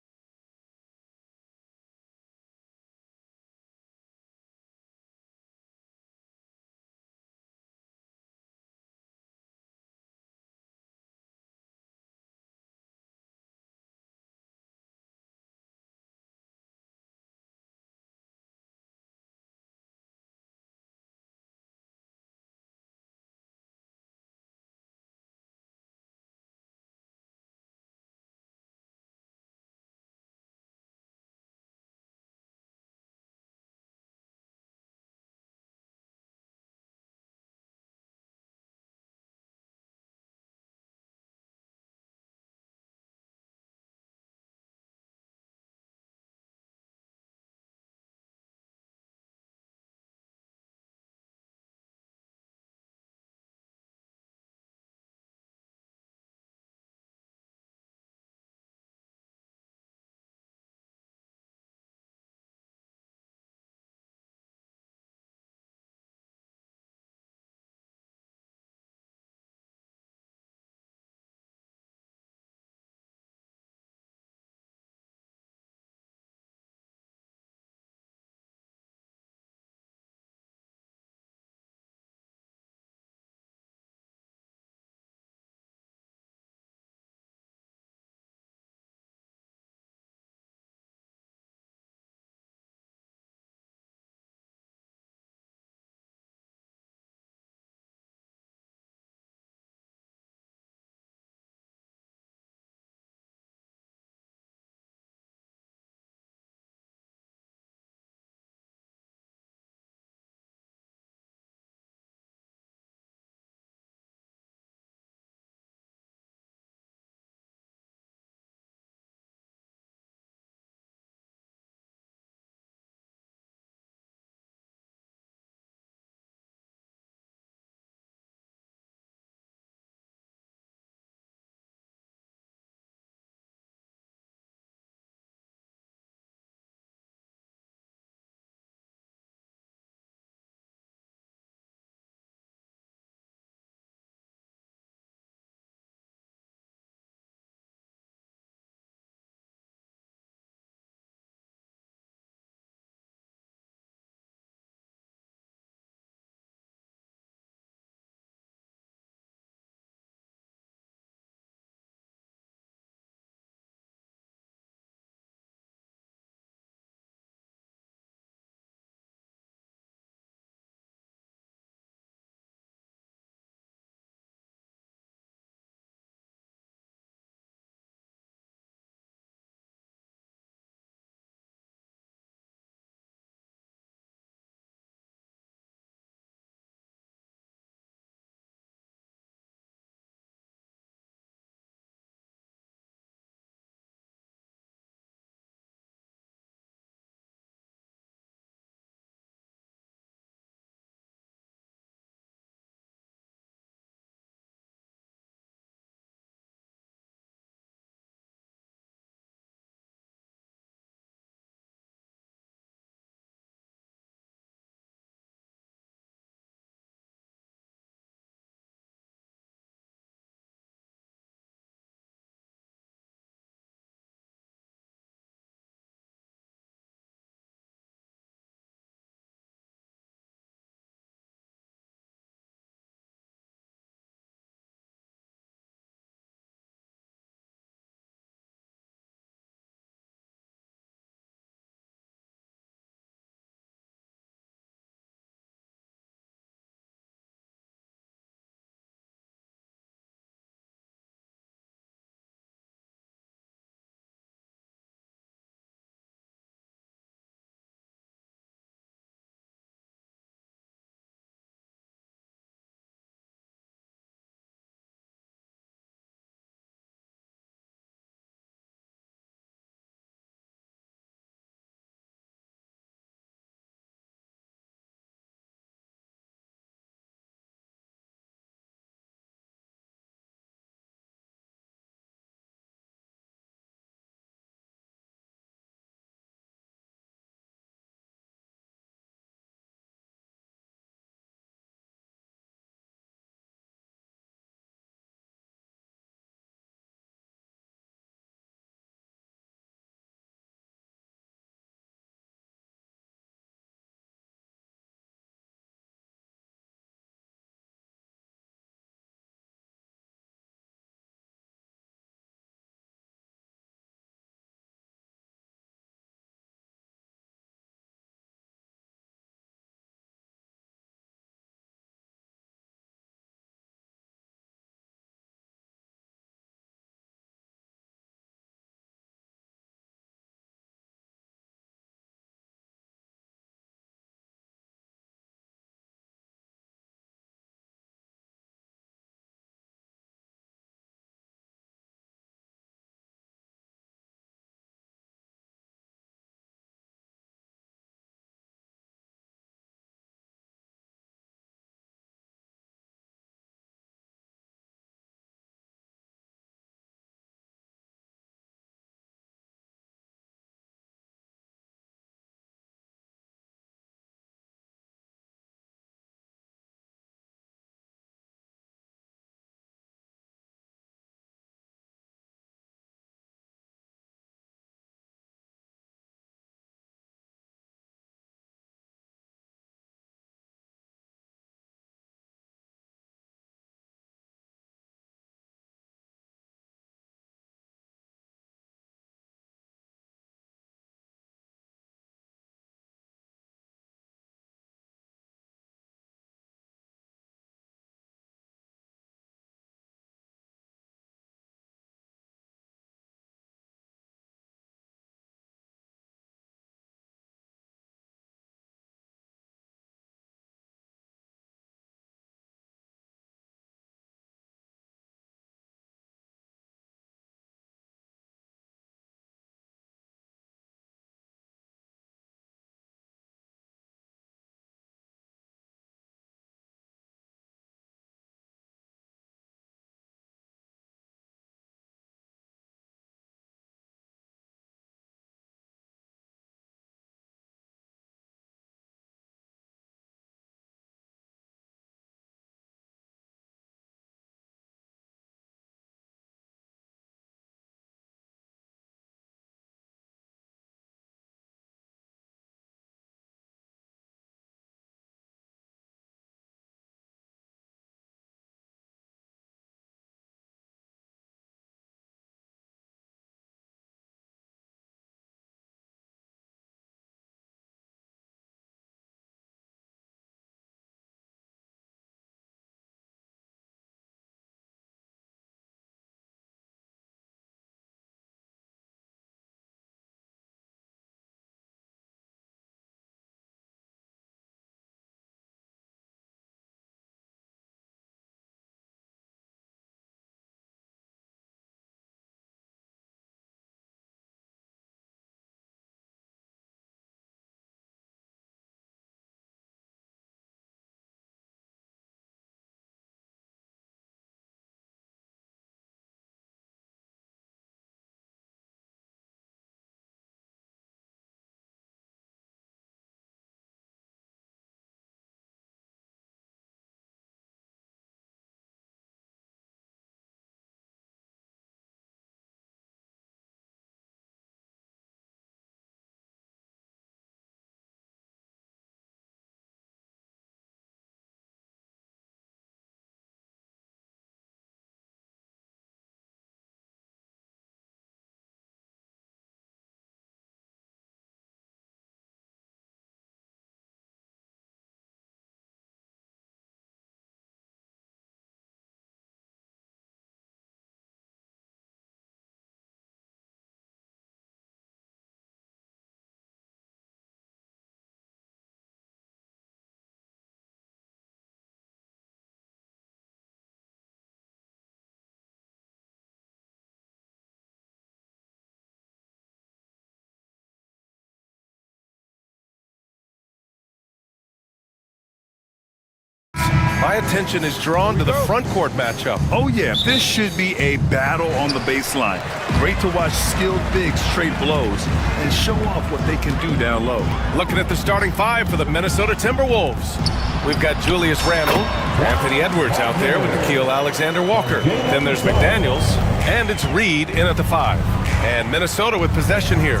My attention is drawn to the front court matchup. Oh, yeah, this should be a battle on the baseline. Great to watch skilled bigs trade blows and show off what they can do down low. Looking at the starting five for the Minnesota Timberwolves. We've got Julius Randle, Anthony Edwards out there with Nickeil Alexander-Walker. Then there's McDaniels, and it's Reed in at the 5. And Minnesota with possession here.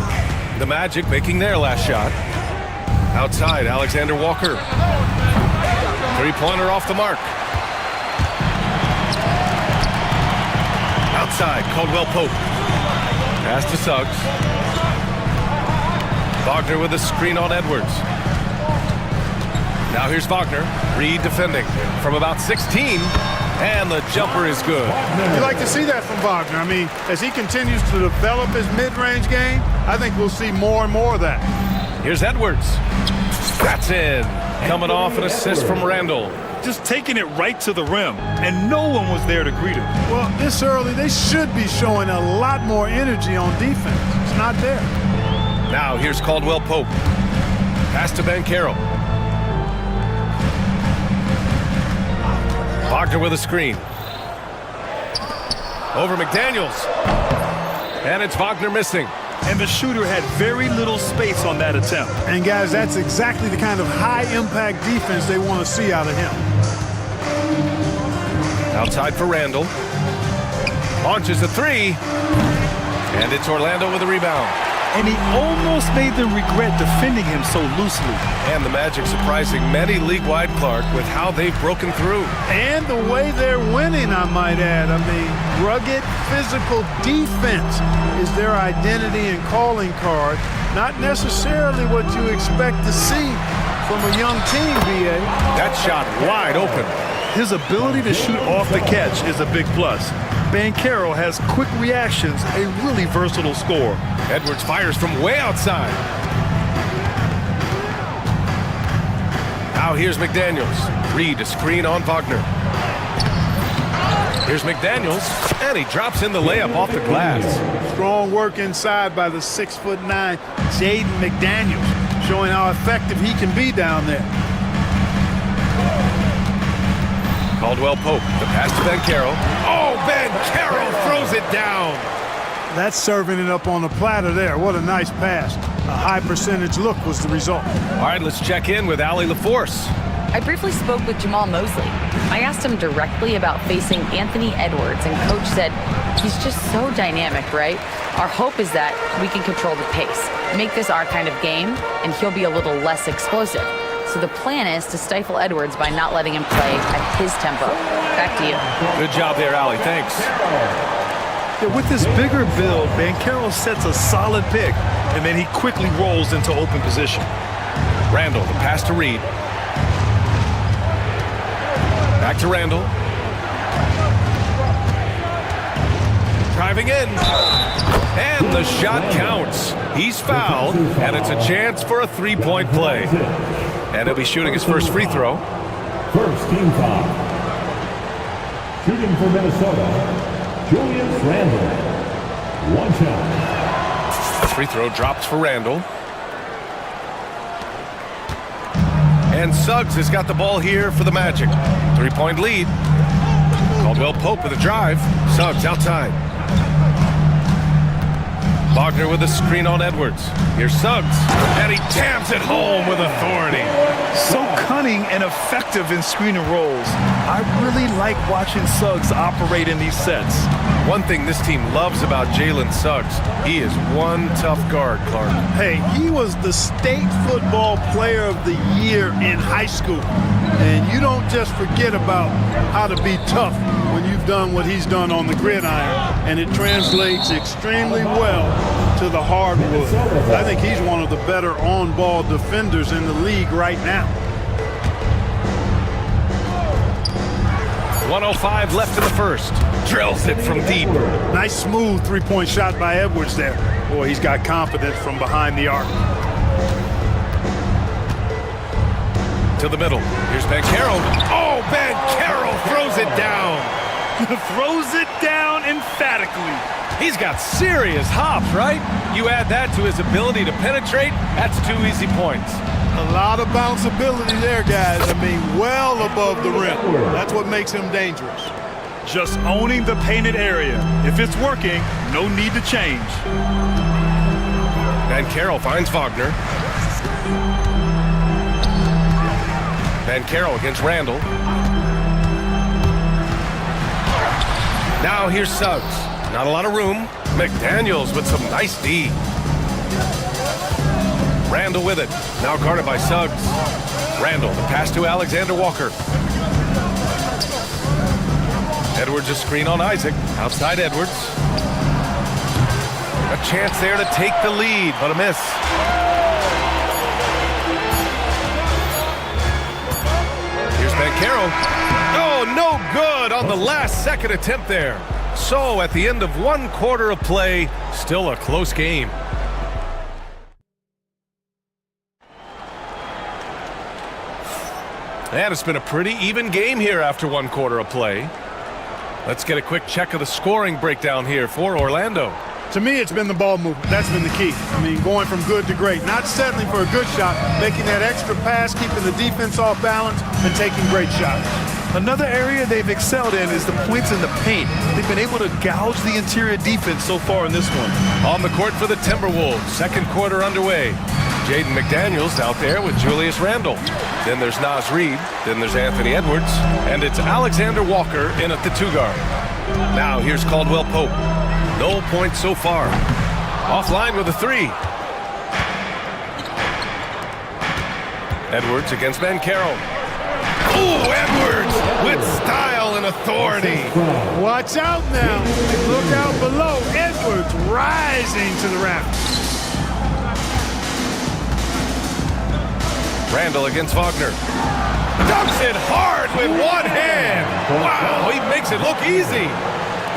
The Magic making their last shot. Outside, Alexander-Walker. Three-pointer off the mark. Outside, Caldwell Pope. Pass to Suggs. Wagner with a screen on Edwards. Now here's Wagner. Reed defending from about 16. And the jumper is good. You like to see that from Wagner. I mean, as he continues to develop his mid-range game, I think we'll see more and more of that. Here's Edwards. That's in. Coming off an assist from Randle. Just taking it right to the rim, and no one was there to greet him. Well, this early, they should be showing a lot more energy on defense. It's not there. Now here's Caldwell Pope. Pass to Banchero. Wagner with a screen. Over McDaniels. And it's Wagner missing. And the shooter had very little space on that attempt. And guys, that's exactly the kind of high-impact defense they want to see out of him. Outside for Randle. Launches a three. And it's Orlando with a rebound. And he almost made them regret defending him so loosely. And the Magic surprising many league-wide, Clark, with how they've broken through. And the way they're winning, I might add. I mean, rugged, physical defense is their identity and calling card. Not necessarily what you expect to see from a young team, B.A. That shot wide open. His ability to shoot off the catch is a big plus. Banchero has quick reactions, a really versatile scorer. Edwards fires from way outside. Now here's McDaniels. Reed a screen on Wagner. Here's McDaniels, and he drops in the layup off the glass. Strong work inside by the 6'9" Jaden McDaniels, showing how effective he can be down there. Caldwell Pope, the pass to Banchero. Oh, Banchero throws it down. That's serving it up on the platter there. What a nice pass. A high percentage look was the result. All right, let's check in with Allie LaForce. I briefly spoke with Jamal Mosley. I asked him directly about facing Anthony Edwards, and Coach said he's just so dynamic, right? Our hope is that we can control the pace, make this our kind of game, and he'll be a little less explosive. So the plan is to stifle Edwards by not letting him play at his tempo. Back to you. Good job there, Allie. Thanks. Yeah, with this bigger build, Banchero sets a solid pick, and then he quickly rolls into open position. Randle, the pass to Reed. Back to Randle. Driving in. And the shot counts. He's fouled, and it's a chance for a three-point play. And he'll be shooting his first free throw. First team foul. Shooting for Minnesota, Julius Randle. One shot. Free throw drops for Randle. And Suggs has got the ball here for the Magic. Three-point lead. Caldwell Pope with a drive. Suggs outside. Wagner with a screen on Edwards. Here's Suggs. And he jams it home with authority. So cunning and effective in screen and rolls. I really like watching Suggs operate in these sets. One thing this team loves about Jalen Suggs, he is one tough guard, Clark. Hey, he was the state football player of the year in high school. And you don't just forget about how to be tough when you've done what he's done on the gridiron. And it translates extremely well to the hardwood. I think he's one of the better on-ball defenders in the league right now. 1:05 left in the first. Drills it from deep. Nice smooth three-point shot by Edwards there. Boy, he's got confidence from behind the arc. To the middle. Here's Banchero. Oh, Banchero throws it down. Throws it down emphatically. He's got serious hops, right? You add that to his ability to penetrate, that's 2 easy points. A lot of bounceability there, guys. I mean, well above the rim. That's what makes him dangerous. Just owning the painted area. If it's working, no need to change. Van Carroll finds Wagner. Van Carroll against Randall. Now here's Suggs. Not a lot of room. McDaniels with some nice D. Randall with it. Now guarded by Suggs. Randall, the pass to Alexander Walker. Edwards a screen on Isaac. Outside Edwards. A chance there to take the lead, but a miss. Here's Banchero. Oh, no good on the last second attempt there. So at the end of one quarter of play, still a close game. And it's been a pretty even game here after one quarter of play. Let's get a quick check of the scoring breakdown here for Orlando. To me, it's been the ball movement. That's been the key. I mean, going from good to great. Not settling for a good shot, making that extra pass, keeping the defense off balance, and taking great shots. Another area they've excelled in is the points in the paint. They've been able to gouge the interior defense so far in this one. On the court for the Timberwolves, second quarter underway. Jaden McDaniels out there with Julius Randle. Then there's Naz Reid. Then there's Anthony Edwards. And it's Alexander Walker in at the two guard. Now here's Caldwell Pope. No points so far. Offline with a three. Edwards against Banchero. Oh, Edwards with style and authority. Watch out now. Look out below. Edwards rising to the rafters. Randall against Wagner. Dumps it hard with one hand. Wow, he makes it look easy.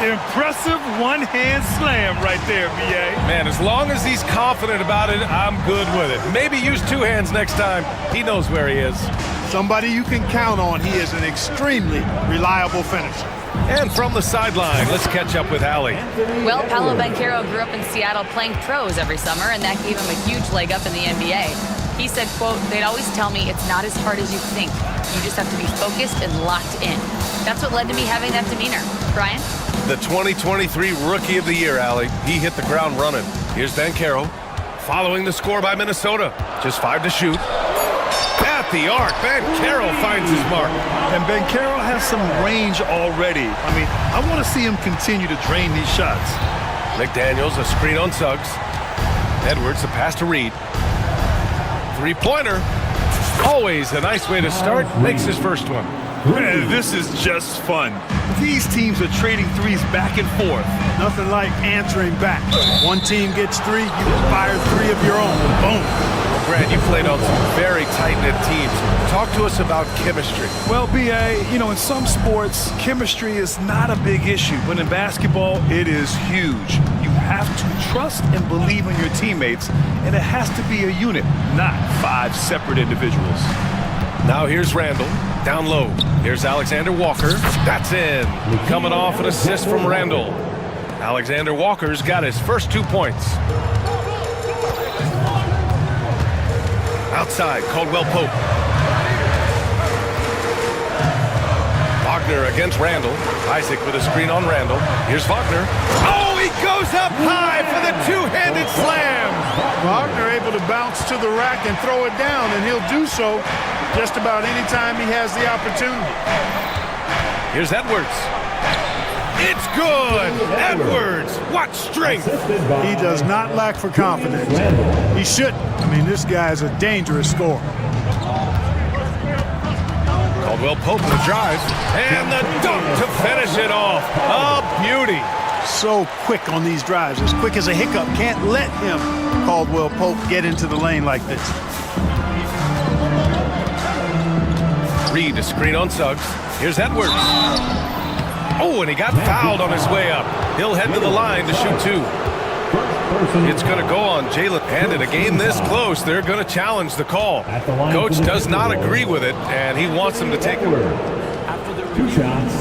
Impressive one-hand slam right there, B.A. Man, as long as he's confident about it, I'm good with it. Maybe use two hands next time. He knows where he is. Somebody you can count on. He is an extremely reliable finisher. And from the sideline, let's catch up with Allie. Well, Paolo Banchero grew up in Seattle playing pros every summer, and that gave him a huge leg up in the NBA. He said, quote, "They'd always tell me it's not as hard as you think. You just have to be focused and locked in." That's what led to me having that demeanor. Brian? The 2023 Rookie of the Year, Allie. He hit the ground running. Here's Banchero. Following the score by Minnesota. Just 5 to shoot. At the arc, Banchero finds his mark. And Banchero has some range already. I mean, I want to see him continue to drain these shots. McDaniels, a screen on Suggs. Edwards, the pass to Reid. Three-pointer. Always a nice way to start. Makes his first one. Man, this is just fun. These teams are trading threes back and forth. Nothing like answering back. One team gets three, you fire three of your own. Boom. Brad, you played on some very tight-knit teams. Talk to us about chemistry. Well, B.A., you know, in some sports, chemistry is not a big issue, but in basketball, it is huge. You have to trust and believe in your teammates, and it has to be a unit, not 5 separate individuals. Now here's Randall, down low. Here's Alexander Walker. That's in. Coming off an assist from Randall. Alexander Walker's got his first 2 points. Outside, Caldwell Pope. Wagner against Randall. Isaac with a screen on Randall. Here's Wagner. Oh, he goes up high for the two-handed slam. Wagner able to bounce to the rack and throw it down, and he'll do so just about any time he has the opportunity. Here's Edwards. It's good. Edwards, what strength. He does not lack for confidence. He shouldn't. I mean, this guy's a dangerous scorer. Caldwell Pope the drive, and the dunk to finish it off. A beauty. So quick on these drives, as quick as a hiccup. Can't let him, Caldwell Pope, get into the lane like this. Reid a screen on Suggs. Here's Edwards. Oh, and he got fouled on his way up. He'll head to the line to shoot 2. It's going to go on Jalen. And in a game this close, they're going to challenge the call. Coach does not agree with it, and he wants them to take it. After the 2 shots.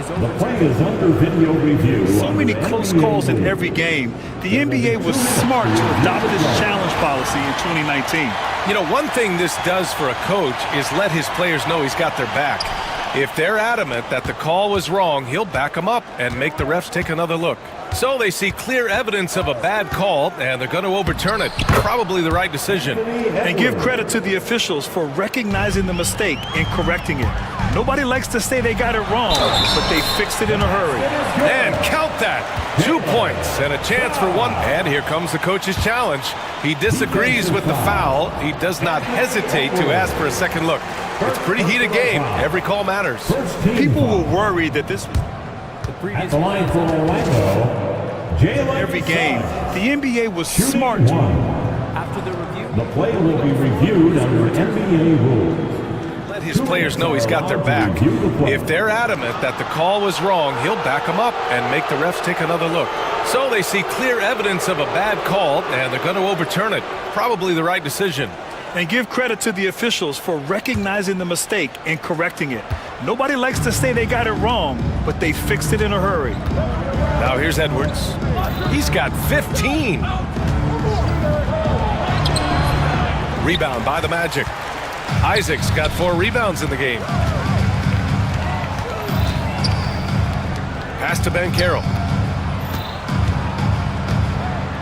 The play is under video review. So many close calls in every game. The NBA was smart to adopt this challenge policy in 2019. You know, one thing this does for a coach is let his players know he's got their back. If they're adamant that the call was wrong, he'll back them up and make the refs take another look. So they see clear evidence of a bad call, and they're going to overturn it. Probably the right decision. And give credit to the officials for recognizing the mistake and correcting it. Nobody likes to say they got it wrong, but they fixed it in a hurry. And count that. 2 points and a chance for one. And here comes the coach's challenge. He disagrees with the foul. He does not hesitate to ask for a second look. It's a pretty heated game. Every call matters. People were worried that this was At the line for Orlando, Jalen every game. The NBA was smart to. After the review, The play will be reviewed under NBA rules. Let his players know he's got their back. If they're adamant that the call was wrong, he'll back them up and make the refs take another look. So they see clear evidence of a bad call, and they're going to overturn it. Probably the right decision. And give credit to the officials for recognizing the mistake and correcting it. Nobody likes to say they got it wrong, but they fixed it in a hurry. Now here's Edwards. He's got 15. Rebound by the Magic. Isaac's got 4 rebounds in the game. Pass to Ben Carroll.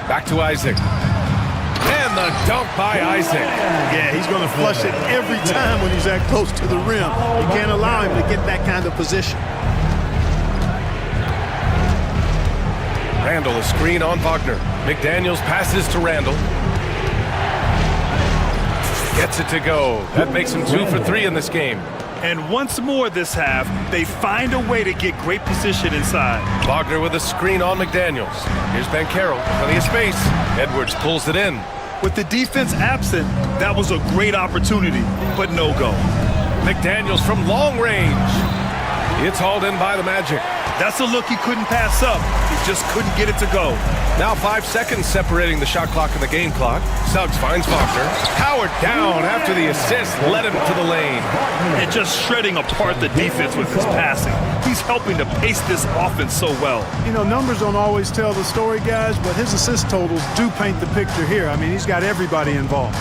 Back to Isaac. And the dunk by Isaac. Yeah, he's going to flush it every time when he's that close to the rim. You can't allow him to get that kind of position. Randall, a screen on Wagner. McDaniels passes to Randall. Gets it to go. That makes him 2 for 3 in this game. And once more this half, they find a way to get great position inside. Wagner with a screen on McDaniels. Here's Ben Carroll. Plenty of space. Edwards pulls it in. With the defense absent, that was a great opportunity, but no go. McDaniels from long range. It's hauled in by the Magic. That's a look he couldn't pass up. He just couldn't get it to go. Now 5 seconds separating the shot clock and the game clock. Suggs finds Wagner. Howard down after the assist led him to the lane. And just shredding apart the defense with his passing. He's helping to pace this offense so well. You know, numbers don't always tell the story, guys, but his assist totals do paint the picture here. I mean, he's got everybody involved.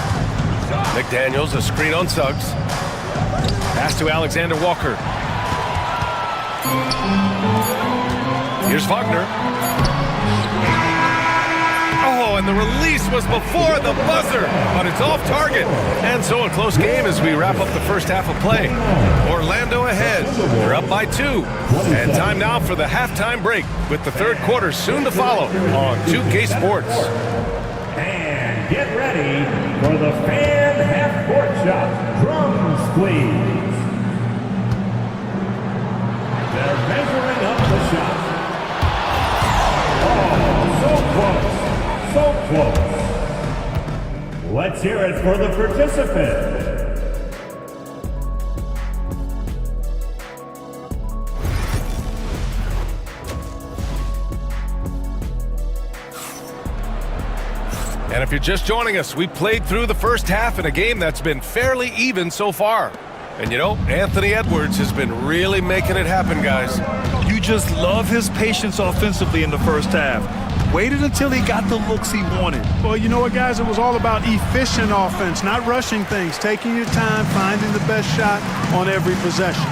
McDaniels, a screen on Suggs. Pass to Alexander Walker. Here's Wagner. Oh, and the release was before the buzzer, but it's off target. And so a close game as we wrap up the first half of play. Orlando ahead. They're up by 2. And time now for the halftime break with the third quarter soon to follow on 2K Sports. And get ready for the fan half-court shot. Drums, please. They're measuring up the shot. Oh, so close. So close. Let's hear it for the participant. And if you're just joining us, we played through the first half in a game that's been fairly even so far. And you know, Anthony Edwards has been really making it happen, guys. You just love his patience offensively in the first half. Waited until he got the looks he wanted. Well, you know what, guys? It was all about efficient offense, not rushing things, taking your time, finding the best shot on every possession.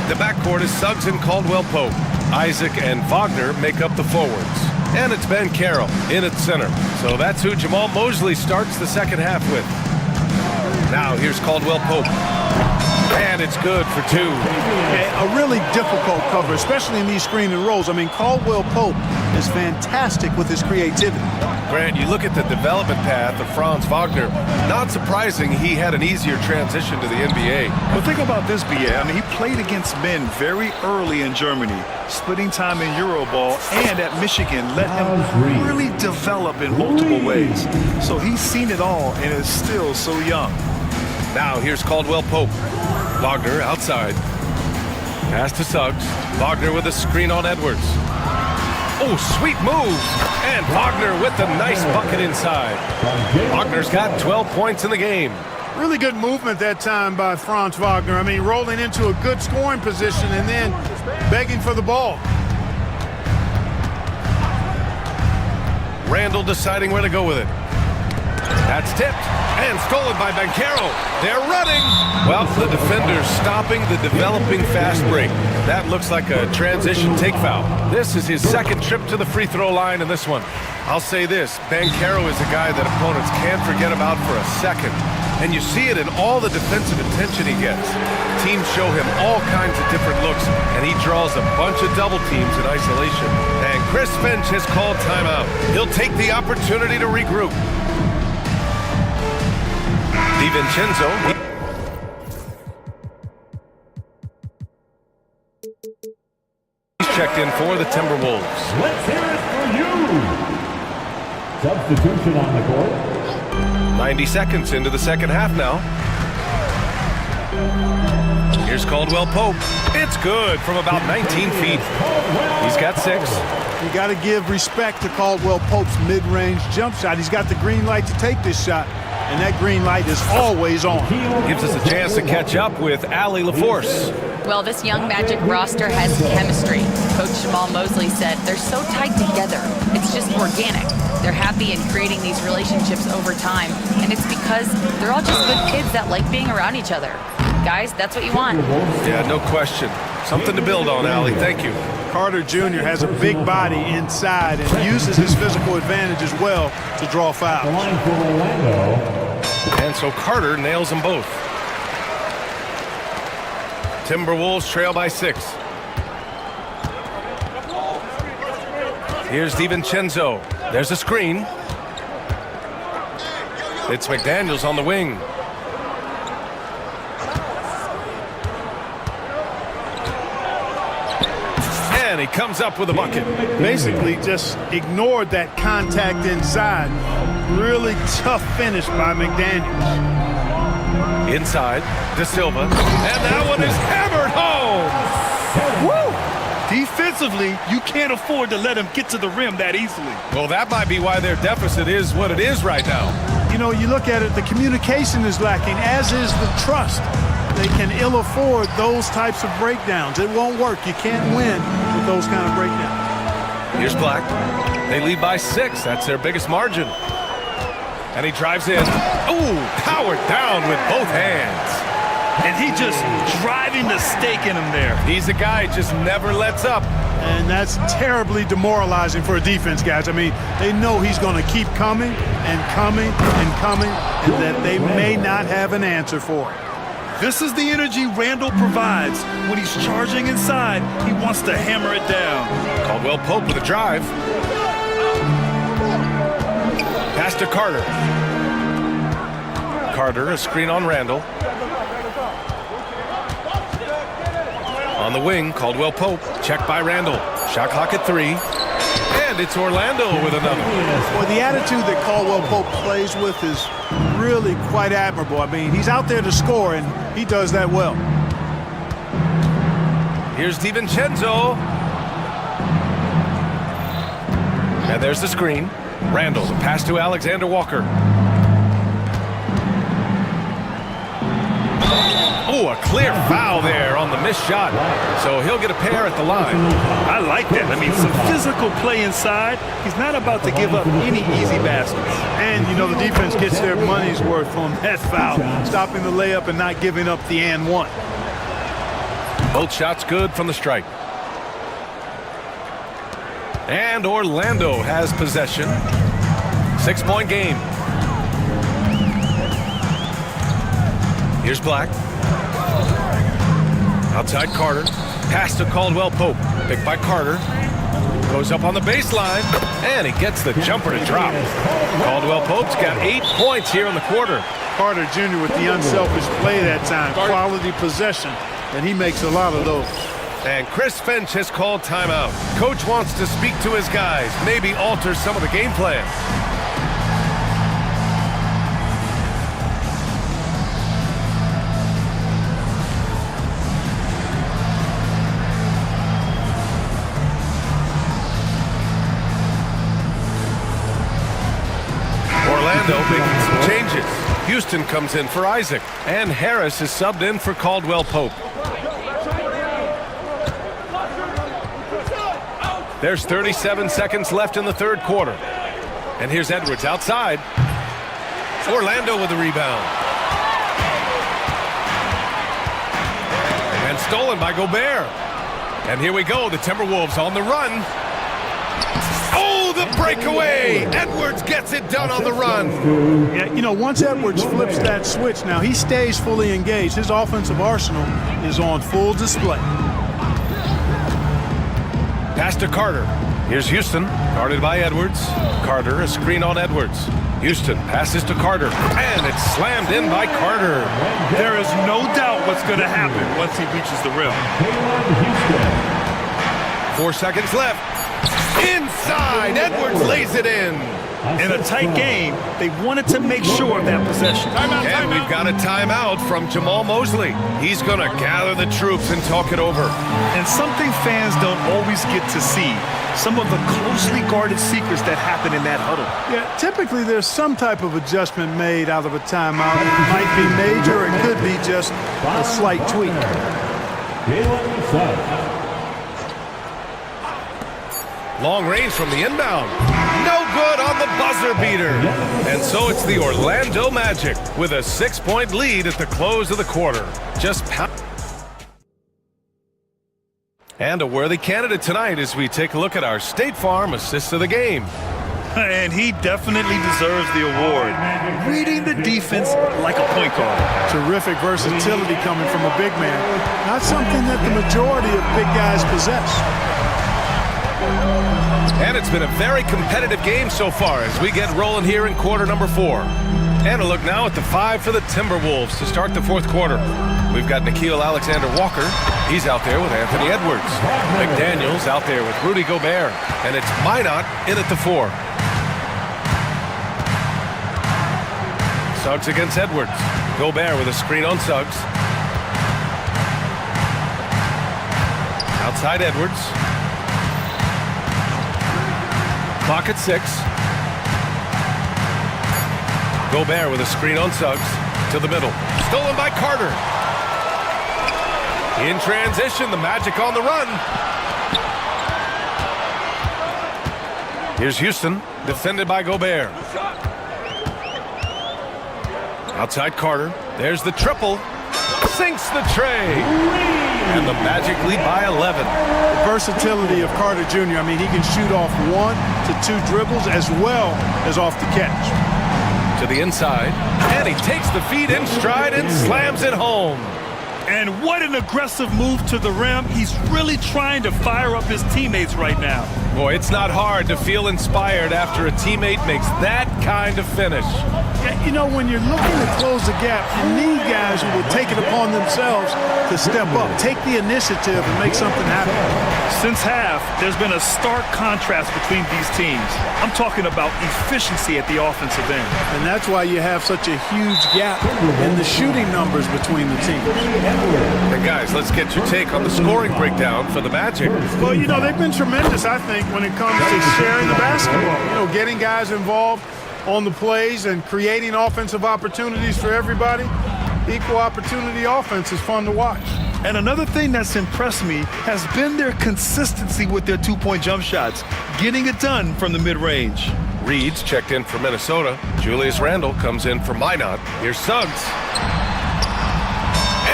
The backcourt is Suggs and Caldwell-Pope. Isaac and Wagner make up the forwards. And it's Ben Carroll in at center. So that's who Jamal Mosley starts the second half with. Now here's Caldwell-Pope. And it's good for 2. A really difficult cover, especially in these screen and rolls. I mean, Caldwell-Pope is fantastic with his creativity. Grant, you look at the development path of Franz Wagner. Not surprising he had an easier transition to the NBA. But think about this, B.A. I mean, he played against men very early in Germany, splitting time in Euroball, and at Michigan let him really develop in multiple ways. So he's seen it all and is still so young. Now here's Caldwell-Pope. Wagner outside. Pass to Suggs. Wagner with a screen on Edwards. Oh, sweet move. And Wagner with the nice bucket inside. Wagner's got 12 points in the game. Really good movement that time by Franz Wagner. I mean, rolling into a good scoring position and then begging for the ball. Randall deciding where to go with it. That's tipped and stolen by Banchero. They're running. Well, the defender's stopping the developing fast break. That looks like a transition take foul. This is his second trip to the free throw line in this one. I'll say this, Banchero is a guy that opponents can't forget about for a second. And you see it in all the defensive attention he gets. Teams show him all kinds of different looks, and he draws a bunch of double teams in isolation. And Chris Finch has called timeout. He'll take the opportunity to regroup. DiVincenzo. He's checked in for the Timberwolves. Let's hear it for you. Substitution on the court. 90 seconds into the second half now. Here's Caldwell Pope. It's good from about 19 feet. He's got 6. You got to give respect to Caldwell Pope's mid-range jump shot. He's got the green light to take this shot, and that green light is always on. Gives us a chance to catch up with Allie LaForce. Well, this young Magic roster has chemistry. Coach Jamal Mosley said they're so tied together. It's just organic. They're happy in creating these relationships over time, and it's because they're all just good kids that like being around each other. Guys, that's what you want. Yeah, no question. Something to build on, Allie. Thank you. Carter Jr. has a big body inside and uses his physical advantage as well to draw fouls. And so Carter nails them both. Timberwolves trail by 6. Here's DiVincenzo. There's a screen. It's McDaniels on the wing. And he comes up with a bucket. Basically just ignored that contact inside. Really tough finish by McDaniels. Inside, De Silva. And that one is hammered home. Woo! Defensively, you can't afford to let him get to the rim that easily. Well, that might be why their deficit is what it is right now. You know, you look at it, the communication is lacking, as is the trust. They can ill afford those types of breakdowns. It won't work. You can't win with those kind of breakdowns. Here's Black. They lead by 6. That's their biggest margin. And he drives in. Ooh, powered down with both hands. And he just driving the stake in him there. He's a guy just never lets up. And that's terribly demoralizing for a defense, guys. I mean, they know he's going to keep coming and coming and coming, and that they may not have an answer for it. This is the energy Randall provides. When he's charging inside, he wants to hammer it down. Caldwell Pope with a drive. Pass to Carter. Carter, a screen on Randall. On the wing, Caldwell Pope. Checked by Randall. Shot clock at 3. And it's Orlando with another. Well, the attitude that Caldwell Pope plays with is really quite admirable. I mean, he's out there to score, and he does that well. Here's DiVincenzo. And there's the screen. Randall, the pass to Alexander Walker. Oh, a clear foul there on the missed shot. So he'll get a pair at the line. I like that. I mean, some physical play inside. He's not about to give up any easy baskets. And, you know, the defense gets their money's worth on that foul, stopping the layup and not giving up the and one. Both shots good from the strike. And Orlando has possession. 6-point game. Here's Black. Outside Carter. Pass to Caldwell Pope. Picked by Carter. Goes up on the baseline. And he gets the jumper to drop. Caldwell Pope's got 8 points here in the quarter. Carter Jr. with the unselfish play that time. Quality possession. And he makes a lot of those. And Chris Finch has called timeout. Coach wants to speak to his guys. Maybe alter some of the game plan. Orlando making some changes. Houston comes in for Isaac. And Harris is subbed in for Caldwell Pope. There's 37 seconds left in the third quarter. And here's Edwards outside. Orlando with the rebound. And stolen by Gobert. And here we go, the Timberwolves on the run. Oh, the breakaway! Edwards gets it done on the run. Yeah, you know, once Edwards flips that switch, now he stays fully engaged. His offensive arsenal is on full display. Pass to Carter. Here's Houston, guarded by Edwards. Carter, a screen on Edwards. Houston passes to Carter, and it's slammed in by Carter. There is no doubt what's going to happen once he reaches the rim. 4 seconds left. Inside, Edwards lays it in. In a tight game, they wanted to make sure of that possession. And we've got a timeout from Jamal Mosley. He's going to gather the troops and talk it over. And something fans don't always get to see, some of the closely guarded secrets that happen in that huddle. Yeah, typically there's some type of adjustment made out of a timeout. It might be major, it could be just a slight tweak. Long range from the inbound. No good on the buzzer beater. And so it's the Orlando Magic with a 6-point lead at the close of the quarter. Just pound. And a worthy candidate tonight as we take a look at our State Farm assist of the game. And he definitely deserves the award. Reading the defense like a point guard. Terrific versatility coming from a big man. Not something that the majority of big guys possess. And it's been a very competitive game so far as we get rolling here in quarter number 4. And a look now at the 5 for the Timberwolves to start the fourth quarter. We've got Nickeil Alexander-Walker. He's out there with Anthony Edwards. McDaniels out there with Rudy Gobert. And it's Minot in at the 4. Suggs against Edwards. Gobert with a screen on Suggs. Outside Edwards. Clock at 6. Gobert with a screen on Suggs to the middle. Stolen by Carter. In transition, the Magic on the run. Here's Houston, defended by Gobert. Outside Carter. There's the triple. Sinks the tray. And the Magic lead by 11. The versatility of Carter Jr. I mean, he can shoot off 1 to 2 dribbles as well as off the catch. To the inside. And he takes the feed in stride and slams it home. And what an aggressive move to the rim. He's really trying to fire up his teammates right now. Boy, it's not hard to feel inspired after a teammate makes that kind of finish. Yeah, you know, when you're looking to close the gap, you need guys who will take it upon themselves to step up, take the initiative and make something happen. Since half, there's been a stark contrast between these teams. I'm talking about efficiency at the offensive end. And that's why you have such a huge gap in the shooting numbers between the teams. And guys, let's get your take on the scoring breakdown for the Magic. Well, you know, they've been tremendous, I think, when it comes to sharing the basketball. You know, getting guys involved on the plays and creating offensive opportunities for everybody. Equal opportunity offense is fun to watch. And another thing that's impressed me has been their consistency with their two-point jump shots, getting it done from the mid-range. Reed's checked in for Minnesota. Julius Randle comes in for Minot. Here's Suggs.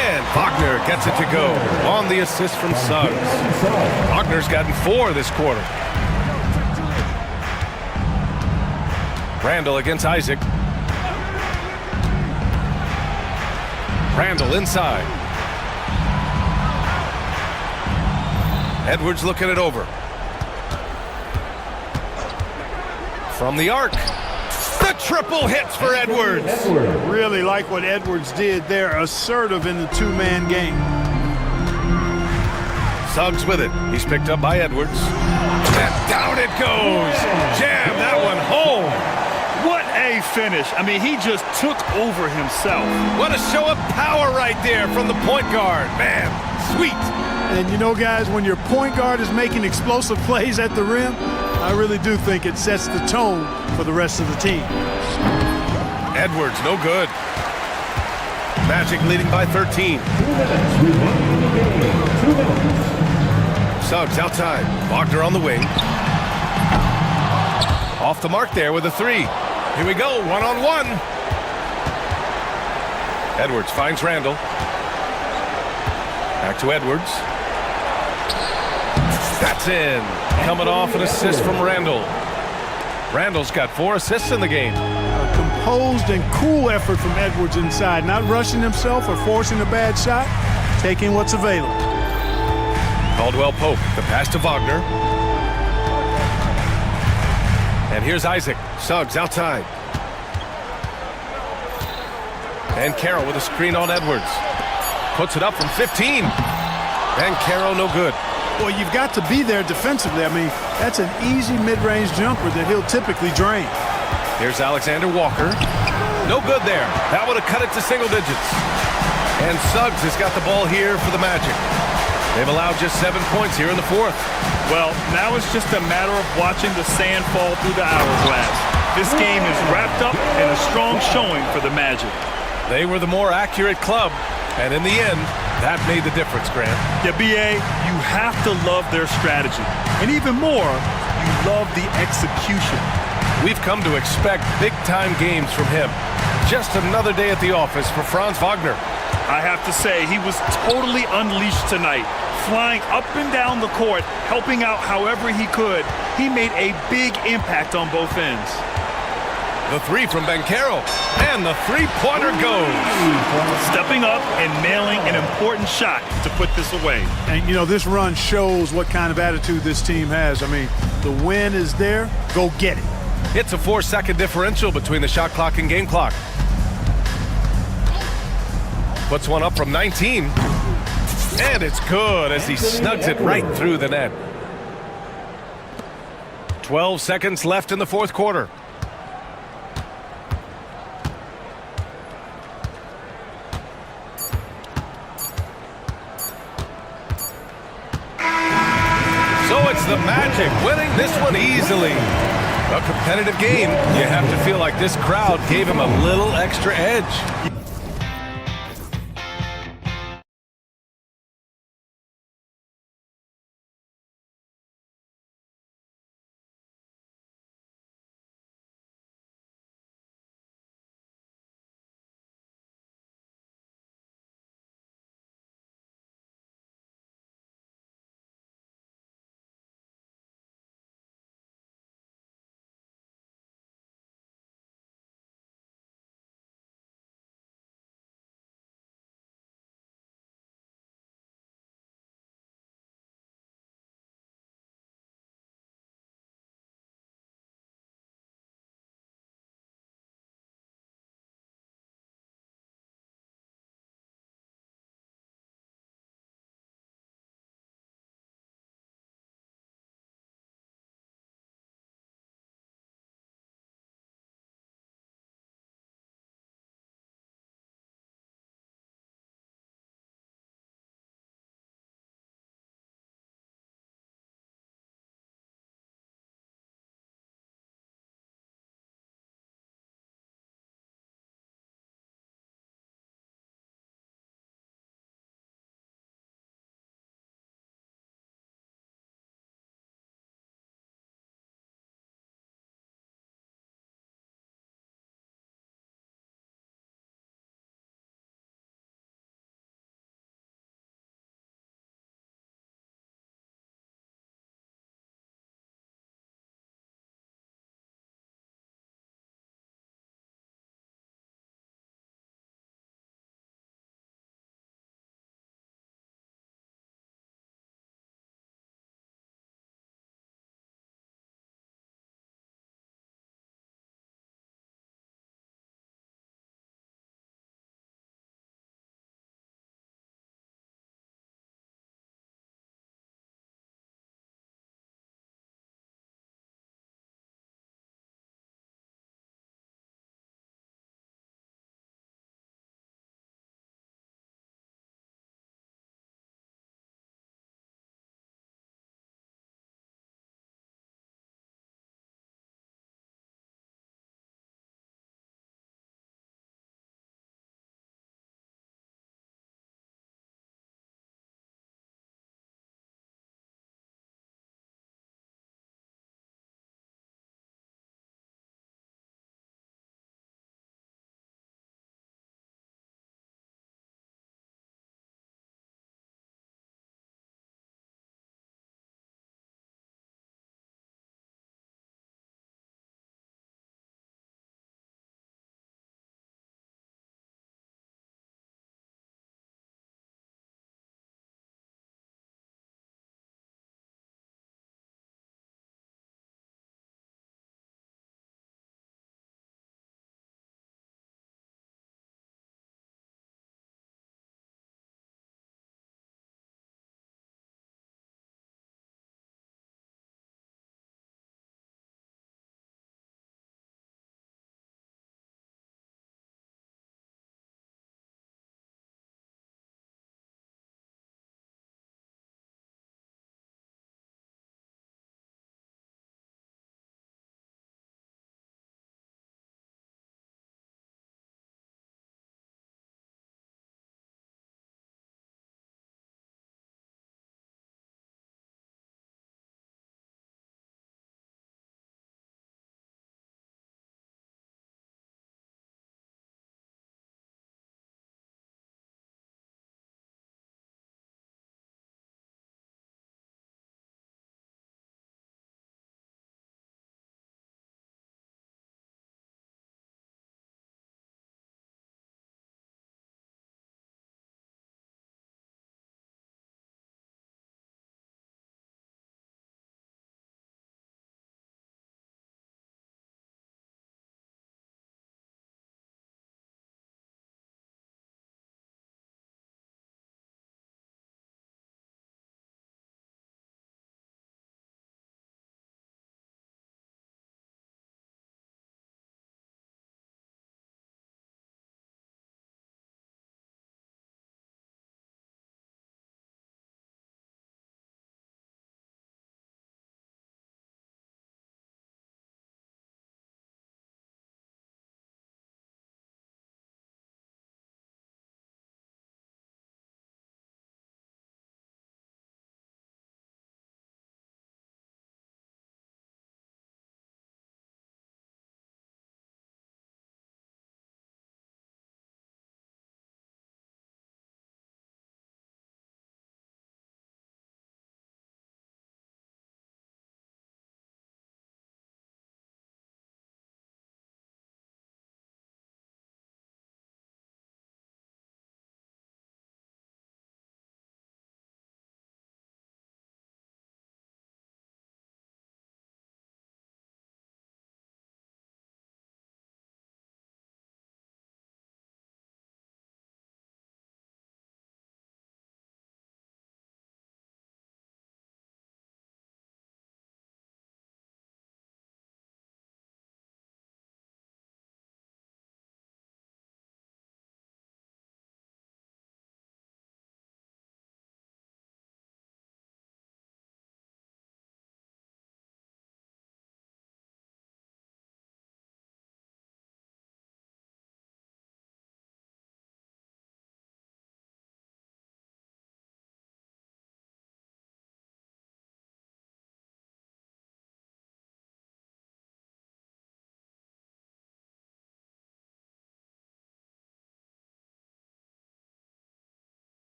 And Wagner gets it to go on the assist from Suggs. Wagner's gotten 4 this quarter. Randle against Isaac. Randle inside. Edwards looking it over. From the arc. The triple hits for Edwards. Really like what Edwards did there. Assertive in the two-man game. Suggs with it. He's picked up by Edwards. And down it goes. Jam that one home. What a finish. I mean, he just took over himself. What a show of power right there from the point guard. Man, sweet. And you know, guys, when your point guard is making explosive plays at the rim, I really do think it sets the tone for the rest of the team. Edwards, no good. Magic leading by 13. 2 minutes remaining in the game. 2 minutes. Suggs outside. Wagner on the wing. Off the mark there with a three. Here we go, one-on-one. Edwards finds Randall. Back to Edwards. That's in. Coming off an assist from Randall. Randall's got 4 assists in the game. A composed and cool effort from Edwards inside, not rushing himself or forcing a bad shot, taking what's available. Caldwell Pope, the pass to Wagner. And here's Isaac. Suggs outside. And Carroll with a screen on Edwards. Puts it up from 15. And Carroll no good. Well, you've got to be there defensively. I mean, that's an easy mid-range jumper that he'll typically drain. Here's Alexander Walker. No good there. That would have cut it to single digits. And Suggs has got the ball here for the Magic. They've allowed just 7 points here in the fourth. Well, now it's just a matter of watching the sand fall through the hourglass. This game is wrapped up in a strong showing for the Magic. They were the more accurate club, and in the end, that made the difference, Grant. Yeah, BA, you have to love their strategy. And even more, you love the execution. We've come to expect big-time games from him. Just another day at the office for Franz Wagner. I have to say, he was totally unleashed tonight. Flying up and down the court, helping out however he could. He made a big impact on both ends. The three from Banchero, and the three-pointer goes. Stepping up and nailing an important shot to put this away. And, you know, this run shows what kind of attitude this team has. I mean, the win is there. Go get it. It's a 4-second differential between the shot clock and game clock. Puts one up from 19. And it's good as he snugs it right through the net. 12 seconds left in the fourth quarter. So it's the Magic winning this one easily. A competitive game. You have to feel like this crowd gave him a little extra edge.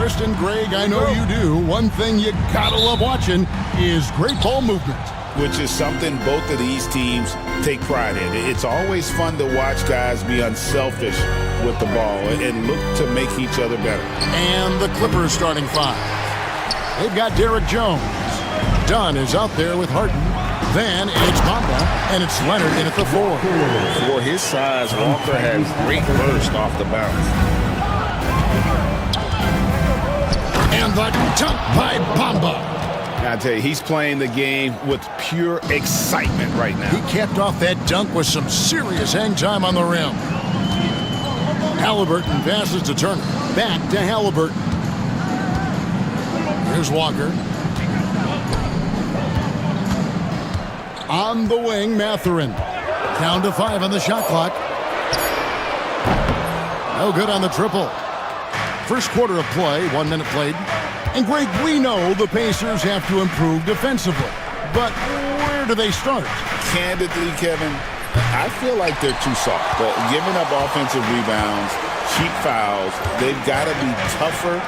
Kristen, Greg, I know you do. One thing you gotta love watching is great ball movement. Which is something both of these teams take pride in. It's always fun to watch guys be unselfish with the ball and look to make each other better. And the Clippers starting five. They've got Derek Jones. Dunn is out there with Harden. Then it's Bamba, and it's Leonard in at the 4. For his size, Walker has great burst off the bounce. And the dunk by Bamba. I tell you, he's playing the game with pure excitement right now. He capped off that dunk with some serious hang time on the rim. Halliburton passes to Turner. Back to Halliburton. Here's Walker. On the wing, Mathurin. Down to 5 on the shot clock. No good on the triple. First quarter of play, 1 minute played. And Greg, we know the Pacers have to improve defensively. But where do they start? Candidly, Kevin, I feel like they're too soft. Giving up offensive rebounds, cheap fouls, they've got to be tougher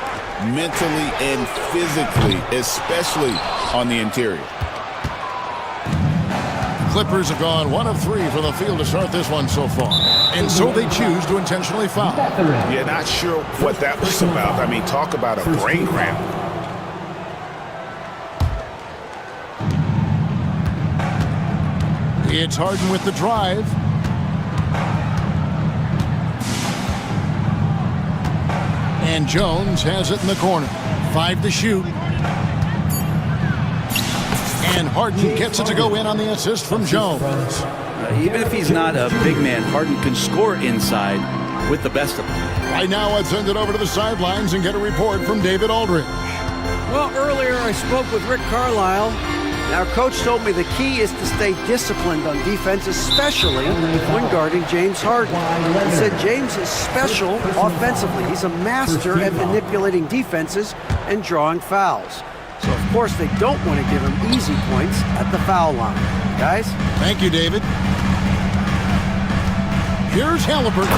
mentally and physically, especially on the interior. Clippers have gone 1 of 3 from the field to start this one so far. And so they choose to intentionally foul. Yeah, not sure what that was about. I mean, talk about a brain cramp. It's Harden with the drive. And Jones has it in the corner. 5 to shoot. And Harden gets it to go in on the assist from Jones. Even if he's not a big man, Harden can score inside with the best of them. Right now, I'd send it over to the sidelines and get a report from David Aldridge. Well, earlier I spoke with Rick Carlisle. Now, Coach told me the key is to stay disciplined on defense, especially when guarding James Harden. He said James is special offensively. He's a master at manipulating defenses and drawing fouls. So, of course, they don't want to give him easy points at the foul line. Guys? Thank you, David. Here's Halliburton.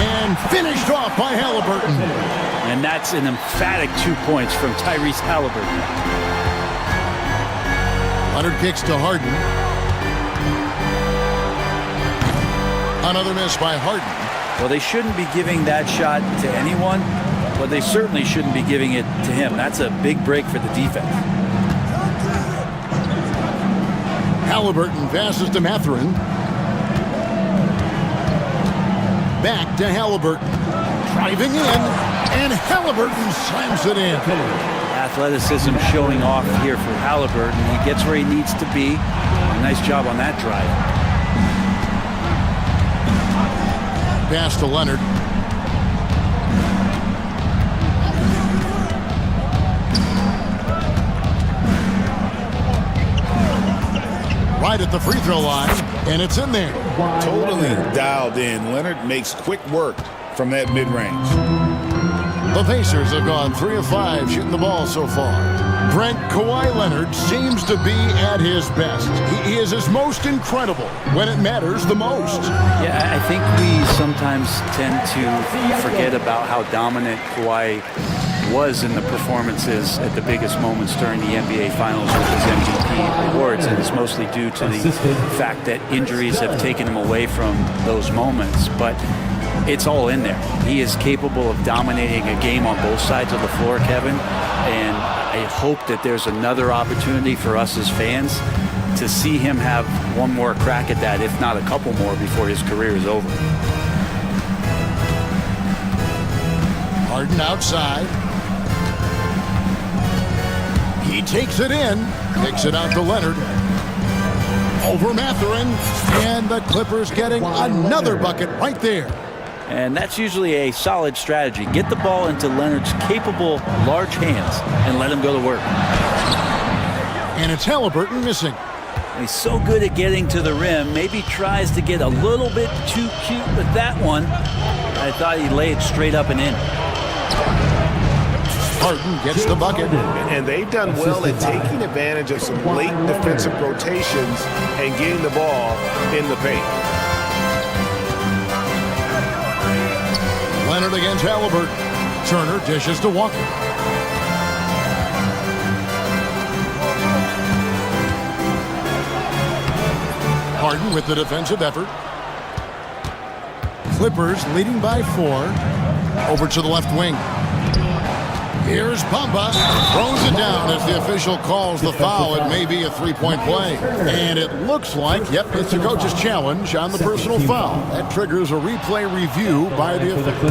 And finished off by Halliburton. And that's an emphatic 2 points from Tyrese Halliburton. Leonard kicks to Harden. Another miss by Harden. Well, they shouldn't be giving that shot to anyone, but they certainly shouldn't be giving it to him. That's a big break for the defense. Halliburton passes to Mathurin. Back to Halliburton. Driving in, and Halliburton slams it in. Athleticism showing off here for Halliburton. He gets where he needs to be. Nice job on that drive. Pass to Leonard. Right at the free throw line, and it's in there. Totally dialed in. Leonard makes quick work from that mid-range. The Pacers have gone 3 of 5 shooting the ball so far. Brent, Kawhi Leonard seems to be at his best. He is his most incredible when it matters the most. Yeah, I think we sometimes tend to forget about how dominant Kawhi was in the performances at the biggest moments during the NBA Finals with his MVP awards, and it's mostly due to the fact that injuries have taken him away from those moments. But it's all in there. He is capable of dominating a game on both sides of the floor, Kevin, and I hope that there's another opportunity for us as fans to see him have one more crack at that, if not a couple more, before his career is over. Harden outside. He takes it in, kicks it out to Leonard. Over Mathurin, and the Clippers getting another bucket right there. And that's usually a solid strategy. Get the ball into Leonard's capable, large hands and let him go to work. And it's Halliburton missing. He's so good at getting to the rim. Maybe tries to get a little bit too cute with that one. I thought he laid straight up and in. Harden gets the bucket. And they've done well at taking advantage of some late defensive rotations and getting the ball in the paint. Leonard against Halliburton. Turner dishes to Walker. Harden with the defensive effort. Clippers leading by 4. Over to the left wing. Here's Bamba. Throws it down as the official calls the foul. It may be a three-point play. And it looks like, yep, it's a coach's challenge on the personal foul. That triggers a replay review by the official.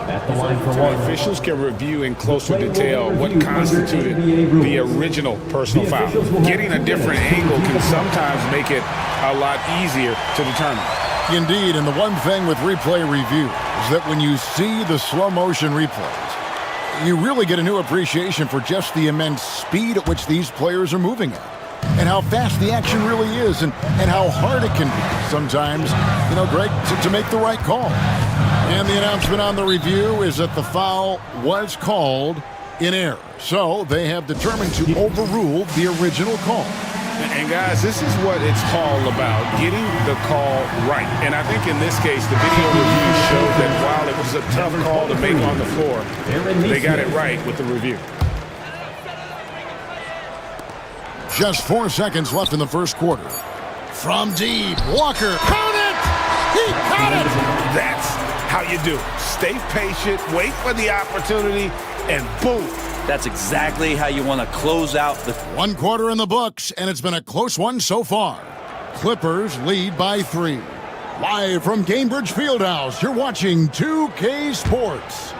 At the line for So the officials can review in closer detail what constituted the original personal foul. Getting a different angle can sometimes make it a lot easier to determine. Indeed, and the one thing with replay review is that when you see the slow motion replays, you really get a new appreciation for just the immense speed at which these players are moving at. And how fast the action really is, and how hard it can be sometimes, Greg, to make the right call. And the announcement on the review is that the foul was called in error. So they have determined to overrule the original call. And guys, this is what it's all about, getting the call right. And I think in this case, the video review showed that while it was a tough call to make on the floor, they got it right with the review. Just 4 seconds left in the first quarter. From deep, Walker, count it! He got it! That's how you do it. Stay patient, wait for the opportunity, and boom. That's exactly how you want to close out the... 1 quarter in the books, and it's been a close one so far. Clippers lead by 3. Live from Cambridge Fieldhouse, you're watching 2K Sports.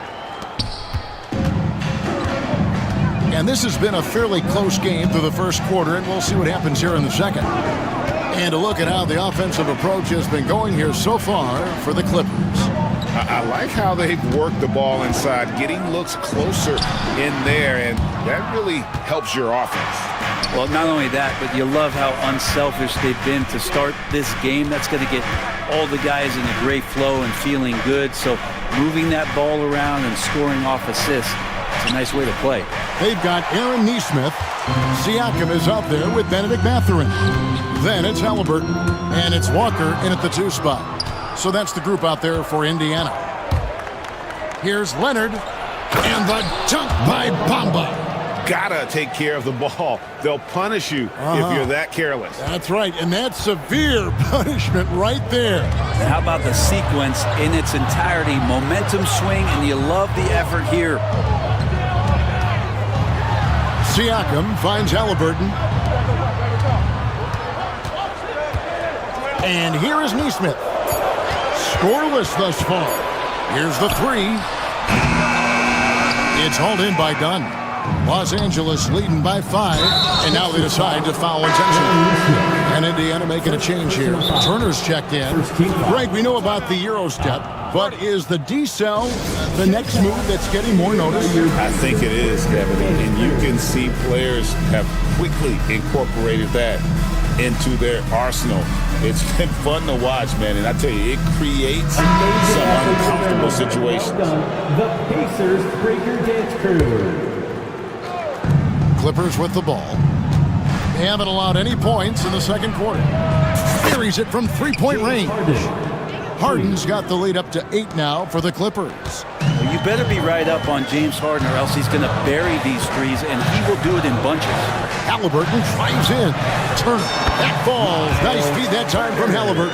And this has been a fairly close game through the first quarter, and we'll see what happens here in the second. And to look at how the offensive approach has been going here so far for the Clippers. I like how they've worked the ball inside, getting looks closer in there, and that really helps your offense. Well, not only that, but you love how unselfish they've been to start this game. That's going to get all the guys in a great flow and feeling good. So moving that ball around and scoring off assists, it's a nice way to play. They've got Aaron Neesmith. Siakam is out there with Benedict Mathurin. Then it's Halliburton, and it's Walker in at the 2 spot. So that's the group out there for Indiana. Here's Leonard, and the dunk by Bamba. Gotta take care of the ball. They'll punish you if you're that careless. That's right, and that's severe punishment right there. And how about the sequence in its entirety? Momentum swing, and you love the effort here. Siakam finds Halliburton. And here is Neesmith. Scoreless thus far. Here's the 3. It's hauled in by Dunn. Los Angeles leading by 5, and now they decide to foul intentionally. And Indiana making a change here. Turner's checked in. Greg, we know about the Euro step, but is the decel the next move that's getting more notice? I think it is, Kevin, and you can see players have quickly incorporated that into their arsenal. It's been fun to watch, man, and I tell you, it creates some uncomfortable situations. The Pacers Breaker Dance Crew. Clippers with the ball. They haven't allowed any points in the second quarter. Buries it from 3-point range. Harden's got the lead up to 8 now for the Clippers. Well, you better be right up on James Harden, or else he's going to bury these threes, and he will do it in bunches. Halliburton drives in. Turner. That falls. Nice feed that time from Halliburton.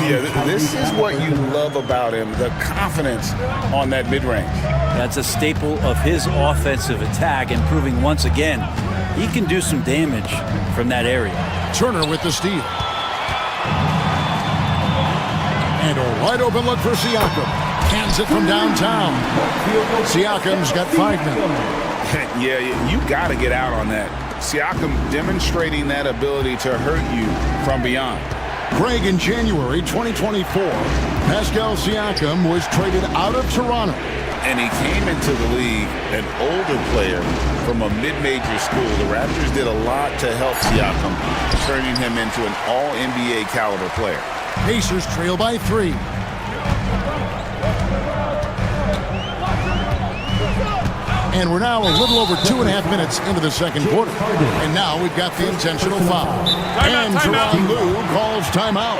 Yeah, this is what you love about him, the confidence on that mid-range. That's a staple of his offensive attack, and proving once again he can do some damage from that area. Turner with the steal. And a wide open look for Siakam. Hands it from downtown. Siakam's got 5 now. Yeah, you got to get out on that. Siakam demonstrating that ability to hurt you from beyond. Greg, in January 2024, Pascal Siakam was traded out of Toronto. And he came into the league an older player from a mid-major school. The Raptors did a lot to help Siakam, turning him into an all-NBA caliber player. Pacers trail by 3. And we're now a little over 2.5 minutes into the second quarter. And now we've got the intentional foul. And Teron Lue calls timeout.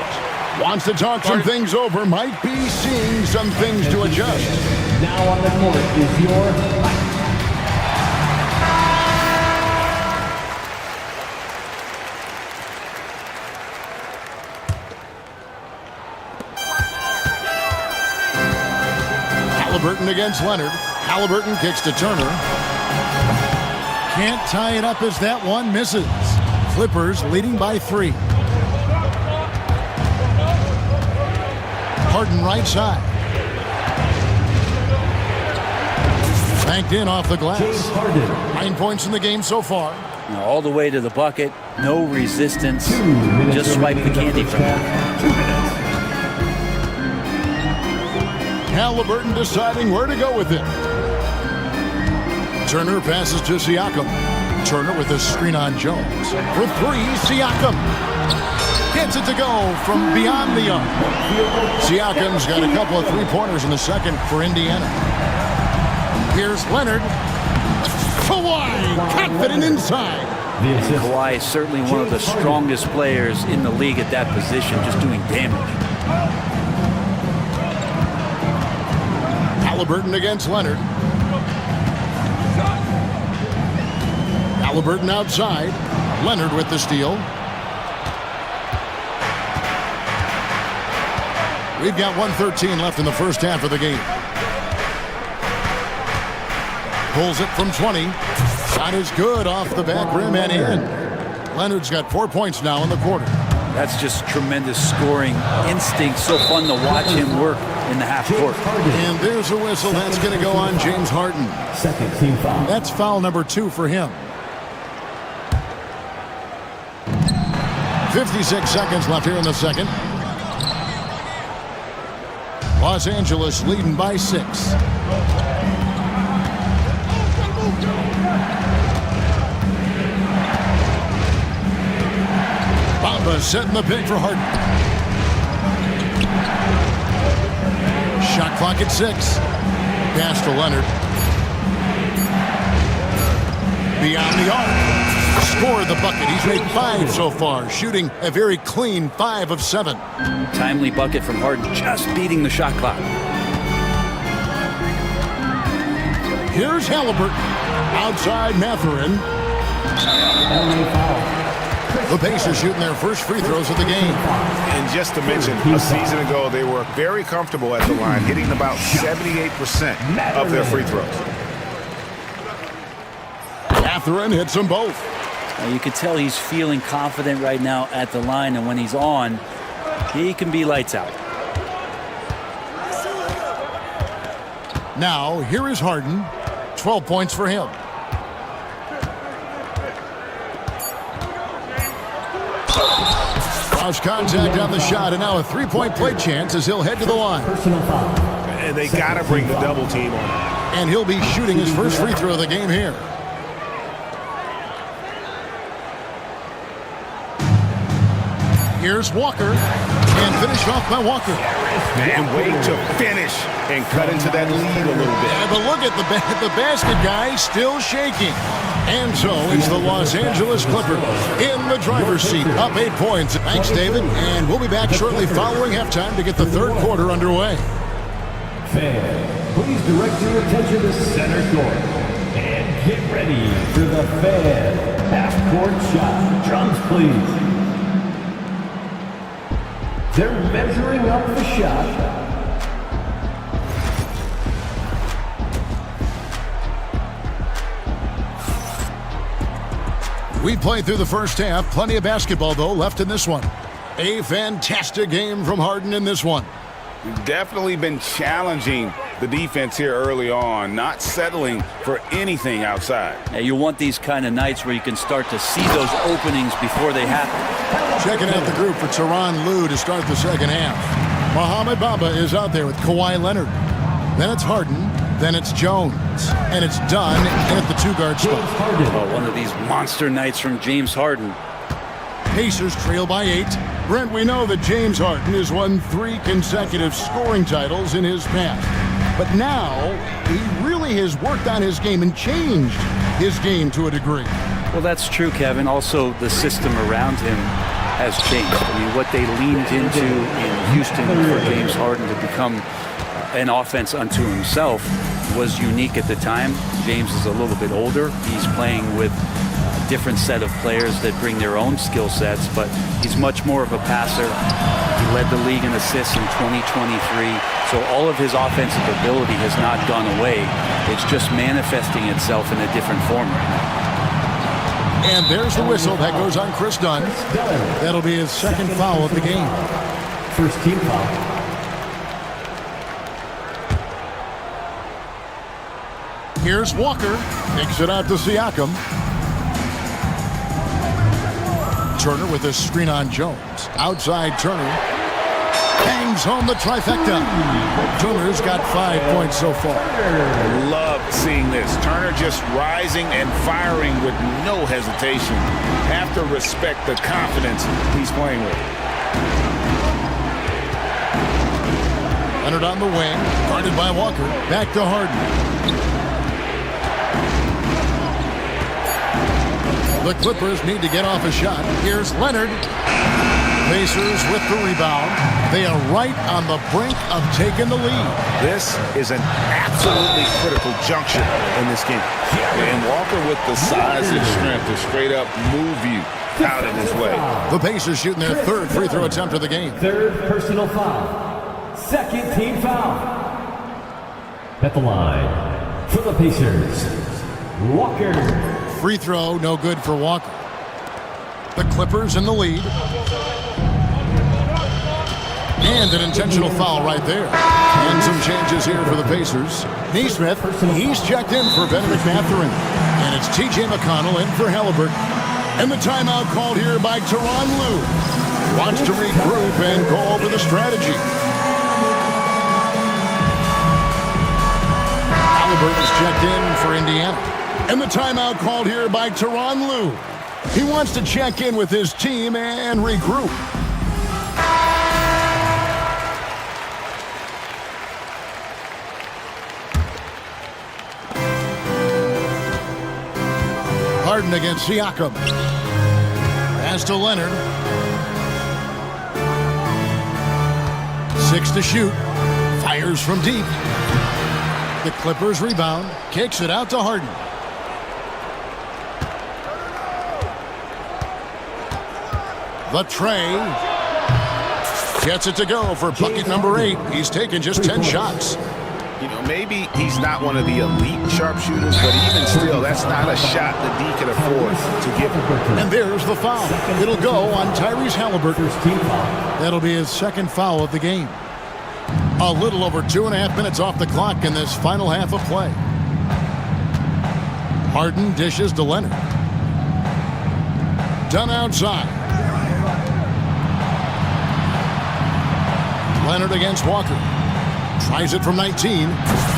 Wants to talk some things over. Might be seeing some things to adjust. Now on the court is your... against Leonard. Halliburton kicks to Turner. Can't tie it up as that one misses. Clippers leading by 3. Harden right side. Banked in off the glass. 9 points in the game so far. Now all the way to the bucket. No resistance. Just swipe the candy from him. Halliburton deciding where to go with it. Turner passes to Siakam. Turner with a screen on Jones. For 3, Siakam. Gets it to go from beyond the arc. Siakam's got a couple of three-pointers in the second for Indiana. Here's Leonard. Kawhi, confident inside. Kawhi is certainly one of the strongest players in the league at that position, just doing damage. Halliburton against Leonard. Halliburton outside. Leonard with the steal. We've got 1:13 left in the first half of the game. Pulls it from 20. Shot is good off the back rim and in. Leonard's got 4 points now in the quarter. That's just tremendous scoring instinct. So fun to watch him work in the half court. And there's a whistle. That's going to go on James Harden. Second team foul. That's foul number 2 for him. 56 seconds left here in the second. Los Angeles leading by 6. Bamba setting the pick for Harden. Shot clock at 6. Pass to Leonard. Beyond the arc. Scored the bucket. He's made 5 so far, shooting a very clean 5 of 7. Timely bucket from Harden, just beating the shot clock. Here's Halliburton. Outside Mathurin. The Pacers shooting their first free throws of the game. And just to mention, a season ago, they were very comfortable at the line, hitting about 78% of their free throws. Mathurin hits them both. You can tell he's feeling confident right now at the line, and when he's on, he can be lights out. Now, here is Harden. 12 points for him. Lost contact on the shot, and now a three-point play chance as he'll head to the line. And they got to bring the double team on. And he'll be shooting his first free throw of the game here. Here's Walker, and finished off by Walker. And way to finish and cut into that lead a little bit. Yeah, but look at the basket guy still shaking. And so it's the Los Angeles Clippers in the driver's seat, up 8 points. Thanks, David, and we'll be back shortly following halftime to get the third quarter underway. Fans, please direct your attention to center court and get ready for the fan half-court shot. Drums, please. They're measuring up the shot. We played through the first half. Plenty of basketball, though, left in this one. A fantastic game from Harden in this one. We've definitely been challenging the defense here early on, not settling for anything outside. Now, you want these kind of nights where you can start to see those openings before they happen. Checking out the group for Tyronn Lue to start the second half. Mohamed Bamba is out there with Kawhi Leonard. Then it's Harden. Then it's Jones. And it's done at the two-guard spot. Oh, one of these monster nights from James Harden. Pacers trail by 8. Brent, we know that James Harden has won 3 consecutive scoring titles in his past. But now, he really has worked on his game and changed his game to a degree. Well, that's true, Kevin. Also, the system around him has changed. I mean, what they leaned into in Houston for James Harden to become an offense unto himself was unique at the time. James is a little bit older. He's playing with different set of players that bring their own skill sets, but he's much more of a passer. He led the league in assists in 2023, so all of his offensive ability has not gone away. It's just manifesting itself in a different form right now. And there's the whistle that goes on Chris Dunn. That'll be his second foul of the game. First team foul. Here's Walker. Kicks it out to Siakam. Turner with a screen on Jones. Outside Turner. Hangs home the trifecta. Turner's got 5 points so far. Love seeing this. Turner just rising and firing with no hesitation. Have to respect the confidence he's playing with. Leonard on the wing. Guarded by Walker. Back to Harden. The Clippers need to get off a shot. Here's Leonard. Pacers with the rebound. They are right on the brink of taking the lead. This is an absolutely critical juncture in this game. And Walker with the size and strength to straight up move you out of his way. The Pacers shooting their third free throw attempt of the game. Third personal foul. Second team foul. At the line for the Pacers, Walker. Free throw, no good for Walker. The Clippers in the lead. And an intentional foul right there. And some changes here for the Pacers. Neesmith, he's checked in for Ben McMatherin. And it's TJ McConnell in for Halliburton. And the timeout called here by Tyronn Lue. Wants to regroup and go over the strategy. Halliburton's checked in for Indiana. And the timeout called here by Tyronn Lue. He wants to check in with his team and regroup. Harden against Siakam. Pass to Leonard. 6 to shoot. Fires from deep. The Clippers rebound. Kicks it out to Harden. The tray. Gets it to go for bucket number 8. He's taken just 10 shots. You know, maybe he's not one of the elite sharpshooters, but even still, that's not a shot that D can afford to give him. And there's the foul. It'll go on Tyrese Halliburton. That'll be his second foul of the game. A little over 2.5 minutes off the clock in this final half of play. Harden dishes to Leonard. Done outside. Leonard against Walker. Tries it from 19.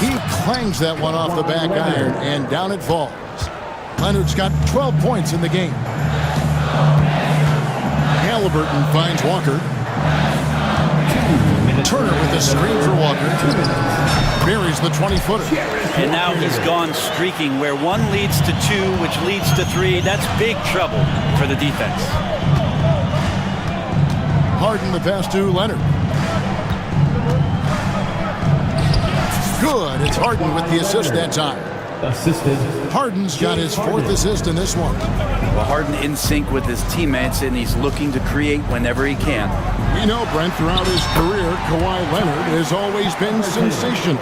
He clangs that one off the back iron, and down it falls. Leonard's got 12 points in the game. Halliburton finds Walker. Turner with the screen for Walker. Buries the 20-footer. And now he's gone streaking where 1 leads to 2, which leads to 3. That's big trouble for the defense. Harden the pass to Leonard. Good. It's Harden with the assist that time. Assisted. Harden's got his 4th assist in this one. Well, Harden in sync with his teammates, and he's looking to create whenever he can. You know, Brent, throughout his career, Kawhi Leonard has always been sensational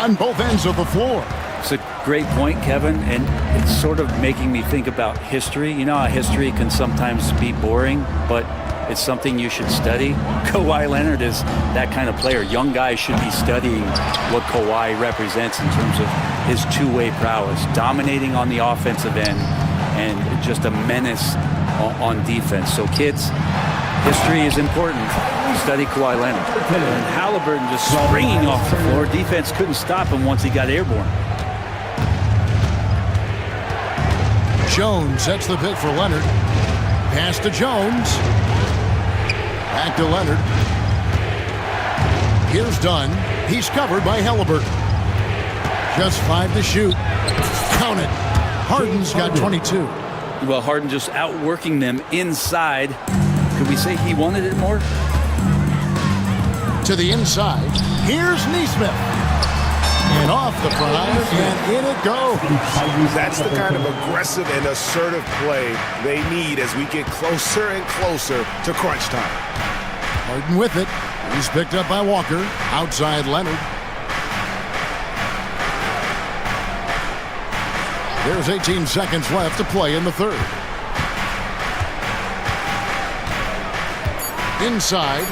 on both ends of the floor. It's a great point, Kevin, and it's sort of making me think about history. You know how history can sometimes be boring, but it's something you should study. Kawhi Leonard is that kind of player. Young guys should be studying what Kawhi represents in terms of his two-way prowess, dominating on the offensive end, and just a menace on defense. So kids, history is important. Study Kawhi Leonard. And Halliburton just springing off the floor. Defense couldn't stop him once he got airborne. Jones sets the pick for Leonard. Pass to Jones. Back to Leonard. Here's Dunn. He's covered by Halliburton. Just 5 to shoot. Count it. Harden's got 22. Well, Harden just outworking them inside. Could we say he wanted it more? To the inside. Here's Neesmith. And off the prize, and in it goes. That's the kind of aggressive and assertive play they need as we get closer and closer to crunch time. Harden with it. He's picked up by Walker. Outside Leonard. There's 18 seconds left to play in the third. Inside.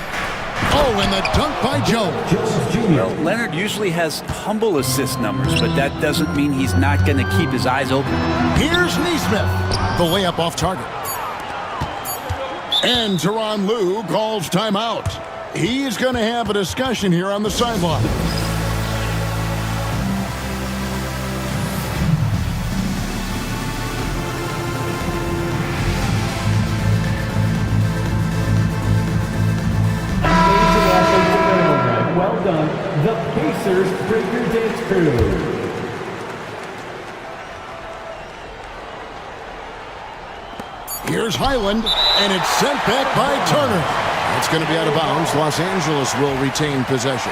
Oh, and the dunk by Jones. Well, Leonard usually has humble assist numbers, but that doesn't mean he's not going to keep his eyes open. Here's Neesmith. The layup off target. And Tyronn Lue calls timeout. He's going to have a discussion here on the sideline. Well done, the Pacers Breaker Dance Crew. Here's Highland, and it's sent back by Turner. It's going to be out of bounds. Los Angeles will retain possession.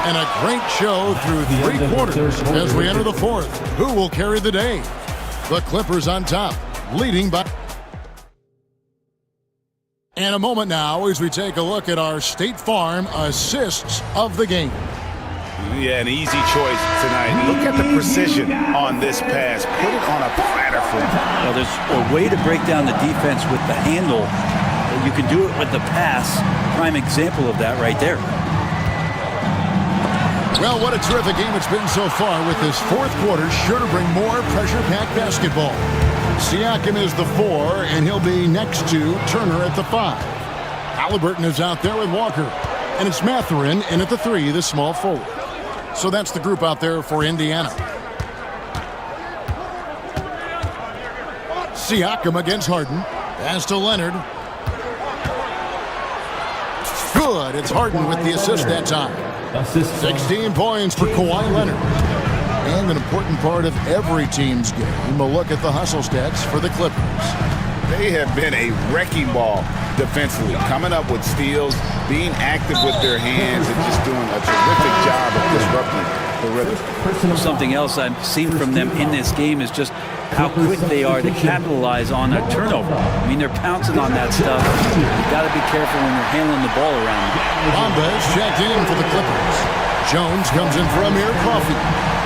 And a great show through three quarters as we enter the fourth. Who will carry the day? The Clippers on top, leading by... And a moment now as we take a look at our State Farm assists of the game. Yeah, an easy choice tonight. Look at the precision on this pass. Put it on a platter for him. Well, there's a way to break down the defense with the handle. You can do it with the pass. Prime example of that right there. Well, what a terrific game it's been so far, with this fourth quarter sure to bring more pressure-packed basketball. Siakam is the 4, and he'll be next to Turner at the 5. Halliburton is out there with Walker. And it's Mathurin in at the 3, the small forward. So that's the group out there for Indiana. Siakam against Harden. Pass to Leonard. Good. It's Harden with the assist that time. 16 points for Kawhi Leonard. And an important part of every team's game, a look at the hustle stats for the Clippers. They have been a wrecking ball defensively, coming up with steals, being active with their hands, and just doing a terrific job of disrupting the rhythm. Something else I've seen from them in this game is just how quick they are to capitalize on a turnover. I mean, they're pouncing on that stuff. You've got to be careful when you're handling the ball around. Bamba is checked in for the Clippers. Jones comes in for Amir Coffey.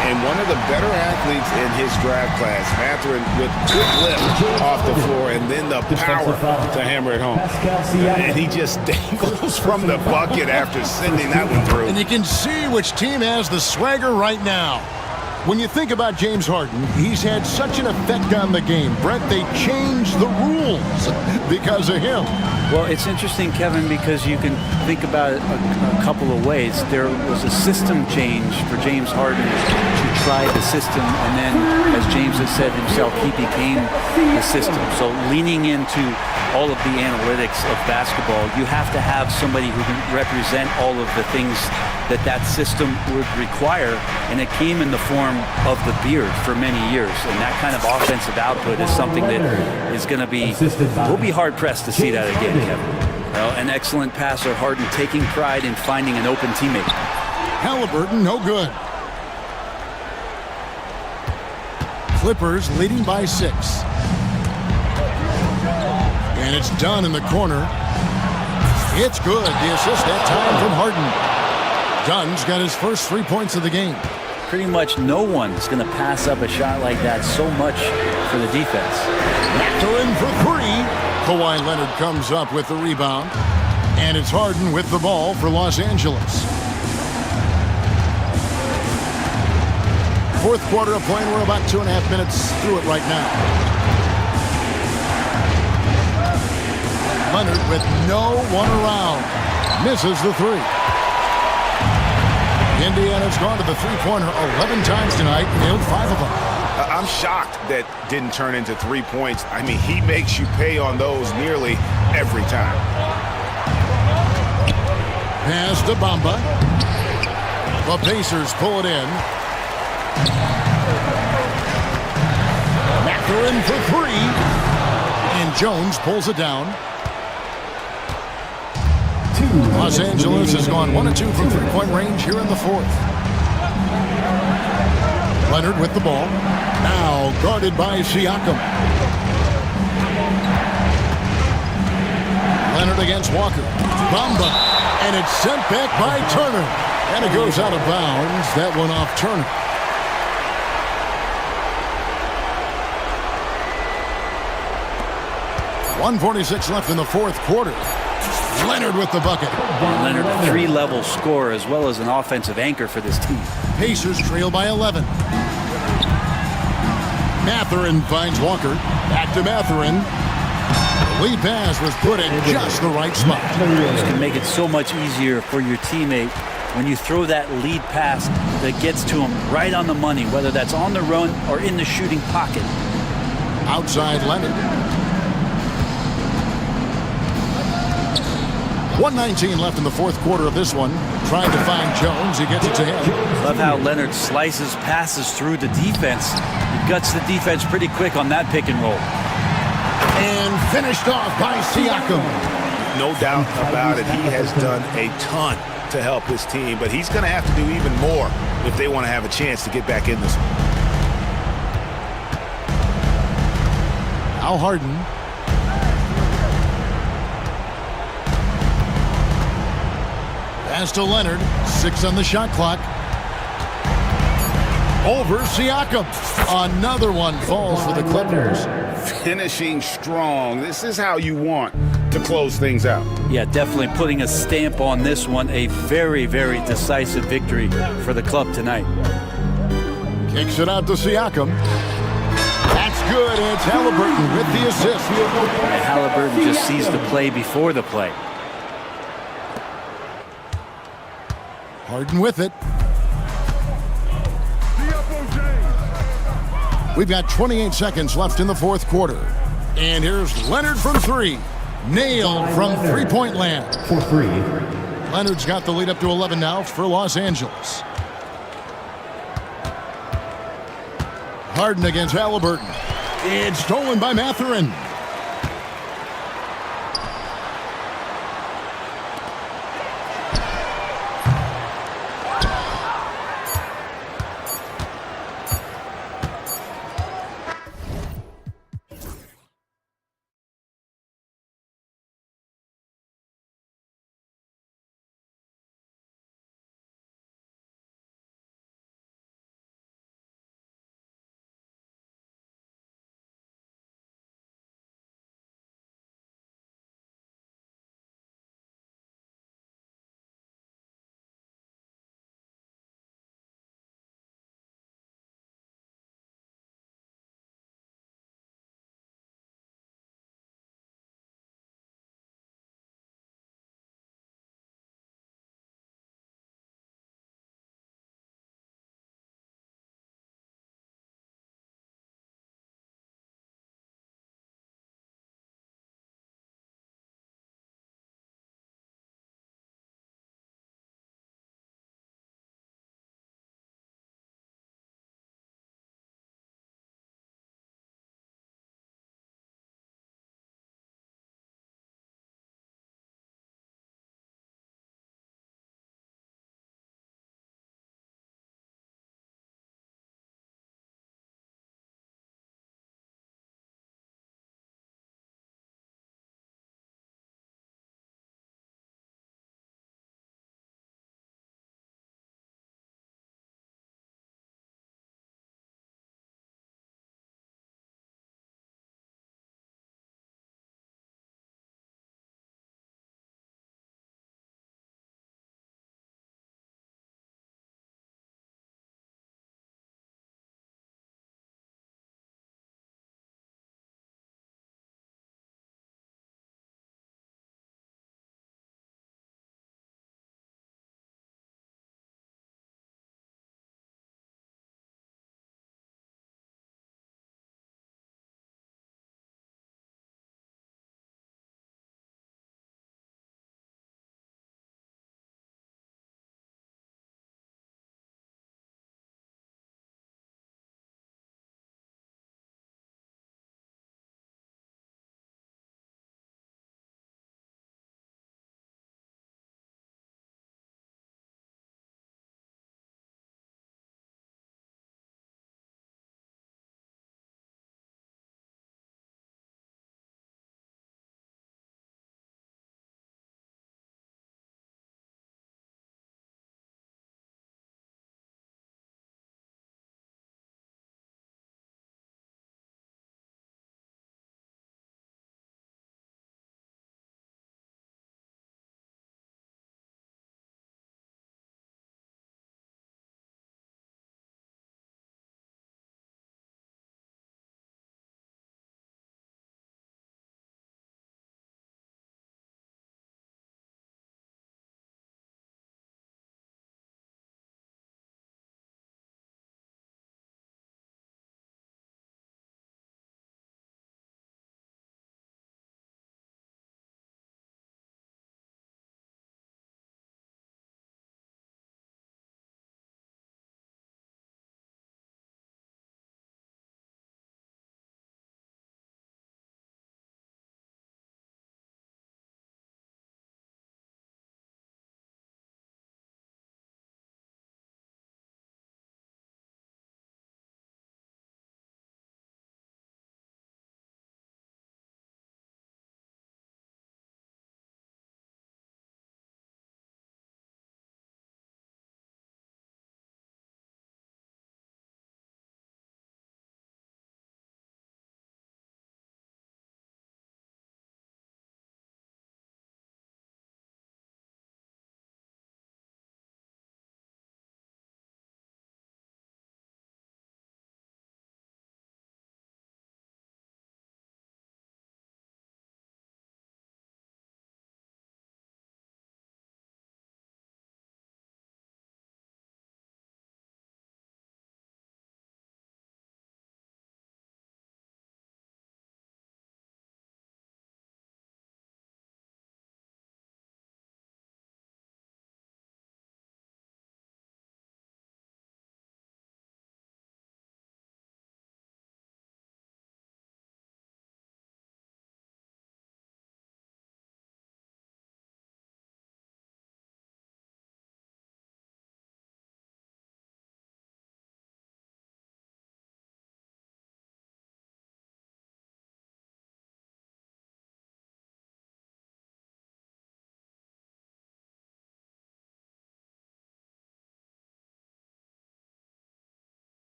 And one of the better athletes in his draft class, Mathurin, with good lift off the floor and then the power to hammer it home. And he just dangles from the bucket after sending that one through. And you can see which team has the swagger right now. When you think about James Harden, he's had such an effect on the game. Brett, they changed the rules because of him. Well, it's interesting, Kevin, because you can think about it a couple of ways. There was a system change for James Harden to try the system, and then, as James has said himself, he became the system. So leaning into all of the analytics of basketball, you have to have somebody who can represent all of the things that system would require, and it came in the form of the beard for many years. And that kind of offensive output is something that is going to be, we'll be hard-pressed to see that again, Kevin. Well, an excellent passer, Harden taking pride in finding an open teammate. Halliburton, no good. Clippers leading by 6. And it's done in the corner. It's good. The assist that time from Harden. Dunn's got his first 3 points of the game. Pretty much no one is going to pass up a shot like that so much for the defense. Mathurin for 3. Kawhi Leonard comes up with the rebound. And it's Harden with the ball for Los Angeles. Fourth quarter of play, we're about 2.5 minutes through it right now. Leonard with no one around. Misses the 3. Indiana's gone to the three-pointer 11 times tonight, nailed 5 of them. I'm shocked that didn't turn into 3 points. I mean, he makes you pay on those nearly every time. Pass to Bamba. The Pacers pull it in. Mathurin for 3. And Jones pulls it down. Los Angeles has gone 1 of 2 from three-point range here in the fourth. Leonard with the ball. Now guarded by Siakam. Leonard against Walker. Bamba. And it's sent back by Turner. And it goes out of bounds. That one off Turner. .146 left in the fourth quarter. Leonard with the bucket. Leonard, a three-level scorer as well as an offensive anchor for this team. Pacers trail by 11. Mathurin finds Walker. Back to Mathurin. The lead pass was put in just the right spot. This can make it so much easier for your teammate when you throw that lead pass that gets to him right on the money, whether that's on the run or in the shooting pocket. Outside Leonard. 1:19 left in the fourth quarter of this one. Trying to find Jones. He gets it to him. Love how Leonard slices passes through the defense. He guts the defense pretty quick on that pick and roll. And finished off by Siakam. No doubt about it. He has done a ton to help his team, but he's going to have to do even more if they want to have a chance to get back in this one. Al Harden. Pass to Leonard. 6 on the shot clock. Over Siakam. Another one falls for the Clippers. Finishing strong. This is how you want to close things out. Yeah, definitely putting a stamp on this one. A very, very decisive victory for the club tonight. Kicks it out to Siakam. That's good. It's Halliburton with the assist. And Halliburton just sees the play before the play. Harden with it. We've got 28 seconds left in the fourth quarter. And here's Leonard from three. Nailed from three-point land. For three. Leonard's got the lead up to 11 now for Los Angeles. Harden against Halliburton. It's stolen by Mathurin.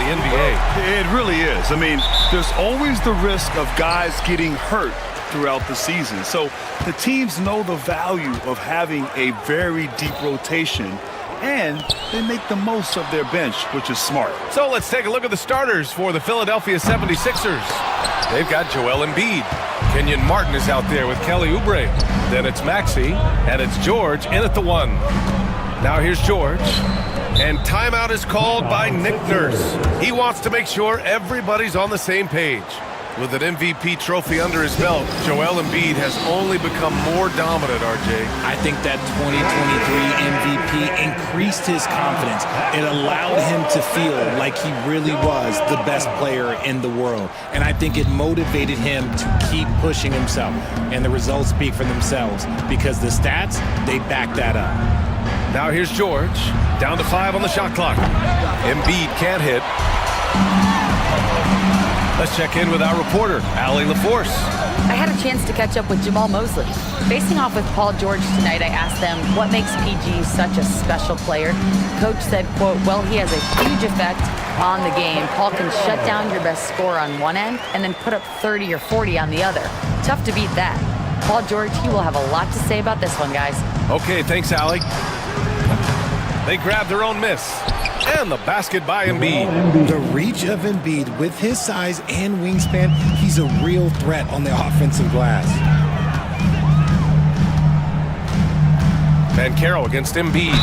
the NBA. It really is. I mean, there's always the risk of guys getting hurt throughout the season. So the teams know the value of having a very deep rotation, and they make the most of their bench, which is smart. So let's take a look at the starters for the Philadelphia 76ers. They've got Joel Embiid. Kenyon Martin is out there with Kelly Oubre. Then it's Maxey, and it's George in at the 1. Now here's George. And timeout is called by Nick Nurse. He wants to make sure everybody's on the same page. With an MVP trophy under his belt, Joel Embiid has only become more dominant, RJ. I think that 2023 MVP increased his confidence. It allowed him to feel like he really was the best player in the world. And I think it motivated him to keep pushing himself. And the results speak for themselves because the stats, they back that up. Now here's George. Down to 5 on the shot clock. Embiid can't hit. Let's check in with our reporter, Allie LaForce. I had a chance to catch up with Jamal Mosley. Facing off with Paul George tonight, I asked them what makes PG such a special player. Coach said, quote, well, he has a huge effect on the game. Paul can shut down your best scorer on one end and then put up 30 or 40 on the other. Tough to beat that. Paul George, he will have a lot to say about this one, guys. Okay, thanks, Allie. They grabbed their own miss. And the basket by Embiid. The reach of Embiid with his size and wingspan, he's a real threat on the offensive glass. Banchero against Embiid.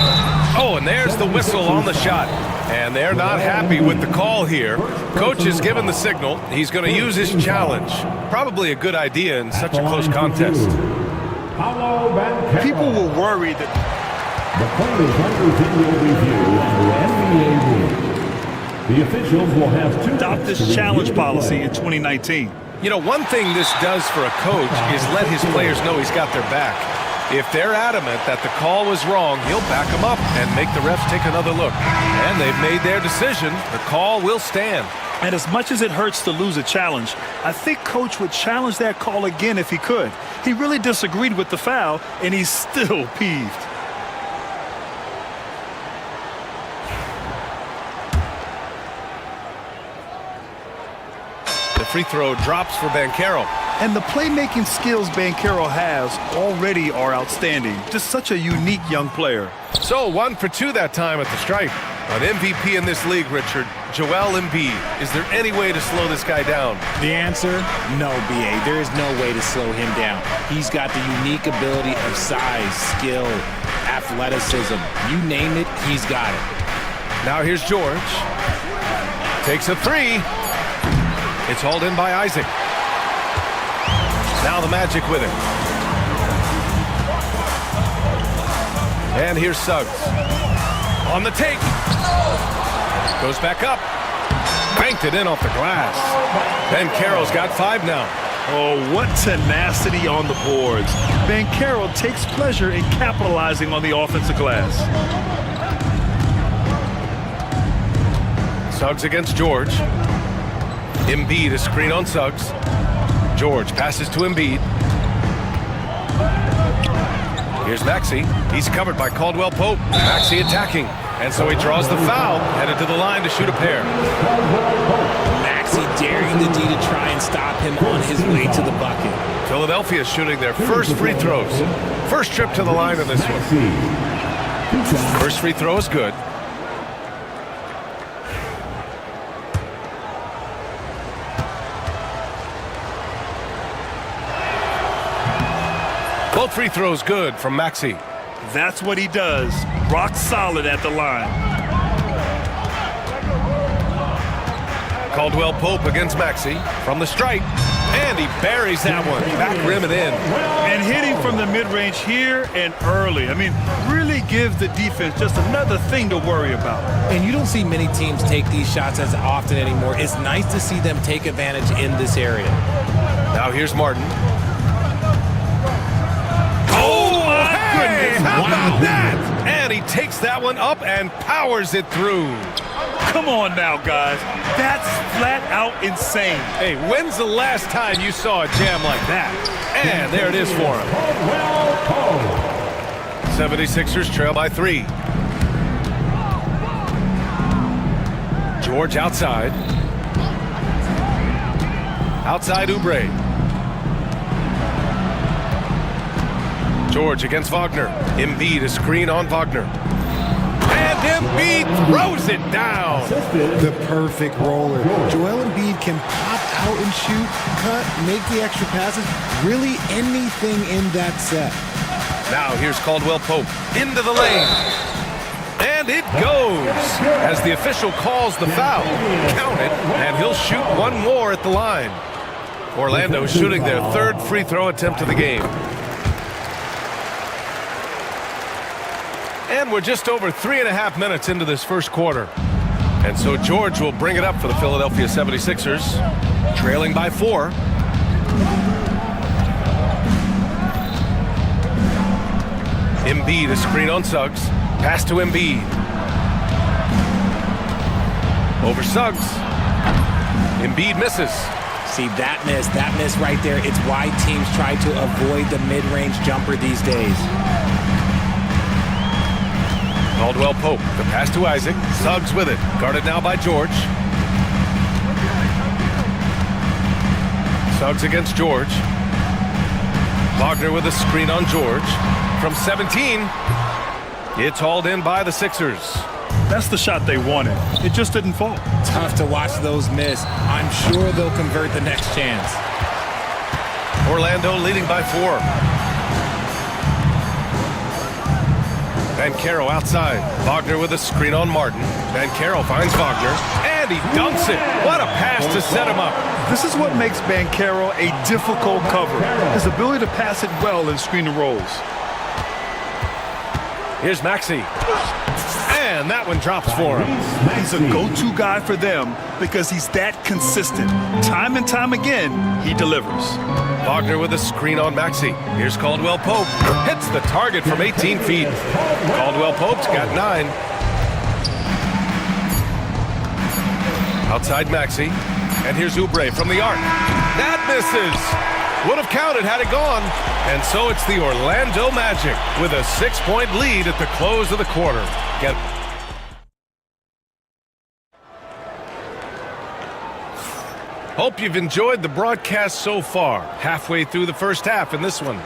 Oh, and there's the whistle on the shot. And they're not happy with the call here. Coach has given the signal. He's going to use his challenge. Probably a good idea in such a close contest. People will worry that the players under video review under NBA rules. The officials will have to adopt this challenge policy in 2019. You know, one thing this does for a coach is let his players know he's got their back. If they're adamant that the call was wrong, he'll back them up and make the refs take another look. And they've made their decision. The call will stand. And as much as it hurts to lose a challenge, I think Coach would challenge that call again if he could. He really disagreed with the foul, and he's still peeved. Free throw drops for Banchero. And the playmaking skills Banchero has already are outstanding. Just such a unique young player. So 1 for 2 that time at the stripe. An MVP in this league, Richard, Joel Embiid. Is there any way to slow this guy down? The answer, no, BA. There is no way to slow him down. He's got the unique ability of size, skill, athleticism. You name it, he's got it. Now here's George. Takes a 3. It's hauled in by Isaac. Now the Magic with it. And here's Suggs. On the take. Goes back up. Banked it in off the glass. Banchero's got 5 now. Oh, what tenacity on the boards. Banchero takes pleasure in capitalizing on the offensive glass. Suggs against George. Embiid is screen on Suggs. George passes to Embiid. Here's Maxey. He's covered by Caldwell Pope. Maxey attacking. And so he draws the foul, headed to the line to shoot a pair. Maxey daring the D to try and stop him on his way to the bucket. Philadelphia shooting their first free throws. First trip to the line of this one. First free throw is good. Both free throws good from Maxey. That's what he does. Rock solid at the line. Caldwell Pope against Maxey from the stripe. And he buries that one. Back rim and in. And hitting from the mid-range here and early. I mean, really gives the defense just another thing to worry about. And you don't see many teams take these shots as often anymore. It's nice to see them take advantage in this area. Now here's Martin. How about that? And he takes that one up and powers it through. Come on now, guys. That's flat out insane. Hey, when's the last time you saw a jam like that? And there it is for him. 76ers trail by 3. George outside. Outside Oubre. George against Wagner. Embiid, a screen on Wagner. And Embiid throws it down. The perfect roller. Joel Embiid can pop out and shoot, cut, make the extra passes, really anything in that set. Now here's Caldwell Pope into the lane. And it goes as the official calls the foul. Count it, and he'll shoot one more at the line. Orlando shooting their third free throw attempt of the game. And we're just over 3.5 minutes into this first quarter. And so George will bring it up for the Philadelphia 76ers, trailing by 4. Embiid, a screen on Suggs. Pass to Embiid. Over Suggs. Embiid misses. See, that miss right there, it's why teams try to avoid the mid-range jumper these days. Caldwell Pope, the pass to Isaac. Suggs with it. Guarded now by George. Suggs against George. Wagner with a screen on George. From 17, it's hauled in by the Sixers. That's the shot they wanted. It just didn't fall. Tough to watch those miss. I'm sure they'll convert the next chance. Orlando leading by 4. Banchero outside. Wagner with a screen on Martin. Banchero finds Wagner, and he dunks it. What a pass to set him up. This is what makes Banchero a difficult cover. His ability to pass it well in screen and rolls. Here's Maxey. And that one drops for him. He's a go-to guy for them because he's that consistent. Time and time again, he delivers. Wagner with a screen on Maxey. Here's Caldwell Pope. Hits the target from 18 feet. Caldwell Pope's got 9. Outside Maxey. And here's Oubre from the arc. That misses. Would have counted had it gone. And so it's the Orlando Magic with a 6-point lead at the close of the quarter. Hope you've enjoyed the broadcast so far. Halfway through the first half in this one.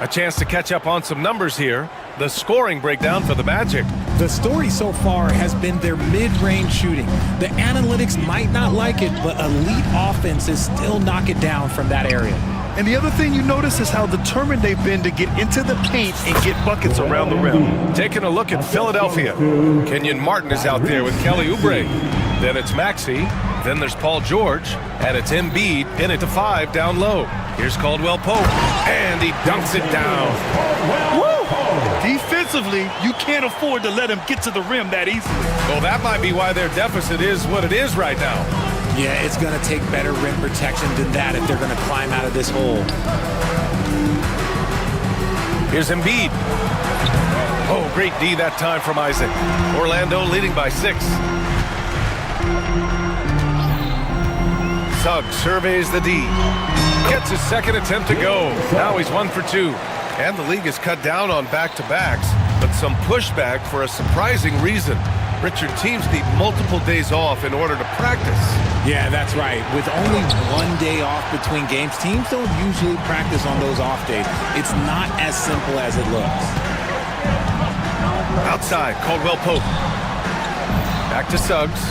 A chance to catch up on some numbers here. The scoring breakdown for the Magic. The story so far has been their mid-range shooting. The analytics might not like it, but elite offenses still knock it down from that area. And the other thing you notice is how determined they've been to get into the paint and get buckets around the rim. Taking a look at Philadelphia. Kenyon Martin is out there with Kelly Oubre. Then it's Maxey. Then there's Paul George. And it's Embiid in it to 5 down low. Here's Caldwell Pope. And he dunks it down. Woo! Defensively, you can't afford to let him get to the rim that easily. Well, that might be why their deficit is what it is right now. Yeah, it's going to take better rim protection than that if they're going to climb out of this hole. Here's Embiid. Oh, great D that time from Isaac. Orlando leading by 6. Suggs surveys the D. Gets his second attempt to go. Now he's 1 for 2. And the league has cut down on back-to-backs, but some pushback for a surprising reason. Richard, teams need multiple days off in order to practice. Yeah, that's right. With only 1 day off between games, teams don't usually practice on those off days. It's not as simple as it looks. Outside, Caldwell Pope. Back to Suggs.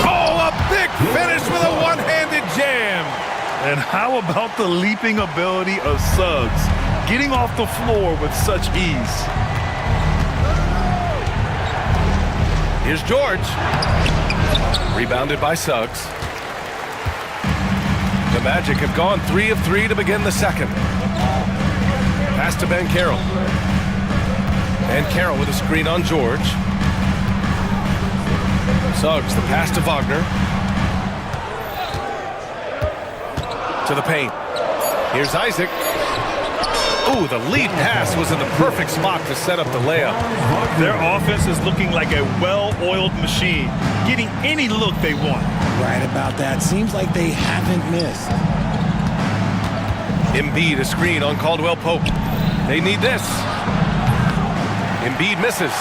Oh, a big finish with a one-handed jam. And how about the leaping ability of Suggs, getting off the floor with such ease? Here's George. Rebounded by Suggs. The Magic have gone 3 of 3 to begin the second. Pass to Banchero. Banchero with a screen on George. Suggs, the pass to Wagner. To the paint. Here's Isaac. Ooh, the lead pass was in the perfect spot to set up the layup. Their offense is looking like a well-oiled machine, getting any look they want. Right about that. Seems like they haven't missed. Embiid, a screen on Caldwell Pope. They need this. Embiid misses.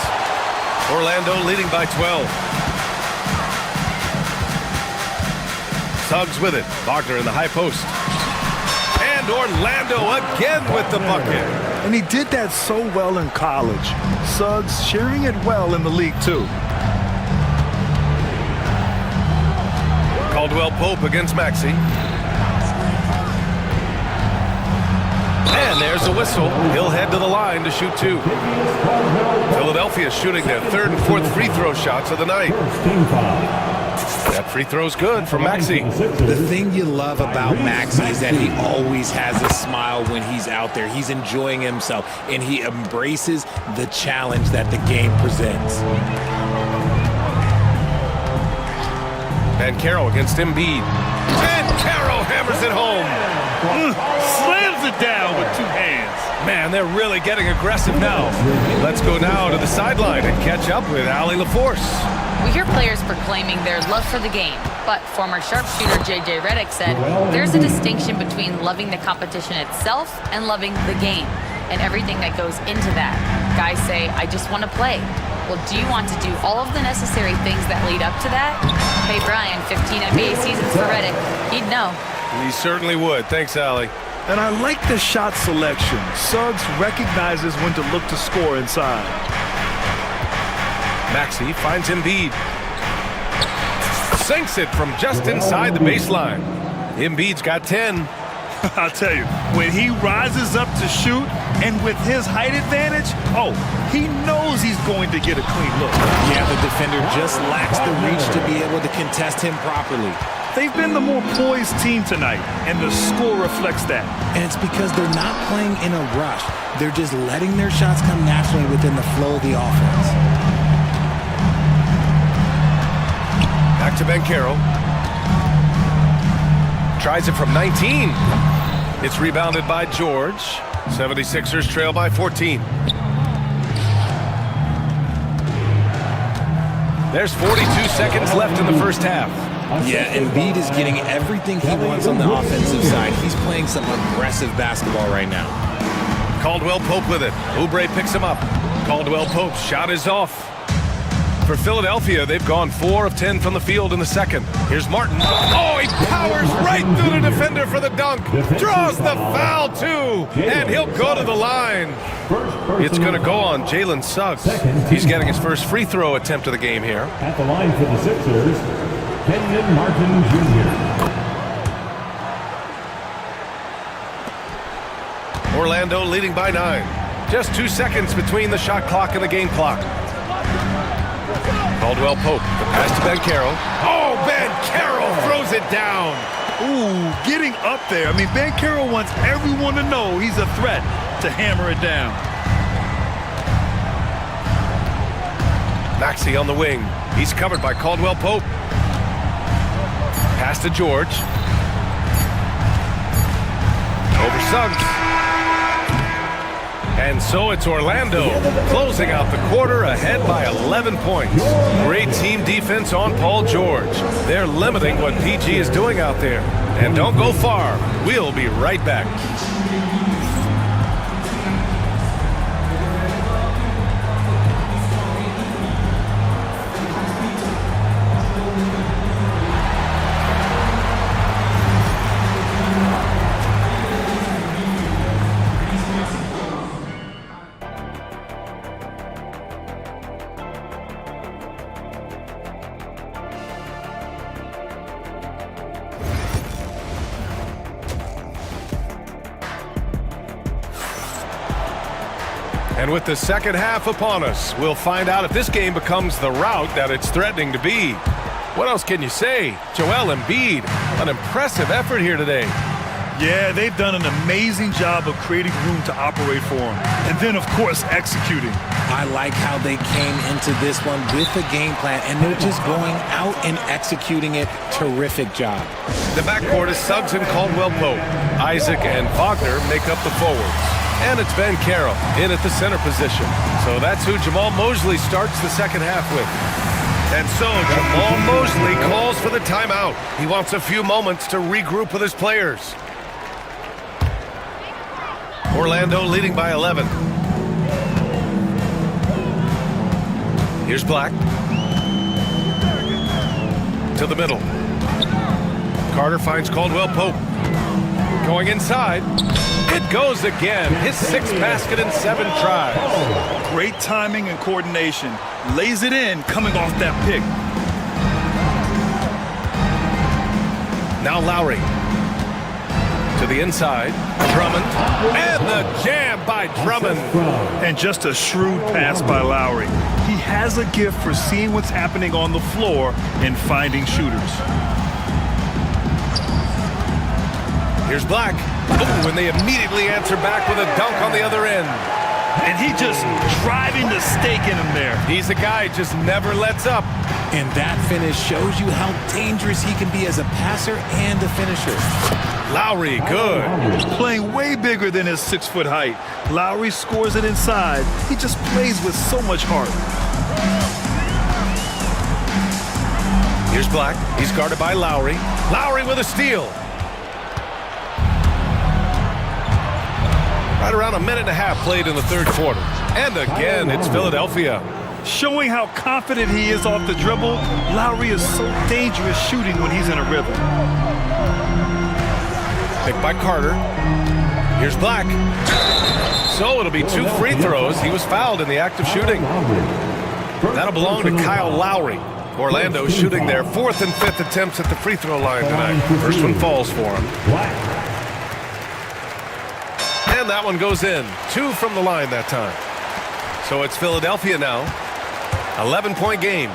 Orlando leading by 12. Suggs with it. Wagner in the high post. And Orlando again with the bucket. And he did that so well in college. Suggs sharing it well in the league, too. Caldwell Pope against Maxey. And there's a whistle. He'll head to the line to shoot two. Philadelphia shooting their third and fourth free throw shots of the night. That free throw's good for Maxey. The thing you love about Maxey is that he always has a smile when he's out there. He's enjoying himself, and he embraces the challenge that the game presents. Banchero against Embiid. Banchero hammers it home. Slams it down with two hands. Man, they're really getting aggressive now. Let's go now to the sideline and catch up with Allie LaForce. We hear players proclaiming their love for the game, but former sharpshooter J.J. Redick said there's a distinction between loving the competition itself and loving the game and everything that goes into that. Guys say, I just want to play. Well, do you want to do all of the necessary things that lead up to that? Hey, Brian, 15 NBA seasons for Redick. He'd know. He certainly would. Thanks, Allie. And I like the shot selection. Suggs recognizes when to look to score inside. Maxey finds Embiid. Sinks it from just inside the baseline. Embiid's got 10. I'll tell you, when he rises up to shoot, and with his height advantage, he knows he's going to get a clean look. Yeah, the defender just lacks the reach to be able to contest him properly. They've been the more poised team tonight, and the score reflects that. And it's because they're not playing in a rush. They're just letting their shots come naturally within the flow of the offense. Back to Banchero. Tries it from 19. It's rebounded by George. 76ers trail by 14. There's 42 seconds left in the first half. Yeah, Embiid is getting everything he wants on the offensive side. He's playing some aggressive basketball right now. Caldwell Pope with it. Oubre picks him up. Caldwell Pope's shot is off. For Philadelphia, they've gone 4 of 10 from the field in the second. Here's Martin. Oh, he powers right through the defender for the dunk. Draws the foul, too. And he'll go to the line. It's going to go on Jalen Suggs. He's getting his first free throw attempt of the game here. At the line for the Sixers, Kenyon Martin Jr. Orlando leading by 9. Just 2 seconds between the shot clock and the game clock. Caldwell Pope, the pass to Banchero. Oh, Banchero throws it down. Ooh, getting up there. I mean, Banchero wants everyone to know he's a threat to hammer it down. Maxey on the wing. He's covered by Caldwell Pope. Pass to George. Over Suggs. And so it's Orlando closing out the quarter ahead by 11 points. Great team defense on Paul George. They're limiting what PG is doing out there. And don't go far. We'll be right back. And with the second half upon us, we'll find out if this game becomes the rout that it's threatening to be. What else can you say? Joel Embiid, an impressive effort here today. Yeah, they've done an amazing job of creating room to operate for him. And then, of course, executing. I like how they came into this one with a game plan, and they're just going out and executing it. Terrific job. The backcourt is Suggs and Caldwell Pope. Isaac and Wagner make up the forwards. And it's Banchero in at the center position. So that's who Jamal Mosley starts the second half with. And so Jamal Mosley calls for the timeout. He wants a few moments to regroup with his players. Orlando leading by 11. Here's Black. To the middle. Carter finds Caldwell Pope. Going inside. It goes again. His 6th basket in 7 tries. Great timing and coordination. Lays it in coming off that pick. Now Lowry. To the inside. Drummond. And the jam by Drummond. And just a shrewd pass by Lowry. He has a gift for seeing what's happening on the floor and finding shooters. Here's Black. Oh, and they immediately answer back with a dunk on the other end. And he just driving the stake in him there. He's a guy who just never lets up. And that finish shows you how dangerous he can be as a passer and a finisher. Lowry, good. Playing way bigger than his 6-foot height. Lowry scores it inside. He just plays with so much heart. Here's Black. He's guarded by Lowry. Lowry with a steal. Right around a minute and a half played in the 3rd quarter. And again, it's Philadelphia. Showing how confident he is off the dribble, Lowry is so dangerous shooting when he's in a rhythm. Picked by Carter. Here's Black. So it'll be 2 free throws. He was fouled in the act of shooting. That'll belong to Kyle Lowry. Orlando shooting their 4th and 5th attempts at the free throw line tonight. First one falls for him. And that one goes in. 2 from the line that time. So it's Philadelphia now. 11-point game.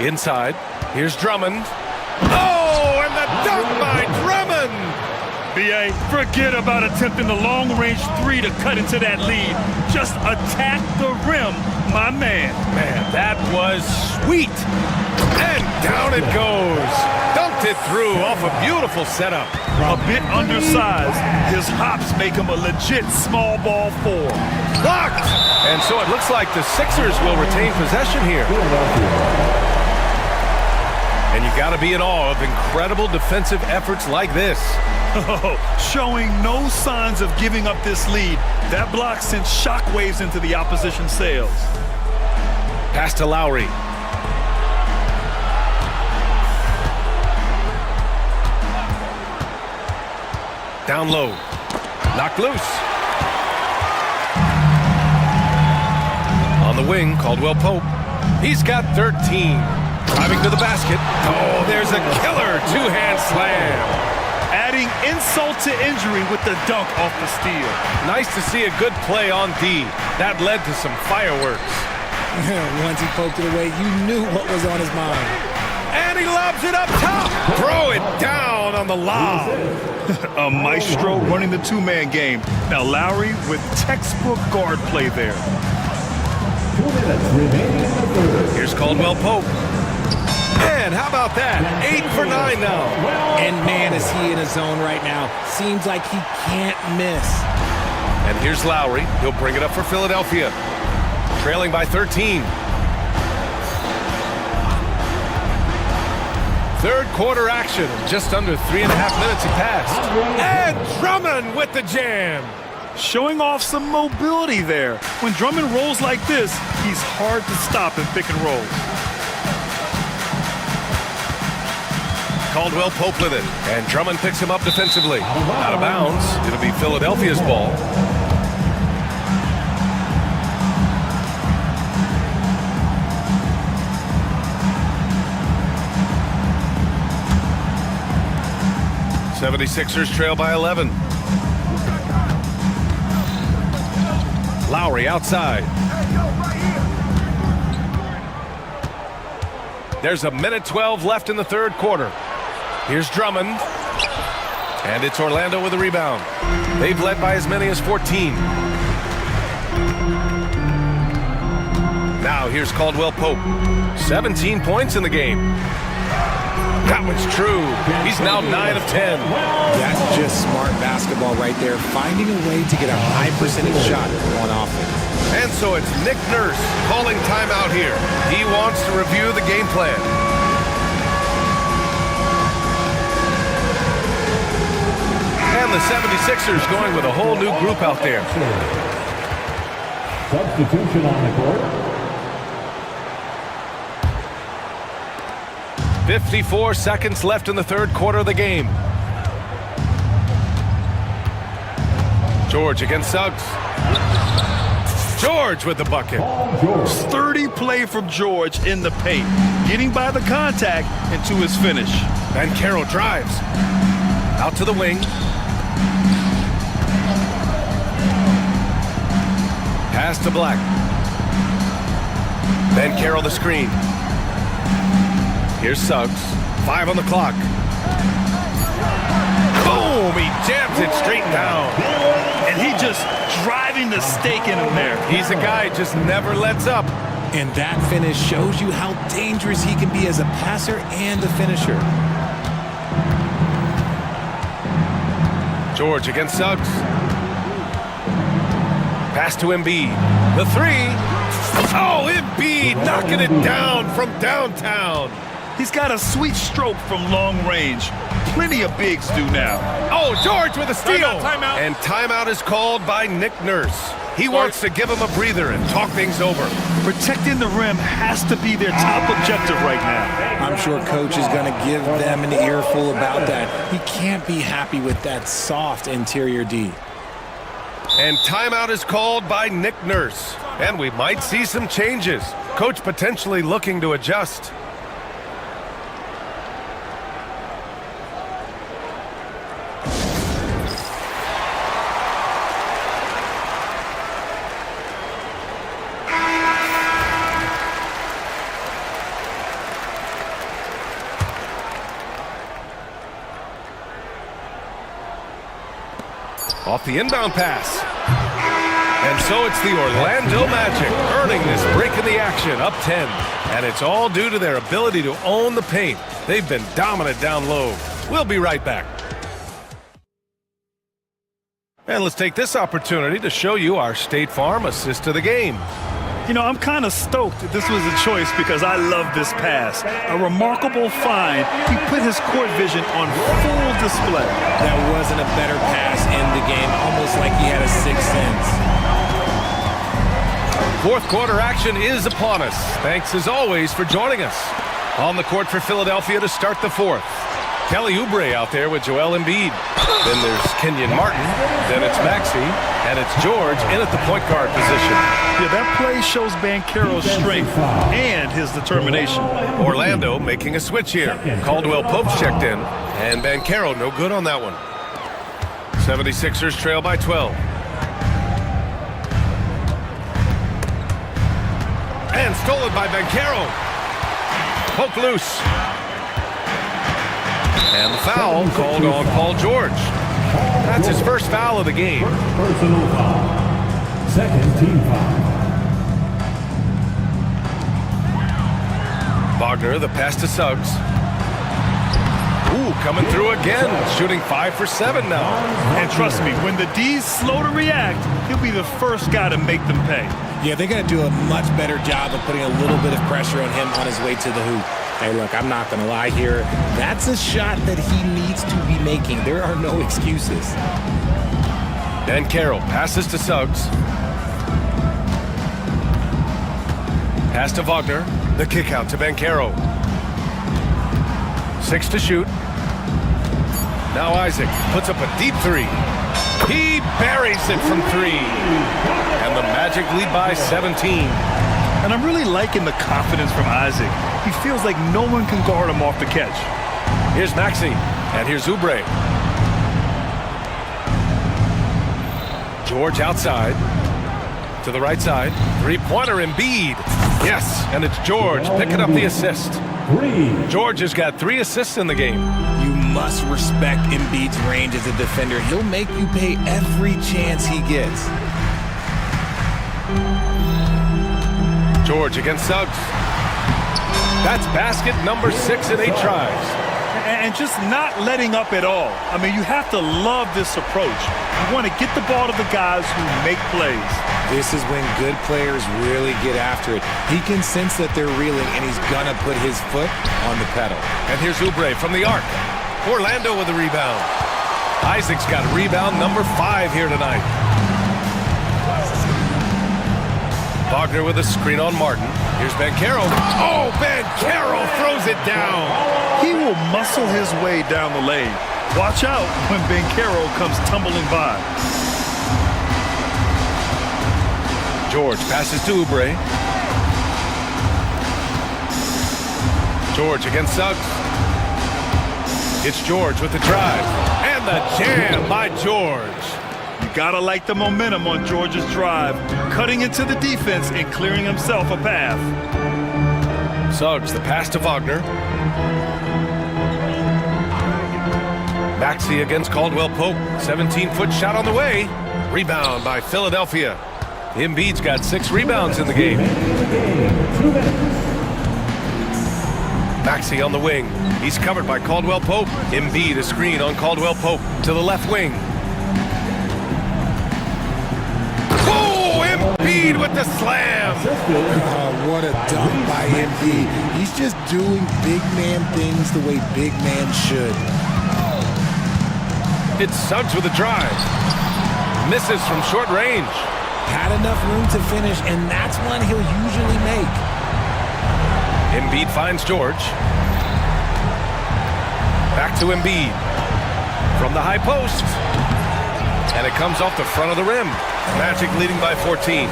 Inside. Here's Drummond. Oh, and the dunk by Drummond! B.A., forget about attempting the long-range 3 to cut into that lead. Just attack the rim, my man. Man, that was sweet. And down it goes. Dunked it through off a beautiful setup. A bit undersized. His hops make him a legit small ball 4. Blocked! And so it looks like the Sixers will retain possession here. And you got to be in awe of incredible defensive efforts like this. Showing no signs of giving up this lead. That block sent shockwaves into the opposition sails. Pass to Lowry. Down low. Knocked loose. On the wing, Caldwell Pope. He's got 13. Driving to the basket. Oh, there's a killer 2-hand slam. Adding insult to injury with the dunk off the steal. Nice to see a good play on D. That led to some fireworks. Once he poked it away, you knew what was on his mind. And he lobs it up top. Throw it down on the lob. A maestro running the 2-man game. Now Lowry with textbook guard play there. 2 minutes remaining in the 3rd. Here's Caldwell Pope. And how about that? 8 for 9 now. And man, is he in a zone right now. Seems like he can't miss. And here's Lowry. He'll bring it up for Philadelphia. Trailing by 13. 3rd quarter action. Just under 3.5 minutes have passed. And Drummond with the jam. Showing off some mobility there. When Drummond rolls like this, he's hard to stop in pick and rolls. Caldwell Pope with it. And Drummond picks him up defensively. Out of bounds. It'll be Philadelphia's ball. '76ers trail by 11. Lowry outside. There's a minute 12 left in the 3rd quarter. Here's Drummond. And it's Orlando with a rebound. They've led by as many as 14. Now here's Caldwell Pope. 17 points in the game. That one's true. He's now 9 of 10. That's just smart basketball right there. Finding a way to get a high percentage shot on offense. And so it's Nick Nurse calling timeout here. He wants to review the game plan. And the 76ers going with a whole new group out there. Substitution on the court. 54 seconds left in the third quarter of the game. George against Suggs. George with the bucket. Sturdy play from George in the paint, getting by the contact and to his finish. Banchero drives. Out to the wing. Pass to Black. Banchero the screen. Here's Suggs. 5 on the clock. Boom! He jams it straight down. And he just driving the stake in him there. He's a guy just never lets up. And that finish shows you how dangerous he can be as a passer and a finisher. George against Suggs. Pass to Embiid. The three. Oh, Embiid knocking it down from downtown. He's got a sweet stroke from long range. Plenty of bigs do now. Oh, George with a steal. Timeout. And timeout is called by Nick Nurse. He wants to give him a breather and talk things over. Protecting the rim has to be their top objective right now. I'm sure coach is going to give them an earful about that. He can't be happy with that soft interior D. And timeout is called by Nick Nurse. And we might see some changes. Coach potentially looking to adjust. Off the inbound pass. And so it's the Orlando Magic earning this break in the action, up 10. And it's all due to their ability to own the paint. They've been dominant down low. We'll be right back. And let's take this opportunity to show you our State Farm assist to the game. You know, I'm kind of stoked that this was a choice because I love this pass. A remarkable find. He put his court vision on full display. That wasn't a better pass in the game, almost like he had a sixth sense. Fourth quarter action is upon us. Thanks as always for joining us. On the court for Philadelphia to start the fourth. Kelly Oubre out there with Joel Embiid. Then there's Kenyon Martin. Then it's Maxey. And it's George in at the point guard position. Yeah, that play shows Banchero's strength and his determination. Orlando making a switch here. Caldwell Pope's checked in. And Banchero no good on that one. 76ers trail by 12. And stolen by Banchero. Poke loose. And the foul called on Paul George. That's his first foul of the game. Personal foul. Second team foul. Wagner, the pass to Suggs. Ooh, coming through again. Shooting 5 for 7 now. And trust me, when the D's slow to react, he'll be the first guy to make them pay. Yeah, they're going to do a much better job of putting a little bit of pressure on him on his way to the hoop. Hey, look, I'm not going to lie here. That's a shot that he needs to be making. There are no excuses. Banchero passes to Suggs. Pass to Wagner. The kick out to Banchero. 6 to shoot. Now Isaac puts up a deep three. He buries it from 3. And the Magic lead by 17. And I'm really liking the confidence from Isaac. He feels like no one can guard him off the catch. Here's Maxey, and here's Oubre. George outside, to the right side. Three-pointer Embiid. Yes, and it's George picking up the assist. George has got 3 assists in the game. You must respect Embiid's range as a defender. He'll make you pay every chance he gets. George against Suggs. That's basket number 6 in 8 tries. And just not letting up at all. I mean, you have to love this approach. You want to get the ball to the guys who make plays. This is when good players really get after it. He can sense that they're reeling, and he's going to put his foot on the pedal. And here's Oubre from the arc. Orlando with a rebound. Isaac's got rebound number 5 here tonight. Wagner with a screen on Martin. Here's Banchero. Oh, Banchero throws it down. He will muscle his way down the lane. Watch out when Banchero comes tumbling by. George passes to Oubre. George against Suggs. It's George with the drive. And the jam by George. You gotta like the momentum on George's drive, cutting into the defense and clearing himself a path. Suggs, the pass to Wagner. Maxey against Caldwell Pope. 17-foot shot on the way. Rebound by Philadelphia. Embiid's got 6 rebounds in the game. Maxey on the wing. He's covered by Caldwell Pope. Embiid a screen on Caldwell Pope to the left wing. Oh, Embiid with the slam. Oh, what a dunk by Embiid. He's just doing big man things the way big man should. It's Suggs with a drive. Misses from short range. Had enough room to finish, and that's one he'll usually make. Embiid finds George. Back to Embiid. From the high post. And it comes off the front of the rim. Magic leading by 14.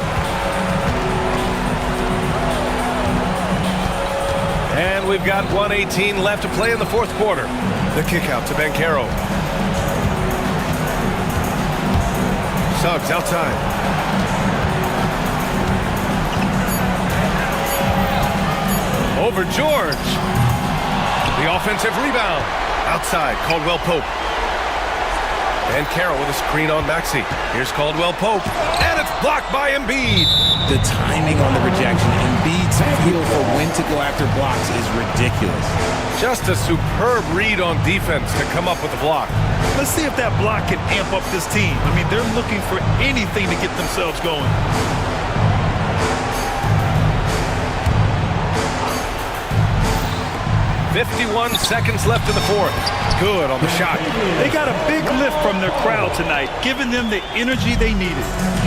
And we've got 1:18 left to play in the fourth quarter. The kick out to Banchero. Suggs outside. Over George. The offensive rebound. Outside, Caldwell Pope. And Carroll with a screen on Maxey. Here's Caldwell Pope. And it's blocked by Embiid. The timing on the rejection, Embiid's feel for when to go after blocks is ridiculous. Just a superb read on defense to come up with the block. Let's see if that block can amp up this team. I mean, they're looking for anything to get themselves going. 51 seconds left in the fourth. Good on the shot. They got a big lift from their crowd tonight, giving them the energy they needed.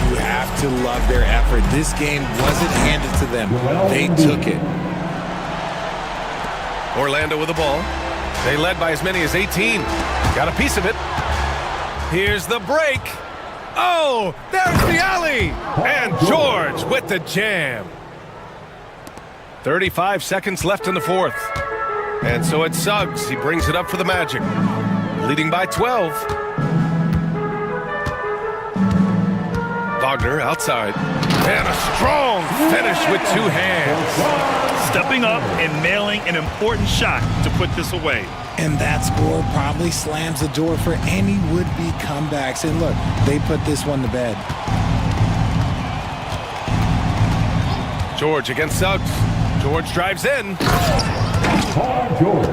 You have to love their effort. This game wasn't handed to them. They took it. Orlando with the ball. They led by as many as 18. Got a piece of it. Here's the break. Oh, there's the alley. And George with the jam. 35 seconds left in the fourth. And so it's Suggs. He brings it up for the Magic. Leading by 12. Wagner outside. And a strong finish with 2 hands. Stepping up and nailing an important shot to put this away. And that score probably slams the door for any would-be comebacks. And look, they put this one to bed. George against Suggs. George drives in. George.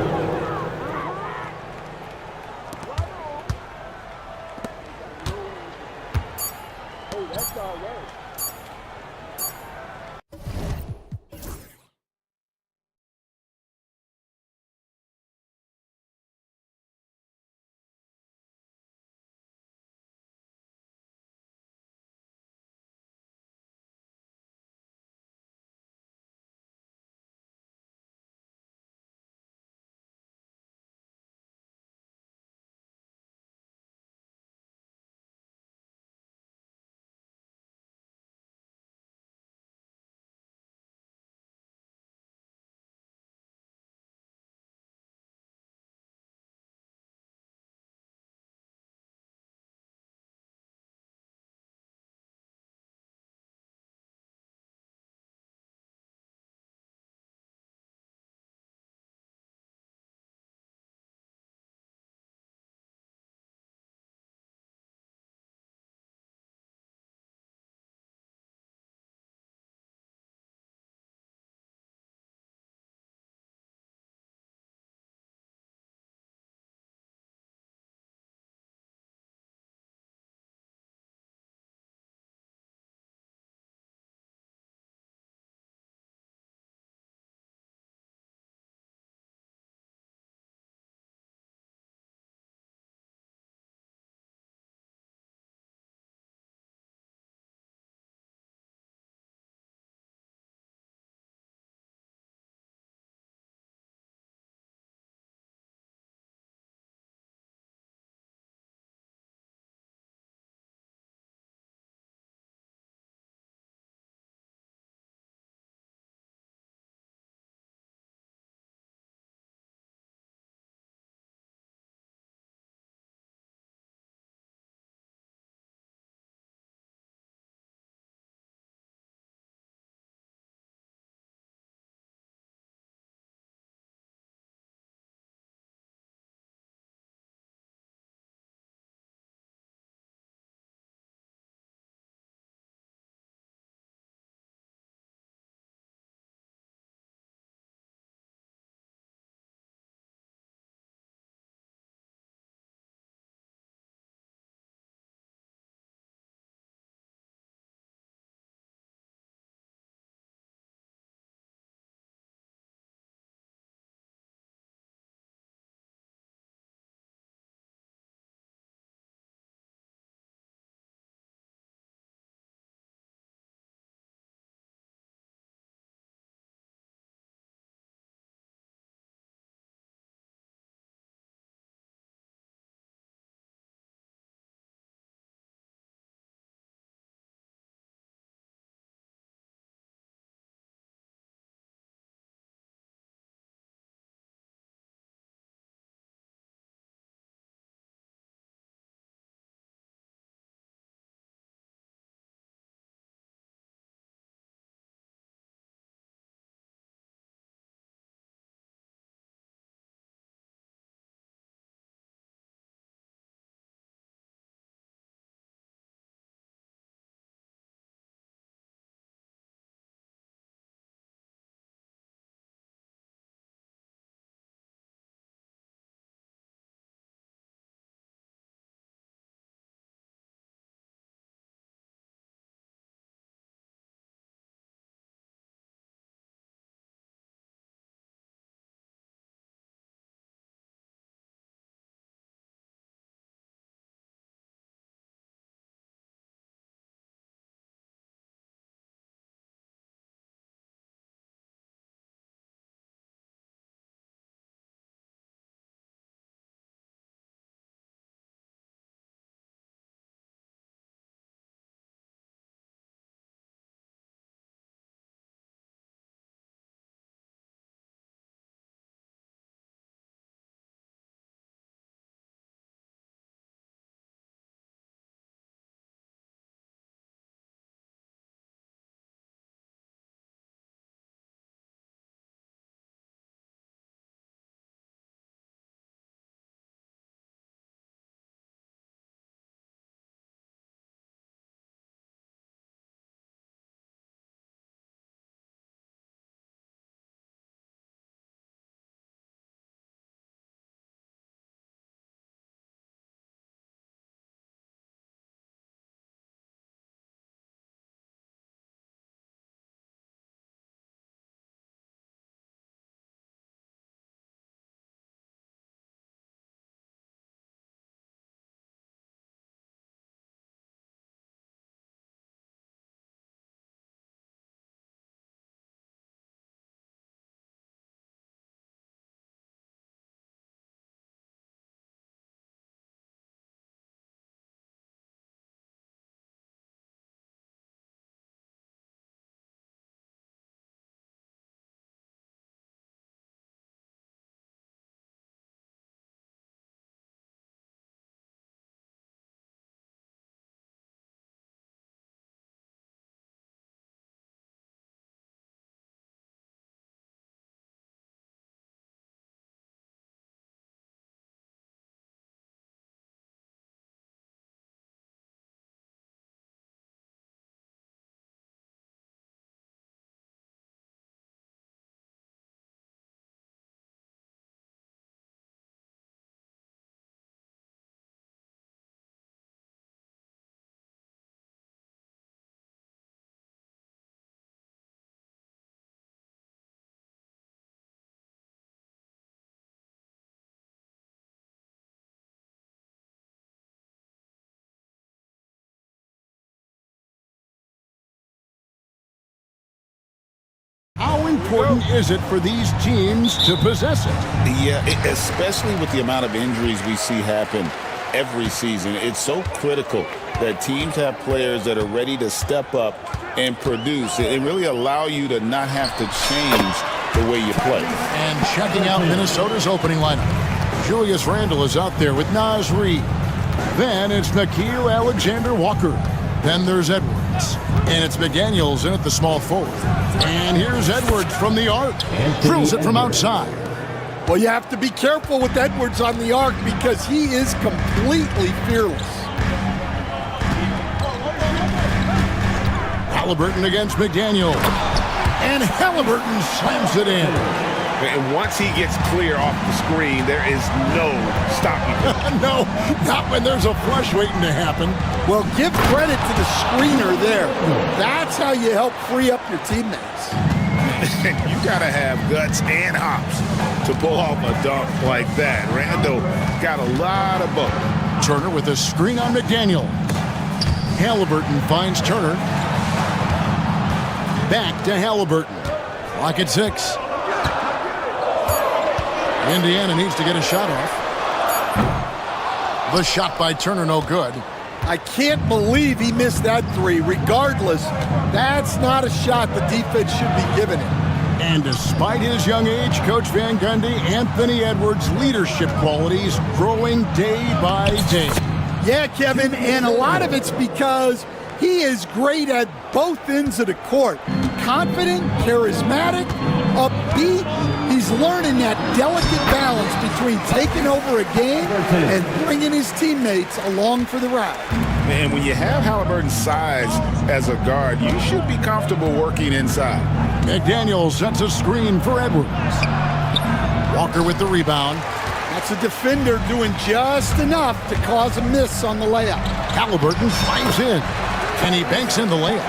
important is it for these teams to possess it? Yeah, especially with the amount of injuries we see happen every season. It's so critical that teams have players that are ready to step up and produce. It really allow you to not have to change the way you play. And checking out Minnesota's opening lineup. Julius Randle is out there with Naz Reid. Then it's Nickeil Alexander-Walker. Then there's Edwards. And it's McDaniels in at the small forward. And here's Edwards from the arc. Drills it from outside. Well, you have to be careful with Edwards on the arc because he is completely fearless. Halliburton against McDaniel. And Halliburton slams it in. And once he gets clear off the screen, there is no stopping him. No, not when there's a flush waiting to happen. Well, give credit to the screener there. That's how you help free up your teammates. You got to have guts and hops to pull off a dunk like that. Randle got a lot of both. Turner with a screen on McDaniel. Halliburton finds Turner. Back to Halliburton. Clock at 6. Indiana needs to get a shot off. The shot by Turner, no good. I can't believe he missed that three. Regardless, that's not a shot the defense should be giving him. And despite his young age, Coach Van Gundy, Anthony Edwards' leadership qualities growing day by day. Yeah, Kevin, and a lot of it's because he is great at both ends of the court. Confident, charismatic, upbeat. He's learning that delicate balance between taking over a game and bringing his teammates along for the ride. And when you have Halliburton's size as a guard, you should be comfortable working inside. McDaniel sets a screen for Edwards. Walker with the rebound. That's a defender doing just enough to cause a miss on the layup. Halliburton flies in, and he banks in the layup.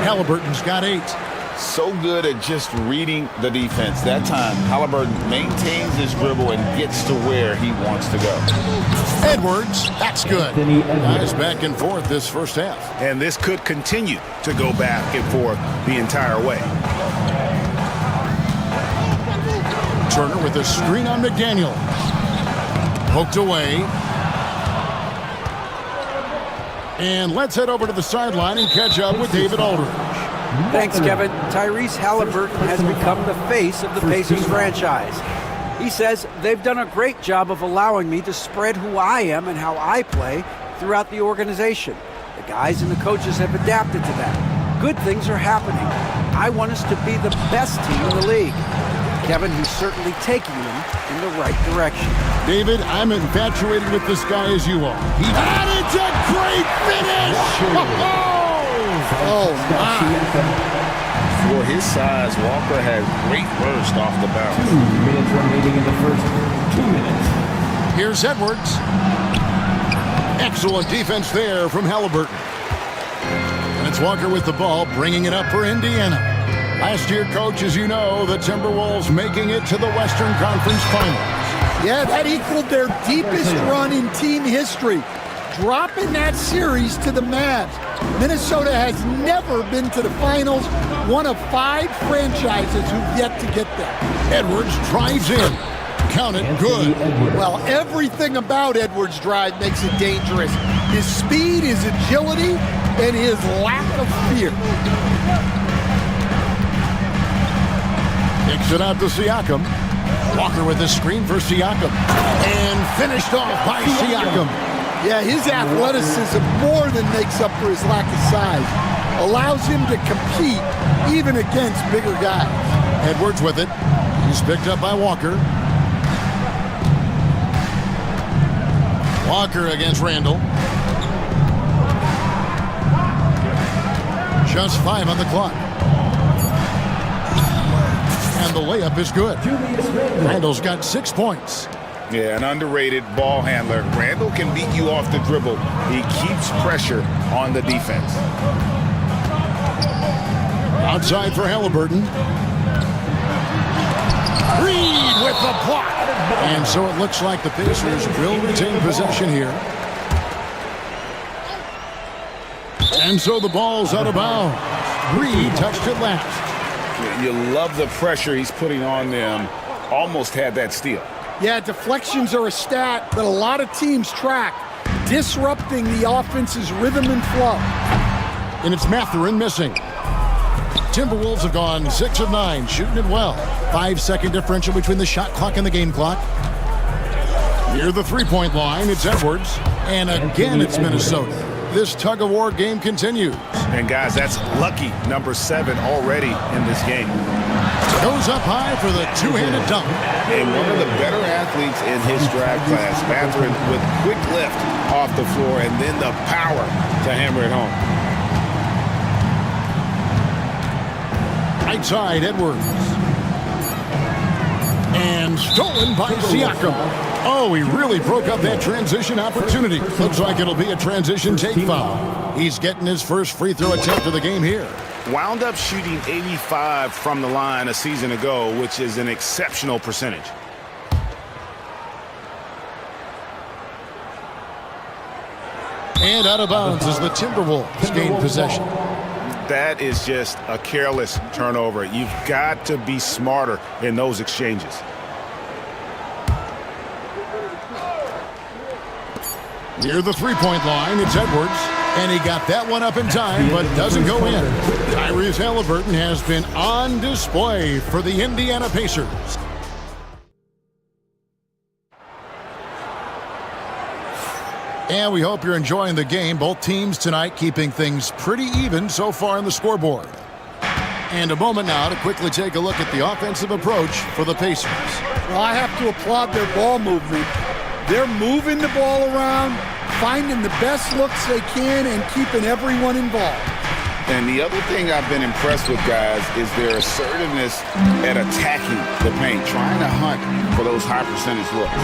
Halliburton's got 8. So good at just reading the defense. That time, Halliburton maintains his dribble and gets to where he wants to go. Edwards, that's good. Guys back and forth this first half. And this could continue to go back and forth the entire way. Turner with a screen on McDaniel. Poked away. And let's head over to the sideline and catch up with David Aldridge. Thanks, Kevin. Tyrese Halliburton has become the face of the Pacers franchise. He says they've done a great job of allowing me to spread who I am and how I play throughout the organization. The guys and the coaches have adapted to that. Good things are happening. I want us to be the best team in the league. Kevin, he's certainly taking them in the right direction. David, I'm infatuated with this guy as you are. And it's a great finish! Oh, my. For his size, Walker had great burst off the bounce. 2 minutes remaining in the first 2 minutes. Here's Edwards. Excellent defense there from Halliburton. And it's Walker with the ball, bringing it up for Indiana. Last year, Coach, as you know, the Timberwolves making it to the Western Conference Finals. Yeah, that equaled their deepest run in team history, dropping that series to the Mavs. Minnesota has never been to the finals, one of 5 franchises who've yet to get there. Edwards drives in. Count it, good. Well, everything about Edwards' drive makes it dangerous. His speed, his agility, and his lack of fear. Kicks it out to Siakam. Walker with the screen for Siakam. And finished off by Siakam. Yeah, his athleticism more than makes up for his lack of size. Allows him to compete even against bigger guys. Edwards with it. He's picked up by Walker. Walker against Randle. Just 5 on the clock. And the layup is good. Randle's got 6 points. Yeah, an underrated ball handler. Randle can beat you off the dribble. He keeps pressure on the defense. Outside for Halliburton. Reed with the block. And so it looks like the Pacers will retain possession here. And so the ball's out of bounds. Reed touched it last. You love the pressure he's putting on them. Almost had that steal. Yeah, deflections are a stat that a lot of teams track, disrupting the offense's rhythm and flow. And it's Mathurin missing. Timberwolves have gone 6 of 9, shooting it well. 5-second differential between the shot clock and the game clock. Near the three-point line, it's Edwards. And again, it's Minnesota. This tug-of-war game continues. And guys, that's lucky number 7 already in this game. Goes up high for the two-handed dunk. And one of the better athletes in his draft class, Mathurin, with quick lift off the floor and then the power to hammer it home. Right side, Edwards. And stolen by Siakam. Oh, he really broke up that transition opportunity. Looks like it'll be a transition take foul. He's getting his first free throw attempt of the game here. Wound up shooting 85 from the line a season ago, which is an exceptional percentage. And out of bounds as the Timberwolves gain possession. That is just a careless turnover. You've got to be smarter in those exchanges. Near the three-point line, it's Edwards. And he got that one up in time, but doesn't go in. Tyrese Halliburton has been on display for the Indiana Pacers. And we hope you're enjoying the game. Both teams tonight keeping things pretty even so far on the scoreboard. And a moment now to quickly take a look at the offensive approach for the Pacers. Well, I have to applaud their ball movement. They're moving the ball around, finding the best looks they can, and keeping everyone involved. And the other thing I've been impressed with, guys, is their assertiveness at attacking the paint, trying to hunt for those high percentage looks.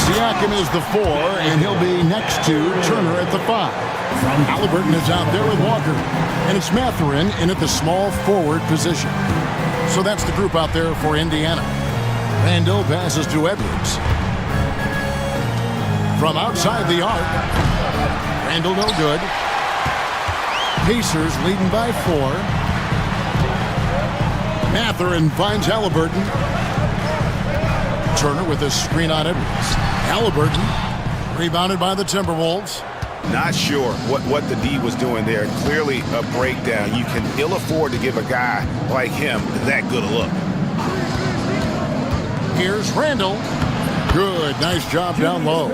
Siakam is the 4, and he'll be next to Turner at the 5. Halliburton is out there with Walker, and it's Mathurin in at the small forward position. So that's the group out there for Indiana. Randall passes to Edwards. From outside the arc, Randall no good. Pacers leading by 4. Mathurin finds Halliburton. Turner with a screen on Edwards. Halliburton rebounded by the Timberwolves. Not sure what the D was doing there. Clearly a breakdown. You can ill afford to give a guy like him that good a look. Here's Randall. Good, nice job down low.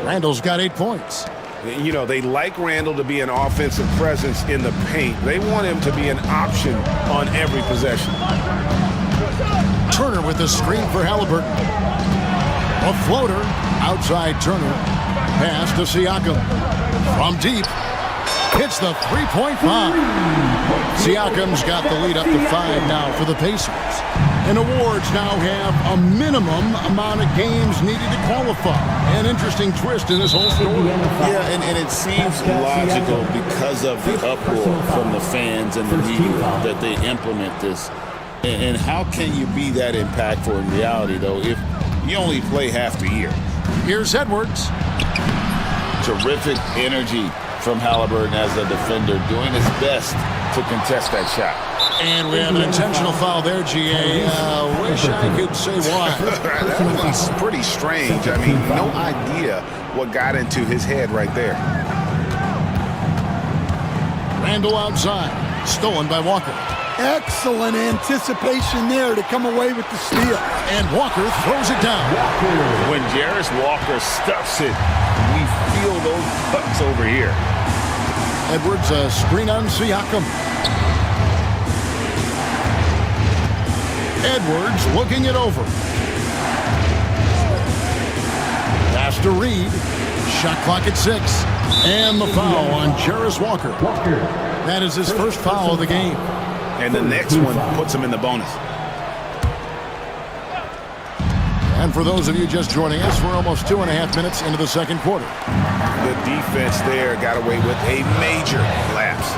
Randall's got 8 points. You know, they like Randall to be an offensive presence in the paint. They want him to be an option on every possession. Turner with the screen for Halliburton. A floater, outside Turner. Pass to Siakam. From deep, hits the three-point 5. Siakam's got the lead up to 5 now for the Pacers. And awards now have a minimum amount of games needed to qualify. An interesting twist in this whole story. Yeah, and it seems logical because of the uproar from the fans and the media that they implement this. And how can you be that impactful in reality, though, if you only play half the year? Here's Edwards. Terrific energy from Halliburton as a defender, doing his best to contest that shot. And we have an intentional foul there, GA. Wish I could say why. That was pretty strange. I mean, no idea what got into his head right there. Randall outside. Stolen by Walker. Excellent anticipation there to come away with the steal. And Walker throws it down. When Jarris Walker stuffs it, we feel those bucks over here. Edwards, a screen on Siakam. Edwards looking it over. Pass to Reed. Shot clock at 6. And the foul on Jarris Walker. That is his first foul of the game. And the next one puts him in the bonus. And for those of you just joining us, we're almost 2.5 minutes into the second quarter. The defense there got away with a major lapse.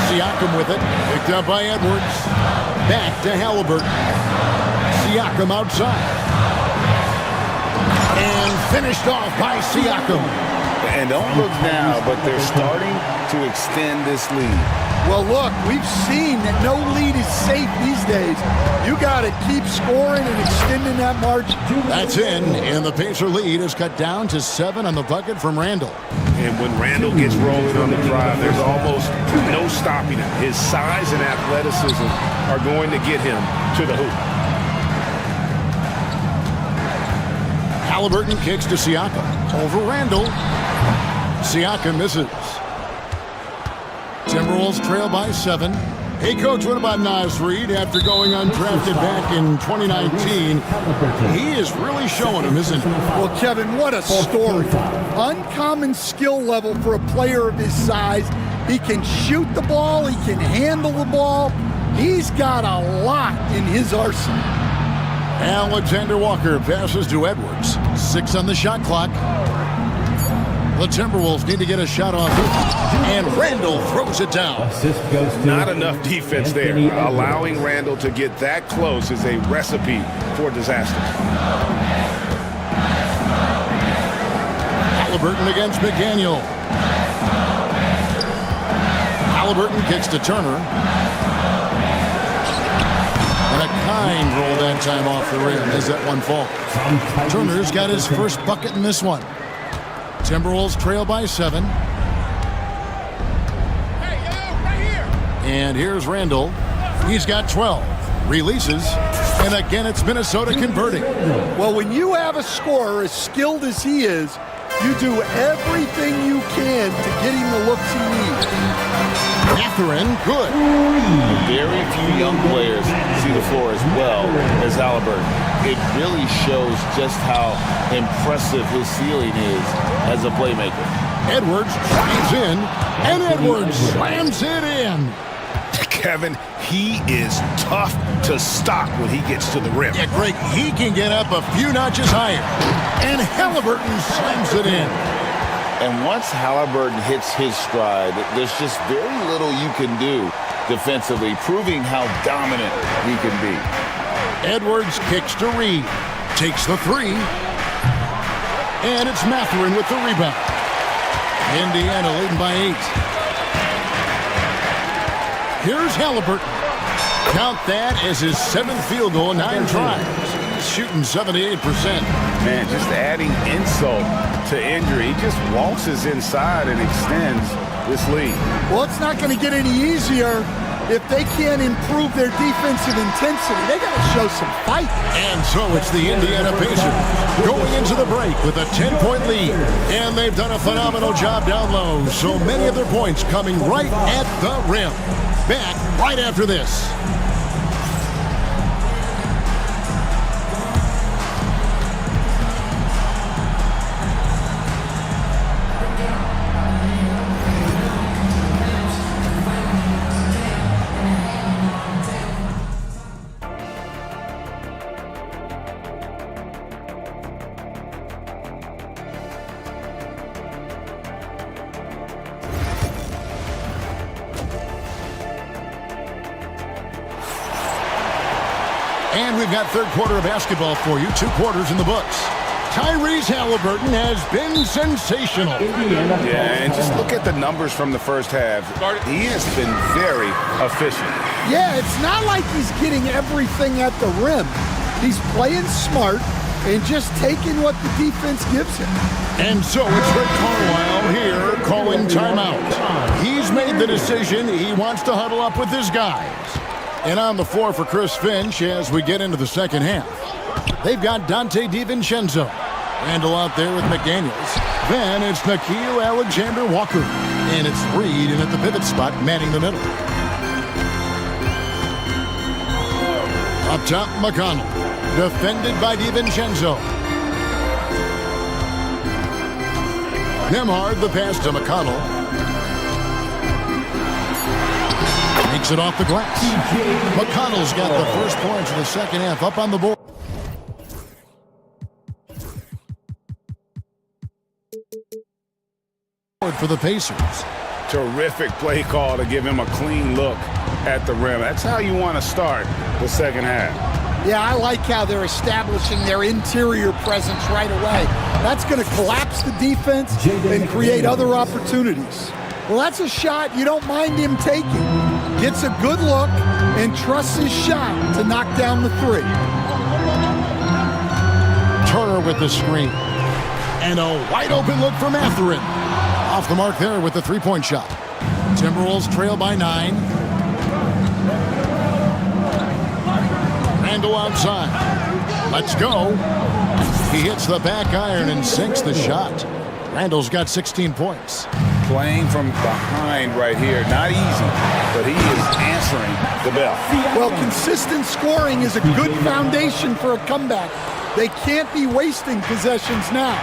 Siakam with it. Picked up by Edwards. Back to Halliburton. Siakam outside. And finished off by Siakam. And don't look now, but they're starting to extend this lead. Well, look, we've seen that no lead is safe these days. You got to keep scoring and extending that margin. That's in, and the Pacer lead is cut down to 7 on the bucket from Randall. And when Randall gets rolling on the drive, there's almost no stopping him. His size and athleticism are going to get him to the hoop. Halliburton kicks to Siakam. Over Randall. Siakam misses. Timberwolves trail by 7. Hey, Coach, what about Naz Reid after going undrafted back in 2019? He is really showing him, isn't he? Well, Kevin, what a story. Uncommon skill level for a player of his size. He can shoot the ball. He can handle the ball. He's got a lot in his arsenal. Alexander Walker passes to Edwards. 6 on the shot clock. The Timberwolves need to get a shot off, and Randall throws it down. Not enough defense there. Allowing Randall to get that close is a recipe for disaster. Halliburton against McDaniel. Halliburton kicks to Turner. And a kind roll that time off the rim as that one falls. Turner's got his first bucket in this one. Timberwolves trail by 7. And here's Randall. He's got 12. Releases. And again, it's Minnesota converting. Well, when you have a scorer as skilled as he is, you do everything you can to get him the looks he needs. Catherine, good. Very few young players see the floor as well as Halliburton. It really shows just how impressive his ceiling is as a playmaker. Edwards drives in, and Edwards slams it in. Kevin, he is tough to stop when he gets to the rim. Yeah, Greg, he can get up a few notches higher. And Halliburton slams it in. And once Halliburton hits his stride, there's just very little you can do defensively, proving how dominant he can be. Edwards kicks to Reed. Takes the 3. And it's Mathurin with the rebound. Indiana leading by 8. Here's Halliburton. Count that as his 7th field goal in 9 tries. He's shooting 78%. Man, just adding insult to injury. He just waltzes inside and extends this lead. Well, it's not going to get any easier if they can't improve their defensive intensity. They got to show some fight. And so it's the Indiana Pacers going into the break with a 10-point lead. And they've done a phenomenal job down low. So many of their points coming right at the rim. Back right after this. And we've got third quarter of basketball for you. 2 quarters in the books. Tyrese Halliburton has been sensational. Yeah, and just look at the numbers from the first half. He has been very efficient. Yeah, it's not like he's getting everything at the rim. He's playing smart and just taking what the defense gives him. And so it's Rick Carlisle here calling timeout. He's made the decision. He wants to huddle up with his guys. And on the floor for Chris Finch as we get into the second half. They've got Dante DiVincenzo. Randall out there with McDaniels. Then it's Nickeil Alexander-Walker. And it's Reed in at the pivot spot, manning the middle. Up top, McConnell. Defended by DiVincenzo. Nembhard the pass to McConnell. Makes it off the glass. McConnell's got the first points of the second half up on the board. For the Pacers. Terrific play call to give him a clean look at the rim. That's how you want to start the second half. Yeah, I like how they're establishing their interior presence right away. That's going to collapse the defense and create other opportunities. Well, that's a shot you don't mind him taking. Gets a good look and trusts his shot to knock down the three. Turner with the screen. And a wide open look for Mathurin. Off the mark there with the three-point shot. Timberwolves trail by 9. Randall outside. Let's go. He hits the back iron and sinks the shot. Randall's got 16 points. Playing from behind right here. Not easy, but he is answering the bell. Well, consistent scoring is a good foundation for a comeback. They can't be wasting possessions now.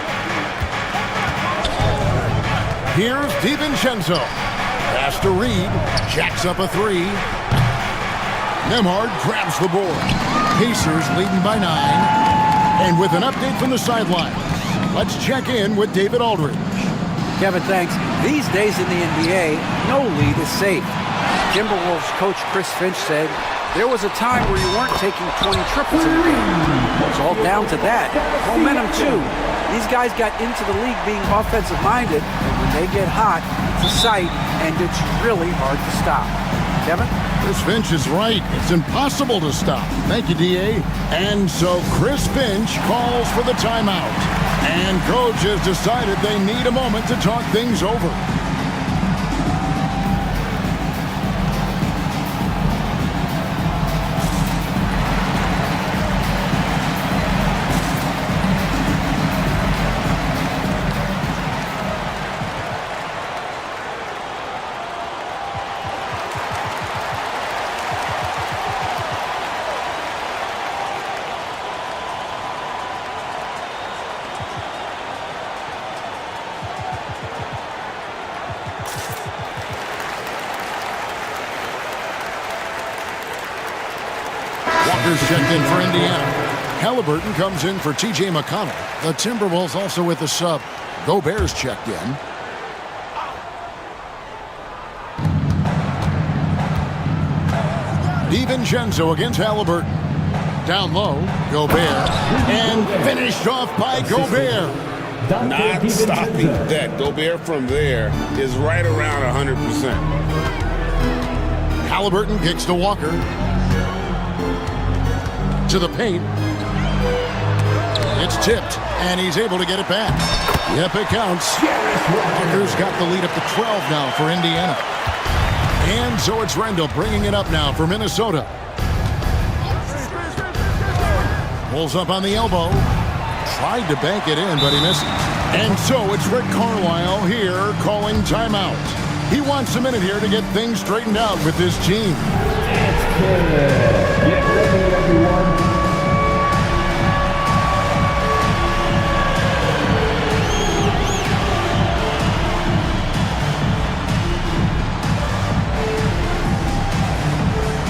Here's DiVincenzo. Pass to Reed. Jacks up a three. Nembhard grabs the board. Pacers leading by 9. And with an update from the sideline, let's check in with David Aldridge. Kevin, thanks. These days in the NBA, no lead is safe. Timberwolves coach Chris Finch said, there was a time where you weren't taking 20 triples in the game. It's all down to that. Momentum, too. These guys got into the league being offensive-minded, and when they get hot, it's a sight, and it's really hard to stop. Kevin? Chris Finch is right. It's impossible to stop. Thank you, D.A. And so Chris Finch calls for the timeout. And coach has decided they need a moment to talk things over. Walker's checked in for Indiana. Halliburton comes in for T.J. McConnell. The Timberwolves also with the sub. Gobert's checked in. DiVincenzo against Halliburton. Down low, Gobert. And finished off by Gobert. Not stopping that. Gobert from there is right around 100%. Halliburton kicks to Walker. To the paint. It's tipped, and he's able to get it back. Yep, it counts. Walker's got the lead up to 12 now for Indiana. And so it's Randall bringing it up now for Minnesota. Pulls up on the elbow. Tried to bank it in, but he misses. And so it's Rick Carlisle here calling timeout. He wants a minute here to get things straightened out with his team. Get ready, everyone.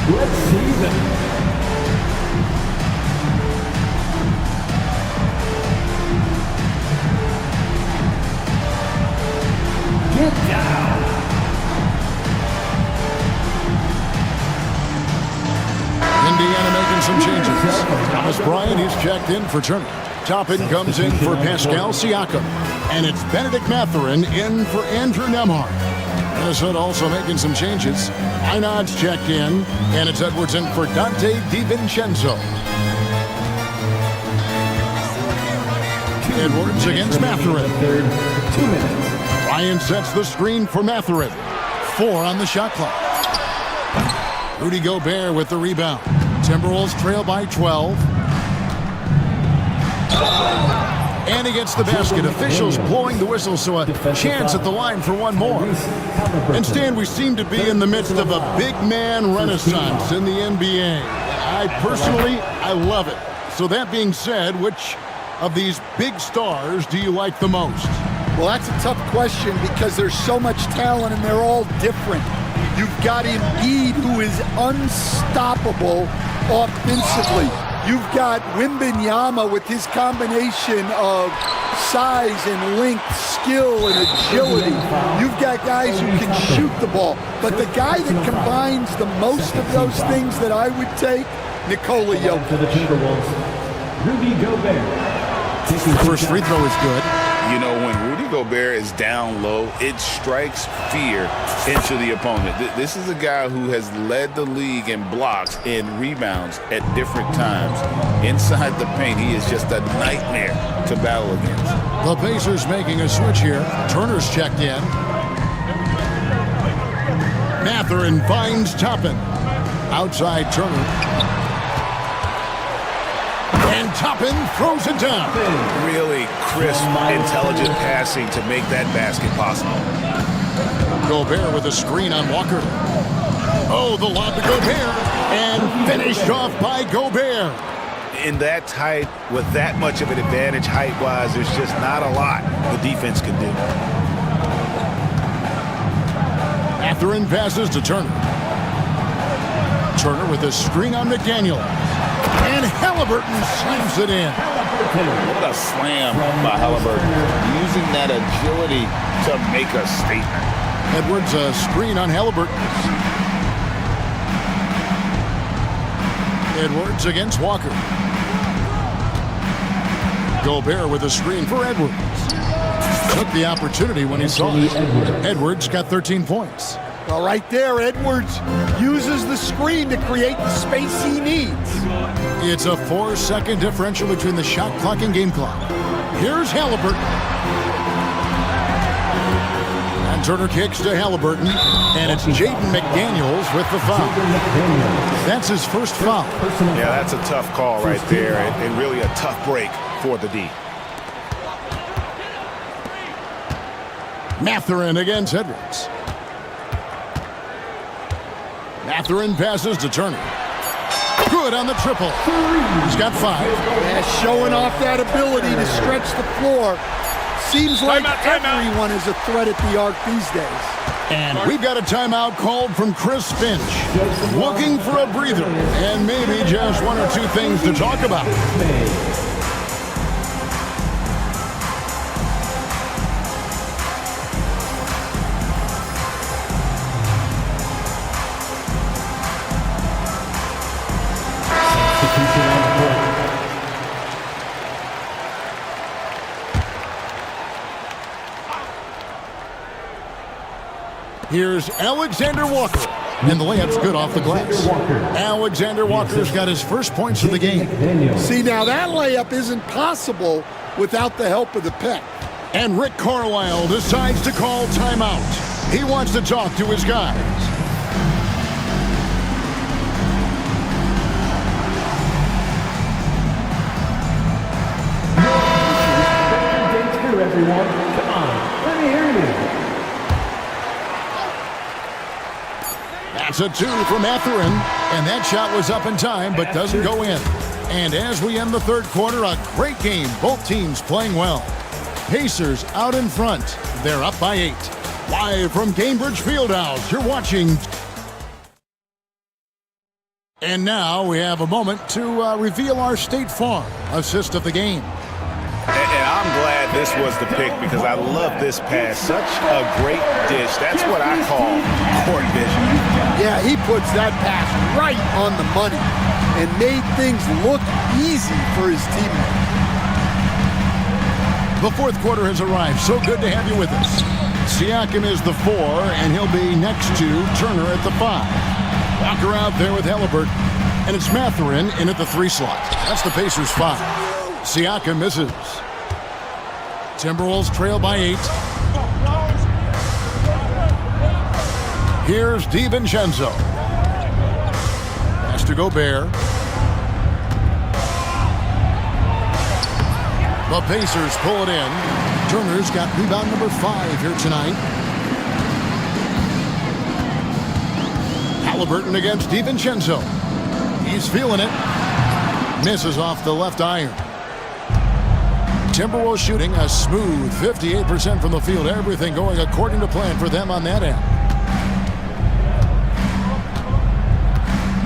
Let's see them. Get down. Indiana making some changes. Thomas Bryant, he's checked in for Turner. Toppin comes in for Pascal Siakam. And it's Benedict Mathurin in for Andrew Nembhard. Minnesota also making some changes. Einad's checked in, and it's Edwards in for Dante DiVincenzo. Edwards against Mathurin. 2 minutes. Ryan sets the screen for Mathurin. 4 on the shot clock. Rudy Gobert with the rebound. Timberwolves trail by 12. And he gets the basket. Officials blowing the whistle, so a chance at the line for one more. And Stan, we seem to be in the midst of a big man renaissance in the NBA. I love it. So that being said, which of these big stars do you like the most? Well, that's a tough question because there's so much talent and they're all different. You've got Embiid, who is unstoppable offensively. You've got Wembanyama with his combination of size and length, skill and agility. You've got guys who can shoot the ball. But the guy that combines the most of those things that I would take, Nikola Jokic. To the Timberwolves, Rudy Gobert. First free throw is good. You know, when Rudy Gobert is down low, it strikes fear into the opponent. This is a guy who has led the league in blocks and rebounds at different times. Inside the paint, he is just a nightmare to battle against. The Pacers making a switch here. Turner's checked in. Mathurin finds Toppin. Outside Turner. And Toppin throws it down. Really crisp, intelligent passing to make that basket possible. Gobert with a screen on Walker. Oh, the lob to Gobert. And finished off by Gobert. In that tight, with that much of an advantage height-wise, there's just not a lot the defense can do. Mathurin passes to Turner. Turner with a screen on McDaniel. And Halliburton slams it in. What a slam by Halliburton. Using that agility to make a statement. Edwards a screen on Halliburton. Edwards against Walker. Gobert with a screen for Edwards. Took the opportunity when he saw it. Edwards got 13 points. Well, right there, Edwards uses the screen to create the space he needs. It's a 4-second differential between the shot clock and game clock. Here's Halliburton. And Turner kicks to Halliburton. And it's Jaden McDaniels with the foul. That's his first foul. Yeah, that's a tough call right there, and really a tough break for the D. Mathurin against Edwards. Mathurin passes to Turner. Good on the triple. He's got 5. Yeah, showing off that ability to stretch the floor. Seems like everyone is a threat at the arc these days. And we've got a timeout called from Chris Finch. Looking for a breather and maybe just one or two things to talk about. Here's Alexander Walker. And the layup's good off the glass. Alexander Walker's got his first points of the game. See, now that layup isn't possible without the help of the pick. And Rick Carlisle decides to call timeout. He wants to talk to his guys. Everyone, come on, let me hear you. That's a 2 from Mathurin, and that shot was up in time but doesn't go in. And as we end the third quarter, a great game. Both teams playing well. Pacers out in front. They're up by 8. Live from Cambridge Fieldhouse, you're watching. And now we have a moment to reveal our State Farm assist of the game. And I'm glad this was the pick because I love this pass. Such a great dish. That's what I call court vision. Yeah, he puts that pass right on the money and made things look easy for his teammates. The fourth quarter has arrived. So good to have you with us. Siakam is the 4, and he'll be next to Turner at the 5. Walker out there with Halliburton. And it's Mathurin in at the 3 slot. That's the Pacers' 5. Siakam misses. Timberwolves trail by 8. Here's DiVincenzo. Has to Gobert. The Pacers pull it in. Turner's got rebound number 5 here tonight. Halliburton against DiVincenzo. He's feeling it. Misses off the left iron. Timberwolves shooting a smooth 58% from the field. Everything going according to plan for them on that end.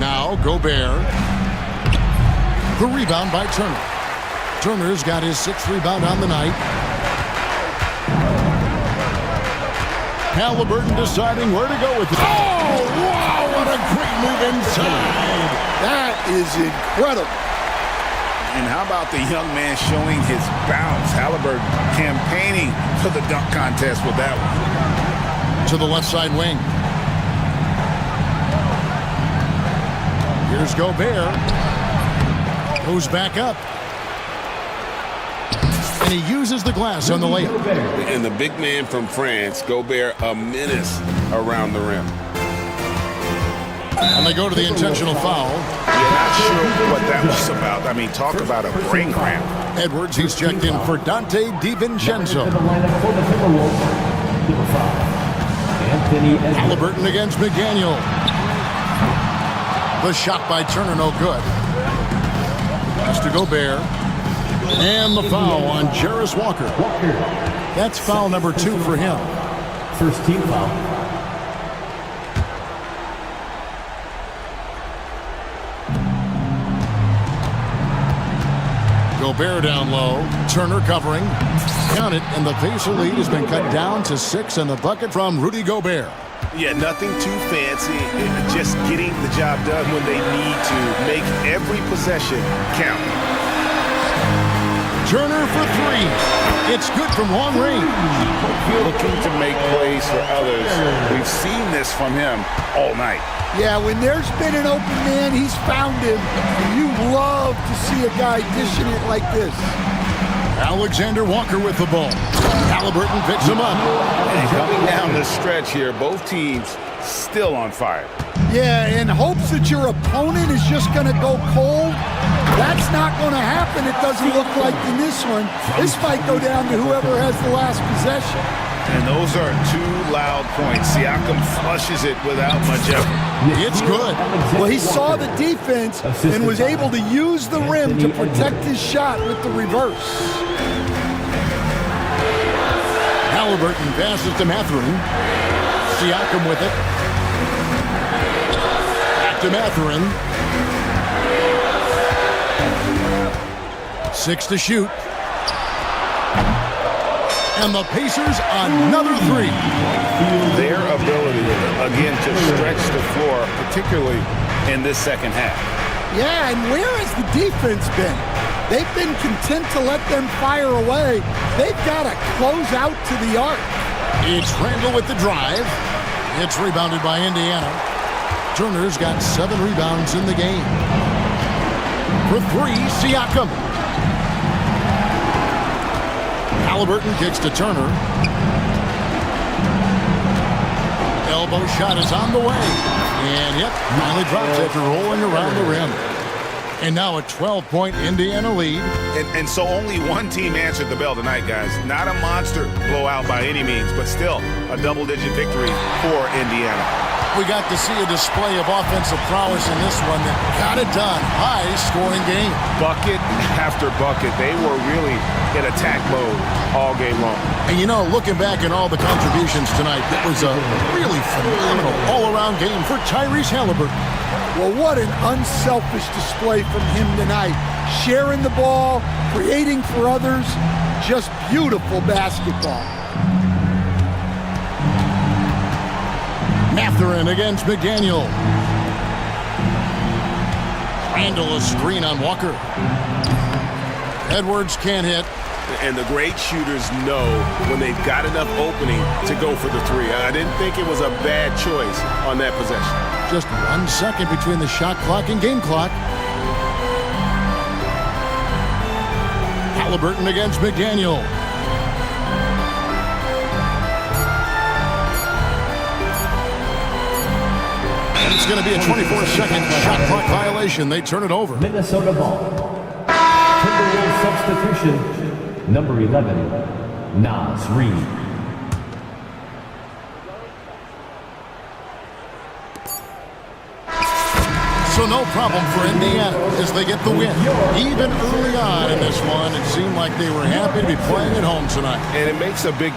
Now Gobert. The rebound by Turner. Turner's got his 6th rebound on the night. Halliburton deciding where to go with it. Oh, wow, what a great move inside. That is incredible. And how about the young man showing his bounce? Halliburton campaigning for the dunk contest with that one. To the left side wing. Here's Gobert. Moves back up. And he uses the glass on the layup. And the big man from France, Gobert, a menace around the rim. And they go to the intentional foul. Yeah, not sure what that was about. I mean, talk about a brain cramp. Edwards, he's checked in for Dante DiVincenzo. Halliburton against McDaniel. The shot by Turner, no good. Pass to Gobert. And the foul on Jarris Walker. That's foul number 2 for him. First team foul. Gobert down low. Turner covering. Count it, and the Pacer lead has been cut down to 6 in the bucket from Rudy Gobert. Yeah, nothing too fancy. Just getting the job done when they need to. Make every possession count. Turner for 3. It's good from long range. Looking to make plays for others. We've seen this from him all night. Yeah, when there's been an open man, he's found him. And you love to see a guy dishing it like this. Alexander Walker with the ball. Halliburton picks him up. And coming down the stretch here, both teams still on fire. Yeah, in hopes that your opponent is just going to go cold. That's not going to happen, it doesn't look like in this one. This might go down to whoever has the last possession. And those are 2 loud points. Siakam flushes it without much effort. It's good. Well, he saw the defense and was able to use the rim to protect his shot with the reverse. Halliburton passes to Mathurin. Siakam with it. Back to Mathurin. 6 to shoot. And the Pacers another 3. Their ability, again, to stretch the floor, particularly in this second half. Yeah, and where has the defense been? They've been content to let them fire away. They've got to close out to the arc. It's Randall with the drive. It's rebounded by Indiana. Turner's got 7 rebounds in the game. For 3, Siakam. Halliburton kicks to Turner. Elbow shot is on the way. And yep, finally drops after rolling around the rim. And now a 12-point Indiana lead. And so only one team answered the bell tonight, guys. Not a monster blowout by any means, but still a double-digit victory for Indiana. We got to see a display of offensive prowess in this one that got it done. High-scoring game. Bucket after bucket. They were really in attack mode all game long. And you know, looking back at all the contributions tonight, it was a really phenomenal all-around game for Tyrese Halliburton. Well, what an unselfish display from him tonight. Sharing the ball, creating for others, just beautiful basketball. Mathurin against McDaniel. Randall a screen on Walker. Edwards can't hit. And the great shooters know when they've got enough opening to go for the 3. I didn't think it was a bad choice on that possession. Just 1 second between the shot clock and game clock. Halliburton against McDaniel. And it's going to be a 24-second shot clock violation. They turn it over. Minnesota ball. Timberwolves substitution. Number 11, Nas Reed. So no problem for Indiana as they get the win. Even early on in this one, it seemed like they were happy to be playing at home tonight. And it makes a big